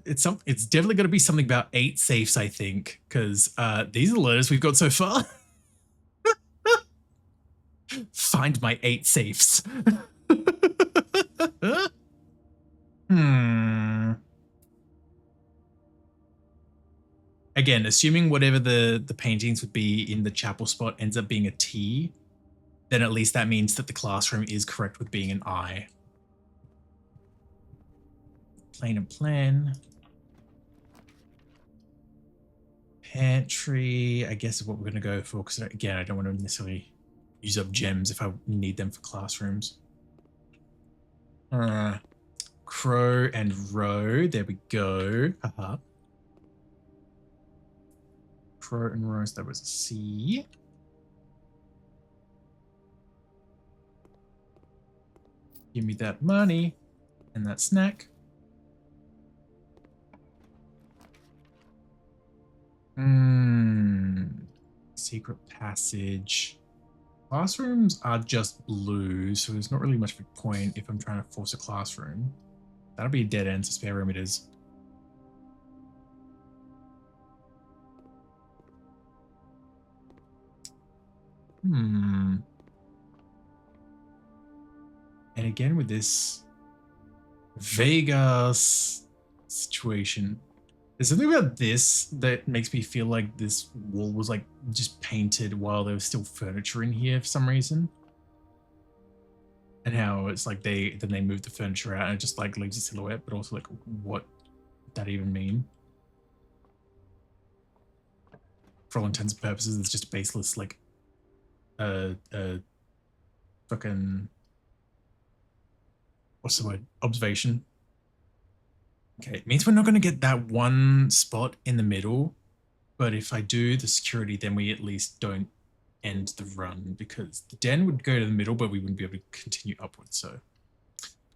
It's definitely gonna be something about 8 safes, I think, because these are the letters we've got so far. Find my 8 safes. Again, assuming whatever the paintings would be in the chapel spot ends up being a T, then at least that means that the classroom is correct with being an I. Plane and plan. Pantry, I guess, is what we're going to go for, because again, I don't want to necessarily use up gems if I need them for classrooms. Crow and row, there we go. Haha. Crow and row, so that was a C. Give me that money and that snack. Secret passage. Classrooms are just blue, so there's not really much of a point if I'm trying to force a classroom. That'll be a dead end, so spare room it is. And again with this Vegas situation, there's something about this that makes me feel like this wall was like just painted while there was still furniture in here for some reason. And how it's like they moved the furniture out and it just like leaves a silhouette, but also like what did that even mean? For all intents and purposes, it's just baseless like fucking, what's the word? Observation. Okay, it means we're not going to get that one spot in the middle, but if I do the security, then we at least don't end the run, because the den would go to the middle, but we wouldn't be able to continue upwards. So,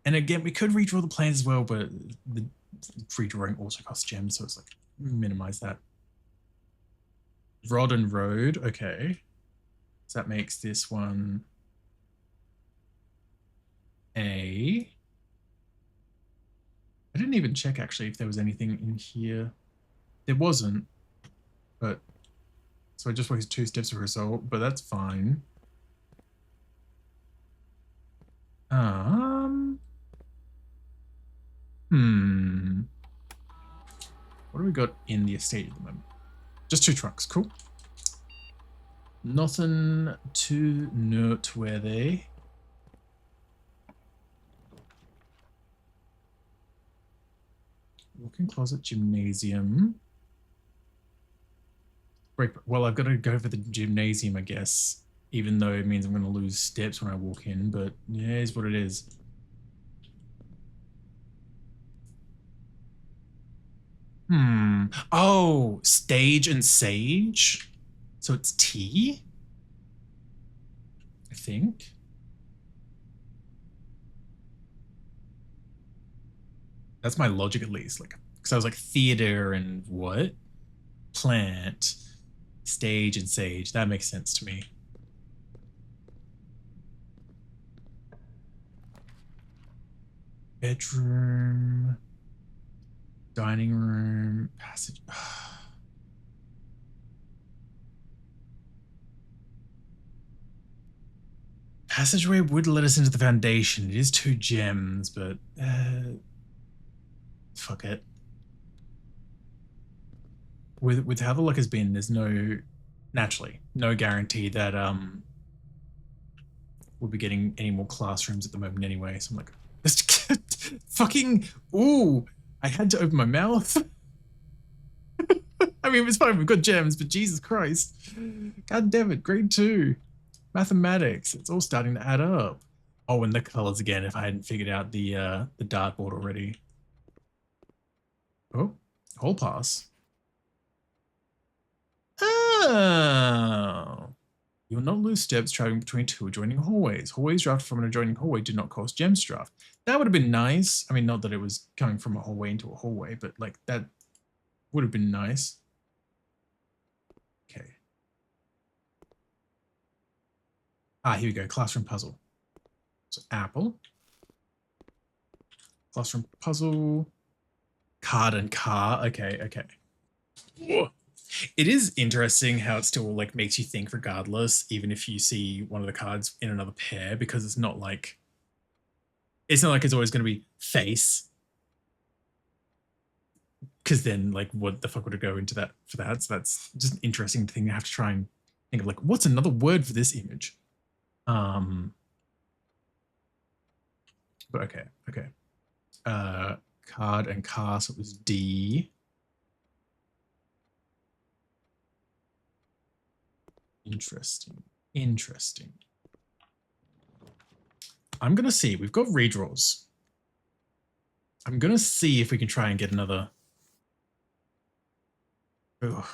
and again, we could redraw the plans as well, but the redrawing also costs gems, so it's like minimize that. Rod and road, okay. So that makes this one A. I didn't even check actually if there was anything in here. There wasn't, but so I just wasted 2 steps of result, but that's fine. What do we got in the estate at the moment? Just 2 trucks, cool. Nothing too noteworthy. Walk-in closet, gymnasium. Break. Well, I've got to go for the gymnasium, I guess, even though it means I'm going to lose steps when I walk in, but yeah, it is what it is. Oh, stage and sage? So it's T? I think. That's my logic at least. Like, because I was like theater and what? Plant, stage and sage. That makes sense to me. Bedroom, dining room, passage. Passageway would let us into the foundation. It is 2 gems, but fuck it. With how the luck has been, there's no guarantee that we'll be getting any more classrooms at the moment anyway. So I'm like, fucking ooh! I had to open my mouth. I mean, it's fine. We've got gems, but Jesus Christ, God damn it! Grade 2. Mathematics, it's all starting to add up. Oh, and the colors again, if I hadn't figured out the dartboard already. Oh, hall pass. Oh. You'll not lose steps traveling between 2 adjoining hallways. Hallways drafted from an adjoining hallway do not cost gems draft. That would have been nice. I mean, not that it was coming from a hallway into a hallway, but like that would have been nice. Okay. Here we go. Classroom puzzle. So apple. Classroom puzzle. Card and car. Okay, okay. Whoa. It is interesting how it still like makes you think regardless, even if you see one of the cards in another pair, because it's not like it's always going to be face. Because then like what the fuck would it go into that for that? So that's just an interesting thing to have to try and think of, like, what's another word for this image? But okay. Card and car, so it was D. Interesting. Interesting. I'm going to see. We've got redraws. I'm going to see if we can try and get another. Ugh.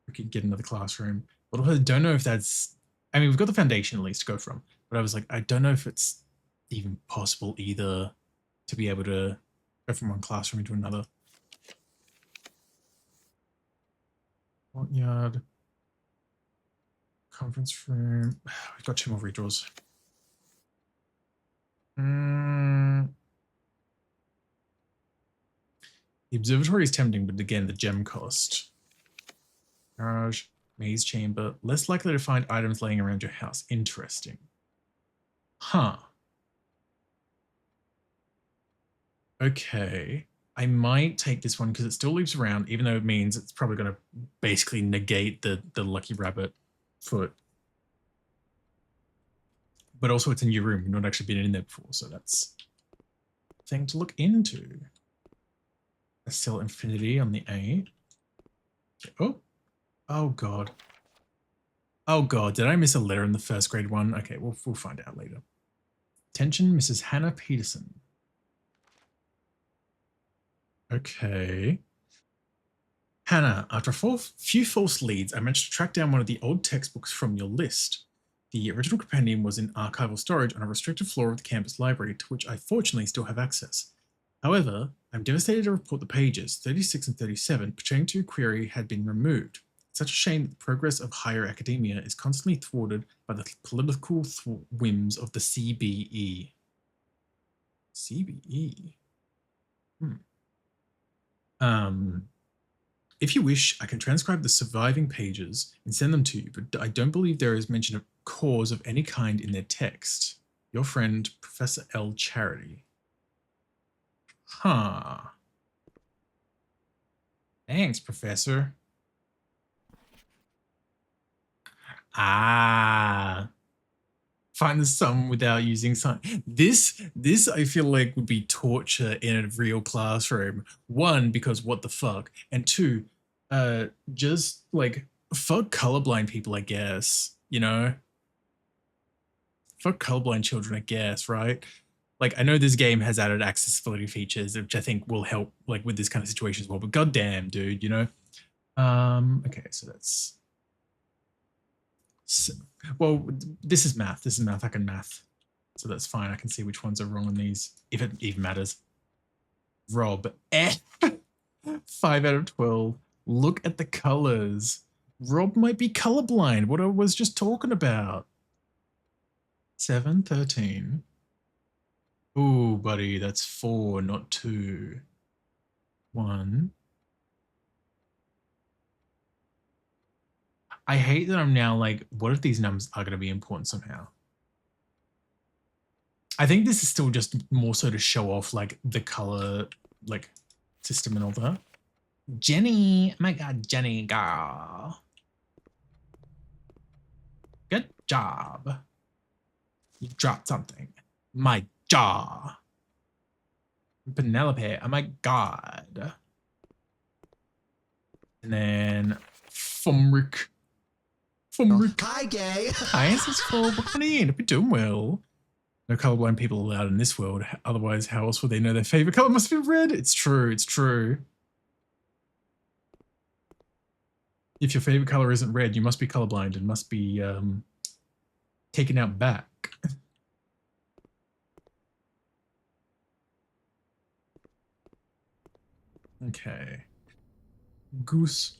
We could get another classroom. But I don't know if that's. I mean, we've got the foundation at least to go from. But I was like, I don't know if it's even possible either to be able to go from one classroom into another. Courtyard. Conference room. We've got 2 more redraws. The observatory is tempting, but again, the gem cost. Garage, maze chamber. Less likely to find items laying around your house. Interesting. Huh. Okay. I might take this one because it still loops around, even though it means it's probably going to basically negate the lucky rabbit foot. But also it's a new room. We've not actually been in there before, so that's a thing to look into. Still infinity on the 8. Oh. Oh, God. Oh, God. Did I miss a letter in the first grade one? Okay, we'll find out later. Attention, Mrs. Hannah Peterson. Okay. Hannah, after a few false leads, I managed to track down one of the old textbooks from your list. The original compendium was in archival storage on a restricted floor of the campus library, to which I fortunately still have access. However, I'm devastated to report the pages 36 and 37 pertaining to your query had been removed. It's such a shame that the progress of higher academia is constantly thwarted by the political whims of the CBE. CBE? If you wish, I can transcribe the surviving pages and send them to you, but I don't believe there is mention of cause of any kind in their text. Your friend, Professor L. Charity. Huh. Thanks, Professor. Ah. Find the sum without using sum. This I feel like would be torture in a real classroom. 1, because what the fuck? And 2, just like fuck colorblind people, I guess, you know? Fuck colorblind children, I guess, right? Like, I know this game has added accessibility features, which I think will help like with this kind of situation as well, but goddamn, dude, you know? Okay, so that's... well, this is math. This is math. I can math. So that's fine. I can see which ones are wrong on these, if it even matters. Rob. 5 out of 12. Look at the colors. Rob might be colorblind. What I was just talking about. 7, 13. Ooh, buddy, that's 4, not 2. 1. I hate that I'm now like, what if these numbers are going to be important somehow? I think this is still just more so to show off like the color like system and all that. Jenny, oh my God, Jenny, girl. Good job. You dropped something. My jaw. Penelope, oh my God. And then Fumric. Hi, gay. Hi, ancestral. What can I eat? Hope you're doing well. No colorblind people allowed in this world. Otherwise, how else would they know their favorite color must be red? It's true. It's true. If your favorite color isn't red, you must be colorblind and must be taken out back. Okay. Goose.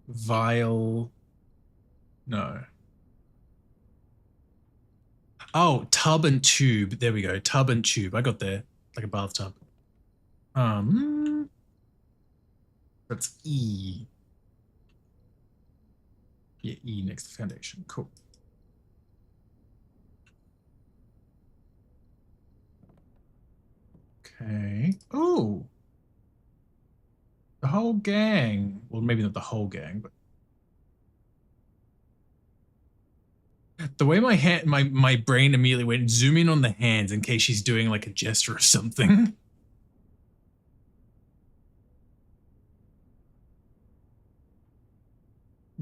Vial. No. Oh, tub and tube. There we go. Tub and tube. I got there. Like a bathtub. That's E. Yeah, E next to foundation. Cool. Okay. Oh. The whole gang. Well, maybe not the whole gang, but the way my brain immediately went, zoom in on the hands in case she's doing like a gesture or something.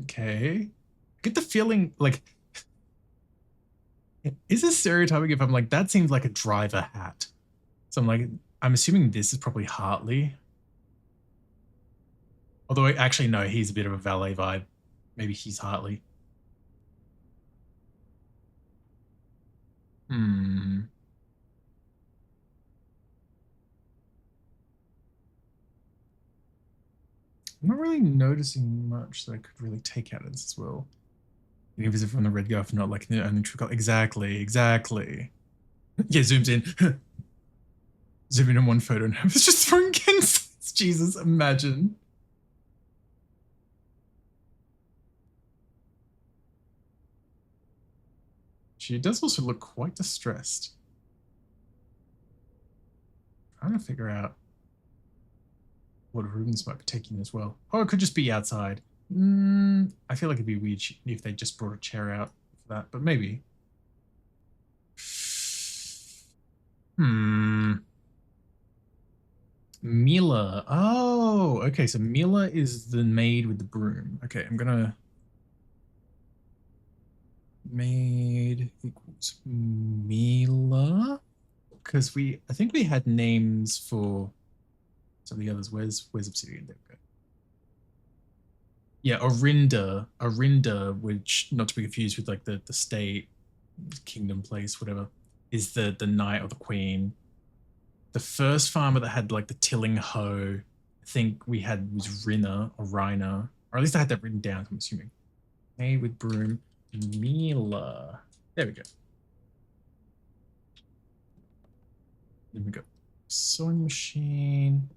Okay. I get the feeling like, is this stereotyping if I'm like, that seems like a driver hat? So I'm like, I'm assuming this is probably Hartley. Although actually, no, he's a bit of a valet vibe. Maybe he's Hartley. I'm not really noticing much that I could really take out of this as well. You visit from the red guy for not like the only true color. Exactly. Yeah, zooms in. Zoom in on one photo and I was just throwing cans. Jesus, imagine. She does also look quite distressed. I'm trying to figure out what rooms might be taking as well. Oh, it could just be outside. I feel like it'd be weird if they just brought a chair out for that, but maybe. Mila. Oh, okay. So Mila is the maid with the broom. Okay, I'm gonna maid equals Mila, because I think we had names for some of the others. Where's Obsidian? There we go. Yeah, Orinda, which not to be confused with like the state, kingdom place, whatever, is the knight or the queen. The first farmer that had like the tilling hoe, I think we had was Rina, or at least I had that written down, I'm assuming. Maid with broom, Mila. There we go. Then we got sewing machine.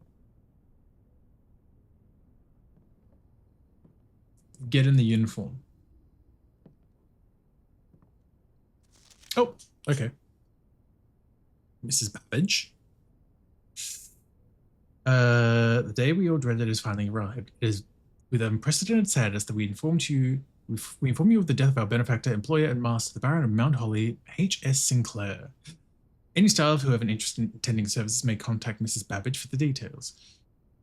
Get in the uniform. Oh, okay. Mrs. Babbage. The day we all dreaded has finally arrived. It is with unprecedented sadness that we inform you of the death of our benefactor, employer, and master, the Baron of Mount Holly, H.S. Sinclair. Any staff who have an interest in attending services may contact Mrs. Babbage for the details.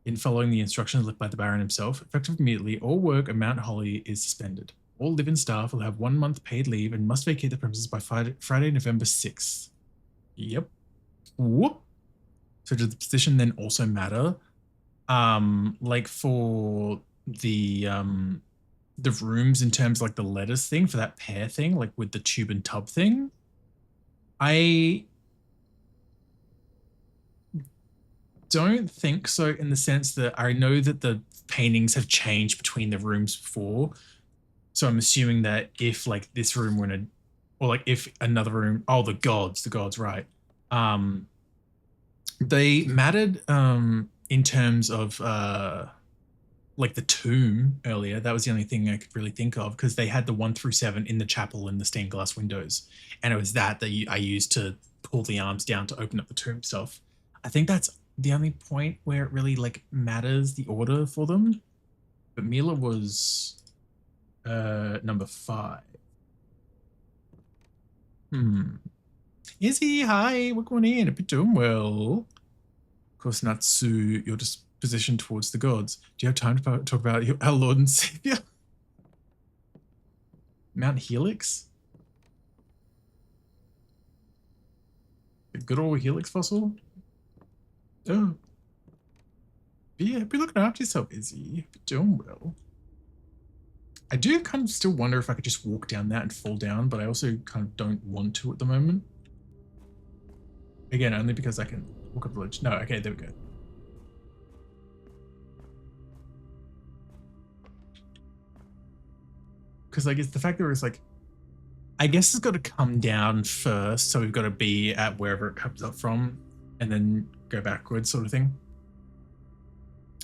In following the instructions left by the Baron himself, effective immediately, all work at Mount Holly is suspended. All live-in staff will have 1 month paid leave and must vacate the premises by Friday, November 6th. Yep. Whoop. So does the position then also matter? Like for the rooms in terms of like the letters thing for that pair thing, like with the tube and tub thing, I don't think so, in the sense that I know that the paintings have changed between the rooms before. So I'm assuming that if like this room were in a, or like if another room, oh, the gods, right. They mattered in terms of like the tomb earlier. That was the only thing I could really think of, because they had the 1 through 7 in the chapel in the stained glass windows. And it was that I used to pull the arms down to open up the tomb stuff. I think that's the only point where it really like matters, the order for them. But Mila was number 5. Izzy, hi, we're going in. Hope you're doing well. Of course, Natsu, your disposition towards the gods. Do you have time to talk about our Lord and Savior? Mount Helix? The good old Helix fossil? Oh. Yeah, be looking after yourself, Izzy. Be doing well. I do kind of still wonder if I could just walk down that and fall down, but I also kind of don't want to at the moment. Again, only because I can walk up the ledge. No, okay, there we go. Because like it's the fact that it's like, I guess it's got to come down first, so we've got to be at wherever it comes up from, and then go backwards, sort of thing.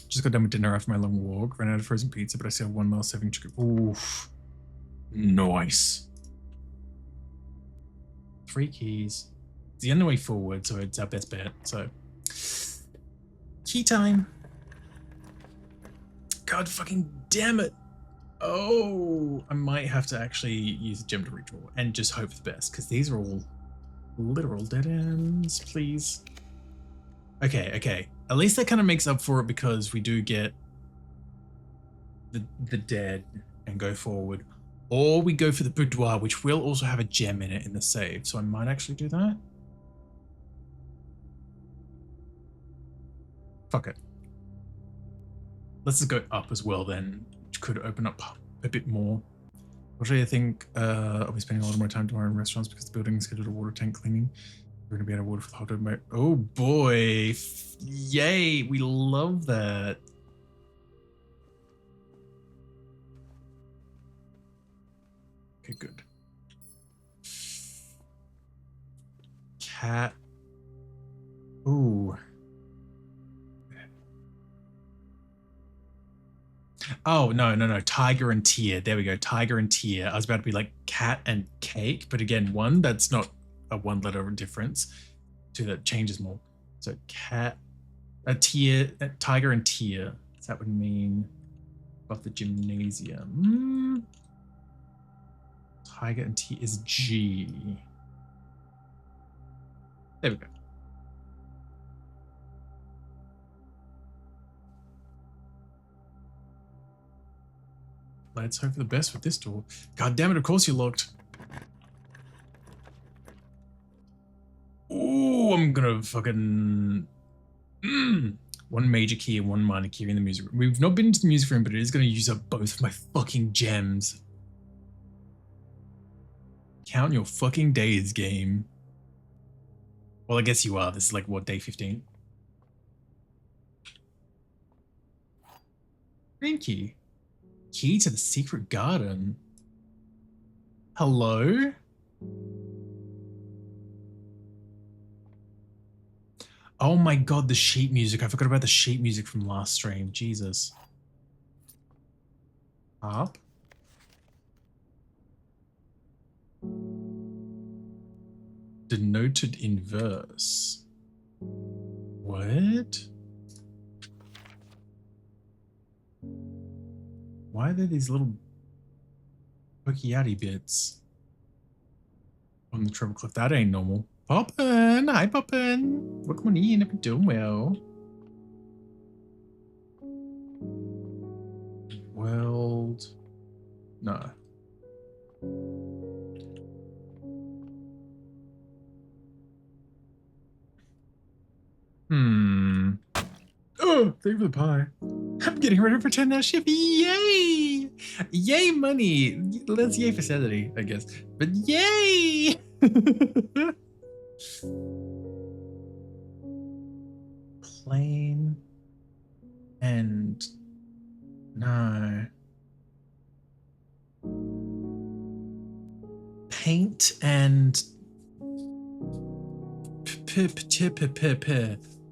Just got done with dinner after my long walk. Ran out of frozen pizza, but I still have 1 mile saving chicken. Oof. Nice. 3 keys. It's the only way forward, so it's our best bet. So, key time. God fucking damn it. Oh, I might have to actually use a gem to redraw and just hope for the best, because these are all literal dead ends, please. Okay. At least that kind of makes up for it, because we do get the dead and go forward. Or we go for the boudoir, which will also have a gem in it in the save. So I might actually do that. Fuck it. Let's just go up as well then, which could open up a bit more. Actually, I think I'll be spending a lot more time tomorrow in restaurants because the building is scheduled a water tank cleaning. We're going to be out of water for the whole day. Oh boy. Yay. We love that. Okay, good. Cat. Ooh. Oh, no. Tiger and Tear. There we go. Tiger and Tear. I was about to be like cat and cake, but again, one, that's not a one letter difference. Two, that changes more. So cat, a tear, tiger and tear. So that would mean above the gymnasium. Tiger and tear is G. There we go. Let's hope for the best with this door. God damn it, of course you're locked. Ooh, I'm gonna fucking... One major key and one minor key in the music room. We've not been into the music room, but it is gonna use up both of my fucking gems. Count your fucking days, game. Well, I guess you are. This is like, what, day 15? Green key. Key to the secret garden. Hello? Oh my god, the sheet music. I forgot about the sheet music from last stream. Jesus. Up. Denoted in verse. What? Why are there these little pokey bits on the treble clef? That ain't normal. Poppin'! Hi, Poppin'! Welcome in if you're doing well. World. No. Oh, thank you for the pie. I'm getting ready for 10 now shift. Yay! Yay, money. Let's yay for Saturday, I guess. But yay! Plain and no. Paint and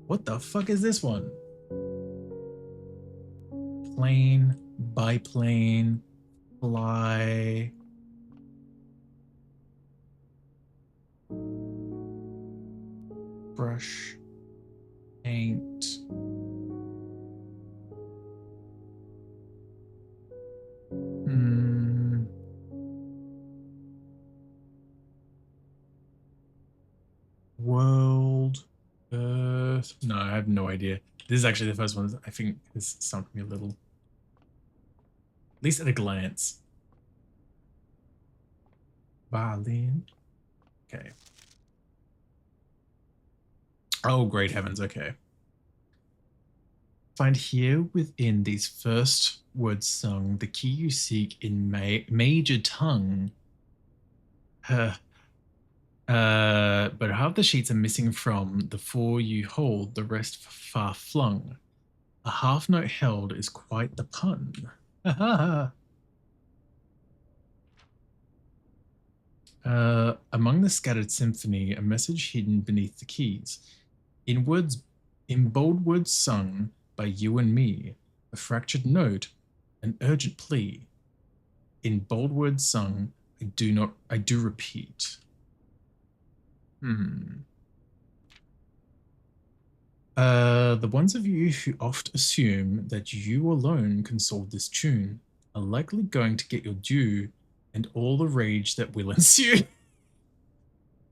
what the fuck is this one? Plane, biplane, fly. Brush, paint. World, Earth. No, I have no idea. This is actually the first one I think has stumped me a little. At least at a glance. Violin. Okay. Oh, great heavens. Okay. Find here within these first words sung the key you seek in major tongue. But half the sheets are missing from the four you hold, the rest far flung. A half note held is quite the pun. Among the scattered symphony, a message hidden beneath the keys. In bold words sung by you and me, a fractured note, an urgent plea. In bold words sung, I do repeat. The ones of you who oft assume that you alone can solve this tune are likely going to get your due and all the rage that will ensue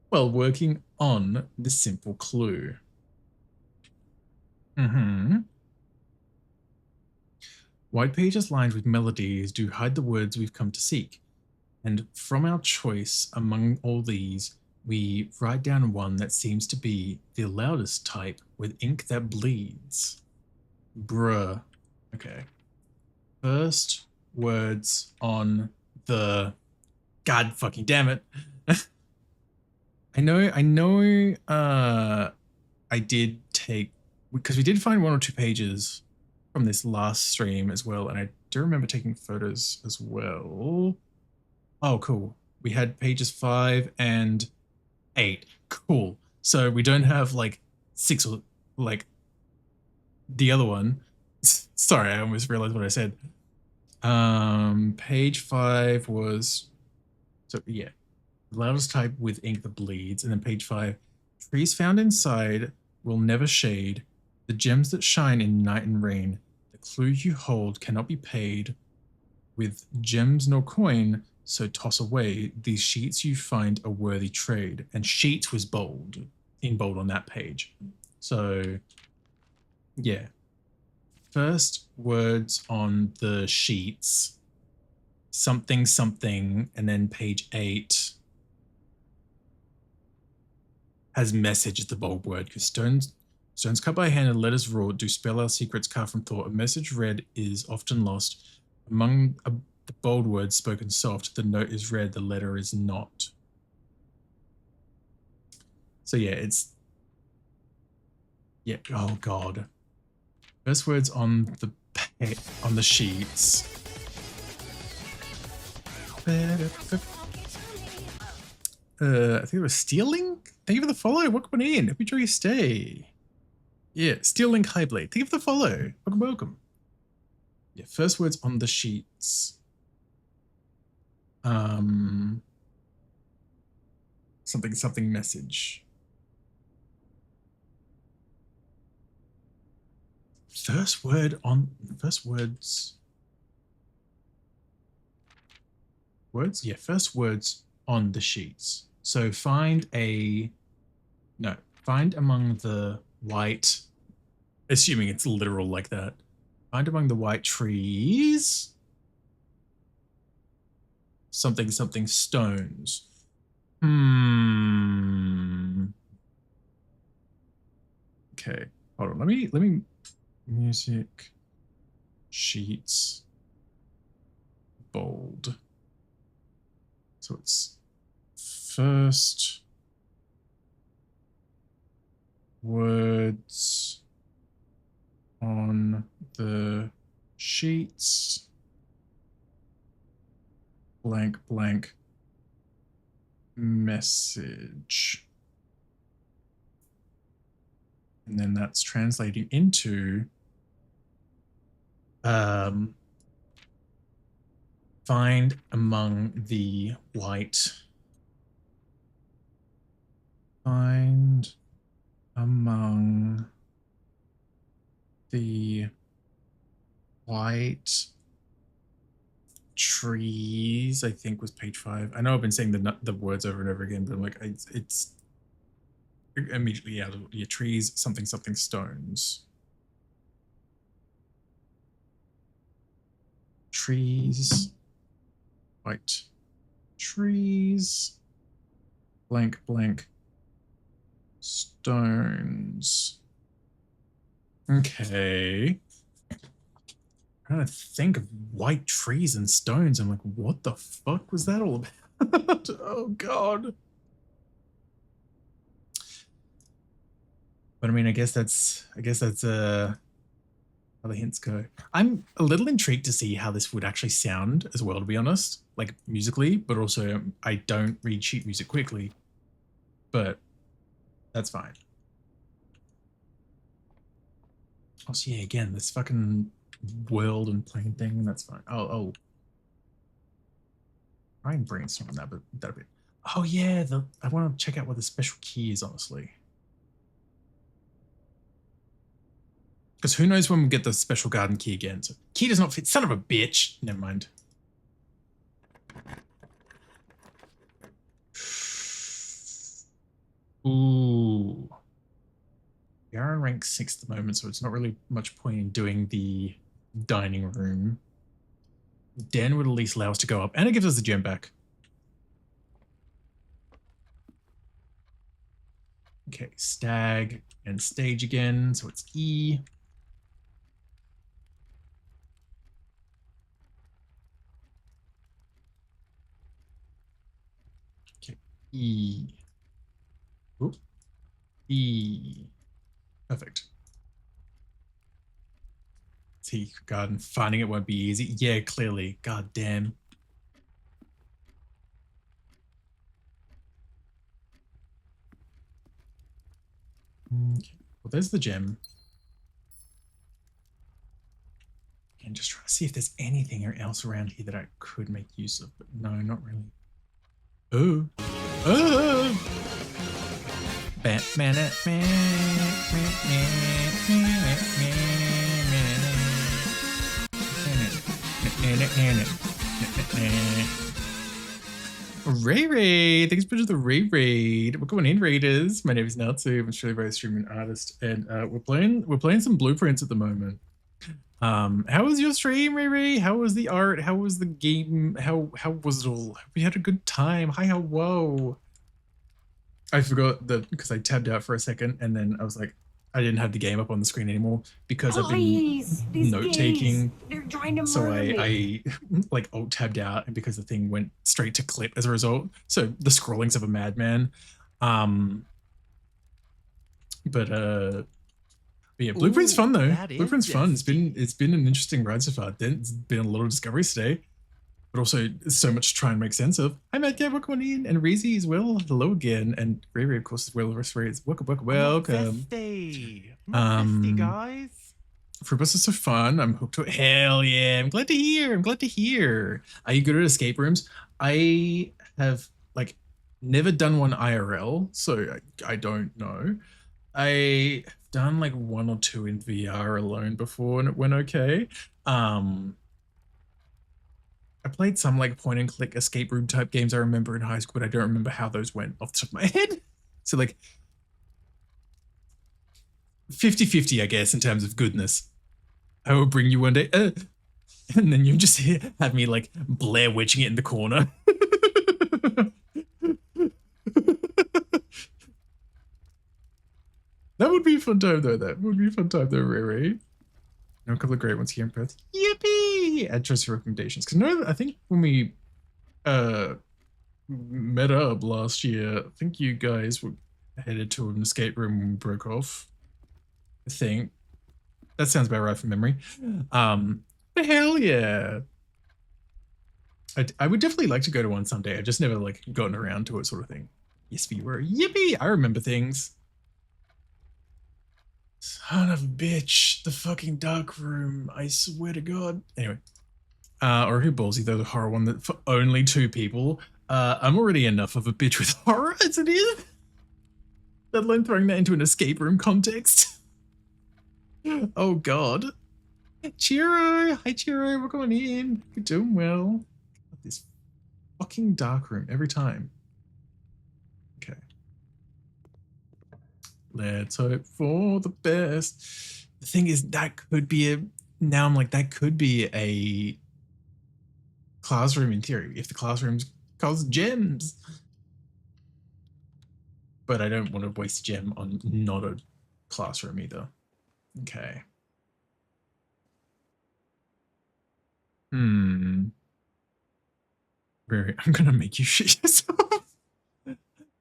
while working on this simple clue. White pages lined with melodies do hide the words we've come to seek. And from our choice among all these, we write down one that seems to be the loudest type with ink that bleeds. Bruh. Okay. First words on the... God fucking damn it. I know, I did take... Because we did find 1 or 2 pages from this last stream as well, and I do remember taking photos as well. Oh, cool. We had pages 5 and 8. Cool. So we don't have like 6 or like the other one. Sorry, I almost realized what I said. Page 5 was, so yeah, loudest type with ink that bleeds. And then page 5, trees found inside will never shade. The gems that shine in night and rain. The clue you hold cannot be paid with gems nor coin. So toss away these sheets you find a worthy trade. And sheets was bold, in bold on that page. So yeah. First words on the sheets, something, something, and then page 8 has message as the bold word, because stones cut by hand and letters wrought do spell our secrets carved from thought. A message read is often lost. Among the bold words spoken soft, the note is read, the letter is not. So yeah, it's... Yeah, oh god. First words on the sheets. I think it was Stealing? Thank you for the follow. Welcome in. Hope you enjoy your stay. Yeah, Stealing Highblade. Thank you for the follow. Welcome, welcome. Yeah, first words on the sheets. Something, something message. First words yeah, first words on the sheets. So find among the white, assuming it's literal like that, find among the white trees something, something stones. Okay, hold on, let me music, sheets, bold. So it's first words on the sheets, blank, blank, message. And then that's translating into find among the white. Find among the white trees, I think was page 5. I know I've been saying the words over and over again, but I'm like, it's immediately out of your trees, something, something stones. Trees, white trees, blank, blank, stones. Okay. I'm trying to think of white trees and stones. I'm like, what the fuck was that all about? Oh god. But I mean, I guess that's how the hints go. I'm a little intrigued to see how this would actually sound as well, to be honest, like musically, but also I don't read sheet music quickly, but that's fine. Oh, so yeah, again, this fucking world and plane thing, that's fine. Oh. I can brainstorm on that, but that'll be... Oh yeah, I want to check out what the special key is, honestly. Because who knows when we get the special garden key again. So key does not fit. Son of a bitch. Never mind. Ooh. We are in rank 6 at the moment, so it's not really much point in doing the dining room. Den would at least allow us to go up, and it gives us the gem back. Okay, stag and stage again, so it's E. Okay, E. Oop. E. Perfect. See, God, and finding it won't be easy. Yeah, clearly. God damn. Okay. Well, there's the gem. And just try to see if there's anything else around here that I could make use of, but no, not really. Oh. Oh. Batman. Ray Ray, thanks for the Ray Raid. We're going in, Raiders. My name is Natsu. I'm a Australian very streaming artist, and we're playing some blueprints at the moment. How was your stream, Ray Ray? How was the art? How was the game? How was it all? We had a good time. Hi, how whoa. I forgot that because I tabbed out for a second, and then I was like, I didn't have the game up on the screen anymore because I've been note taking. They're trying to So murder I me. like alt tabbed out, and because the thing went straight to clip as a result. So the scrollings of a madman. But yeah, Blueprint's fun though. Blueprint's fun. It's been an interesting ride so far. There's been a lot of discoveries today, but also so much to try and make sense of. Hi Matt, welcome in, and Reezy as well. Hello again, and Ray Ray of course as well. Welcome. Guys. Fruitbus is so fun. I'm hooked to it. Hell yeah! I'm glad to hear. Are you good at escape rooms? I have like never done one IRL, so I don't know. I done like 1 or 2 in VR alone before, and it went okay. I played some like point and click escape room type games I remember in high school, but I don't remember how those went off the top of my head. So like 50-50, I guess, in terms of goodness. I will bring you one day. And then you just have me like Blair Witching it in the corner. That would be a fun time though. Ray. Know a couple of great ones here in Perth. Yippee! Add trust recommendations. Because no, I think when we met up last year, I think you guys were headed to an escape room when we broke off. I think. That sounds about right from memory. But hell yeah. I would definitely like to go to one someday. I've just never like gotten around to it sort of thing. Yes, we were. Yippee! I remember things. Son of a bitch. The fucking dark room. I swear to God. Anyway. Or who ballsy though, the horror one that for only 2 people. I'm already enough of a bitch with horror as it is. Let alone throwing that into an escape room context. Oh God. Chiro! Hi Chiro, we're going in. You're doing well. This fucking dark room every time. Okay. Let's hope for the best. The thing is, that could be a... Now I'm like, that could be a classroom in theory, if the classrooms cost gems. But I don't want to waste a gem on not a classroom either. Okay. Very, I'm gonna make you shit yourself.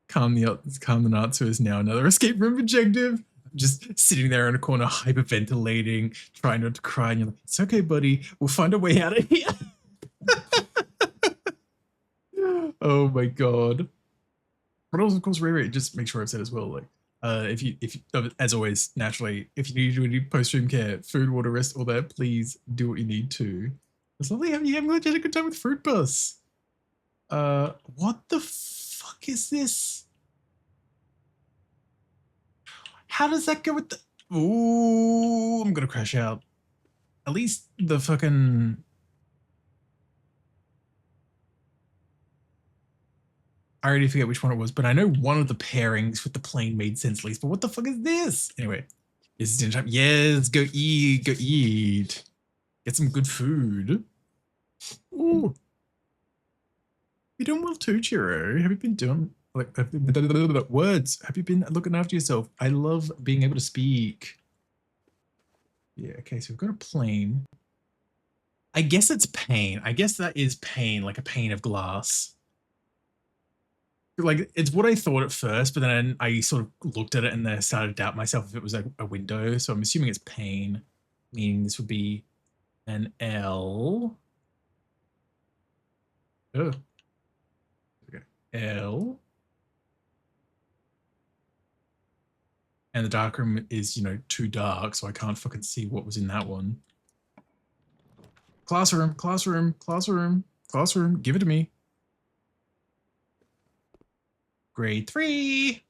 Calm the Natsu is now another escape room objective. Just sitting there in a corner, hyperventilating, trying not to cry, and you're like, it's okay, buddy. We'll find a way out of here. Oh my God. But also, of course, Ray, just make sure I've said as well, like, if you, as always, naturally, if you need to do any post-stream care, food, water, rest, all that, please do what you need to. It's lovely having you. I'm glad you had a good time with Fruit Bus. What the fuck is this? How does that go with the... Ooh, I'm gonna crash out. At least the fucking... I already forget which one it was, but I know one of the pairings with the plane made sense at least. But what the fuck is this? Anyway, is it dinner time? Yes, go eat, go eat. Get some good food. Ooh. You doing well too, Chiro? Have you been doing like words? Have you been looking after yourself? I love being able to speak. Yeah, okay, so we've got a plane. I guess it's pane. I guess that is pane, like a pane of glass. Like, it's what I thought at first, but then I sort of looked at it and then I started to doubt myself if it was a window. So I'm assuming it's pane, meaning this would be an L. Oh. Okay. L. And the dark room is, you know, too dark, so I can't fucking see what was in that one. Classroom, classroom, classroom, classroom. Give it to me. Grade 3.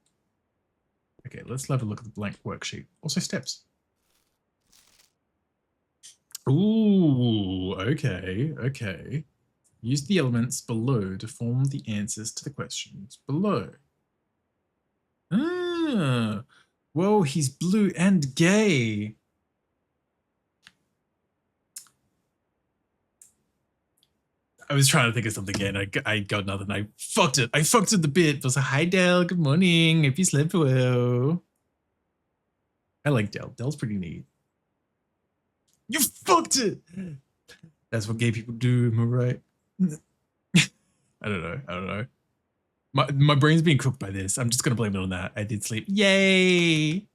Okay, let's have a look at the blank worksheet. Also steps. Ooh, okay, okay. Use the elements below to form the answers to the questions below. Ah, whoa, he's blue and gay. I was trying to think of something again. I got nothing. I fucked it. I fucked it the bit. I was like, hi, Dell. Good morning. Hope you slept well. I like Dell. Dell's pretty neat. You fucked it. That's what gay people do. Am I right? I don't know. I don't know. My brain's being cooked by this. I'm just gonna blame it on that. I did sleep. Yay.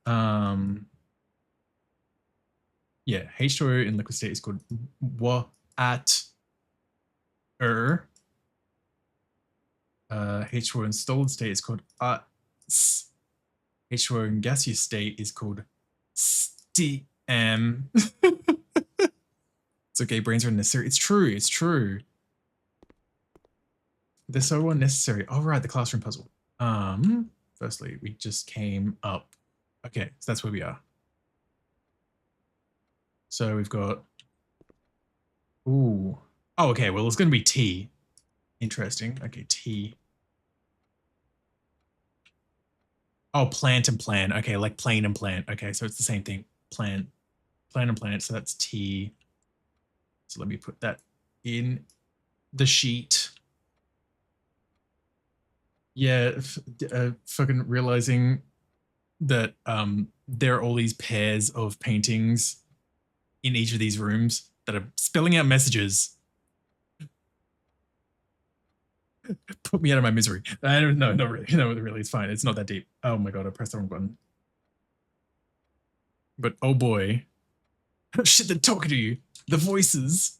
Yeah. H2O in liquid state is called water. H2O in solid state is called H2O in gaseous state is called STM. It's okay, brains are unnecessary. It's true, it's true. They're so unnecessary. Oh, right, the classroom puzzle. Firstly, we just came up. Okay, so that's where we are. So we've got, ooh. Oh, okay, well, it's going to be T. Interesting. Okay, T. Oh, plant and plan. Okay, like plane and plant. Okay, so it's the same thing. Plant and plant. So that's T. So let me put that in the sheet. Yeah, fucking realizing that there are all these pairs of paintings in each of these rooms that are spelling out messages. Put me out of my misery. I don't know, not really. No, really, it's fine. It's not that deep. Oh my god, I pressed the wrong button. But oh boy. Shit, they're talking to you. The voices.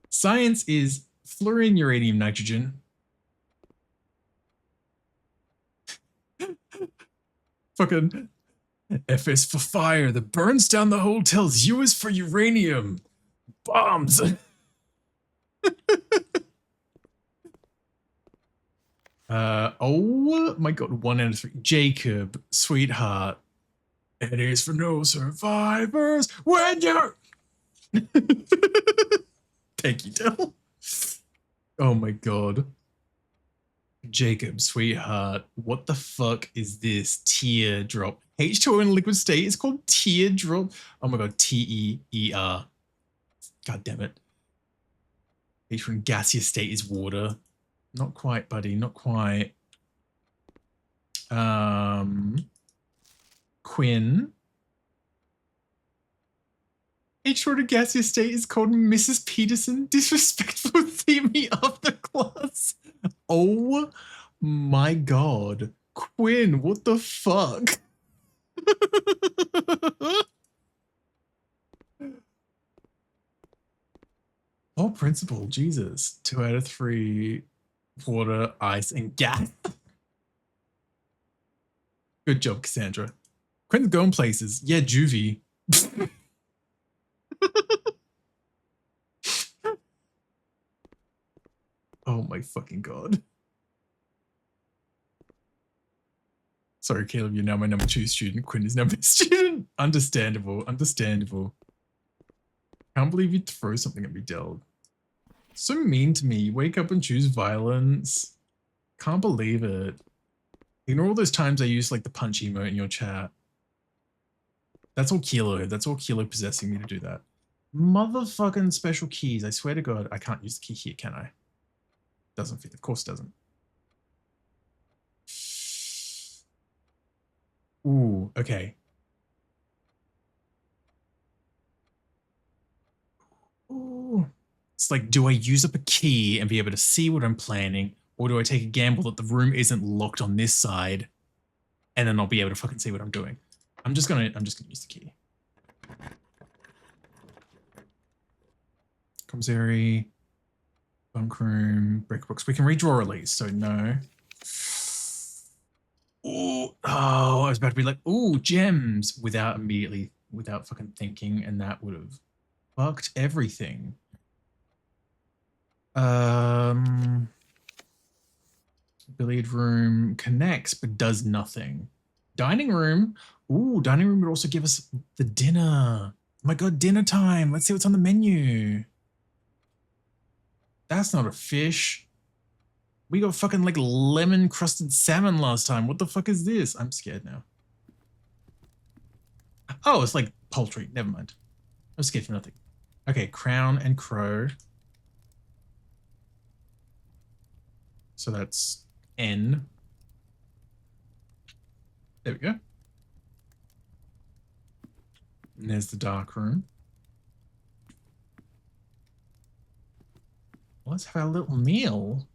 Science is fluorine, uranium, nitrogen. Fucking F is for fire that burns down the hotels. U is for uranium. Bombs. Oh my god, 1 out of 3. Jacob, sweetheart. It is for no survivors when you're... Thank you, Dell. Oh my god. Jacob, sweetheart, what the fuck is this? Teardrop. H2O in liquid state is called teardrop. Oh my god, T-E-E-R. God damn it. H2O in gaseous state is water. Not quite, buddy, not quite. Quinn. H2O in gaseous state is called Mrs. Peterson. Disrespectful theory of the class. Oh my god. Quinn, what the fuck? Oh, principal, Jesus. 2 out of 3. Water, ice, and gas. Good job, Cassandra. Quinn's going places. Yeah, juvie. Oh my fucking god. Sorry, Caleb, you're now my number 2 student. Quinn is number student. Understandable, understandable. Can't believe you'd throw something at me, Del. So mean to me. You wake up and choose violence. Can't believe it. Ignore all those times I used like the punch emote in your chat. That's all Kilo. That's all Kilo possessing me to do that. Motherfucking special keys. I swear to God, I can't use the key here, can I? Doesn't fit. Of course it doesn't. Ooh, okay. Ooh. It's like, do I use up a key and be able to see what I'm planning, or do I take a gamble that the room isn't locked on this side, and then I'll be able to fucking see what I'm doing? I'm just gonna use the key. Commissary, bunk room, brick books. We can redraw at least, so no. Ooh, oh, I was about to be like, ooh, gems, without fucking thinking, and that would have fucked everything. Billiard room connects but does nothing. Dining room. Ooh, dining room would also give us the dinner. Oh my God, dinner time. Let's see what's on the menu. That's not a fish. We got fucking like lemon crusted salmon last time. What the fuck is this? I'm scared now. Oh, it's like poultry. Never mind. I'm scared for nothing. Okay, crown and crow. So that's N. There we go. And there's the dark room. Let's have our little meal.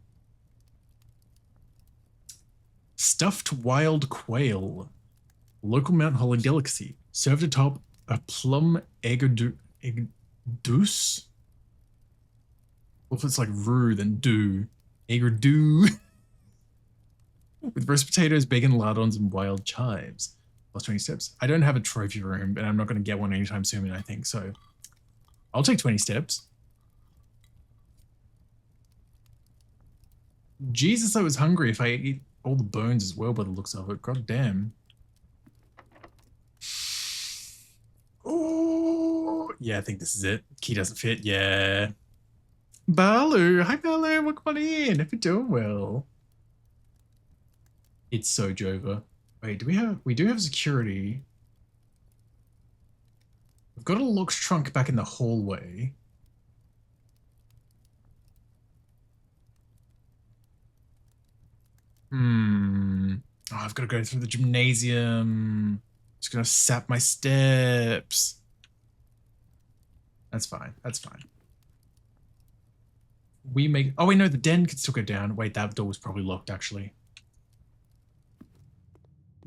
Stuffed wild quail. Local Mount Holly delicacy. Served atop a plum egg douce. Well, if it's like roux, then do. Egg do. With roast potatoes, bacon lardons, and wild chives. Plus 20 steps. I don't have a trophy room, and I'm not going to get one anytime soon, I think, so I'll take 20 steps. Jesus, I was hungry if I eat all the bones as well by the looks of it. God damn. Oh, yeah, I think this is it. Key doesn't fit. Yeah. Balu. Hi, Balu. Welcome on in. Hope you're doing well. It's so Jova. Wait, we do have security. We've got a locked trunk back in the hallway. Oh, I've got to go through the gymnasium. Just gonna sap my steps. That's fine. That's fine. Oh wait, no, the den could still go down. Wait, that door was probably locked actually.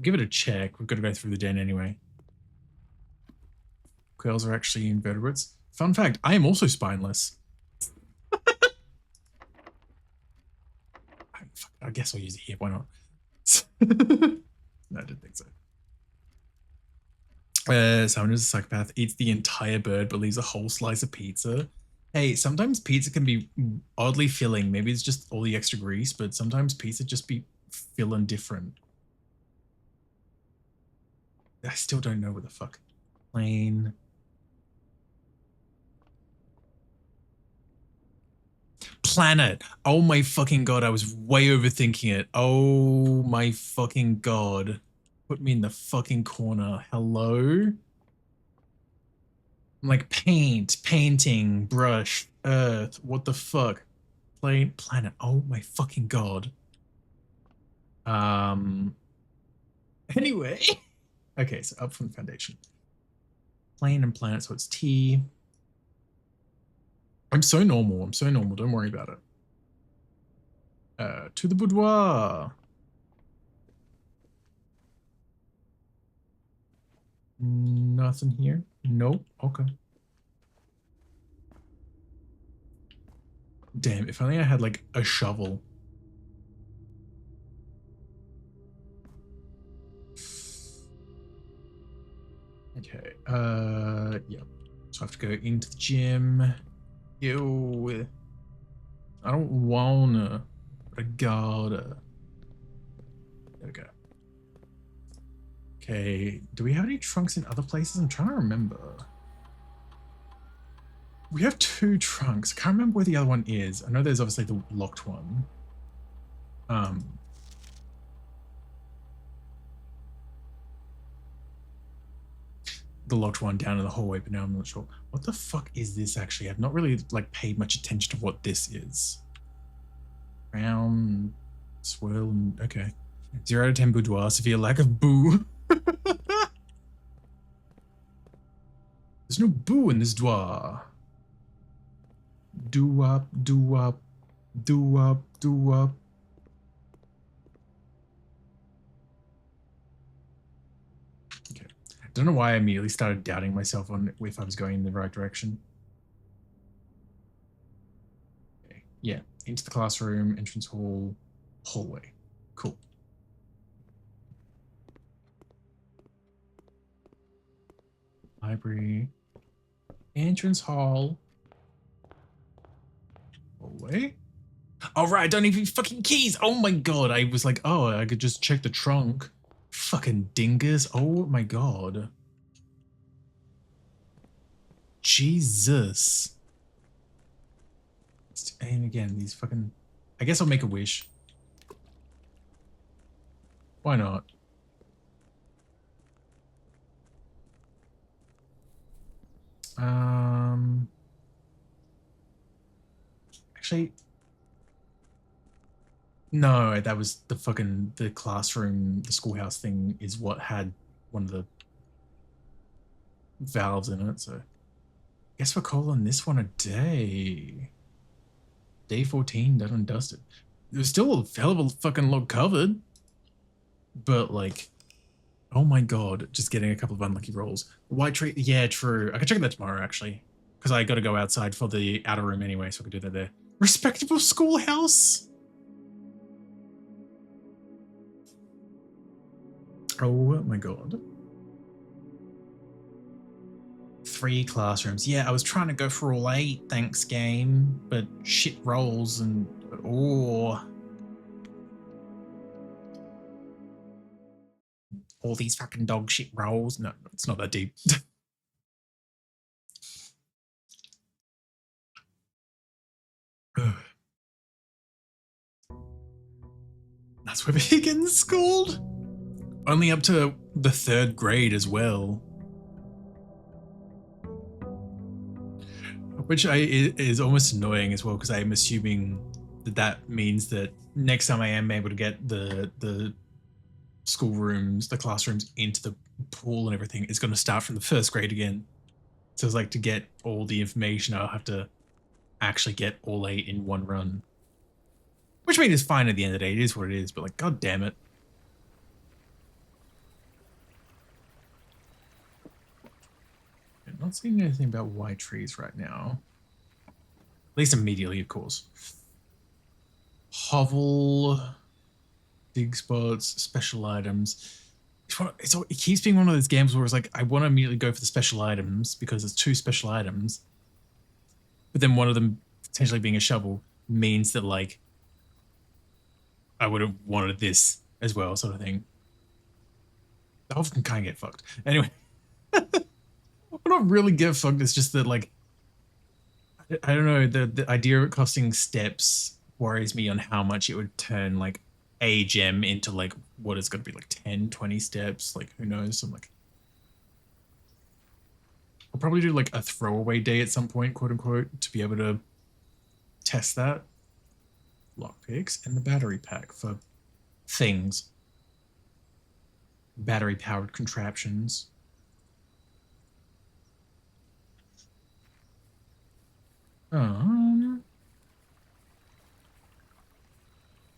Give it a check. We've got to go through the den anyway. Quails are actually invertebrates. Fun fact, I am also spineless. I guess I'll use it here. Why not? No, I didn't think so. Someone is a psychopath, eats the entire bird but leaves a whole slice of pizza. Hey, sometimes pizza can be oddly filling. Maybe it's just all the extra grease, but sometimes pizza just be filling different. I still don't know what the fuck. Plain. Planet. Oh my fucking God. I was way overthinking it. Oh my fucking God. Put me in the fucking corner. Hello? I'm like paint, painting, brush, earth. What the fuck? Planet. Oh my fucking God. Anyway. Okay, so up from the foundation. Plane and planet, so it's T. I'm so normal. I'm so normal. Don't worry about it. To the boudoir. Nothing here. Nope. Okay. Damn, if only I had like a shovel. Okay. Yeah. So I have to go into the gym. Ew. I don't wanna, but I gotta. There we go. Okay. Do we have any trunks in other places? I'm trying to remember. We have 2 trunks. I can't remember where the other one is. I know there's obviously the locked one. the locked one down in the hallway, but now I'm not sure. What the fuck is this actually? I've not really like paid much attention to what this is. Round, swirl, and okay. 0 out of 10 boudoir, severe lack of boo. There's no boo in this dwar. Do up, do up, do up, do up. Okay. I don't know why I immediately started doubting myself on if I was going in the right direction. Okay. Yeah. Into the classroom, entrance hall, hallway. Cool. Library. Entrance hall. Hallway. Oh, right. I don't need any fucking keys. Oh my god. I was like, oh, I could just check the trunk. Fucking dingus. Oh my god. Jesus. And again, these fucking... I guess I'll make a wish. Why not? Actually... No, that was the fucking... The classroom, the schoolhouse thing is what had one of the valves in it, so... Guess we're calling this one a day. Day 14, done and dusted. There's still a hell of a fucking lot covered. But like, oh my god, just getting a couple of unlucky rolls. White tree, yeah, true. I can check that tomorrow actually. Because I gotta go outside for the outer room anyway, so I can do that there. Respectable schoolhouse? Oh my god. 3 classrooms. Yeah, I was trying to go for all 8, thanks game, but shit rolls and oh. All these fucking dog shit rolls. No, it's not that deep. That's where Higgins schooled? Only up to the 3rd grade as well. Which is almost annoying as well, because I'm assuming that that means that next time I am able to get the schoolrooms, the classrooms into the pool and everything, it's going to start from the 1st grade again. So it's like to get all the information, I'll have to actually get all 8 in one run. Which I mean is fine at the end of the day, it is what it is, but like, god damn it. I'm not seeing anything about white trees right now. At least immediately, of course. Hovel, dig spots, special items. It keeps being one of those games where it's like, I want to immediately go for the special items because it's 2 special items. But then one of them potentially being a shovel means that like, I would have wanted this as well, sort of thing. The whole can kind of get fucked. Anyway. I don't really get fucked, it's just that like, I don't know, the idea of it costing steps worries me on how much it would turn like a gem into like what is going to be like 10, 20 steps, like who knows. I'm like, I'll probably do like a throwaway day at some point, quote unquote, to be able to test that. Lockpicks and the battery pack for things. Battery powered contraptions.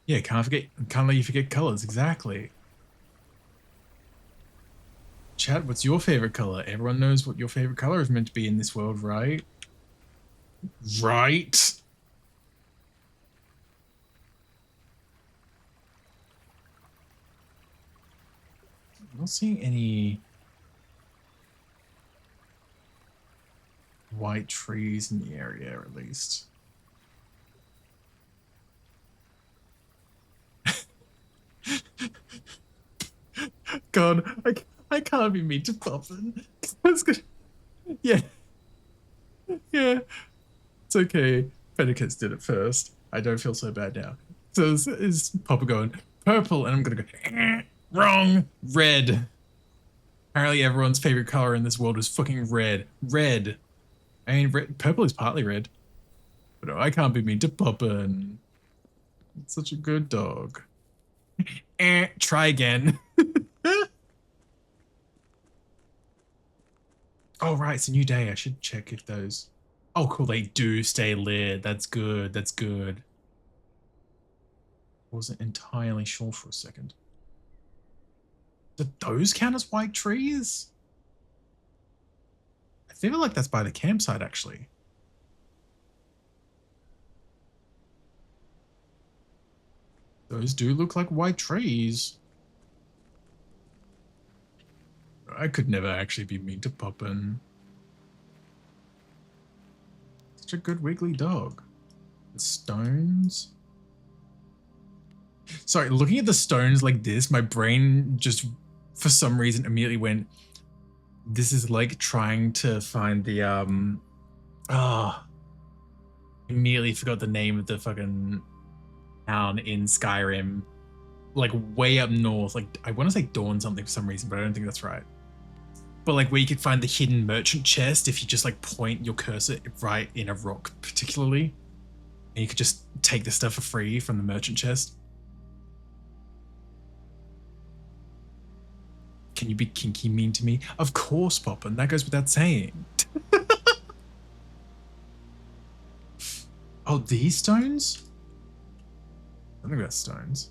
Yeah, can't let you forget colors, exactly. Chat, what's your favorite color? Everyone knows what your favorite color is meant to be in this world, right? Right? I'm not seeing any white trees in the area, at least. God, I can't be mean to Puffin. That's good. Yeah. Yeah. It's okay. Predicates did it first. I don't feel so bad now. So is Papa going, purple, and I'm gonna go, wrong, red. Apparently everyone's favorite color in this world is fucking red. Red. I mean, red, purple is partly red. But I can't be mean to Poppin. It's such a good dog. Try again. Oh, right, it's a new day. I should check if those... Oh, cool, they do stay lit. That's good, that's good. Wasn't entirely sure for a second. Do those count as white trees? I feel like that's by the campsite, actually. Those do look like white trees. I could never actually be mean to Poppin. Such a good wiggly dog. The stones. Sorry, looking at the stones like this, my brain just, for some reason, immediately went, this is like trying to find the, immediately forgot the name of the fucking town in Skyrim. Like way up north, like I want to say Dawn something for some reason, but I don't think that's right. But like where you could find the hidden merchant chest if you just like point your cursor right in a rock particularly. And you could just take the stuff for free from the merchant chest. Can you be kinky mean to me? Of course, Poppin. That goes without saying. Oh, these stones? I think that's stones.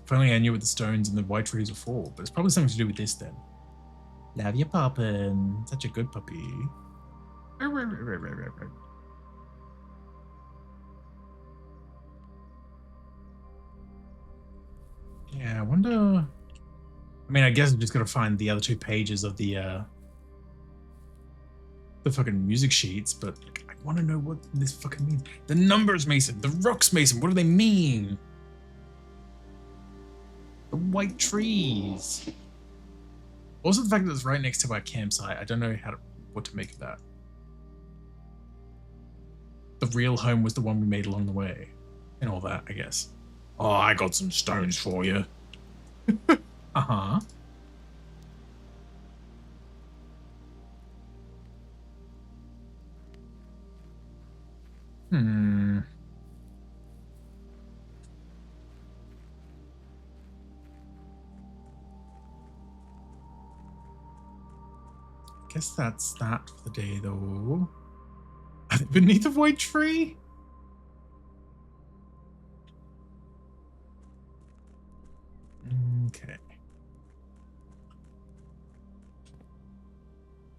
If only I knew what the stones and the white trees were for, but it's probably something to do with this then. Love you, Poppin. Such a good puppy. Yeah, I wonder... I mean, I guess I'm just gonna find the other 2 pages of the fucking music sheets, but like, I want to know what this fucking means. The numbers, Mason. The rocks, Mason. What do they mean? The white trees. Also, the fact that it's right next to our campsite. I don't know what to make of that. The real home was the one we made along the way, and all that, I guess. Oh, I got some stones for you. Uh-huh. Guess that's that for the day, though. Are they beneath a white tree? Okay. At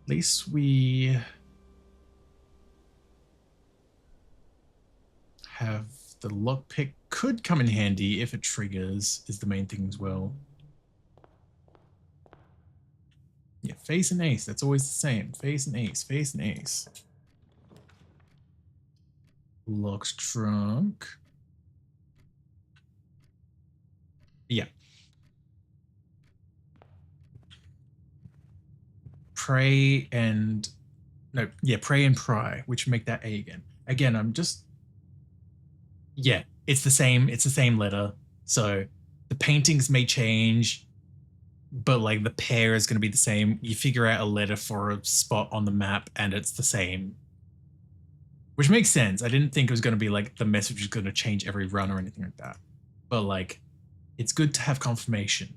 least we have the lockpick. Could come in handy if it triggers, is the main thing as well. Yeah, face and ace. That's always the same. Face and ace. Face and ace. Locked trunk. Yeah. Pray and... No, yeah, pray and pry, which make that A again. Again, I'm just... Yeah, it's the same letter. So the paintings may change, but like the pair is going to be the same. You figure out a letter for a spot on the map and it's the same. Which makes sense. I didn't think it was going to be like the message is going to change every run or anything like that. But like, it's good to have confirmation.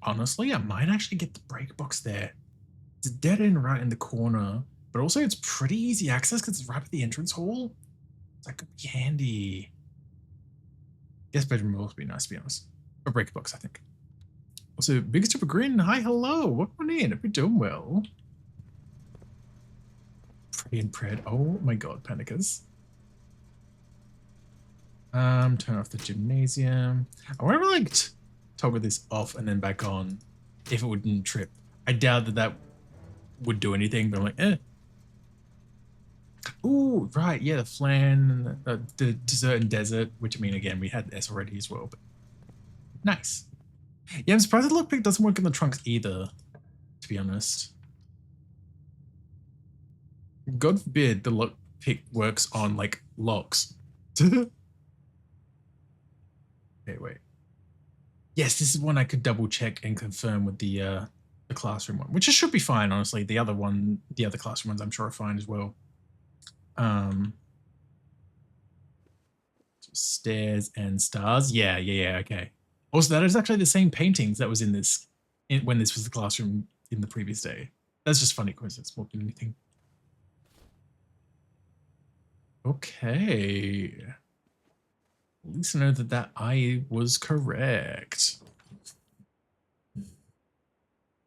Honestly, I might actually get the break box there. It's a dead end right in the corner, but also it's pretty easy access because it's right at the entrance hall. So that could be handy. Guest bedroom will also be nice, to be honest. A break box, I think. Also, Big Super Grin, hi, hello. Welcome in. Hope you're doing well. Pray and Pred. Oh my god, Panicas. Turn off the gymnasium. I wonder if I like toggle this off and then back on if it wouldn't trip. I doubt that would do anything, but I'm like, eh. Ooh, right, yeah, the flan, the dessert and desert, which I mean, again, we had S already as well, but nice. Yeah, I'm surprised the lockpick doesn't work in the trunks either, to be honest. God forbid the lock pick works on like locks. Okay, wait. Yes, this is one I could double check and confirm with the classroom one, which should be fine, honestly. The other classroom ones I'm sure are fine as well. Stairs and stars. Yeah, okay. Also, that is actually the same paintings that was in this when this was the classroom in the previous day. That's just funny coincidence more than anything. Okay. At least I know that I was correct.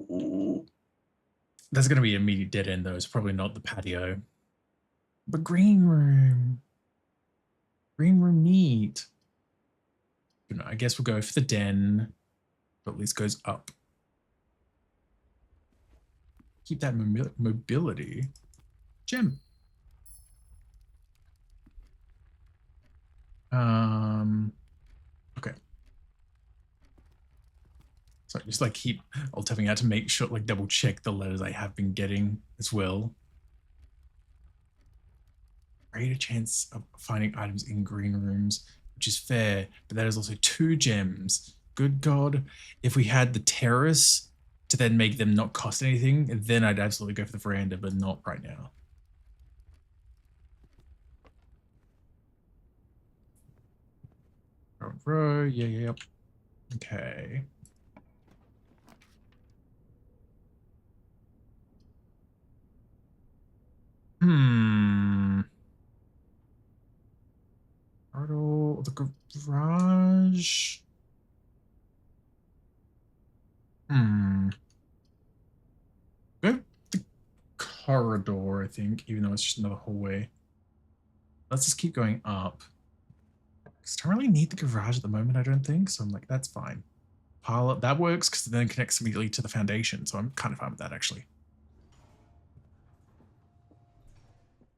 Ooh. That's going to be an immediate dead end, though. It's probably not the patio. But green room. Green room neat. You know, I guess we'll go for the den. But at least goes up. Keep that mobility. Gem. Okay. So just like keep alt tapping out to make sure, like double check the letters I have been getting as well. Greater chance of finding items in green rooms, which is fair, but that is also 2 gems. Good God. If we had the terrace to then make them not cost anything, then I'd absolutely go for the veranda, but not right now. Row, yep. Okay. The garage. Go the corridor, I think, even though it's just another hallway. Let's just keep going up. Because I don't really need the garage at the moment, I don't think. So I'm like, that's fine. Pile up, that works because it then connects immediately to the foundation. So I'm kind of fine with that, actually.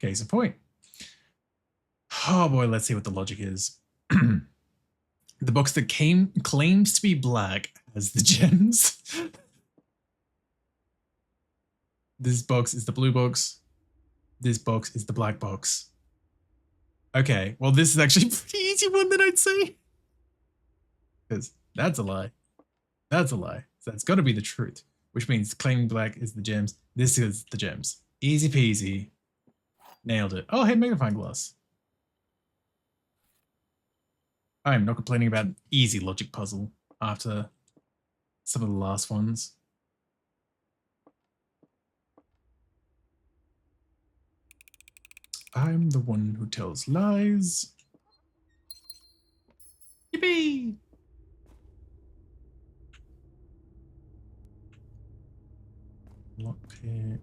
Case in point. Oh boy, let's see what the logic is. The box that claims to be black has the gems. This box is the blue box. This box is the black box. Okay, well, this is actually a pretty easy one that I'd say. Because that's a lie. That's a lie. So that's got to be the truth. Which means claiming black is the gems. This is the gems. Easy peasy. Nailed it. Oh, hey, magnifying glass. I'm not complaining about an easy logic puzzle after some of the last ones. I'm the one who tells lies. Yippee! Lockpick.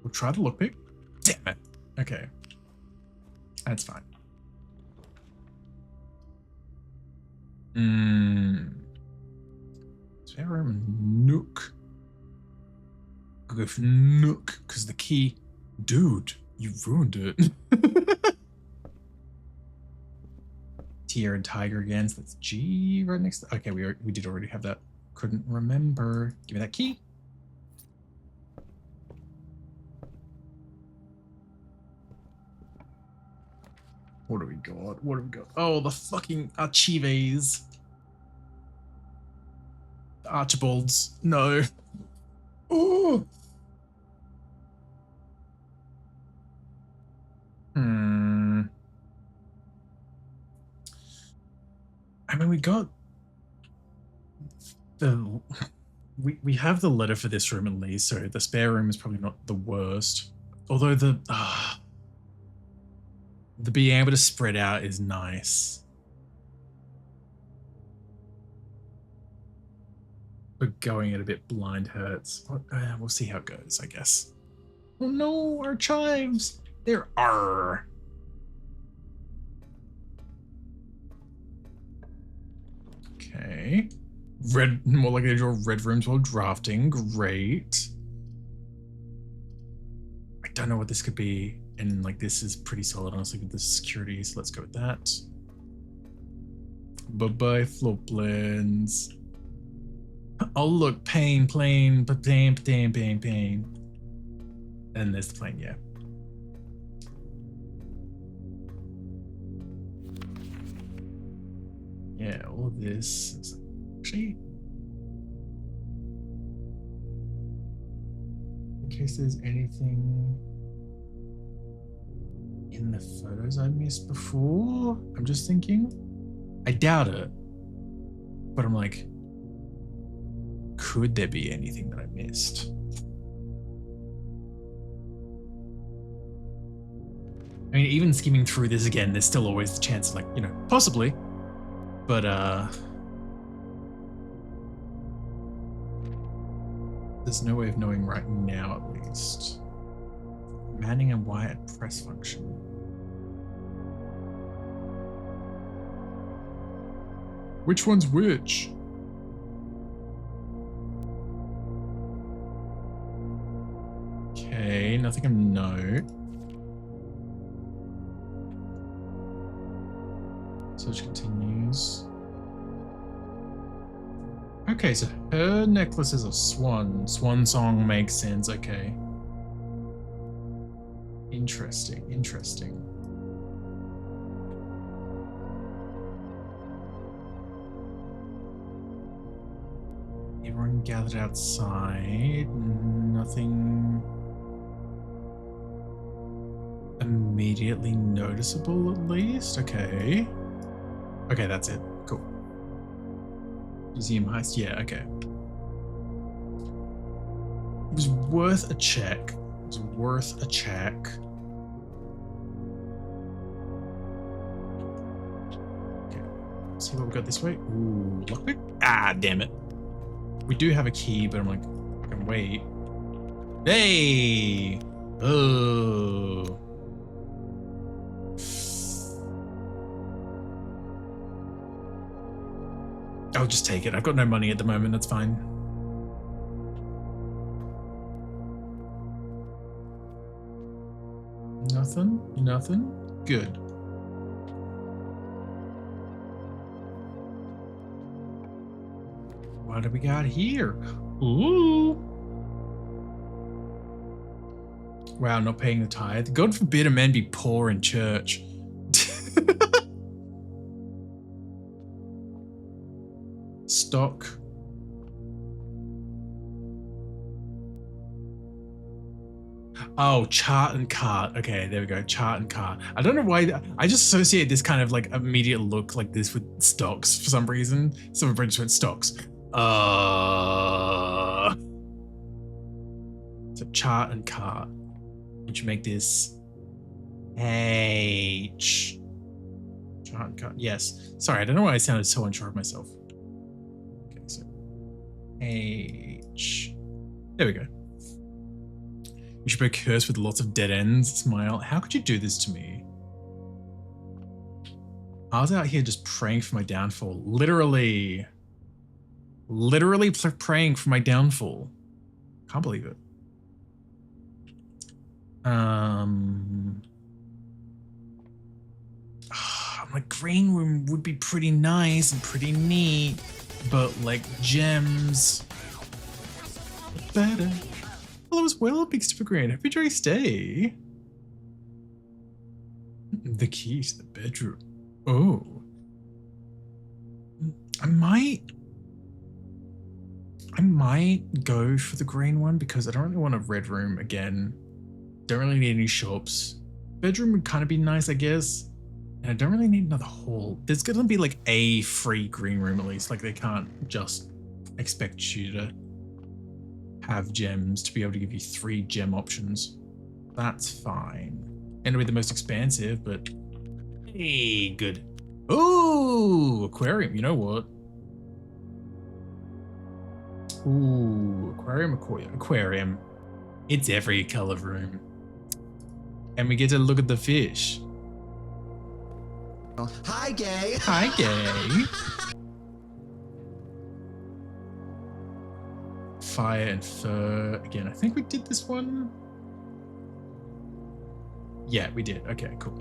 We'll try the lockpick. Damn it. Okay. That's fine. Spare room nook. I'll go for nook because the key. Dude, you ruined it. Tier and tiger again. So that's G right next to. Okay, we did already have that. Couldn't remember. Give me that key. What do we got? What do we got? Oh, the fucking Archives. The Archibalds. No. Oh. I mean, we got the we have the letter for this room at least, so the spare room is probably not the worst. Although the being able to spread out is nice. But going it a bit blind hurts. We'll see how it goes, I guess. Oh no, our chimes! There are. Okay. Red, more likely to draw red rooms while drafting. Great. I don't know what this could be. And like this is pretty solid, honestly, with the security. So let's go with that. Bye-bye, floor plans. Oh, look, pain, plane, pain, pain, pain, pain. And there's the plane, yeah. Yeah, all of this is actually, in case there's anything in the photos I missed before, I'm just thinking. I doubt it, but I'm like, could there be anything that I missed? I mean, even skimming through this again, there's still always the chance of, like, you know, possibly. But there's no way of knowing right now, at least. Manning and Wyatt press function. Which one's which? Okay, nothing of note. Search continues. Okay, so her necklace is a swan. Swan song makes sense, okay. Interesting, interesting. Everyone gathered outside. Nothing immediately noticeable, at least. Okay. Okay, that's it. Cool. Museum heist. Yeah, okay. It was worth a check. It was worth a check. Okay. Let's see what we got this way. Ooh, lockpick. Ah, damn it. We do have a key, but I'm like, I can wait. Hey! Oh. I'll just take it. I've got no money at the moment. That's fine. Nothing? Nothing? Good. What do we got here? Ooh. Wow, not paying the tithe. God forbid a man be poor in church. Stock. Oh, chart and cart. Okay, there we go. Chart and cart. I don't know why. I just associate this kind of like immediate look like this with stocks for some reason. Some British went stocks. So chart and cart, which make this H. Chart and cart. Yes. Sorry, I don't know why I sounded so unsure of myself. Okay, so H. There we go. You should be cursed with lots of dead ends. Smile. How could you do this to me? I was out here just praying for my downfall. Literally. Literally praying for my downfall. Can't believe it. I'm like, green room would be pretty nice and pretty neat, but like gems. Better. Well, it was well, big stupid green. Hope you enjoy your stay. The key to the bedroom. Oh. I might go for the green one because I don't really want a red room again. Don't really need any shops. Bedroom would kind of be nice, I guess. And I don't really need another hall. There's gonna be like a free green room at least. Like they can't just expect you to have gems to be able to give you 3 gem options. That's fine. And it'll be the most expansive, but hey, good. Ooh, aquarium. You know what? Ooh, aquarium. It's every color room. And we get to look at the fish. Hi, gay. Hi, gay. Fire and fur. Again, I think we did this one. Yeah, we did. Okay, cool.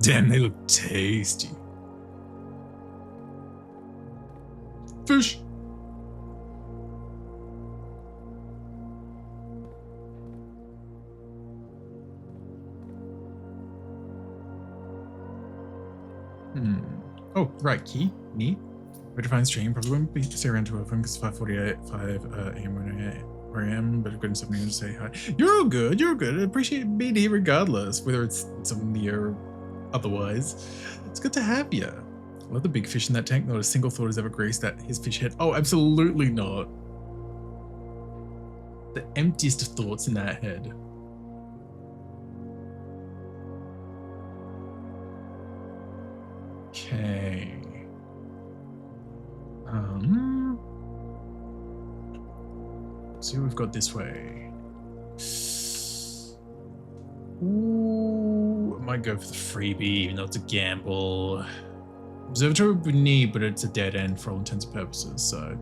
Damn, they look tasty. Fish. Oh, right, key. Neat. Where to find stream? Probably won't be stay around too often because 5:48, 5 a.m. where I am, but good something to say hi. You're all good. You're all good. I appreciate being here regardless, whether it's something new or otherwise. It's good to have you. I love the big fish in that tank. Not a single thought has ever graced that his fish head. Oh, absolutely not. The emptiest of thoughts in that head. Okay. See what we've got this way. Ooh, I might go for the freebie, even though it's a gamble. Observatory would be neat, but it's a dead end for all intents and purposes, so.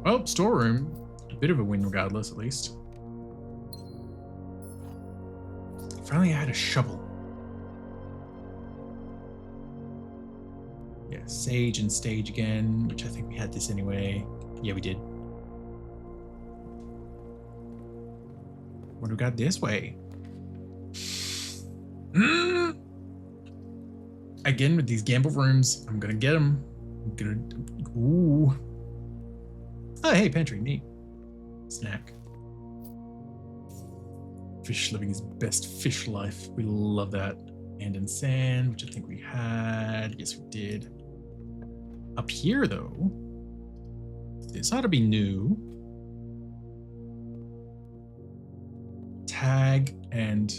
Well, storeroom. A bit of a win regardless, at least. If only I had a shovel. Yeah, sage and stage again, which I think we had this anyway. Yeah, we did. What do we got this way? Again, with these gamble rooms, I'm gonna get them. I'm gonna. Ooh. Oh, hey, pantry, neat. Snack. Fish living his best fish life. We love that. And in sand, which I think we had. Yes, we did. Up here, though, this ought to be new. Tag and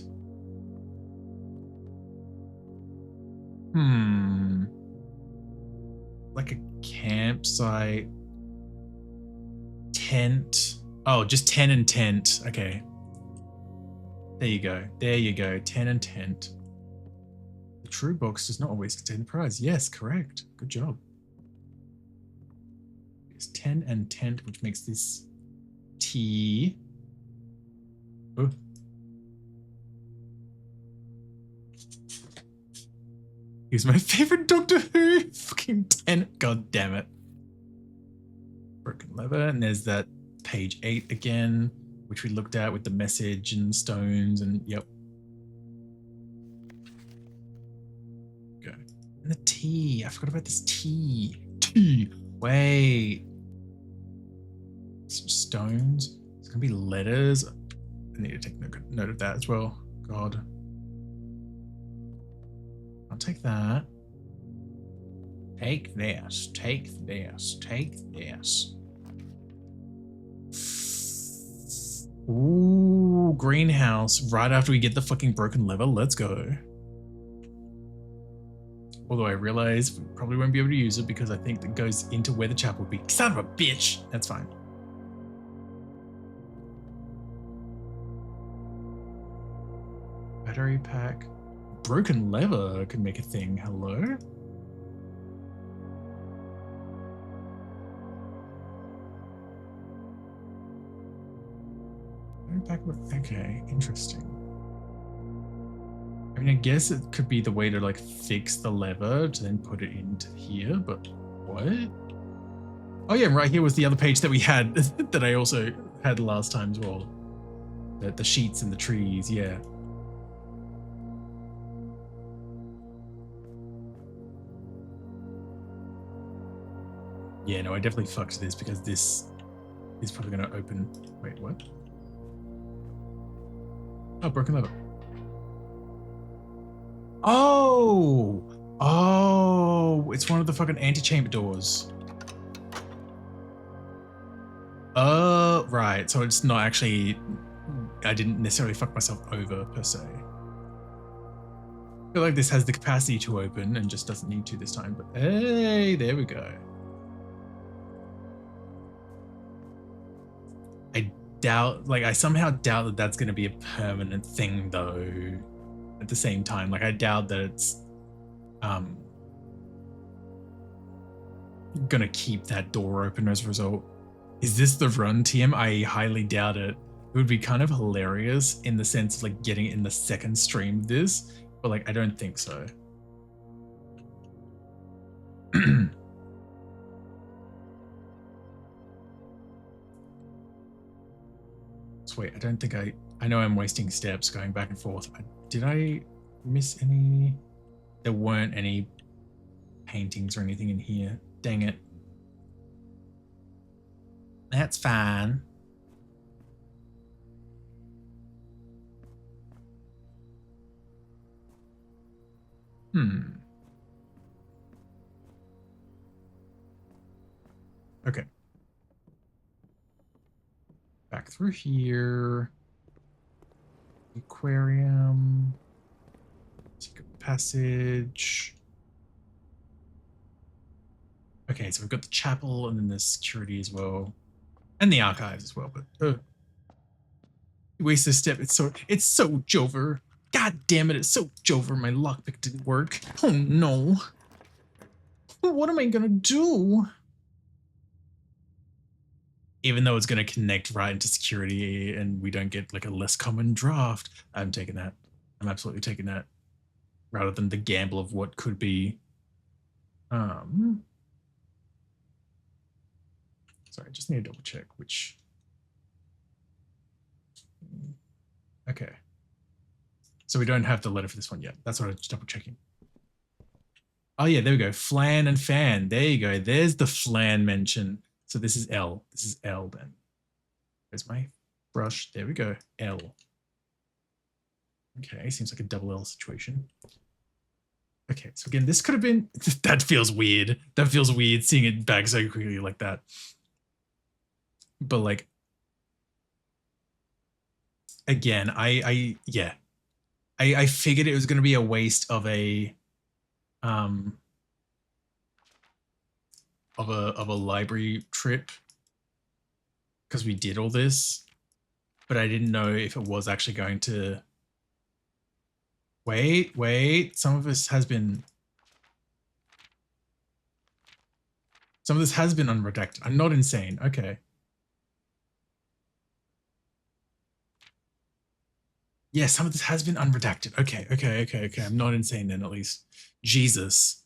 like a campsite tent. Oh, just 10 and tent. Okay. There you go. There you go. 10 and tent. The true box does not always contain the prize. Yes, correct. Good job. 10 and tent, which makes this tea. Oh. He's my favorite Doctor Who. Fucking tent. God damn it. Broken lever. And there's that page 8 again, which we looked at with the message and stones and yep. Go. And the tea. I forgot about this tea. Tea. Wait. Some stones. It's gonna be letters. I need to take note of that as well. God. I'll take that. Take this. Take this. Take this. Ooh, greenhouse. Right after we get the fucking broken lever. Let's go. Although I realize we probably won't be able to use it because I think that goes into where the chapel would be. Son of a bitch. That's fine. Battery pack. Broken lever could make a thing. Hello? Battery pack. Okay, interesting. I mean, I guess it could be the way to like fix the lever to then put it into here, but what? Oh yeah, right here was the other page that we had that I also had last time as well. The sheets and the trees, yeah. Yeah, no, I definitely fucked this because this is probably going to open. Wait, what? Oh, broken lever. Oh! Oh, it's one of the fucking antechamber doors. Right. So it's not actually, I didn't necessarily fuck myself over per se. I feel like this has the capacity to open and just doesn't need to this time, but hey, there we go. I somehow doubt that that's going to be a permanent thing though. At the same time, like I doubt that it's gonna keep that door open as a result. Is this the run, TM? I highly doubt it. It would be kind of hilarious in the sense of like getting it in the second stream of this, but like I don't think so. So wait, I don't think I know I'm wasting steps going back and forth. Did I miss any? There weren't any paintings or anything in here. Dang it. That's fine. Okay. Back through here. Aquarium. Secret passage. Okay, so we've got the chapel and then the security as well. And the archives as well, but you waste a step. It's so Jover. God damn it, it's so Jover. My lockpick didn't work. Oh no. What am I gonna do? Even though it's gonna connect right into security and we don't get like a less common draft, I'm taking that. I'm absolutely taking that. Rather than the gamble of what could be. Sorry, I just need to double check which. Okay. So we don't have the letter for this one yet. That's what I was just double checking. Oh yeah, there we go. Flan and fan. There you go. There's the flan mention. So this is L. This is L then. There's my brush. There we go. L. Okay, seems like a double L situation. Okay, so again, this could have been. That feels weird. That feels weird seeing it back so quickly like that. But like, again, I figured it was going to be a waste of a library trip because we did all this, but I didn't know if it was actually going to. Wait, some of this has been unredacted. I'm not insane. Okay. Yeah, some of this has been unredacted. Okay. I'm not insane then, at least. Jesus.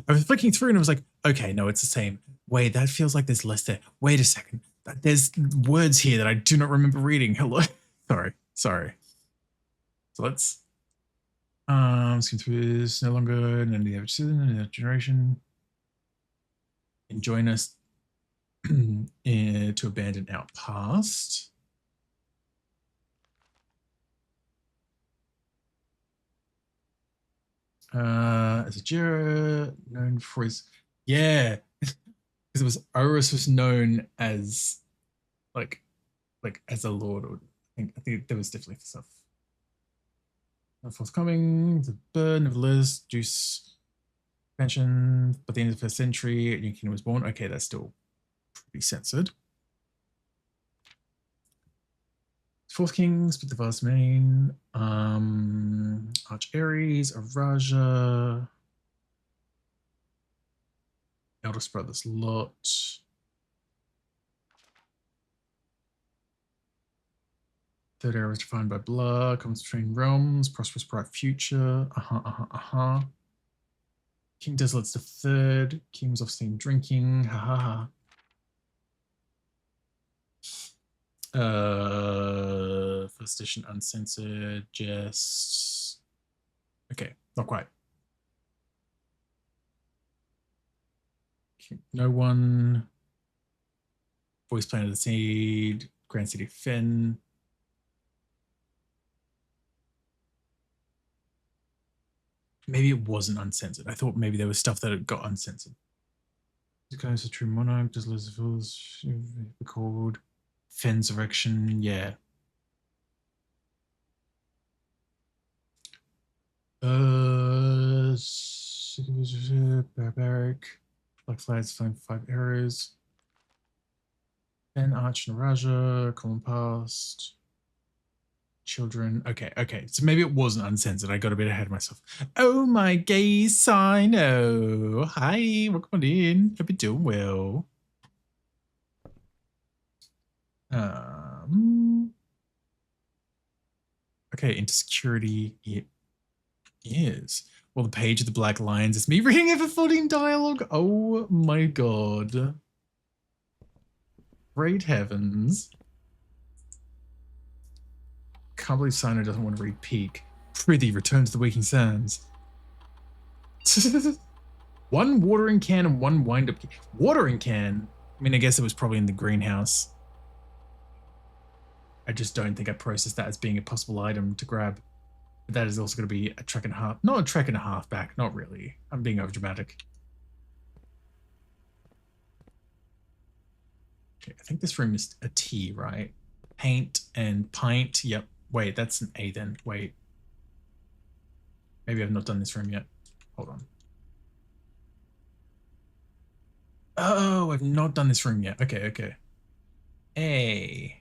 I was flicking through and I was like, okay, no, it's the same. Wait, that feels like there's less there. Wait a second. There's words here that I do not remember reading. Hello. Sorry. So let's skim through this. No longer none of the average citizen in that generation. And join us to abandon our past. As a Jira, known for his, yeah, because it was Oris was known as like as a lord, or I think there was definitely stuff. Forthcoming, the burden of Liz, Juice, mentioned, by the end of the first century, a new kingdom was born. Okay, that's still pretty censored. Fourth Kings with the vast main, Arch Ares, Araja, Eldest Brothers Lot. Third era is defined by blood, comes between realms, prosperous bright future. King Desolat's the third. King's off steam drinking. First edition uncensored, just okay, not quite. No one. Voice Planet of the Seed, Grand City Fen. Maybe it wasn't uncensored. I thought maybe there was stuff that got uncensored. This guy's a true monarch. Does Elizabeth called Fen's erection? Yeah. Barbaric. Black flags, 5 errors. Ben Arch and Raja, Common Past. Children. Okay. So maybe it wasn't uncensored. I got a bit ahead of myself. Oh my gay Sino. Hi, welcome on in. Hope you're doing well. Okay, into security it is. Well, the page of the black lines is me reading ever-floating dialogue. Oh my god. Great heavens. Can't believe Sino doesn't want to read Peak. Prithee, return to the Waking Sands. One watering can and one wind-up can. Watering can? I mean, I guess it was probably in the greenhouse. I just don't think I processed that as being a possible item to grab. But that is also going to be a trek and a half. Not a trek and a half back. Not really. I'm being overdramatic. Okay, I think this room is a T, right? Paint and pint. Yep. Wait, that's an A then. Wait. Maybe I've not done this room yet. Hold on. Oh, I've not done this room yet. Okay, okay. A.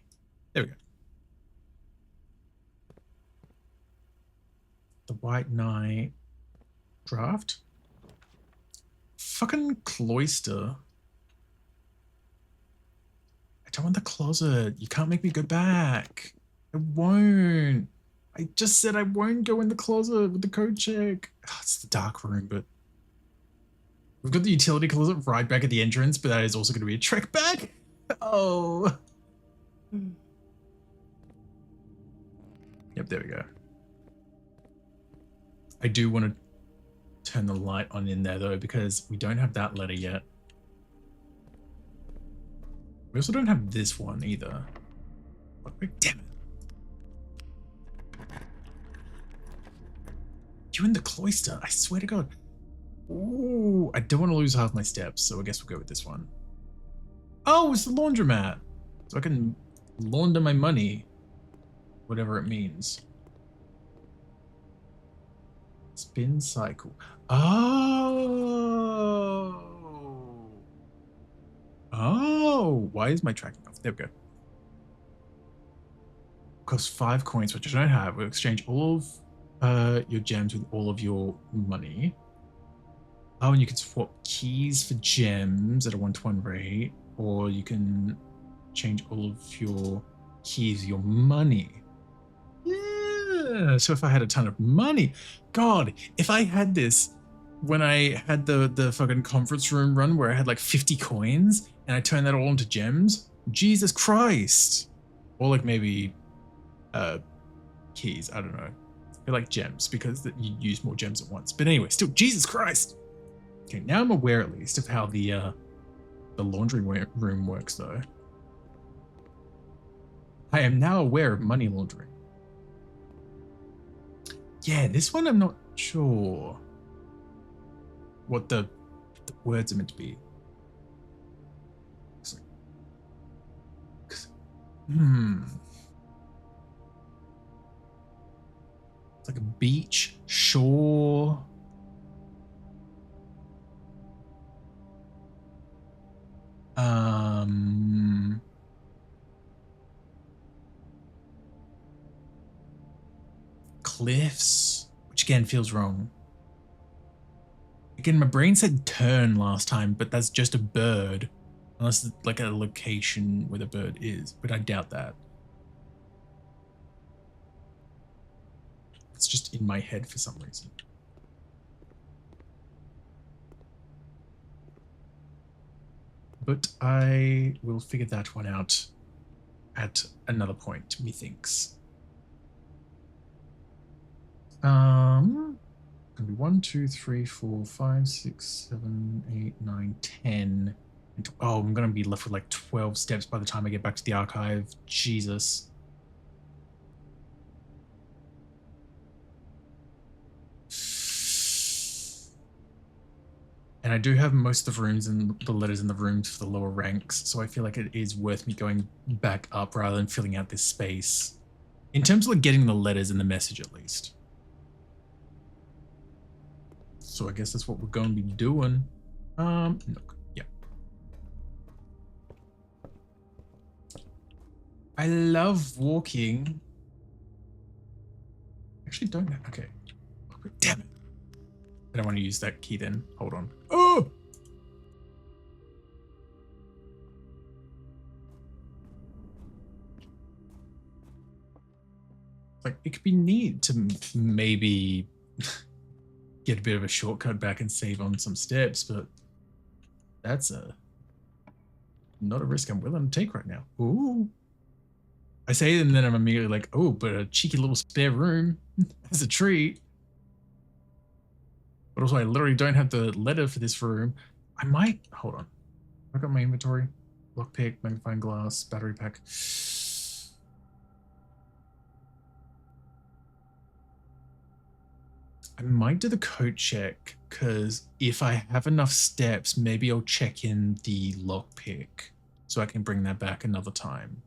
There we go. The White Knight draft. Fucking cloister. I don't want the closet. You can't make me go back. I won't. I just said I won't go in the closet with the code check. Oh, it's the dark room, but we've got the utility closet right back at the entrance, but that is also going to be a trek back. Oh. Yep, there we go. I do want to turn the light on in there though, because we don't have that letter yet. We also don't have this one either. Damn it. You in the cloister, I swear to God. Ooh, I don't want to lose half my steps, so I guess we'll go with this one. Oh, it's the laundromat. So I can launder my money. Whatever it means. Spin cycle. Oh. Oh, why is my tracking off? There we go. Costs 5 coins, which I don't have. We'll exchange all of your gems with all of your money. Oh, and you can swap keys for gems at a 1-to-1 rate, or you can change all of your keys, your money. Yeah, so if I had a ton of money, God, if I had this when I had the fucking conference room run where I had like 50 coins and I turned that all into gems, Jesus Christ. Or like maybe keys, I don't know. They're like gems because you use more gems at once. But anyway, still, Jesus Christ. Okay, now I'm aware at least of how the laundry room works though. I am now aware of money laundering. Yeah, this one I'm not sure what the words are meant to be. It's like a beach, shore. Cliffs, which again feels wrong. Again, my brain said turn last time, but that's just a bird. Unless it's like a location where the bird is, but I doubt that. It's just in my head for some reason. But I will figure that one out at another point, methinks. Gonna be 1, 2, 3, 4, 5, 6, 7, 8, 9, 10. Oh, I'm gonna be left with like 12 steps by the time I get back to the archive. Jesus. And I do have most of the rooms and the letters in the rooms for the lower ranks, so I feel like it is worth me going back up rather than filling out this space. In terms of like getting the letters and the message at least. So I guess that's what we're going to be doing. No, yeah. I love walking. Actually don't, okay. Damn it. I don't want to use that key then. Hold on. Oh! Like, it could be neat to maybe get a bit of a shortcut back and save on some steps, but that's not a risk I'm willing to take right now. Ooh. I say it and then I'm immediately like, oh, but a cheeky little spare room as a treat. But also I literally don't have the letter for this room. I might, hold on. I got my inventory. Lockpick, magnifying glass, battery pack. I might do the code check, because if I have enough steps, maybe I'll check in the lockpick so I can bring that back another time.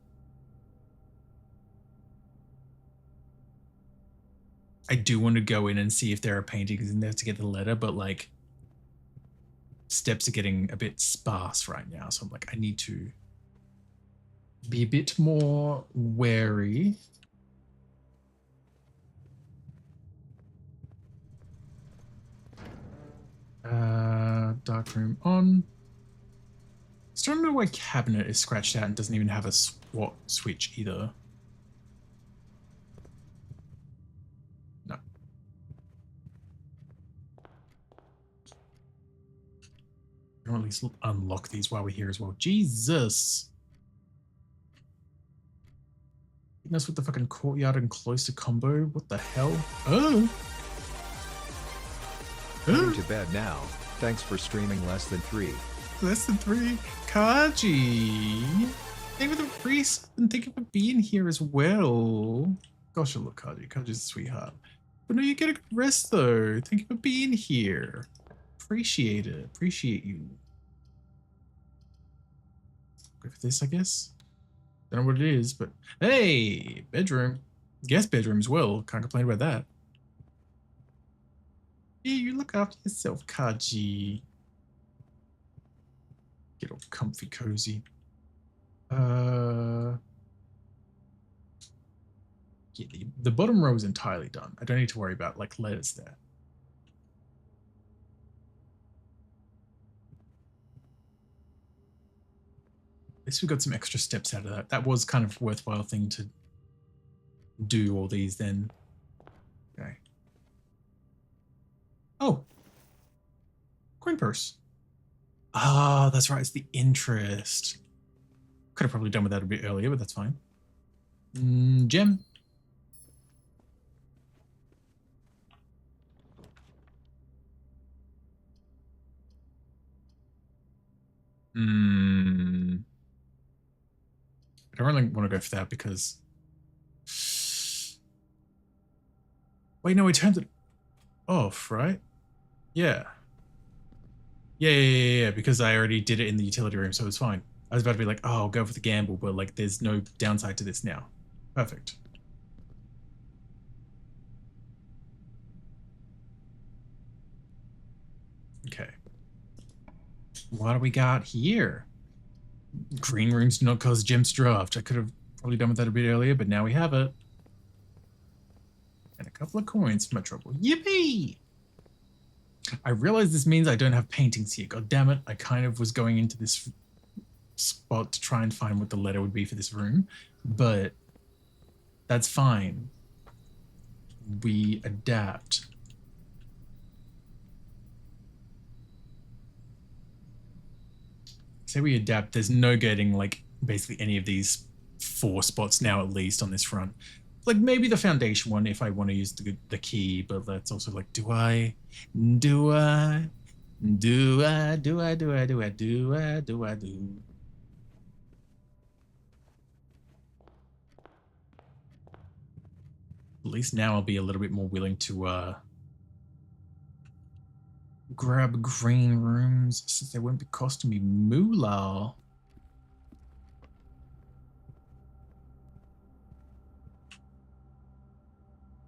I do want to go in and see if there are paintings in there to get the letter, but like steps are getting a bit sparse right now. So I'm like, I need to be a bit more wary. Dark room on. Still don't know why cabinet is scratched out and doesn't even have a SWAT switch either. No. Or at least unlock these while we're here as well. Jesus. That's with the fucking courtyard and cloister combo. What the hell? Oh. Going to bed now. Thanks for streaming less than 3. Less than 3. Kaji. Thank you for the priest and thank you for being here as well. Gosh, I love Kaji. Kaji's a sweetheart. But no, you get a good rest though. Thank you for being here. Appreciate it. Appreciate you. Go for this, I guess. Don't know what it is, but hey, bedroom. Guest bedroom as well. Can't complain about that. Yeah, you look after yourself, Kaji. Get all comfy, cozy. Yeah, the bottom row is entirely done. I don't need to worry about like letters there. At least we got some extra steps out of that. That was kind of a worthwhile thing to do all these then. Okay. Oh. Coin purse. Ah, oh, that's right. It's the interest. Could have probably done with that a bit earlier, but that's fine. Gem. I don't really want to go for that because... Wait, no, we turned it off, right? Yeah. Yeah, because I already did it in the utility room, so it's fine. I was about to be like, oh, I'll go for the gamble, but like there's no downside to this now. Perfect. Okay. What do we got here? Green rooms do not cause gems draft. I could have probably done with that a bit earlier, but now we have it. And a couple of coins for my trouble. Yippee! I realize this means I don't have paintings here. God damn it. I kind of was going into this spot to try and find what the letter would be for this room, but that's fine. We adapt. Say we adapt. There's no getting like basically any of these 4 spots now, at least on this front. Like maybe the foundation one if I want to use the key, but that's also like, do I? At least now I'll be a little bit more willing to grab green rooms since they won't be costing me moolah.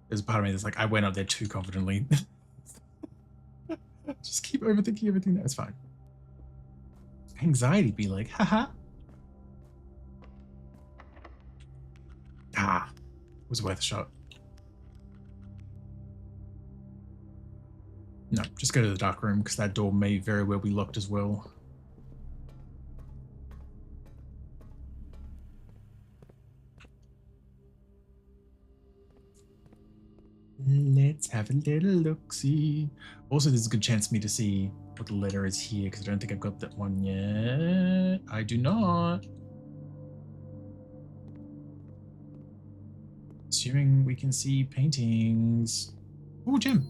There's a part of me that's like, I went up there too confidently. Just keep overthinking everything. That's fine. Anxiety be like, haha. Ah, it was worth a shot. No, just go to the dark room because that door may very well be locked as well. Let's have a little look-see. Also, there's a good chance for me to see what the letter is here, because I don't think I've got that one yet. I do not. Assuming we can see paintings. Oh, gem.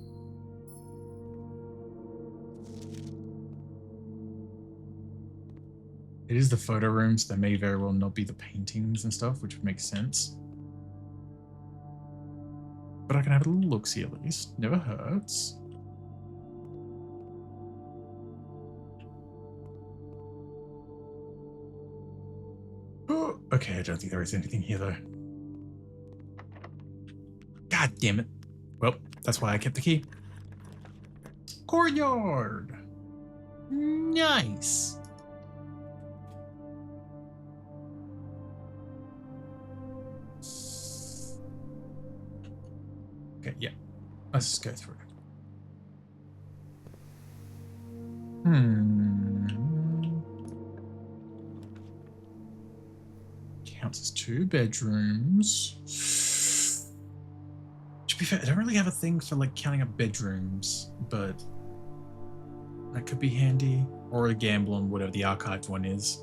It is the photo room, so there may very well not be the paintings and stuff, which would make sense. But I can have a little look-see at least. Never hurts. Oh, okay, I don't think there is anything here though. God damn it. Well, that's why I kept the key. Courtyard. Nice. Okay, yeah. Let's just go through. Counts as 2 bedrooms. To be fair, I don't really have a thing for like counting up bedrooms, but that could be handy. Or a gamble on whatever the archived one is.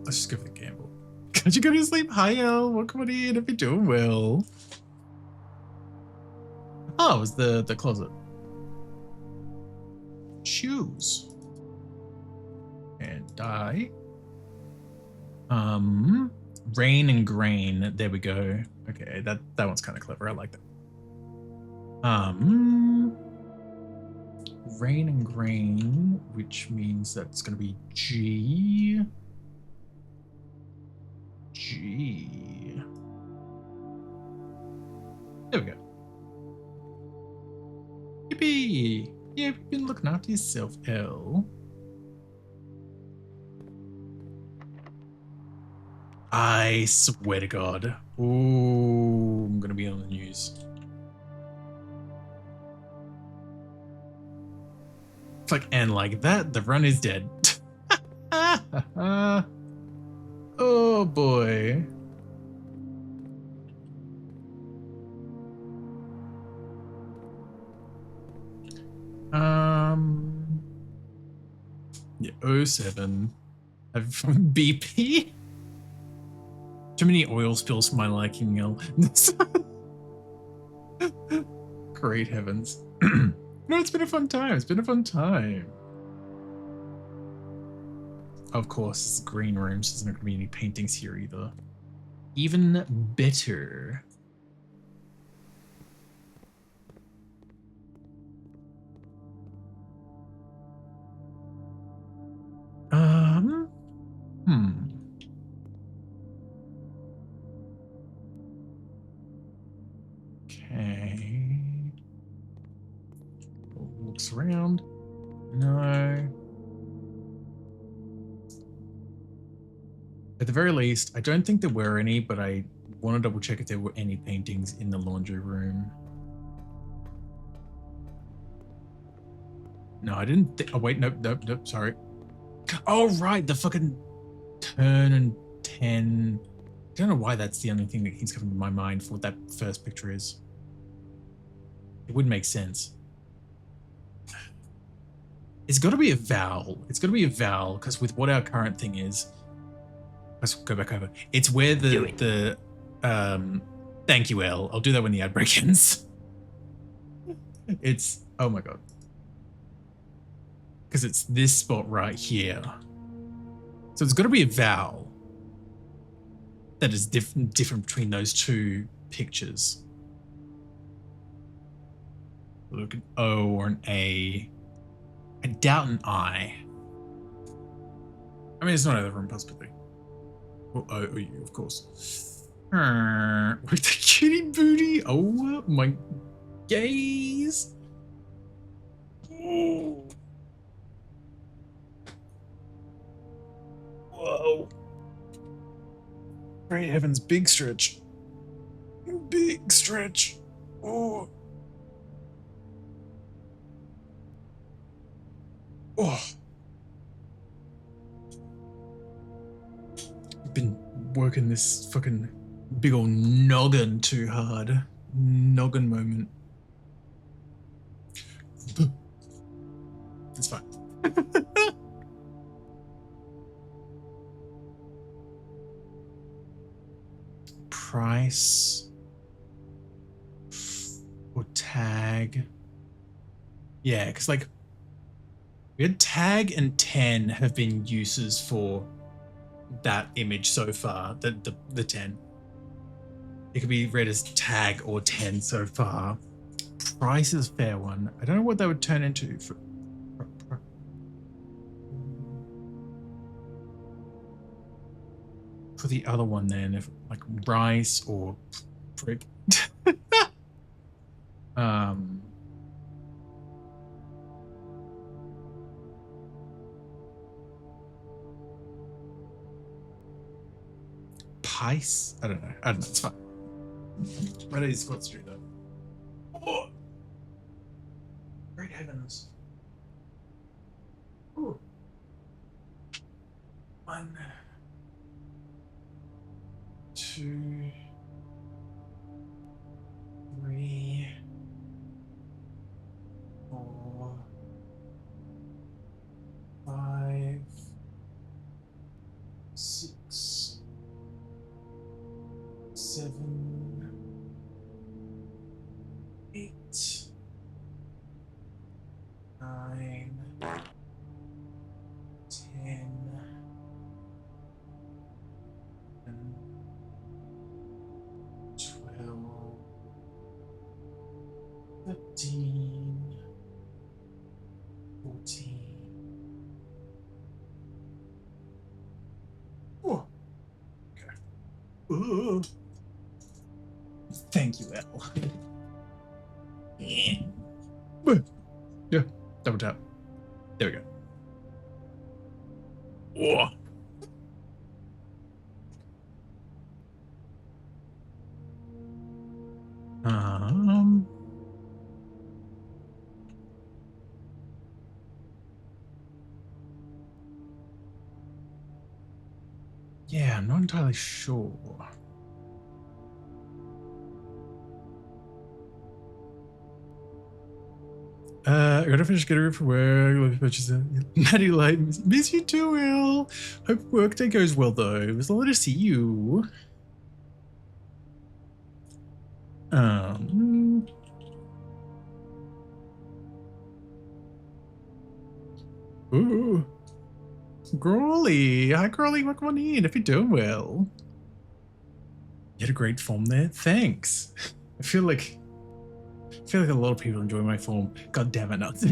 Let's just go for the gamble. Can't you go to sleep? Hi, El. Welcome on in. Hope you're doing well. Oh, it was the closet. Shoes. And die. Rain and grain. There we go. Okay, that one's kind of clever. I like that. Rain and grain, which means that's going to be G. There we go. Yippee! Yeah, you've been looking after yourself, Elle. I swear to God. Ooh, I'm gonna be on the news. It's like, and like that, the run is dead. Oh boy. Yeah, 07. Have BP? Too many oil spills for my liking, Neil. Great heavens. No, it's been a fun time. It's been a fun time. Of course, it's the green room, so there's not going to be any paintings here either. Even better. Okay. Looks around. No. At the very least, I don't think there were any, but I want to double check if there were any paintings in the laundry room. No, I didn't think. Oh, wait, nope, sorry. Oh, right, the fucking turn and 10. I don't know why that's the only thing that keeps coming to my mind for what that first picture is. It would make sense. It's got to be a vowel. It's got to be a vowel, because with what our current thing is, let's go back over. It's where thank you, Elle. I'll do that when the ad break ends. It's, oh my God. Because it's this spot right here. So it's got to be a vowel that is different between those two pictures. Look, an O or an A. I doubt an I. I mean, it's not out of the room possibly. Well, O or U, of course. With the kitty booty. Oh my gaze. Whoa. Great heavens, big stretch. Big stretch. Oh. Oh. been working this fucking big old noggin too hard. Noggin moment. It's fine. Price or tag. Yeah, because like we had tag and 10 have been uses for that image so far. The 10. It could be read as tag or 10 so far. Price is a fair one. I don't know what that would turn into for the other one then, if like rice or prick. Pice? I don't know. It's fine. Why do these squats do that? Oh! Great heavens. Ooh. 1, 2, 3, 4, 5, 6, 7, 8, 9, 10, and 12, 13, 14. Oh, okay. Ooh. Thank you, L. Yeah, double tap. There we go. Whoa. Yeah, I'm not entirely sure. I gotta finish getting ready for work. Maddie Light, miss you too, Will. Hope workday goes well though. It was lovely to see you. Ooh. Crawley. Hi, Crawley. Welcome on in if you're doing well. You had a great form there. Thanks. I feel like a lot of people enjoy my form. God damn it, nuts.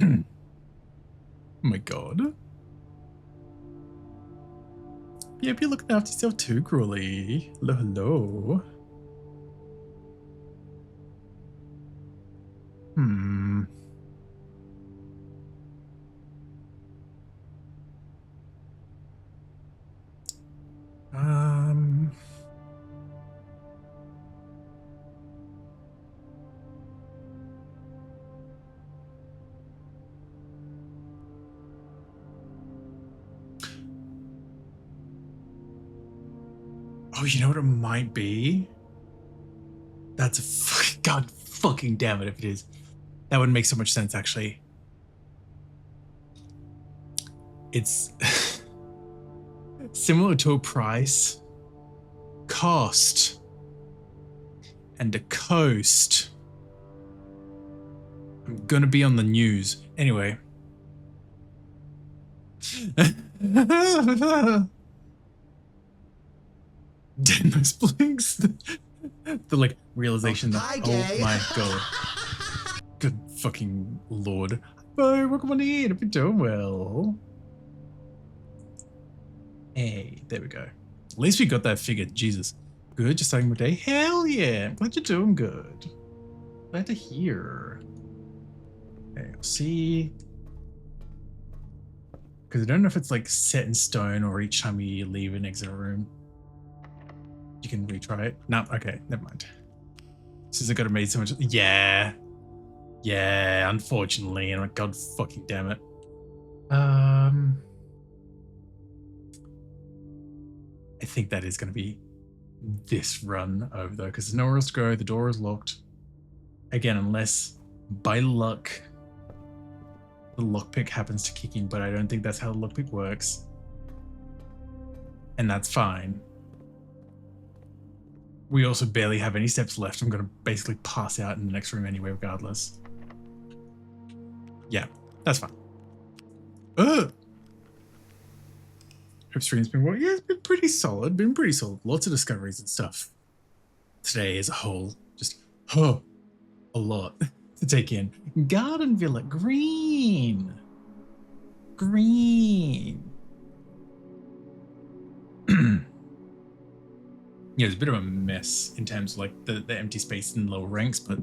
Oh my god. Yeah, be looking after yourself too, Crawley. Hello, hello. Oh, you know what it might be? That's a fucking god fucking damn it if it is. That would make so much sense actually. It's similar to a price, cost, and a coast. I'm gonna be on the news. Anyway. Dennis blinks. The like realization that oh my god. Good fucking lord. Bye, welcome on in. Hope you're doing well. Hey, there we go. At least we got that figured. Jesus. Good, just starting my day. Hell yeah. I'm glad you're doing good. Glad to hear. Okay, I'll see. Because I don't know if it's like set in stone or each time you leave and exit a room, you can retry it. No, okay, never mind. Since I got to made so much. Yeah. Yeah, unfortunately. And god fucking damn it. I think that is going to be this run over though, because there's nowhere else to go. The door is locked. Again, unless by luck the lockpick happens to kick in, but I don't think that's how the lockpick works. And that's fine. We also barely have any steps left. I'm going to basically pass out in the next room anyway, regardless. Yeah, that's fine. Ugh! Hope stream's been well. Yeah, it's been pretty solid. Lots of discoveries and stuff. Today as a whole, just a lot to take in. Garden Villa, green. Yeah, it's a bit of a mess in terms of like the empty space in lower ranks, but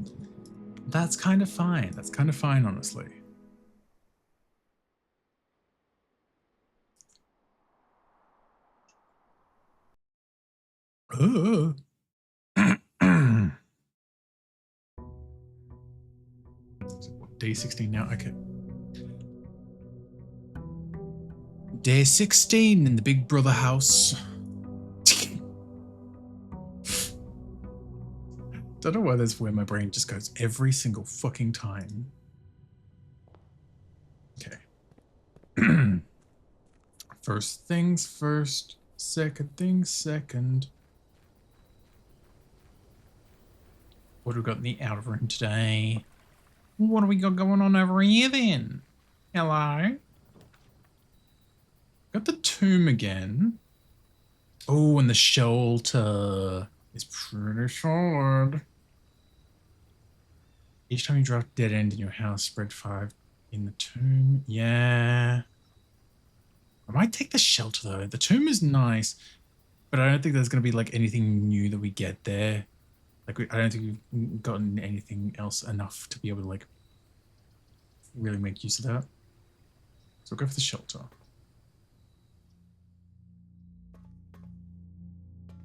that's kind of fine. That's kind of fine, honestly. Day 16 now? Okay. Day 16 in the Big Brother house. Don't know why that's where my brain just goes every single fucking time. Okay. First things first, second things second. What do we got in the outer room today? What do we got going on over here then? Hello? Got the tomb again. Oh, and the shelter is pretty solid. Each time you drop dead end in your house, spread 5 in the tomb. Yeah. I might take the shelter though. The tomb is nice, but I don't think there's going to be like anything new that we get there. Like I don't think we've gotten anything else enough to be able to like really make use of that. So we'll go for the shelter.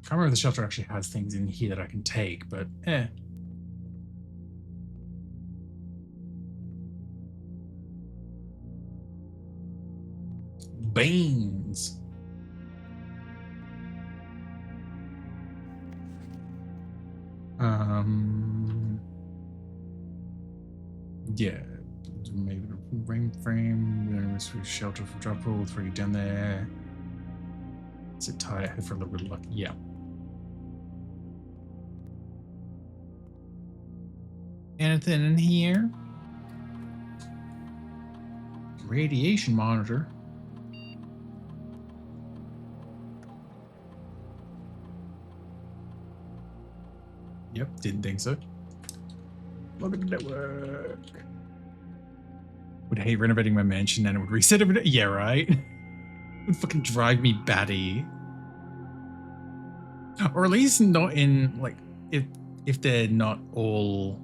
Can't remember if the shelter actually has things in here that I can take, but eh. Beans. Yeah, maybe the ring frame. We're gonna switch shelter for drop roll. Throw you down there. Sit tight. Hope for a little bit of luck. Yeah. Anything in here? Radiation monitor. Yep, didn't think so. Look at the network. Would hate renovating my mansion and it would reset every day. Yeah, right? It would fucking drive me batty. Or at least not in, like, if they're not all,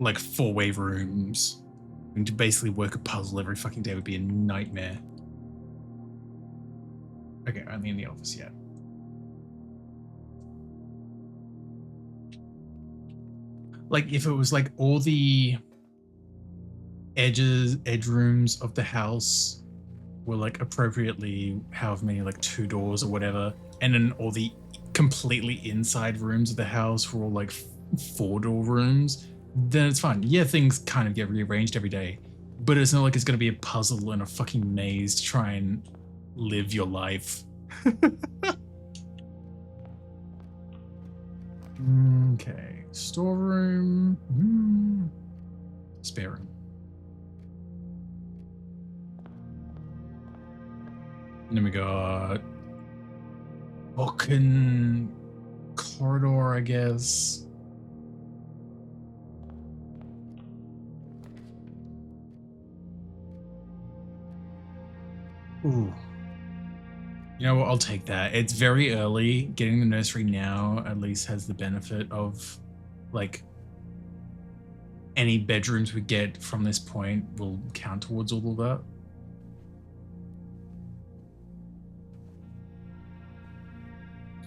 like, 4-way rooms. And to basically work a puzzle every fucking day would be a nightmare. Okay, only in the office yet. Like if it was like all the edge rooms of the house were like appropriately however many, like 2 doors or whatever, and then all the completely inside rooms of the house were all like 4-door rooms, then it's fine. Yeah, things kind of get rearranged every day, but it's not like it's going to be a puzzle and a fucking maze to try and live your life. Okay. Storeroom. Spare room. And then we got fucking corridor, I guess. Ooh. You know what? I'll take that. It's very early. Getting the nursery now at least has the benefit of like any bedrooms we get from this point will count towards all of that.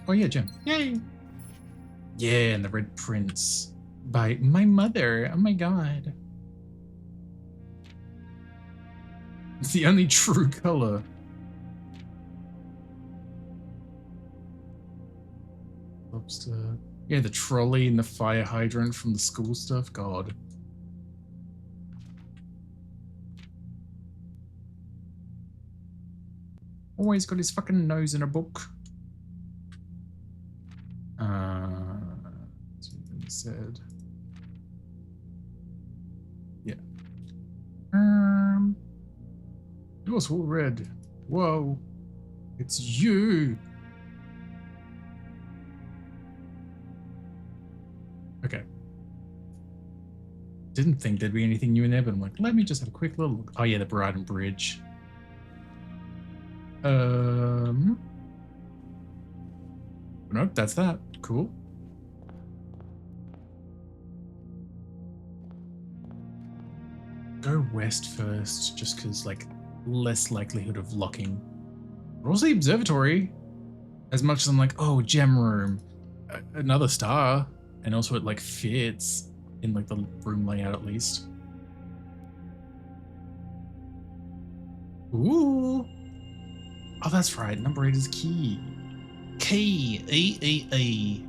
Oh yeah, Jim. Yay! Yeah, and the Red Prince by my mother. Oh my god. It's the only true color. Lobster. Yeah, the trolley and the fire hydrant from the school stuff. God. Always got his fucking nose in a book. That's what he said. Yeah. Yours all red. Whoa. It's you. Okay. Didn't think there'd be anything new in there, but I'm like, let me just have a quick little look. Oh yeah, the Brighton Bridge. Nope, that's that. Cool. Go west first, just because, like, less likelihood of locking. But also the observatory. As much as I'm like, oh, gem room, another star, and also it like fits in like the room layout at least. Ooh. Oh, that's right. Number 8 is key. Key. E.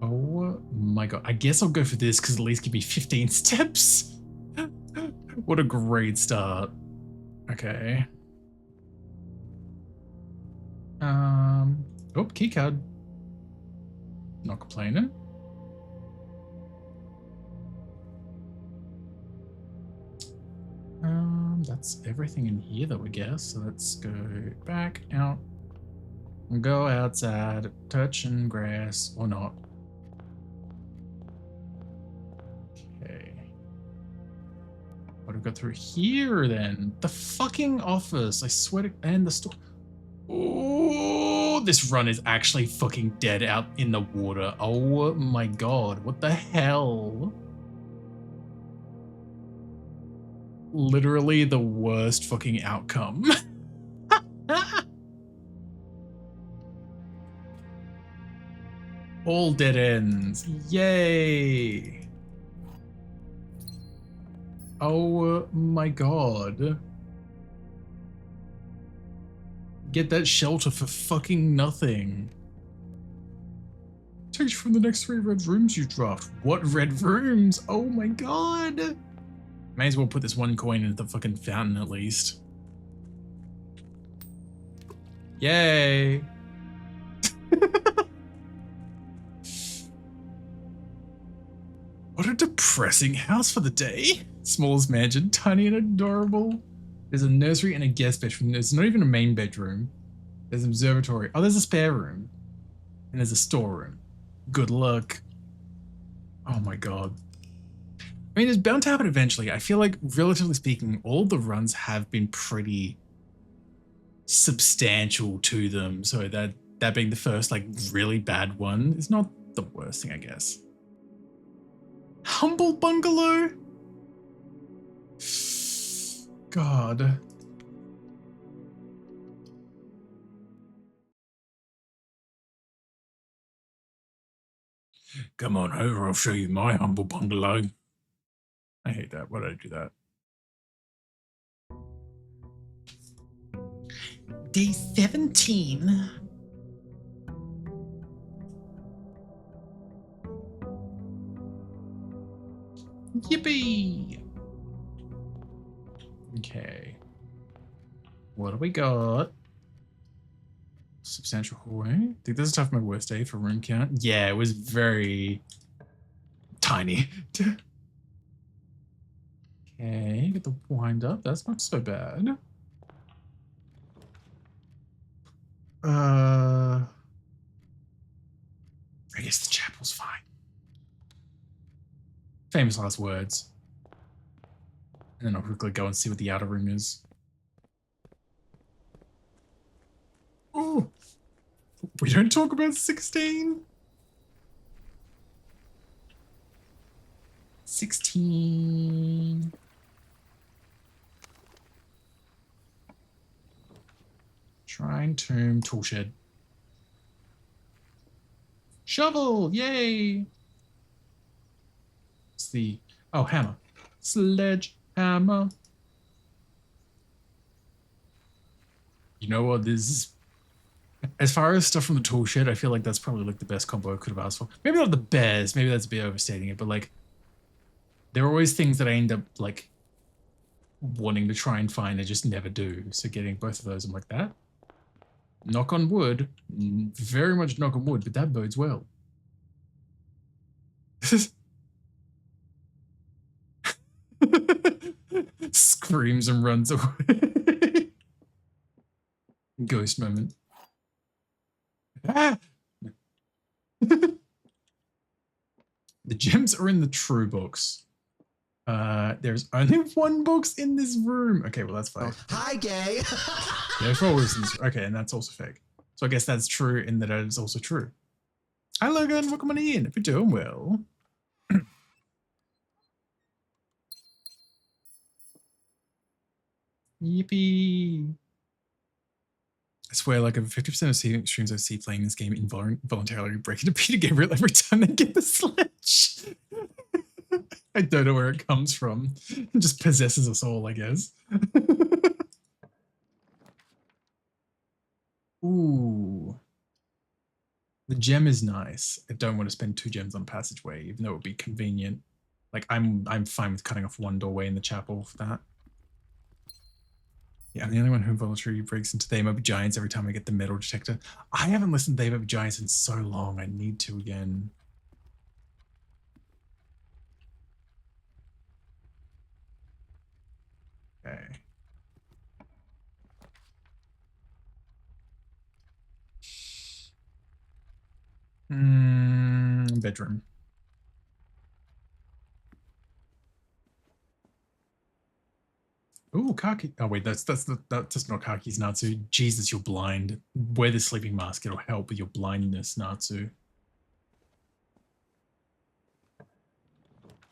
Oh my god. I guess I'll go for this because at least give me 15 steps. What a great start. Okay. Oh, keycard. Not complaining. That's everything in here though, I guess. So let's go back out and go outside, touching grass or not. Okay. What do we got through here then? The fucking office, I swear to, and the store. Oh, this run is actually fucking dead out in the water. Oh my god, what the hell? Literally the worst fucking outcome. All dead ends. Yay. Oh my god. Get that shelter for fucking nothing. Takes you from the next 3 red rooms you draft. What red rooms? Oh my god. May as well put this 1 coin into the fucking fountain at least. Yay. What a depressing house for the day. Smallest mansion, tiny and adorable. There's a nursery and a guest bedroom. There's not even a main bedroom. There's an observatory. Oh, there's a spare room. And there's a storeroom. Good luck. Oh my god. I mean, it's bound to happen eventually. I feel like, relatively speaking, all the runs have been pretty substantial to them. So that being the first, like, really bad one is not the worst thing, I guess. Humble bungalow? God. Come on over, I'll show you my humble bungalow. I hate that. Why did I do that? Day 17. Yippee! Okay. What do we got? Substantial hallway. I think this is tough my worst day for room count. Yeah, it was very tiny. Okay, get the wind up. That's not so bad. I guess the chapel's fine. Famous last words. And then I'll quickly go and see what the outer room is. Oh, we don't talk about 16. 16. Shrine, tomb, toolshed. Shovel, yay! It's the, oh, hammer. Sledgehammer. You know what, this is, as far as stuff from the tool shed, I feel like that's probably like the best combo I could have asked for. Maybe not the best, maybe that's a bit overstating it, but like, there are always things that I end up like wanting to try and find and just never do. So getting both of those, I'm like, that, knock on wood, very much knock on wood, but that bodes well. Screams and runs away. Ghost moment. Ah! The gems are in the true box. There's only one box in this room. Okay, well that's fine. Hi, gay. Yeah, for all reasons. Okay, and that's also fake. So I guess that's true in that it is also true. Hi Logan, welcome on in. If you're doing well. Yippee. I swear, like over 50% of streams I see playing this game involuntarily break into Peter Gabriel every time they get the sledge. I don't know where it comes from. It just possesses us all, I guess. Ooh. The gem is nice. I don't want to spend 2 gems on passageway, even though it would be convenient. Like I'm fine with cutting off 1 doorway in the chapel for that. Yeah, I'm the only one who voluntarily breaks into They Might Be Giants every time I get the metal detector. I haven't listened to They Might Be Giants in so long. I need to again. Okay. Bedroom. Ooh, Kaki. Oh wait, that's not Kaki's Natsu. Jesus, you're blind. Wear the sleeping mask. It'll help with your blindness, Natsu.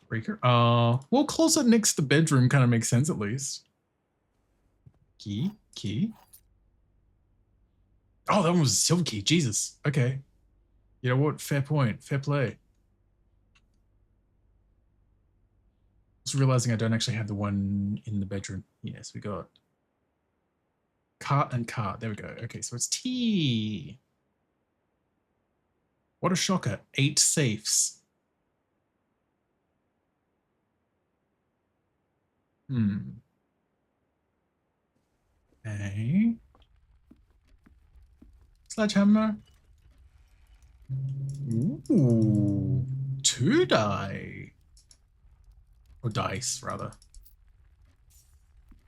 Breaker. Well, closet next to the bedroom kind of makes sense at least. Key. Oh, that one was a silver key. Jesus. Okay. You know what? Fair point. Fair play. Just realizing I don't actually have the one in the bedroom. Yes, we got cart and cart. There we go. Okay, so it's T. What a shocker. 8 safes. Okay. Sledgehammer. Ooh. 2 die. Or dice, rather.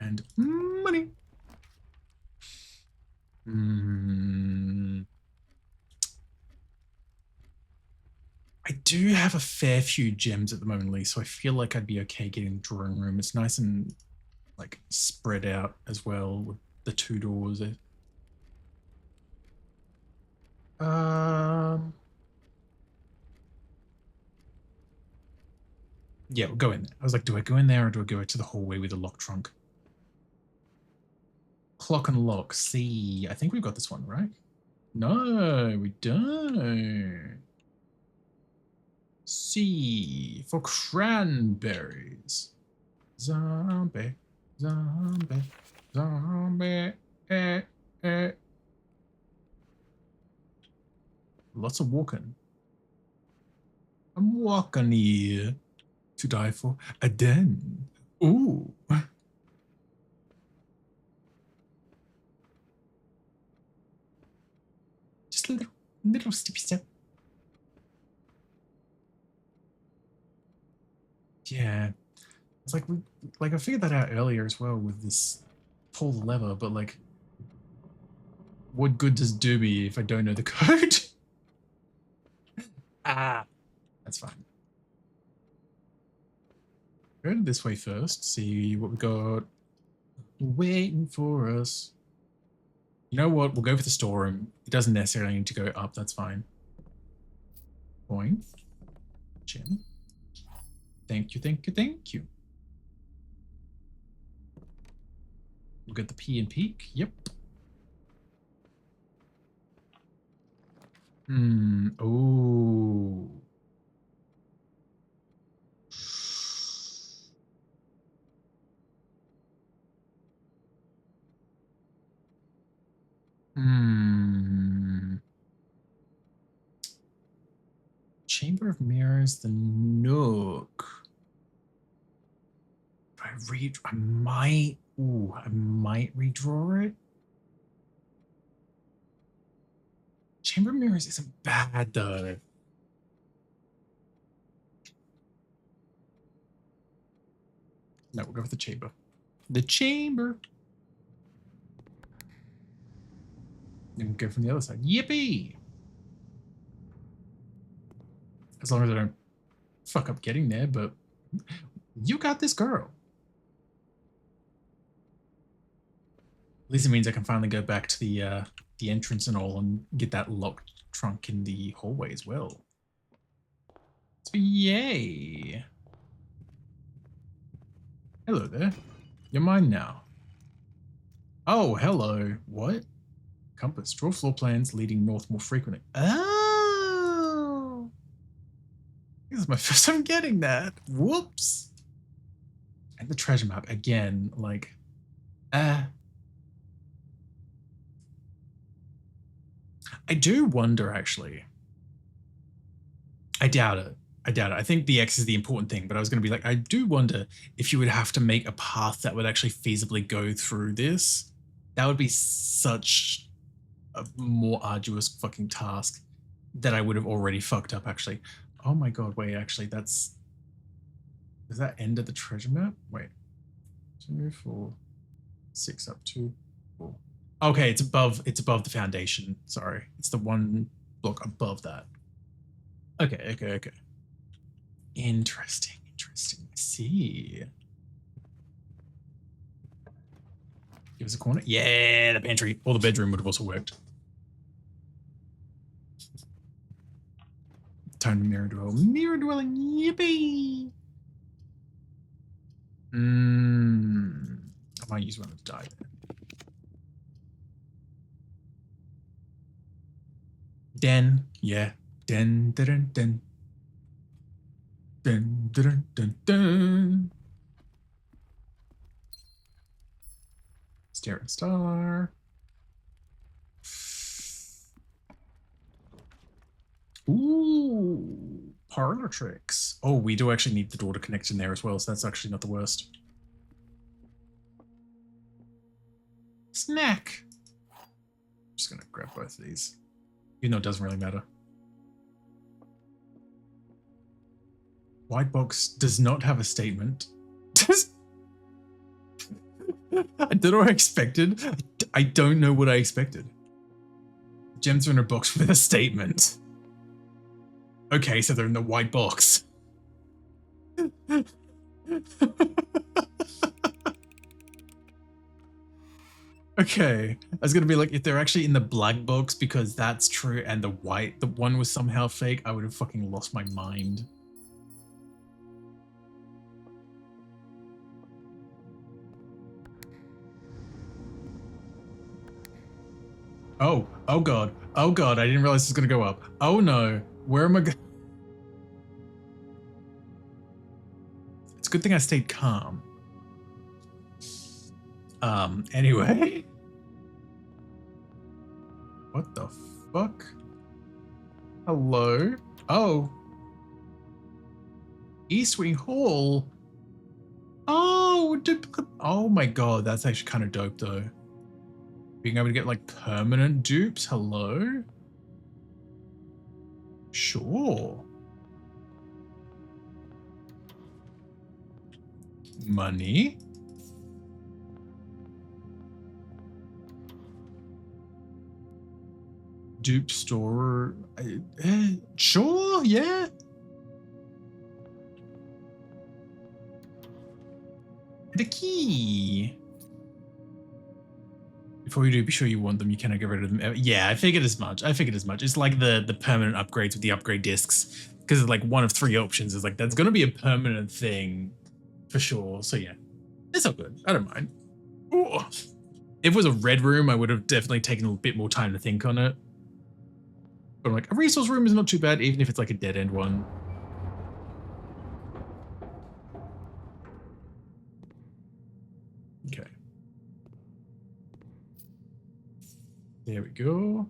And money. I do have a fair few gems at the moment, Lee, so I feel like I'd be okay getting the drawing room. It's nice and like spread out as well with the 2 doors. Yeah, we'll go in there. I was like, do I go in there or do I go to the hallway with the lock trunk? Clock and lock. C. I think we've got this one, right? No, we don't. C for cranberries. Zombie. Lots of walking. I'm walking here to die for a den. Ooh. Just a little steppy step. Yeah. It's like I figured that out earlier as well with this pull the lever, but like what good does do me if I don't know the code? That's fine. Go this way first, see what we got waiting for us. You know what? We'll go for the storeroom. It doesn't necessarily need to go up. That's fine. Point. Gem. Thank you. We'll get the P and peek. Yep. Ooh. Chamber of Mirrors, the Nook. I might redraw it. Chamber of Mirrors isn't bad though. No, we'll go with the chamber. The chamber. Then we'll go from the other side. Yippee! As long as I don't fuck up getting there, but you got this, girl. At least it means I can finally go back to the entrance and all and get that locked trunk in the hallway as well. So yay. Hello there. You're mine now. Oh, hello. What? Compass. Draw floor plans leading north more frequently. Oh. This is my first time getting that. Whoops. And the treasure map again, like, I do wonder, actually. I doubt it. I think the X is the important thing, but I was going to be like, I do wonder if you would have to make a path that would actually feasibly go through this. That would be such a more arduous fucking task that I would have already fucked up, actually. Oh my god, wait, actually, does that end at the treasure map? Wait. 2, 4, 6 up 2, 4. Okay, it's above the foundation. Sorry. It's the one block above that. Okay. Interesting. I see. Give us a corner. Yeah, the pantry. Or the bedroom would have also worked. Time to mirror dwell. Mirror dwelling. Yippee! I might use one of the die there. Den. Yeah. Den. Dun, dun, dun. Dun, dun, dun, dun. Stare and star. Ooh, parlor tricks. Oh, we do actually need the door to connect in there as well, so that's actually not the worst. Snack. I'm just gonna grab both of these. Even though it doesn't really matter. White box does not have a statement. I don't know what I expected. I don't know what I expected. Gems are in a box with a statement. Okay, so they're in the white box. Okay, I was gonna be like, if they're actually in the black box because that's true and the one was somehow fake, I would have fucking lost my mind. Oh god, I didn't realize this was gonna go up. Oh no, where am I going? It's a good thing I stayed calm. Anyway. What the fuck? Hello? Oh. East Wing Hall? Oh, oh my god, that's actually kind of dope though. Being able to get like permanent dupes, hello? Sure. Money? Dupe store? Sure, yeah. The key. Before you do, be sure you want them. You cannot get rid of them. Yeah, I figured as much. It's like the permanent upgrades with the upgrade discs. Because it's like one of 3 options. It's like, that's going to be a permanent thing. For sure. So yeah, it's all good. I don't mind. Ooh. If it was a red room, I would have definitely taken a bit more time to think on it. But I'm like, a resource room is not too bad, even if it's like a dead end one. Okay. There we go.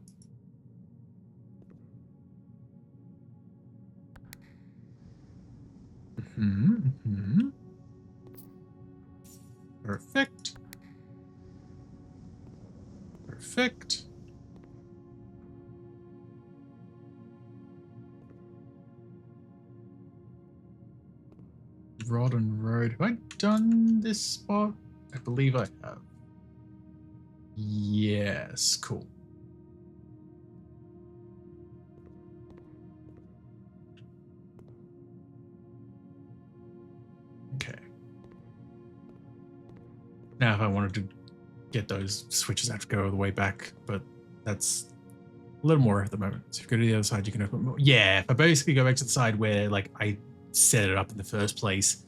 Perfect. Perfect. Rodden Road. Have I done this spot? I believe I have. Yes, cool. Okay. Now if I wanted to get those switches, I have to go all the way back, but that's a little more at the moment. So if you go to the other side, you can open more. Yeah, if I basically go back to the side where like I set it up in the first place,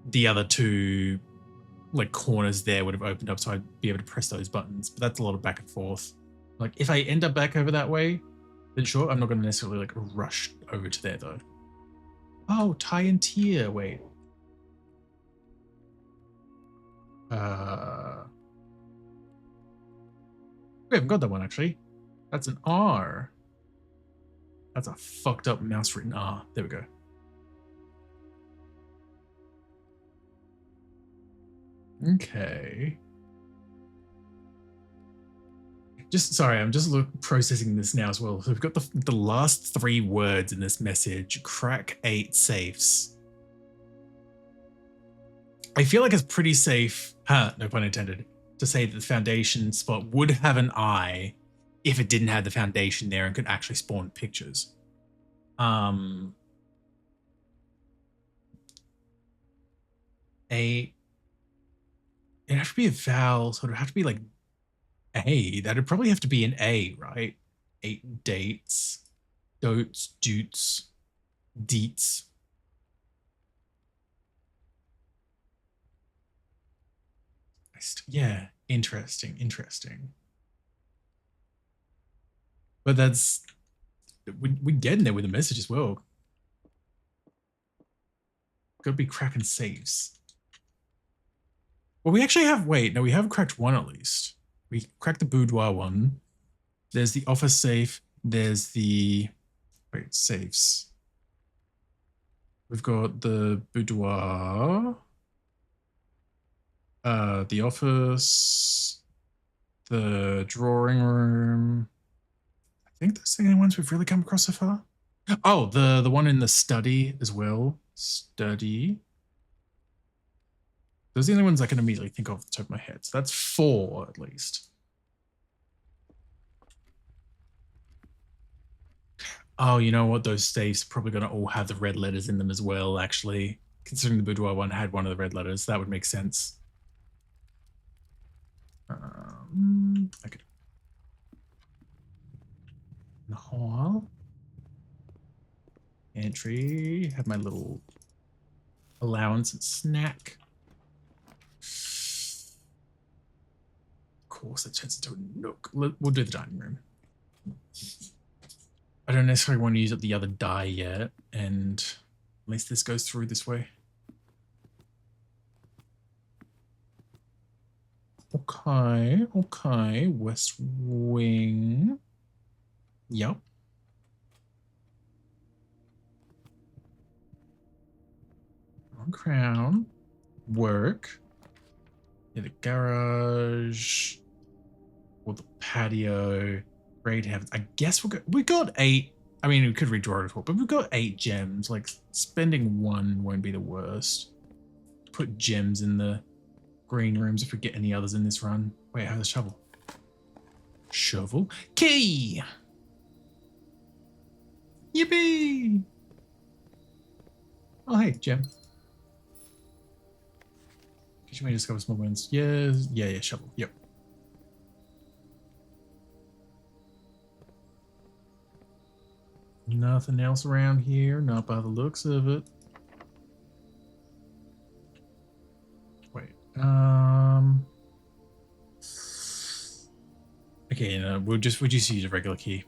the other two like corners there would have opened up, so I'd be able to press those buttons. But that's a lot of back and forth. Like if I end up back over that way, then sure, I'm not going to necessarily like rush over to there though. Oh, tie and tier. Wait. We haven't got that one actually. That's an R. That's a fucked up mouse written R. There we go. Okay. Just sorry, I'm just processing this now as well. So we've got the last 3 words in this message. Crack 8 safes. I feel like it's pretty safe, no pun intended, to say that the foundation spot would have an eye if it didn't have the foundation there and could actually spawn pictures. It'd have to be a vowel, so it'd have to be like A. That'd probably have to be an A, right? 8 dates, dotes, dutes, deets. Yeah, interesting. But that's we're getting there with the message as well. Gotta be cracking saves. Well, we actually have, wait, no, we have cracked one at least. We cracked the boudoir one. There's the office safe. There's the, wait, safes. We've got the boudoir. The office. The drawing room. I think that's the only ones we've really come across so far. Oh, the one in the study as well. Study. Those are the only ones I can immediately think of off the top of my head. So that's 4 at least. Oh, you know what? Those safes are probably going to all have the red letters in them as well, actually. Considering the boudoir one had one of the red letters, that would make sense. Okay. In the hall. Entry. Have my little allowance and snack. Of course, that turns into a nook. We'll do the dining room. I don't necessarily want to use up the other die yet, and at least this goes through this way. Okay. West wing. Yep. On crown. Work. Yeah, the garage. Or the patio. Great heavens. I guess we got 8. I mean, we could redraw it as well, but we've got 8 gems. Like, spending 1 won't be the worst. Put gems in the green rooms if we get any others in this run. Wait, how's the shovel? Shovel? Key! Yippee! Oh, hey, gem. You may discover small wins. Yeah, shovel. Yep. Nothing else around here, not by the looks of it. Wait. Okay, no, we'll just use a regular key.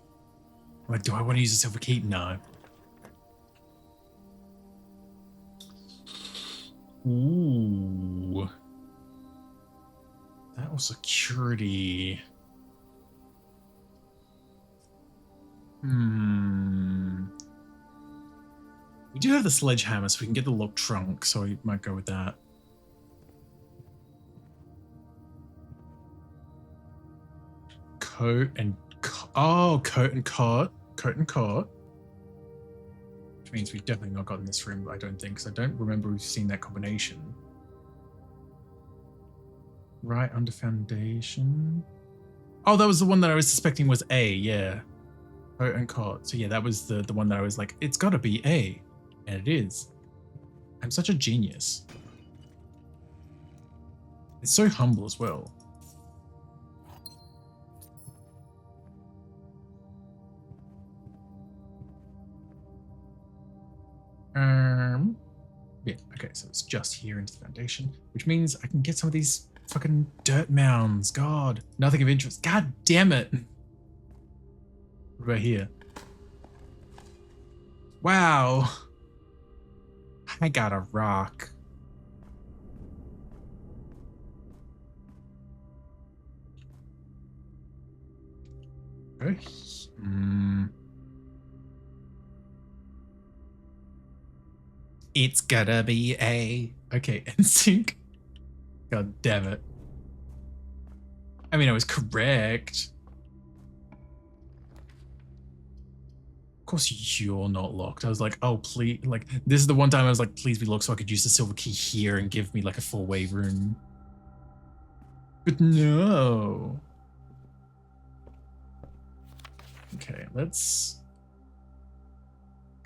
Like, do I want to use a silver key? No. Ooh. That was security. We do have the sledgehammer, so we can get the locked trunk, so we might go with that. Coat and cot. Which means we've definitely not gotten this room, I don't think, because I don't remember we've seen that combination. Right under foundation. Oh, that was the one that I was suspecting was A, yeah. Coat and cot. So yeah, that was the one that I was like, it's gotta be A. And it is. I'm such a genius. It's so humble as well. Yeah, okay, so it's just here into the foundation, which means I can get some of these fucking dirt mounds. God, nothing of interest. God damn it. What about here? Wow. I got a rock. Okay. It's gotta be A. Okay, NSYNC. God damn it. I mean, I was correct. Of course you're not locked. I was like, oh, please. Like, this is the one time I was like, please be locked so I could use the silver key here and give me like a 4-way room. But no. Okay, let's...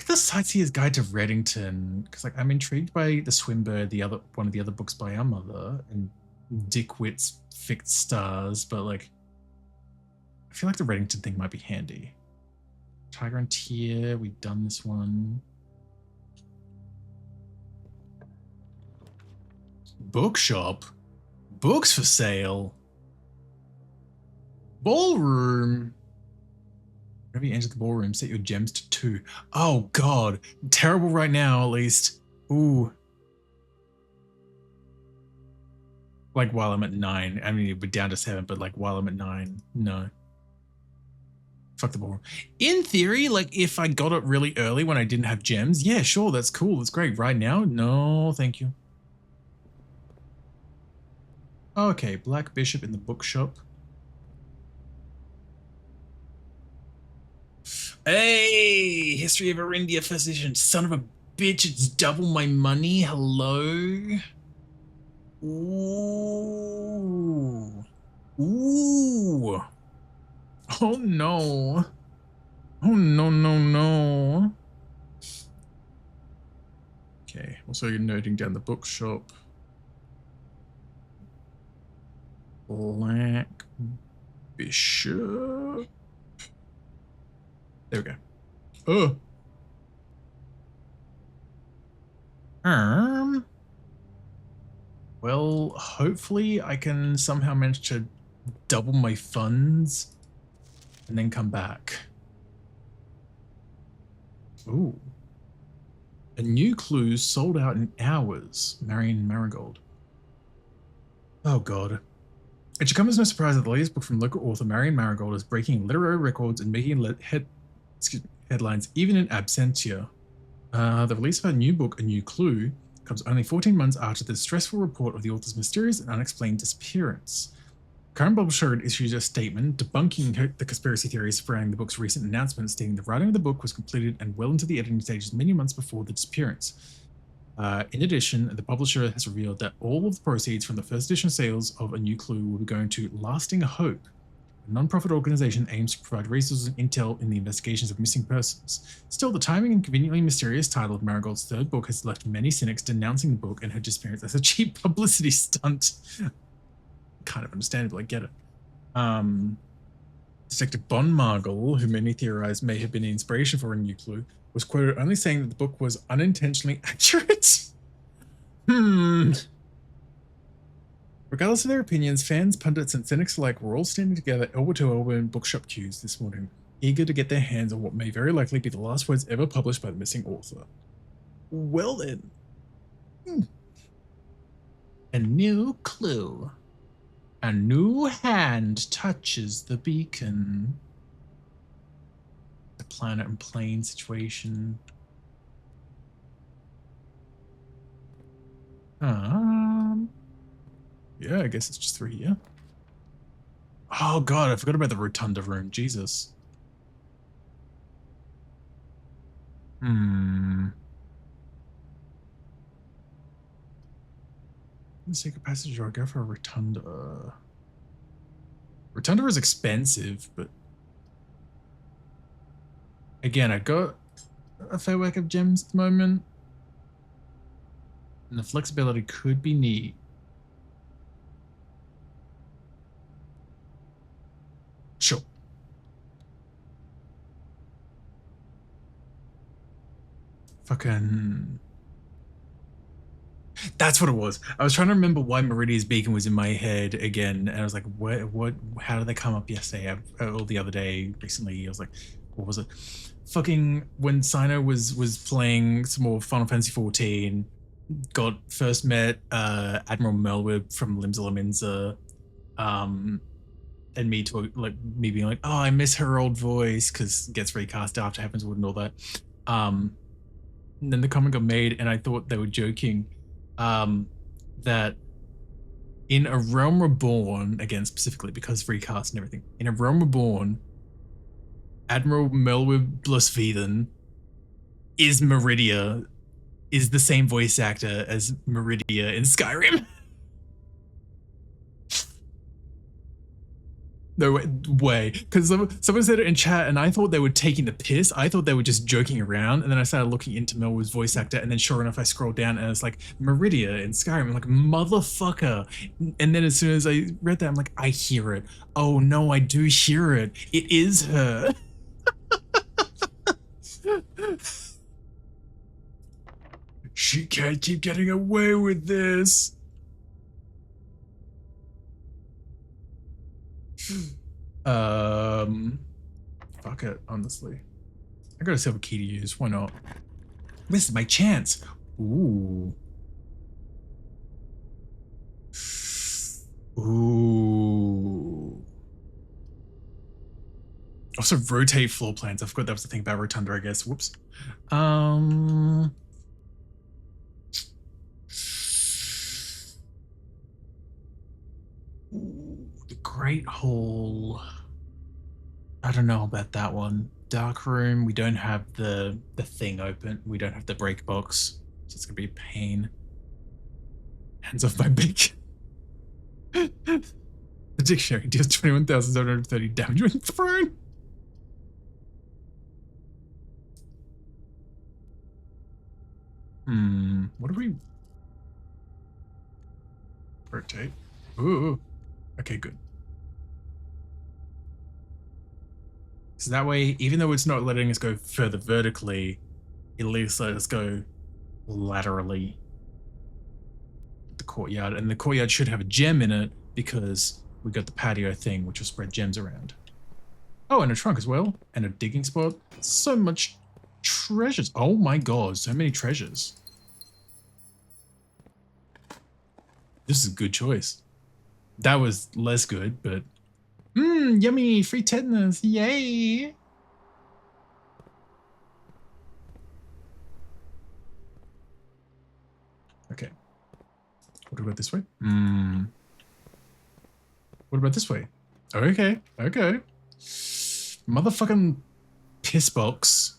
the Sightseer's Guide to Reddington, because like I'm intrigued by the Swimbird, one of the other books by our mother, and Dick Witt's Fixed Stars, but like I feel like the Reddington thing might be handy. Tiger and Tear, we've done this one. Bookshop, books for sale, ballroom. Whenever you enter the ballroom, set your gems to 2. Oh god, terrible right now at least. Ooh. Like while I'm at 9. I mean, we're down to 7, but like while I'm at 9, no. Fuck the ballroom. In theory, like if I got it really early when I didn't have gems, yeah, sure, that's cool, that's great. Right now, no, thank you. Okay, Black Bishop in the bookshop. Hey, History of Arindia First Edition. Son of a bitch, it's double my money. Hello? Ooh. Ooh. Oh no. Oh no, no, no. Okay, also you're noting down the bookshop. Black Bishop. There we go. Oh. Well, hopefully I can somehow manage to double my funds and then come back. Ooh. A new clue sold out in hours. Marion Marigold. Oh god. It should come as no surprise that the latest book from local author Marion Marigold is breaking literary records and making headlines even in absentia. The release of her new book, A New Clue, comes only 14 months after the stressful report of the author's mysterious and unexplained disappearance. Current publisher issued a statement debunking the conspiracy theories surrounding the book's recent announcement, stating the writing of the book was completed and well into the editing stages many months before the disappearance. In addition, the publisher has revealed that all of the proceeds from the first edition sales of A New Clue will be going to Lasting Hope, a non-profit organization aims to provide resources and intel in the investigations of missing persons. Still, the timing and conveniently mysterious title of Marigold's third book has left many cynics denouncing the book and her disappearance as a cheap publicity stunt. Kind of understandable, I get it. Detective Bon Margle, who many theorize may have been the inspiration for A New Clue, was quoted only saying that the book was unintentionally accurate. Regardless of their opinions, fans, pundits, and cynics alike were all standing together elbow to elbow in bookshop queues this morning. eager to get their hands on what may very likely be the last words ever published by the missing author. Well then. A new clue. A new hand touches the beacon. The planet and plane situation. Yeah, I guess it's just 3 here. Oh god, I forgot about the rotunda room. Jesus. Secret passage, or I go for a rotunda. Rotunda is expensive, but again, I got a fair whack of gems at the moment, and the flexibility could be neat. Sure. Fucking. That's what it was. I was trying to remember why Meridia's beacon was in my head again, and I was like, what, how did they come up yesterday or the other day recently? I was like, what was it? Fucking when Sino was playing some more Final Fantasy 14, first met Admiral Melwood from Limsa Lominsa, and me being like, oh, I miss her old voice because it gets recast after Heavensward and all that. And then the comment got made, and I thought they were joking. That in A Realm Reborn, again specifically because recast and everything, in A Realm Reborn, Admiral Melwood Blusvithan is Meridia, is the same voice actor as Meridia in Skyrim. No way. Because someone said it in chat and I thought they were taking the piss. I thought they were just joking around. And then I started looking into Melwood's voice actor. And then sure enough, I scrolled down and it's like, Meridia in Skyrim. I'm like, motherfucker. And then as soon as I read that, I'm like, I hear it. Oh no, I do hear it. It is her. She can't keep getting away with this. Fuck it, honestly. I got a silver key to use, why not? This is my chance. Ooh. Ooh. Also rotate floor plans. I forgot that was the thing about Rotunda, I guess. Whoops. The Great Hall. I don't know about that one. Dark Room, we don't have the thing open. We don't have the break box. So it's gonna be a pain. Hands off my bacon. The dictionary deals 21,730 damage when thrown. What do we rotate? Ooh. Okay, good. So that way, even though it's not letting us go further vertically, it at least let us go laterally. The courtyard, and the courtyard should have a gem in it because we got the patio thing, which will spread gems around. Oh, and a trunk as well, and a digging spot. So much treasures. Oh my god, so many treasures. This is a good choice. That was less good, but yummy, free tetanus, yay! Okay. What about this way? What about this way? Okay, okay. Motherfucking piss box.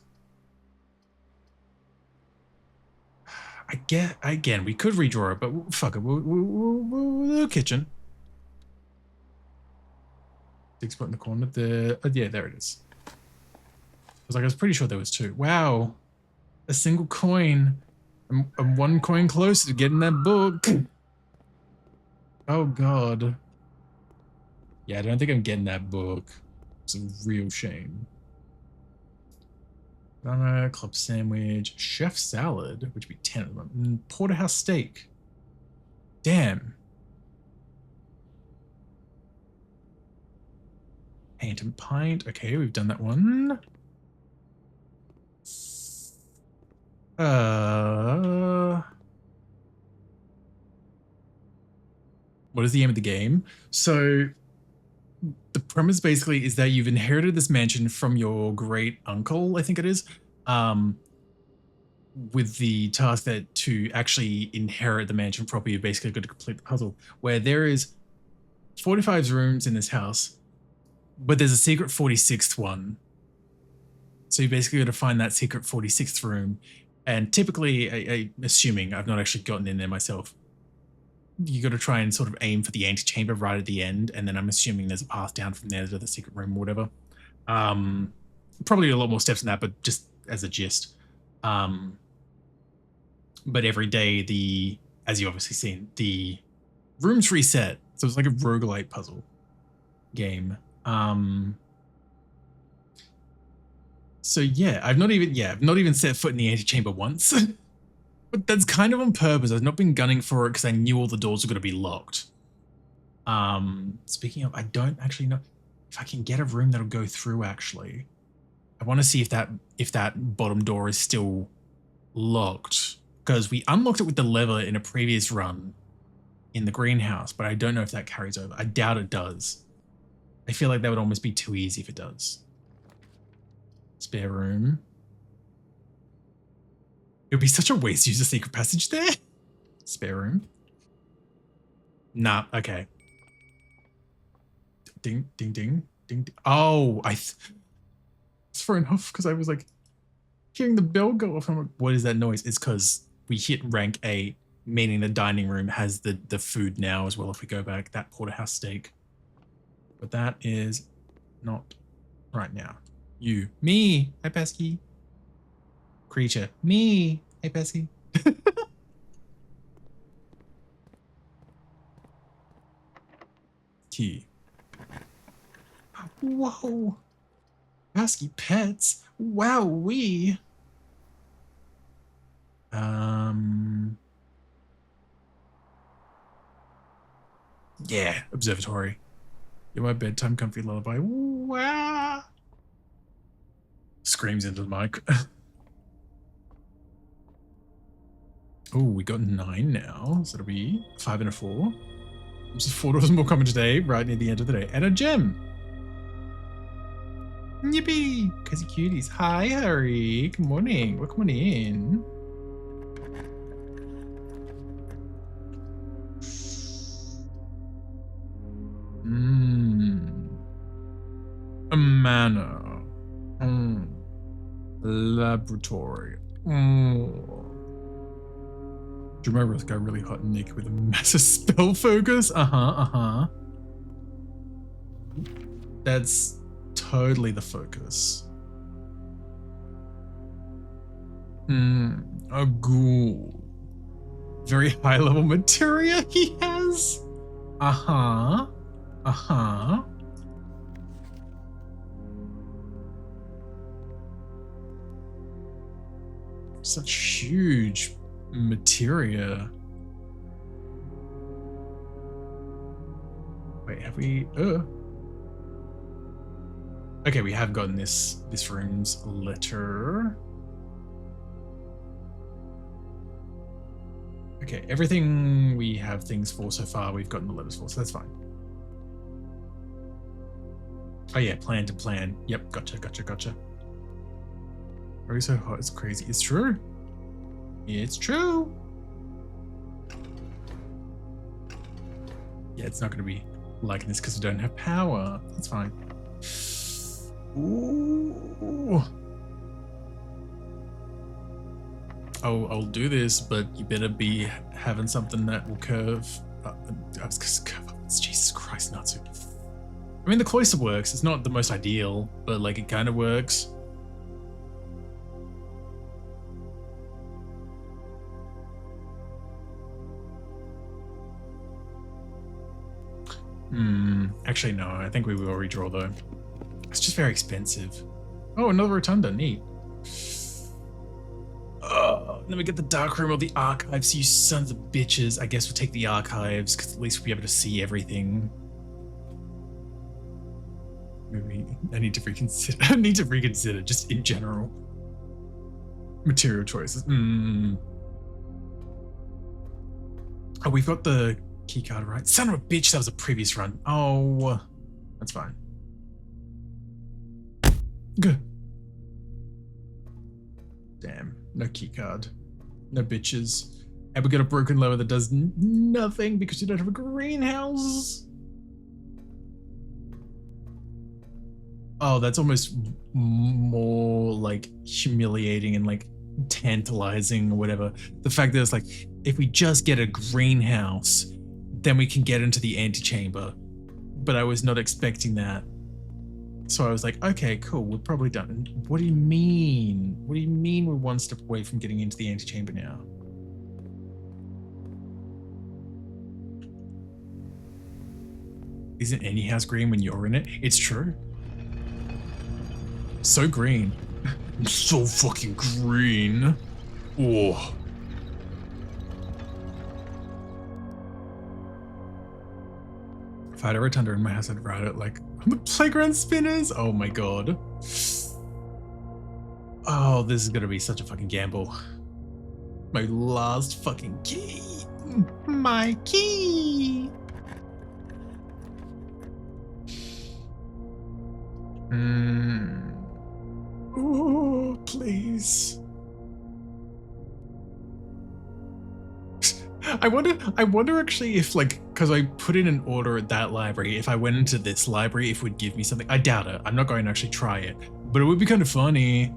Again, we could redraw it, but fuck it. We'll kitchen. Big spot in the corner there. Oh, yeah, there it is. I was pretty sure there was two. Wow. A single coin. I'm one coin closer to getting that book. Oh, God. Yeah, I don't think I'm getting that book. It's a real shame. Banana, club sandwich, chef salad, which would be 10 of them, and porterhouse steak. Damn. Paint and pint. Okay, we've done that one. What is the aim of the game? So the premise basically is that you've inherited this mansion from your great uncle, I think it is, with the task that to actually inherit the mansion properly, you've basically got to complete the puzzle, where there is 45 rooms in this house, but there's a secret 46th one. So you basically got to find that secret 46th room. And typically, I'm assuming, I've not actually gotten in there myself, you got to try and sort of aim for the antechamber right at the end. And then I'm assuming there's a path down from there to the secret room or whatever. Probably a lot more steps than that, but just as a gist. But every day, as you've obviously seen, the rooms reset. So it's like a roguelite puzzle game. So yeah, I've not even set foot in the antechamber once. But that's kind of on purpose. I've not been gunning for it because I knew all the doors were going to be locked. Speaking of, I don't actually know if I can get a room that'll go through, actually. I want to see if that bottom door is still locked. Because we unlocked it with the lever in a previous run in the greenhouse, but I don't know if that carries over. I doubt it does. I feel like that would almost be too easy if it does. Spare room. It would be such a waste to use a secret passage there. Spare room. Nah, okay. Ding, ding, ding, ding, ding. Oh, it's thrown off because I was like hearing the bell go off. I'm like, what is that noise? It's because we hit rank 8, meaning the dining room has the food now as well if we go back. That porterhouse steak. But that is not right now. You. Me. Hi, Pesky. Creature. Me. Hey, Bessie. Key. Whoa. Pesky pets. Wowee. Yeah, observatory. You're my bedtime comfy lullaby. Wow. Screams into the mic. Oh, we got 9 now. So it'll be 5 and a 4. So 4 doors more common today, right near the end of the day. And a gem. Yippee! Cosy cuties. Hi, Harry. Good morning. Welcome on in. A manor. Laboratory. Do you remember this guy really hot and naked with a massive spell focus? That's totally the focus. A ghoul. Very high level materia he has. Such huge materia. Wait, have we? Okay, we have gotten this room's letter. Okay, everything we have things for so far, we've gotten the letters for, so that's fine. Oh yeah, plan to plan. Yep, gotcha. Very so hot, it's crazy. It's true. It's true. Yeah, it's not going to be like this because we don't have power. That's fine. Ooh. I'll do this, but you better be having something that will curve. I was going to curve upwards. Jesus Christ, Natsu. I mean, the cloister works. It's not the most ideal, but like it kind of works. Actually, no. I think we will redraw though. It's just very expensive. Oh, another rotunda. Neat. Then we get the dark room or the archives. You sons of bitches. I guess we'll take the archives because at least we'll be able to see everything. Maybe I need to reconsider. I need to reconsider just in general. Material choices. Oh, we've got the key card, right? Son of a bitch, that was a previous run. Oh, that's fine. Good. Damn, no key card. No bitches. And we got a broken lever that does nothing because you don't have a greenhouse. Oh, that's almost more like humiliating and like tantalizing or whatever. The fact that it's like, if we just get a greenhouse, then we can get into the antechamber. But I was not expecting that. So I was like, okay, cool, we're probably done. What do you mean? What do you mean we're one step away from getting into the antechamber now? Isn't any house green when you're in it? It's true. So green. So fucking green. Oh. If I had a rotunda in my house, I'd ride it like on the playground spinners. Oh my god. Oh, this is gonna be such a fucking gamble. My last fucking key. My key. Oh, please. I wonder actually if, like, because I put in an order at that library, if I went into this library, if it would give me something. I doubt it. I'm not going to actually try it, but it would be kind of funny.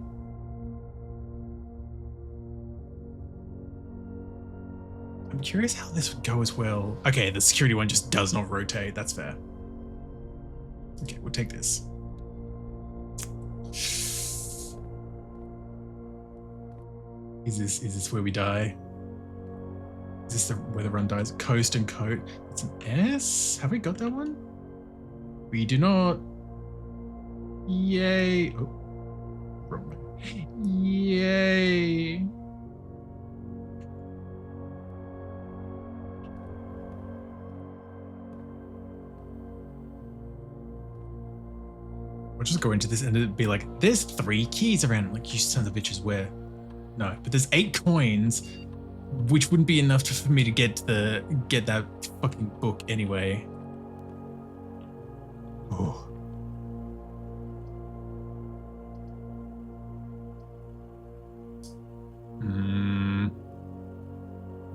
I'm curious how this would go as well. Okay, the security one just does not rotate. That's fair. Okay, we'll take this. Is this where we die? Is this where the run dies? Coast and coat. It's an S? Have we got that one? We do not. Yay. Oh, wrong way. Yay. We'll just go into this and it'd be like, there's 3 keys around. I'm like, you sons of bitches, where? No, but there's 8 coins, which wouldn't be enough for me to get that fucking book anyway. Oh.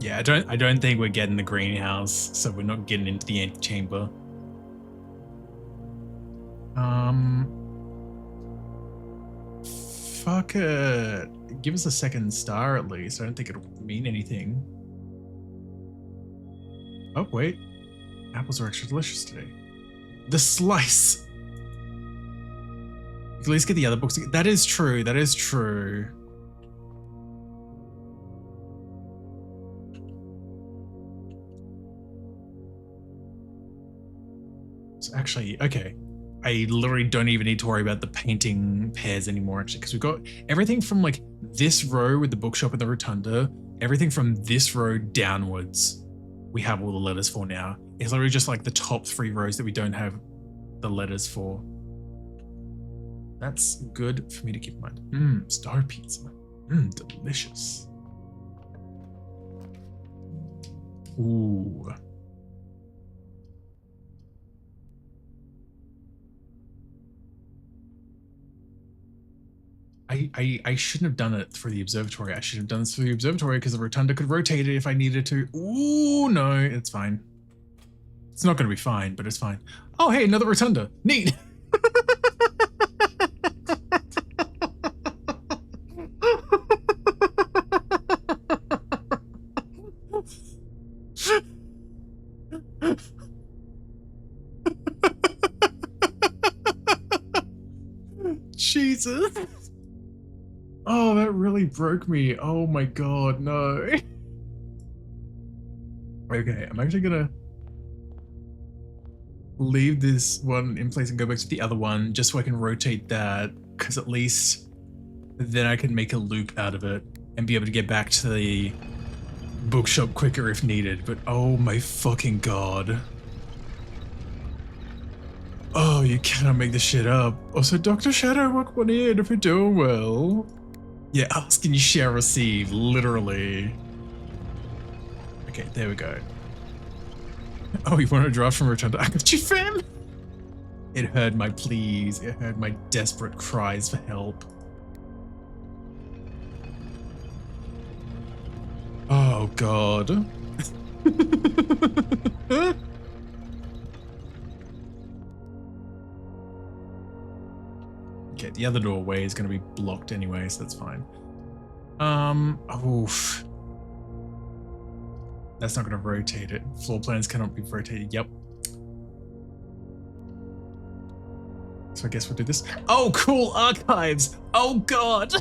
Yeah, I don't think we're getting the greenhouse, so we're not getting into the antechamber. Fuck it. Give us a second star at least. I don't think it'll mean anything. Oh, wait. Apples are extra delicious today. The slice. You can at least get the other books. That is true. That is true. So actually, okay. I literally don't even need to worry about the painting pairs anymore, actually, because we've got everything from like this row with the bookshop and the rotunda, everything from this row downwards, we have all the letters for now. It's literally just like the top 3 rows that we don't have the letters for. That's good for me to keep in mind. Star pizza. Delicious. Ooh. I shouldn't have done it through the observatory. I should have done this through the observatory because the rotunda could rotate it if I needed to. Ooh, no, it's fine. It's not going to be fine, but it's fine. Oh, hey, another rotunda. Neat. Jesus. Oh, that really broke me. Oh my god, no. Okay, I'm actually gonna leave this one in place and go back to the other one just so I can rotate that, because at least then I can make a loop out of it and be able to get back to the bookshop quicker if needed. But oh my fucking god. Oh, you cannot make this shit up. Also, Dr. Shadow, walk one in if you're doing well. Yeah, asking you shall receive, literally. Okay, there we go. Oh, you want a draft from Rotunda? I got you, fam! It heard my pleas. It heard my desperate cries for help. Oh, God. Okay, the other doorway is going to be blocked anyway, so that's fine. Oof. That's not going to rotate it. Floor plans cannot be rotated. Yep. So I guess we'll do this. Oh, cool archives. Oh, God.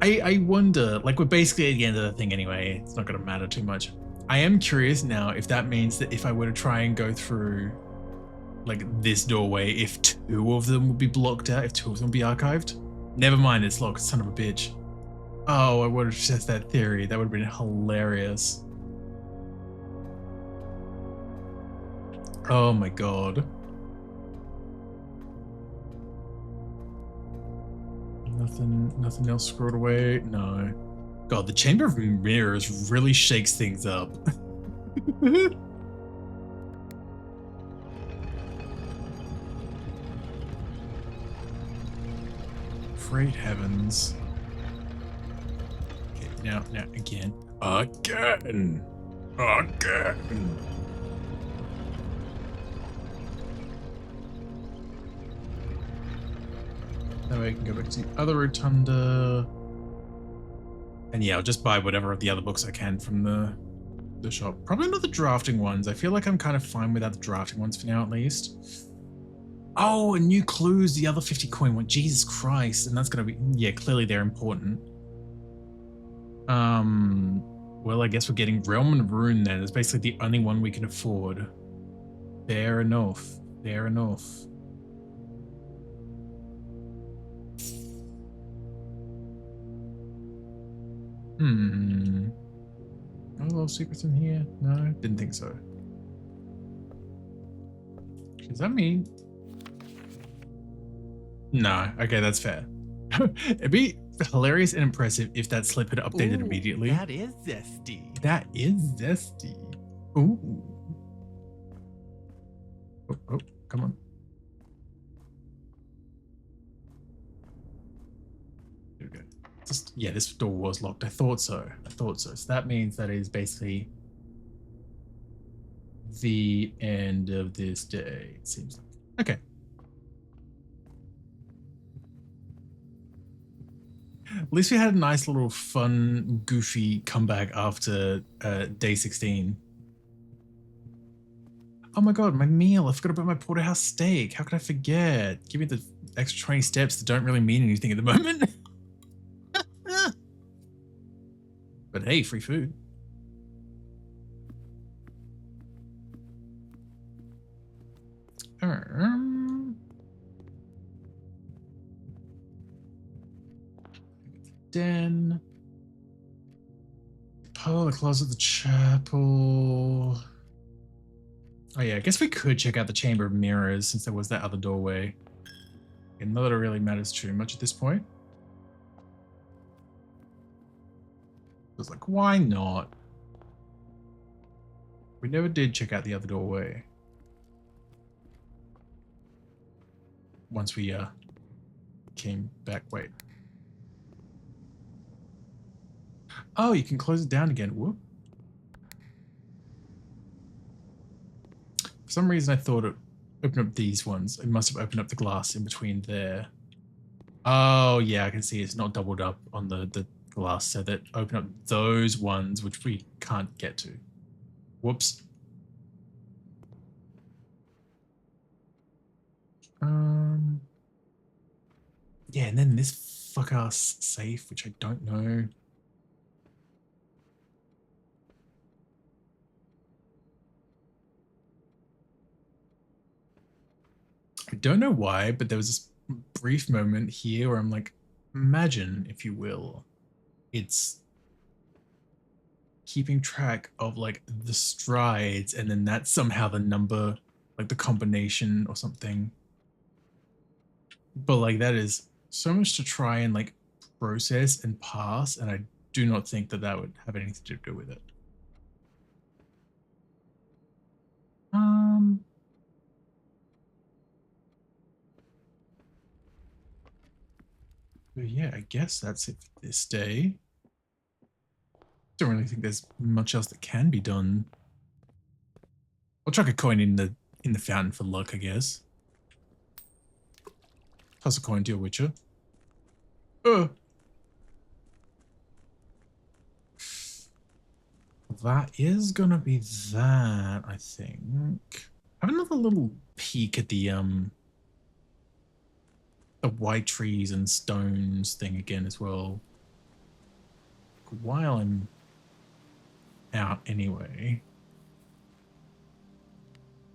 I wonder, like, we're basically at the end of the thing anyway. It's not going to matter too much. I am curious now if that means that if I were to try and go through, like, this doorway, if 2 of them would be blocked out, if 2 of them would be archived. Never mind, it's locked, son of a bitch. Oh, I would have tested that theory. That would have been hilarious. Oh my God. Nothing else screwed away? No. God, the Chamber of Mirrors really shakes things up. Great heavens. Okay, now, again. Again! That way I can go back to the other rotunda. And yeah, I'll just buy whatever of the other books I can from the shop. Probably not the drafting ones. I feel like I'm kind of fine without the drafting ones for now, at least. Oh, and new clues, the other 50 coin one. Jesus Christ. And that's going to be, yeah, clearly they're important. Well, I guess we're getting Realm and Rune then. It's basically the only one we can afford. Fair enough. Fair enough. No little secrets in here? No, didn't think so. Does that mean? No. Okay, that's fair. It'd be hilarious and impressive if that slip had updated immediately. That is zesty. That is zesty. Ooh. Oh, come on. There we go. Yeah, this door was locked. I thought so. So that means that is basically the end of this day, it seems like. Okay. At least we had a nice little fun, goofy comeback after day 16. Oh my God, my meal. I forgot about my porterhouse steak. How could I forget? Give me the extra 20 steps that don't really mean anything at the moment. But hey, free food. Den. Oh, the closet, the chapel. Oh yeah, I guess we could check out the Chamber of Mirrors since there was that other doorway. And not that it really matters too much at this point. I was like, why not? We never did check out the other doorway. Once we came back, wait. Oh, you can close it down again. Whoop. For some reason I thought it opened up these ones. It must have opened up the glass in between there. Oh yeah, I can see it's not doubled up on the glass, so that open up those ones which we can't get to. Whoops. Yeah, and then this fuck ass safe, which I don't know. I don't know why, but there was this brief moment here where I'm like, imagine, if you will, it's keeping track of like the strides, and then that's somehow the number, like the combination or something. But like that is so much to try and like process and pass, and I do not think that that would have anything to do with it. But yeah, I guess that's it for this day. Don't really think there's much else that can be done. I'll chuck a coin in the fountain for luck, I guess. Toss a coin to your Witcher. That is gonna be that, I think. Have another little peek at the white trees and stones thing again as well. While I'm out anyway.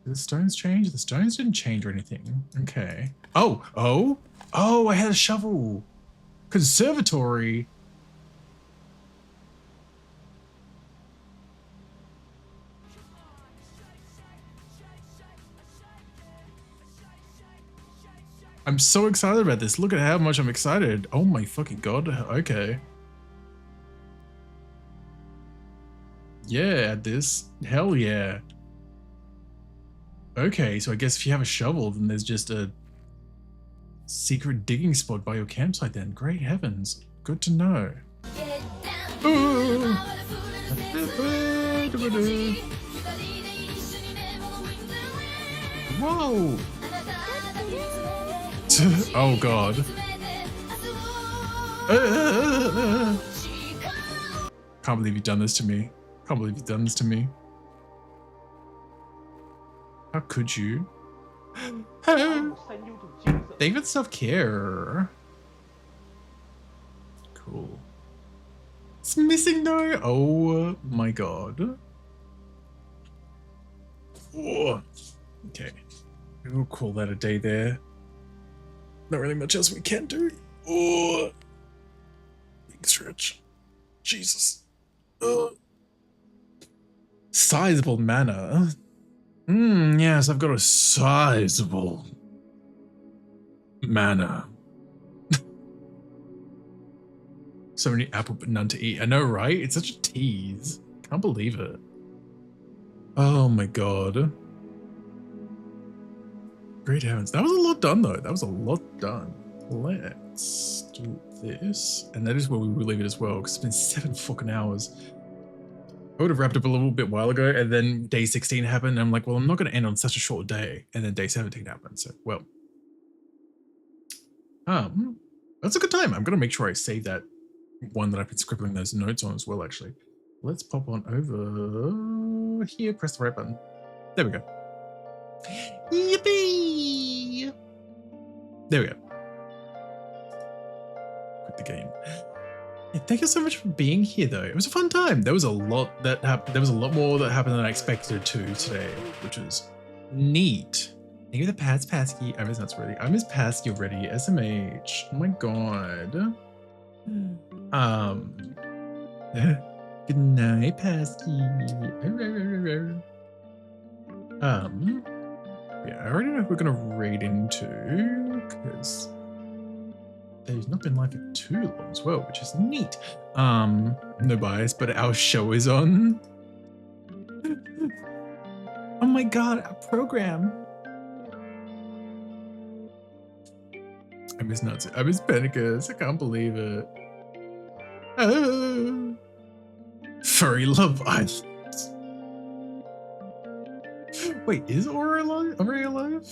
Did the stones change? The stones didn't change or anything. Okay. Oh, I had a shovel. Conservatory. I'm so excited about this. Look at how much I'm excited. Oh my fucking god. Okay. Yeah, this. Hell yeah. Okay, so I guess if you have a shovel, then there's just a secret digging spot by your campsite then. Great heavens. Good to know. Ooh. Whoa. Oh god. Can't believe you've done this to me. Can't believe you've done this to me. How could you? David self-care. Cool. It's missing though. Oh my god. Oh. Okay. We'll call that a day there. Not really much else we can do. Oh. Big stretch. Jesus. Sizable mana. Yes, I've got a sizable mana. So many apple but none to eat. I know, right? It's such a tease. Can't believe it. Oh my god. Great heavens. That was a lot done though. That was a lot done. Let's do this. And that is where we will leave it as well, because it's been 7 fucking hours. I would have wrapped up a little bit while ago, and then day 16 happened, and I'm like, well, I'm not going to end on such a short day. And then day 17 happened, so, well. That's a good time. I'm going to make sure I save that one that I've been scribbling those notes on as well, actually. Let's pop on over here, press the right button. There we go. Yippee! There we go. Quit the game. Yeah, thank you so much for being here, though. It was a fun time. There was a lot that happened. There was a lot more that happened than I expected to today, which was neat. Thank you for the Pats Pasky. I miss Nuts already. I miss Pasky already. SMH. Oh my god. Good night, Pasky. Yeah, I already know who we're gonna raid into, because they've not been live for too long as well, which is neat. No bias, but our show is on. Oh my god, our program. I miss Nuts. I miss Penicus. I can't believe it. Oh. Furry Love Island. Wait, is Aura alive? Are you alive?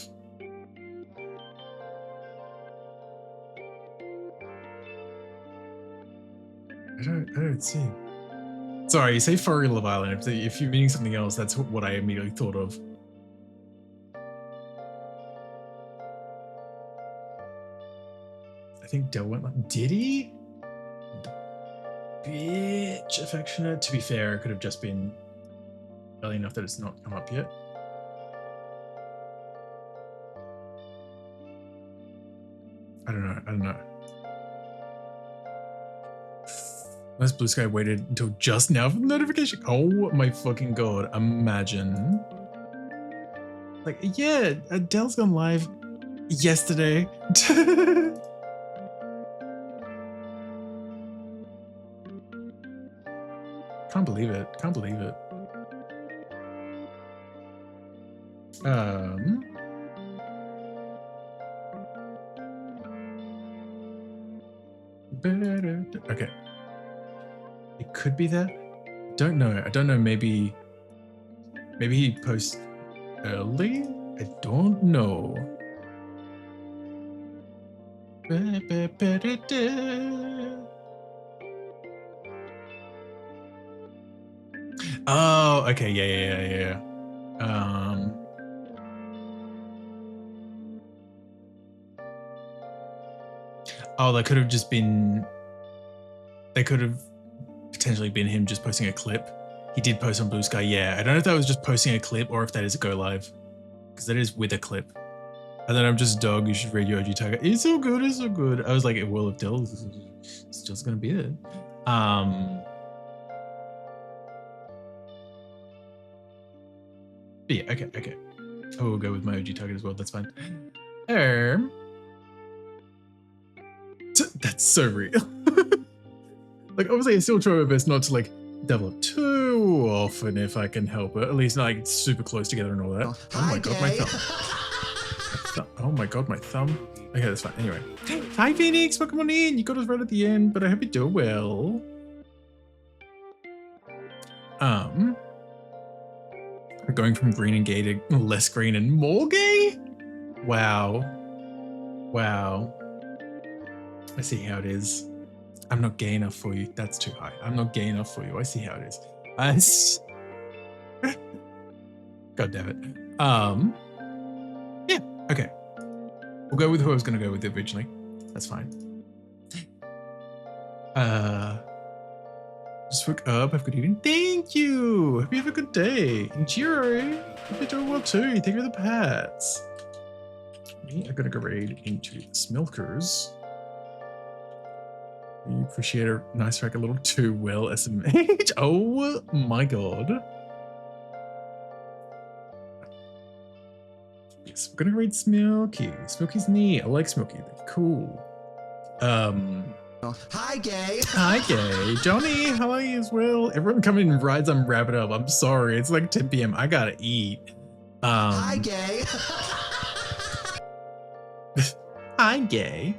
I don't see. Sorry, you say Furry Love Island. If you're meaning something else, that's what I immediately thought of. I think Del went. Did he? Bitch, affectionate. To be fair, it could have just been early enough that it's not come up yet. I don't know. Unless Blue Sky waited until just now for the notification. Oh my fucking god. Imagine. Like, yeah, Adele's gone live yesterday. Can't believe it. Can't believe it. Okay. It could be that. Don't know. I don't know. Maybe he posts early? I don't know. Oh, okay. Yeah. Oh, that could have just been. They could have potentially been him just posting a clip. He did post on Blue Sky. Yeah, I don't know if that was just posting a clip or if that is a go live, because that is with a clip. And then I'm just dog. You should read your OG tag. It's so good. It's so good. I was like, well, if Dell's it's just gonna be it. But yeah, okay. I will go with my OG target as well. That's fine. That's so real. Like, obviously, I still try my best not to like develop too often if I can help it. At least not like super close together and all that. Oh my god, my thumb. Oh my god, my thumb. Okay, that's fine. Anyway, hi Phoenix, welcome on in. You got us right at the end, but I hope you do well. We're going from green and gay to less green and more gay? Wow. I see how it is. I'm not gay enough for you. That's too high. I'm not gay enough for you. I see how it is. God damn it. Yeah, okay. We'll go with who I was going to go with originally. That's fine. Just woke up. Have a good evening. Thank you. Hope you have a good day. And Jiro, hope you're doing well too. Thank you for the pats. Me, I'm going to go raid into the Smilkers. You appreciate a nice track a little too well, SMH. Oh my god. Yes, we're gonna read Smilky. Smilky's neat. I like Smilky. They're cool. Hi, gay. Hi, gay. Johnny, how are you as well? Everyone coming and rides on Wrap It Up. I'm sorry. It's like 10 p.m. I gotta eat. Hi, gay. Hi, gay.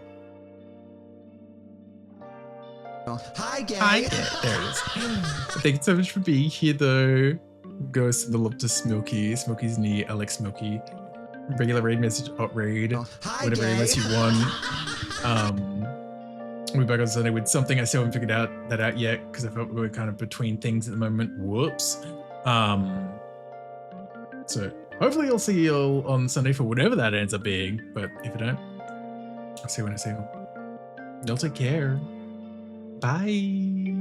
Hi, gay. Hi, gay. There it is. Thank you so much for being here, though. Go send the love to Smilky. Smilky's neat. I like Smilky. Regular raid message, hot raid. Hi, Whatever gay. unless you want. We'll be back on Sunday with something. I still haven't figured that out yet because I felt we were kind of between things at the moment. Whoops. So hopefully I'll see you all on Sunday for whatever that ends up being. But if I don't, I'll see you when I see you. Y'all take care. Bye.